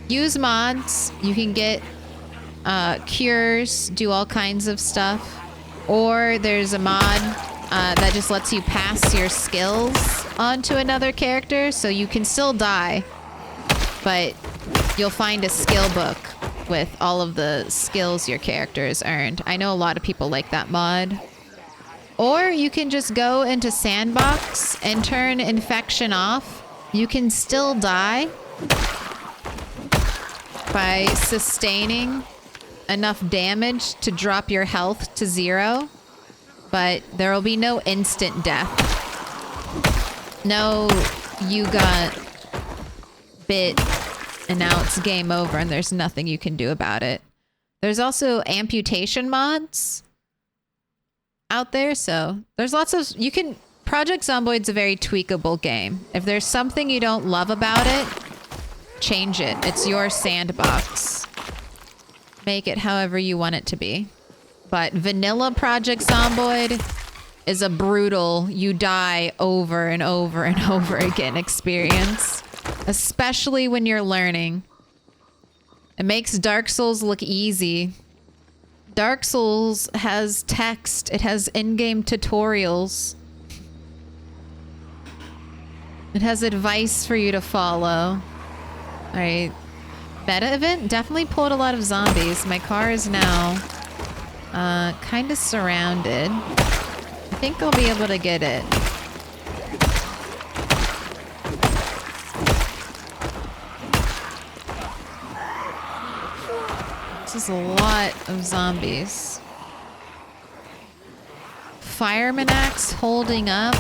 use mods. You can get cures, do all kinds of stuff. Or there's a mod that just lets you pass your skills onto another character, so you can still die, but you'll find a skill book with all of the skills your character has earned. I know a lot of people like that mod. Or you can just go into sandbox and turn infection off. You can still die by sustaining enough damage to drop your health to 0, but there will be no instant death. No, you got bit and now it's game over and there's nothing you can do about it. There's also amputation mods out there, so there's lots of Project Zomboid's a very tweakable game. If there's something you don't love about it, change it. It's your sandbox. Make it however you want it to be. But vanilla Project Zomboid is a brutal, you die over and over and over again experience. Especially when you're learning. It makes Dark Souls look easy. Dark Souls has text. It has in-game tutorials. It has advice for you to follow. Alright. Meta event definitely pulled a lot of zombies. My car is now kind of surrounded. I think I'll be able to get it. This is a lot of zombies. Fireman axe holding up.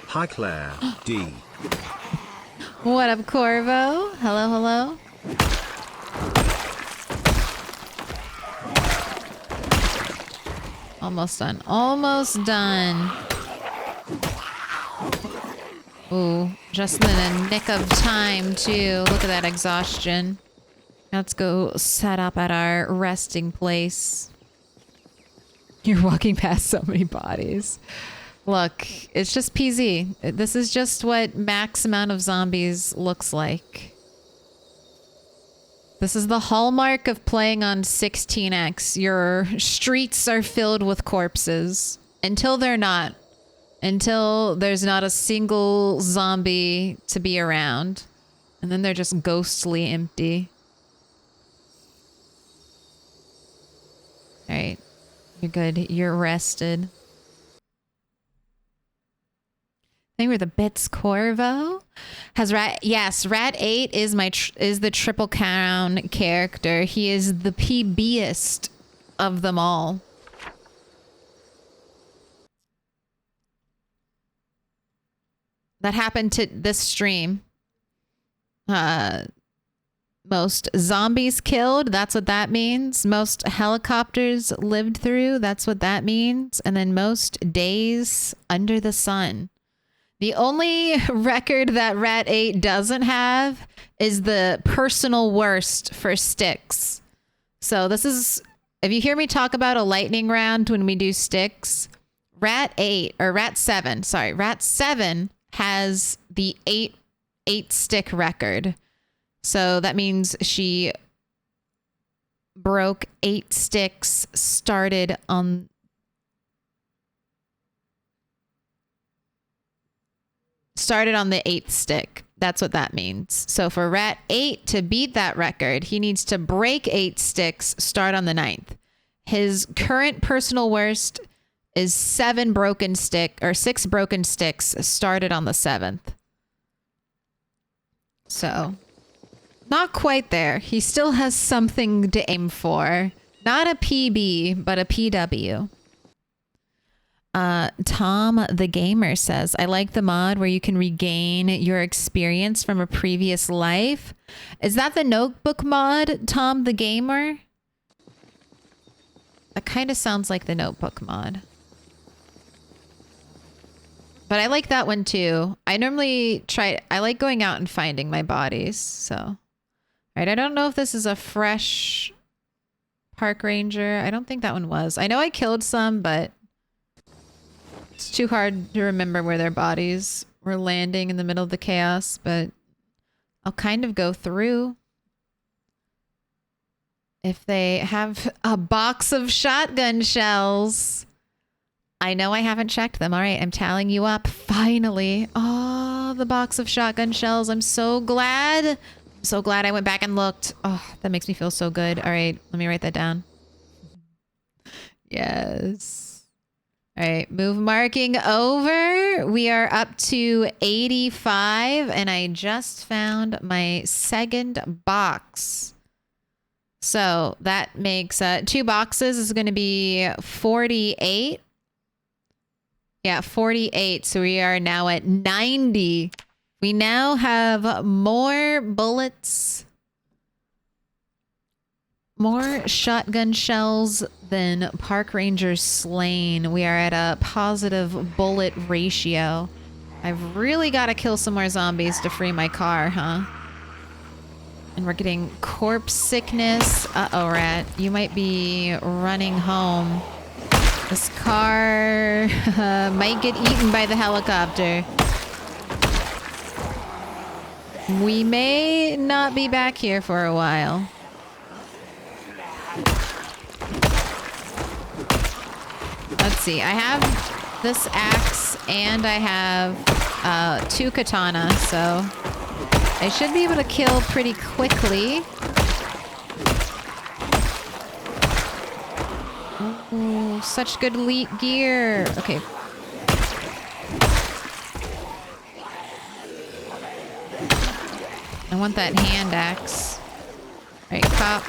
Hi Claire, D. What up, Corvo? Hello, hello. Almost done. Almost done. Ooh, just in the nick of time, too. Look at that exhaustion. Let's go set up at our resting place. You're walking past so many bodies. Look, it's just PZ. This is just what max amount of zombies looks like. This is the hallmark of playing on 16x. Your streets are filled with corpses. Until they're not. Until there's not a single zombie to be around. And then they're just ghostly empty. Alright. You're good. You're rested. I think we're the Bits Corvo. Has Rat... Yes, Rat 8 is is the Triple Crown character. He is the PBest of them all. That happened to this stream. Most zombies killed, that's what that means. Most helicopters lived through, that's what that means. And then most days under the sun. The only record that Rat 8 doesn't have is the personal worst for sticks. So this is, if you hear me talk about a lightning round when we do sticks, Rat 7 has the eight stick record. So that means she broke 8 sticks, started on the 8th stick. That's what that means. So for Rat 8 to beat that record, he needs to break 8 sticks, start on the 9th. His current personal worst is 6 broken sticks, started on the 7th. So, not quite there. He still has something to aim for. Not a PB, but a PW. Tom the Gamer says, I like the mod where you can regain your experience from a previous life. Is that the notebook mod, Tom the Gamer? That kind of sounds like the notebook mod. But I like that one too. I like going out and finding my bodies, so. Right, I don't know if this is a fresh park ranger. I don't think that one was. I know I killed some, but it's too hard to remember where their bodies were landing in the middle of the chaos, but I'll kind of go through. If they have a box of shotgun shells, I know I haven't checked them. All right, I'm tallying you up. Finally. Oh, the box of shotgun shells. I'm so glad. I'm so glad I went back and looked. Oh, that makes me feel so good. All right, let me write that down. Yes. All right, move marking over. We are up to 85, and I just found my second box. So that makes 2 boxes is going to be 48. Yeah, 48. So we are now at 90. We now have more bullets, more shotgun shells than park rangers slain. We are at a positive bullet ratio. I've really got to kill some more zombies to free my car, huh? And we're getting corpse sickness. Uh-oh, Rat. You might be running home. This car might get eaten by the helicopter. We may not be back here for a while. Let's see. I have this axe and I have 2 katana, so I should be able to kill pretty quickly. Ooh, such good elite gear. Okay. I want that hand axe. All right, cop.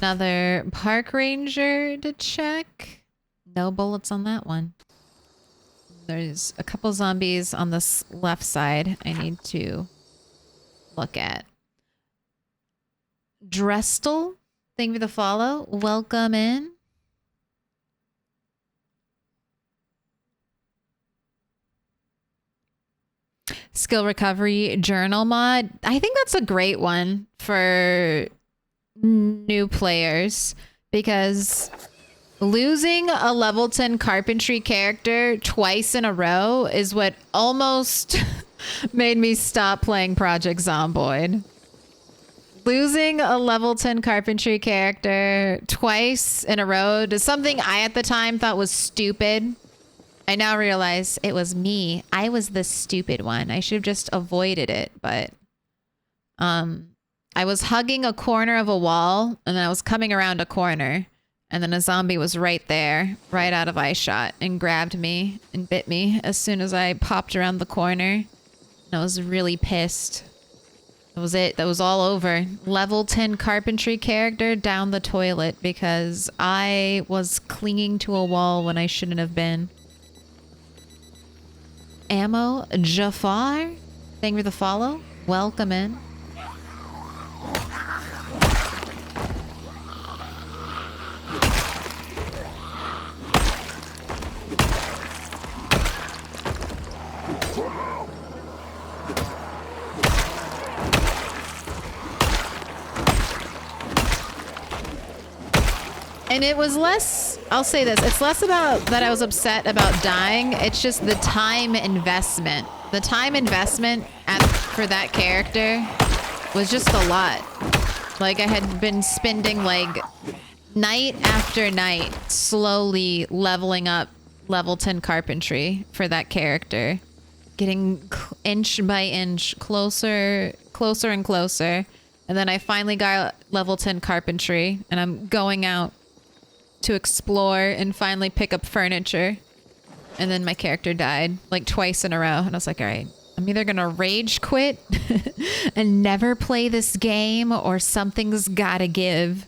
Another park ranger to check. No bullets on that one. There's a couple zombies on this left side I need to look at. Drestel, thank you for the follow. Welcome in. Skill recovery journal mod. I think that's a great one for new players because losing a level 10 carpentry character twice in a row is what almost made me stop playing Project Zomboid. Losing a level 10 carpentry character twice in a row to something I at the time thought was stupid. I now realize it was me. I was the stupid one. I should have just avoided it, but I was hugging a corner of a wall and then I was coming around a corner and then a zombie was right there, right out of eye shot, and grabbed me and bit me as soon as I popped around the corner. And I was really pissed. That was it. That was all over. Level 10 carpentry character down the toilet because I was clinging to a wall when I shouldn't have been. Ammo Jafar, thank you for the follow. Welcome in. And it was less, I'll say this, it's less about that I was upset about dying. It's just the time investment. The time investment for that character was just a lot. Like I had been spending like night after night slowly leveling up level 10 carpentry for that character. Getting inch by inch closer and closer. And then I finally got level 10 carpentry and I'm going out to explore and finally pick up furniture. And then my character died like twice in a row. And I was like, all right, I'm either going to rage quit and never play this game or something's got to give.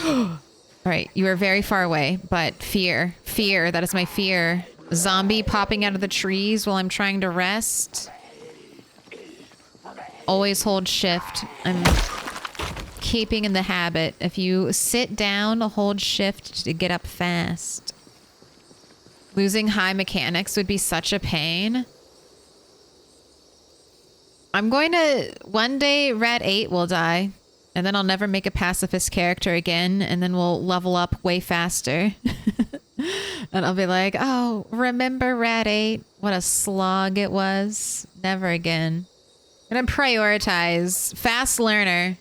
All right, you are very far away, but fear, that is my fear. Zombie popping out of the trees while I'm trying to rest. Always hold shift. I'm keeping in the habit. If you sit down, hold shift to get up fast. Losing high mechanics would be such a pain. I'm going to... One day, Rat 8 will die. And then I'll never make a pacifist character again. And then we'll level up way faster. And I'll be like, oh, remember Rat 8? What a slog it was. Never again. I'm gonna prioritize fast learner.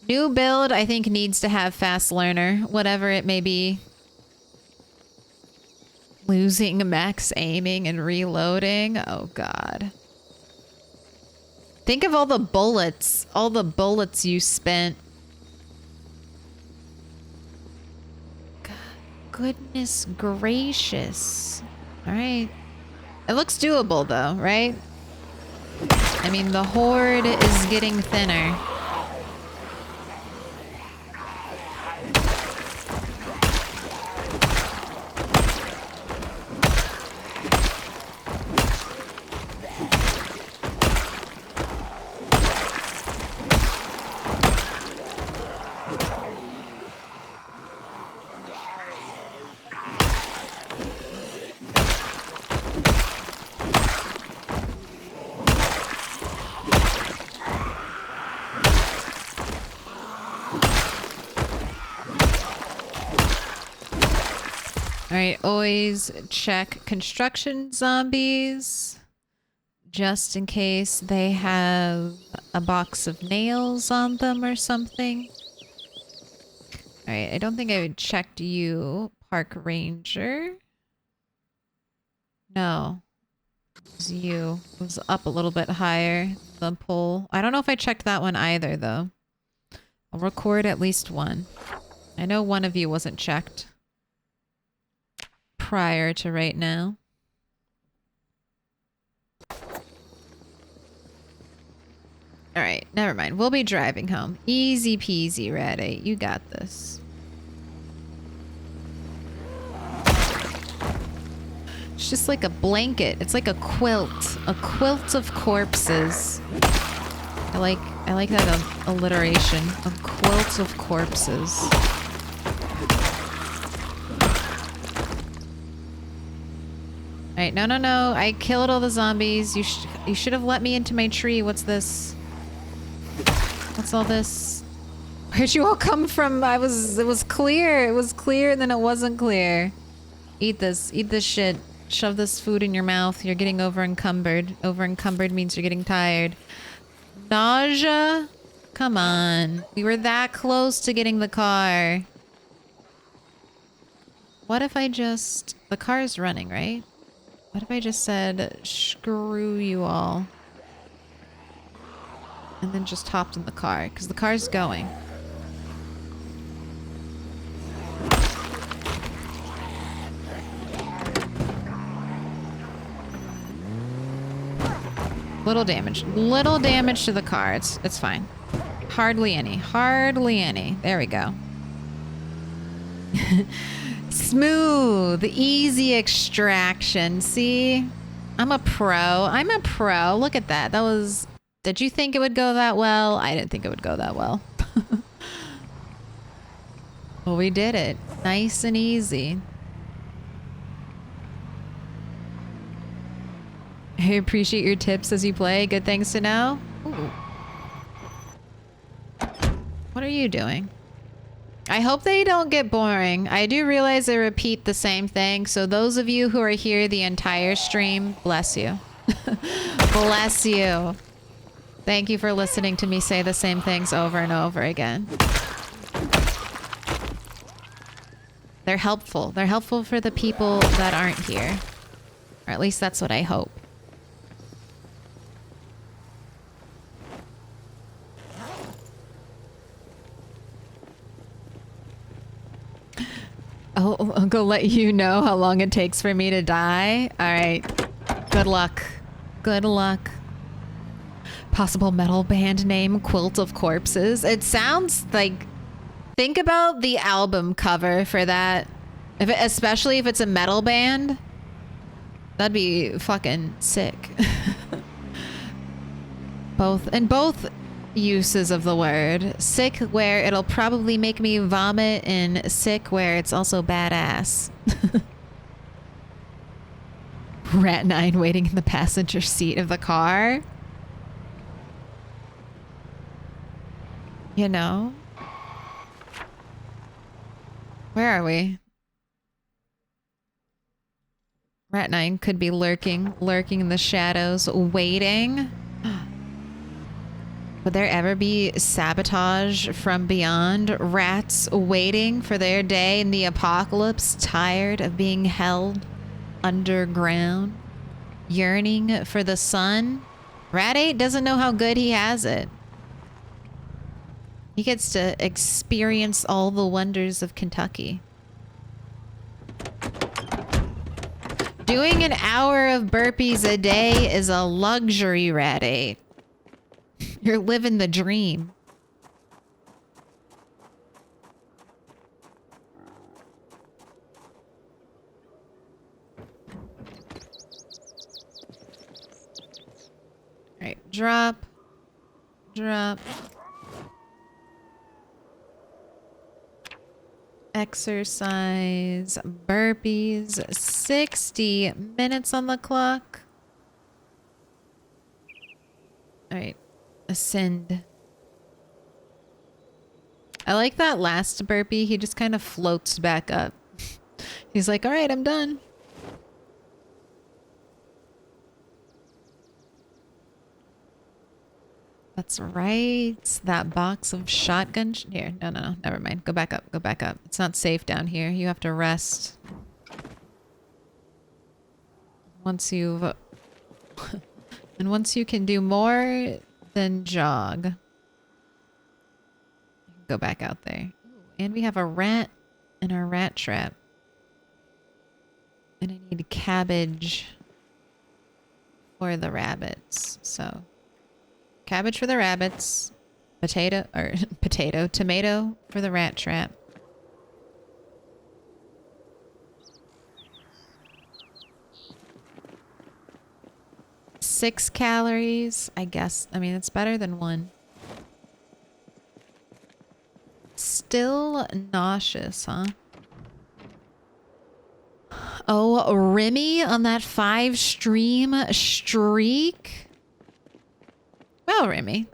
New build, I think, needs to have fast learner, whatever it may be. Losing max aiming and reloading. Oh, God. Think of all the bullets you spent. God, goodness gracious. All right. It looks doable, though, right? I mean, the horde is getting thinner. Alright, always check construction zombies. Just in case they have a box of nails on them or something. Alright, I don't think I checked you, Park Ranger. No. It was you. It was up a little bit higher, the pole. I don't know if I checked that one either, though. I'll record at least one. I know one of you wasn't checked prior to right now. Alright, never mind. We'll be driving home. Easy peasy, Rat 8. You got this. It's just like a blanket. It's like a quilt. A quilt of corpses. I like that alliteration. A quilt of corpses. Alright, no, no, no. I killed all the zombies. You should have let me into my tree. What's this? What's all this? Where'd you all come from? It was clear. It was clear and then it wasn't clear. Eat this. Eat this shit. Shove this food in your mouth. You're getting over encumbered. Over encumbered means you're getting tired. Nausea? Come on. We were that close to getting the car. What if I just... The car's running, right? What if I just said, screw you all? And then just hopped in the car, because the car's going. Little damage. Little damage to the car. It's fine. Hardly any. Hardly any. There we go. Smooth. Easy extraction. See? I'm a pro. I'm a pro. Look at that. That was... Did you think it would go that well? I didn't think it would go that well. Well, we did it. Nice and easy. I appreciate your tips as you play. Good things to know. Ooh. What are you doing? I hope they don't get boring. I do realize they repeat the same thing, so those of you who are here the entire stream, bless you. Bless you. Thank you for listening to me say the same things over and over again. They're helpful. They're helpful for the people that aren't here. Or at least that's what I hope. I'll go let you know how long it takes for me to die. All right. Good luck. Good luck. Possible metal band name, Quilt of Corpses. It sounds like... Think about the album cover for that. Especially if it's a metal band. That'd be fucking sick. Both uses of the word. Sick where it'll probably make me vomit, and sick where it's also badass. Rat 9 waiting in the passenger seat of the car. You know? Where are we? Rat 9 could be lurking in the shadows, waiting. Would there ever be sabotage from beyond? Rats waiting for their day in the apocalypse, tired of being held underground, yearning for the sun? Rat 8 doesn't know how good he has it. He gets to experience all the wonders of Kentucky. Doing an hour of burpees a day is a luxury, Rat 8. You're living the dream. All right, drop. Exercise, burpees, 60 minutes on the clock. All right, ascend. I like that last burpee. He just kind of floats back up. He's like, all right, I'm done. That's right. That box of shotgun. Here, no, never mind. Go back up. It's not safe down here. You have to rest. Once you've... and once you can do more than jog. Go back out there. And we have a rat in our rat trap. And I need cabbage for the rabbits. So... cabbage for the rabbits, tomato for the rat trap. Six calories, I guess. I mean, it's better than one. Still nauseous, huh? Oh, Remy on that 5-stream streak. Well, Remy,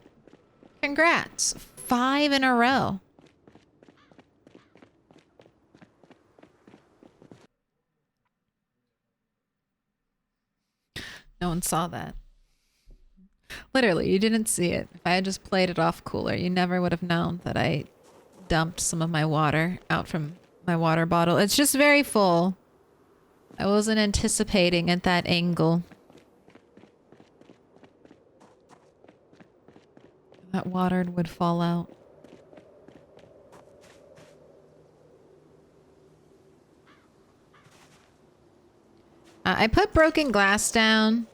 congrats. 5 in a row. No one saw that. Literally, you didn't see it. If I had just played it off cooler, you never would have known that I dumped some of my water out from my water bottle. It's just very full. I wasn't anticipating at that angle. That water would fall out. I put broken glass down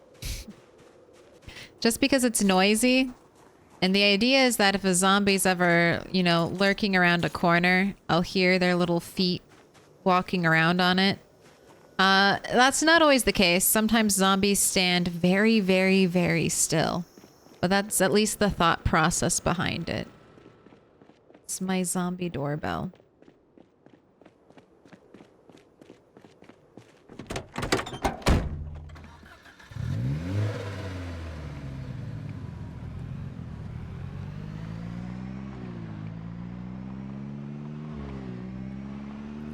just because it's noisy. And the idea is that if a zombie's ever, you know, lurking around a corner, I'll hear their little feet walking around on it. That's not always the case. Sometimes zombies stand very, very, very still. But that's at least the thought process behind it. It's my zombie doorbell.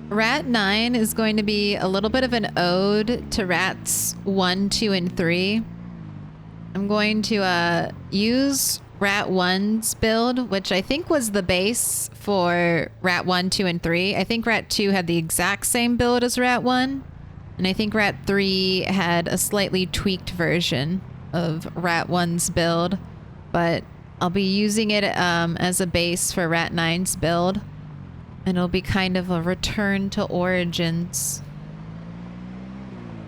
Rat 9 is going to be a little bit of an ode to Rats 1, 2, and 3. I'm going to use Rat 1's build, which I think was the base for Rat 1, 2, and 3. I think Rat 2 had the exact same build as Rat 1. And I think Rat 3 had a slightly tweaked version of Rat 1's build. But I'll be using it as a base for Rat 9's build. And it'll be kind of a return to origins.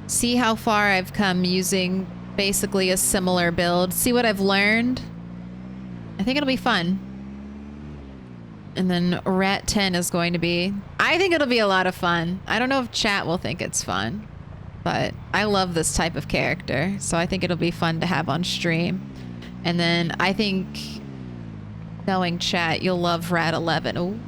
See how far I've come using basically a similar build. See what I've learned. I think it'll be fun. And then Rat 10 is going to be... I think it'll be a lot of fun. I don't know if chat will think it's fun. But I love this type of character. So I think it'll be fun to have on stream. And then I think... knowing chat, you'll love Rat 11. Ooh.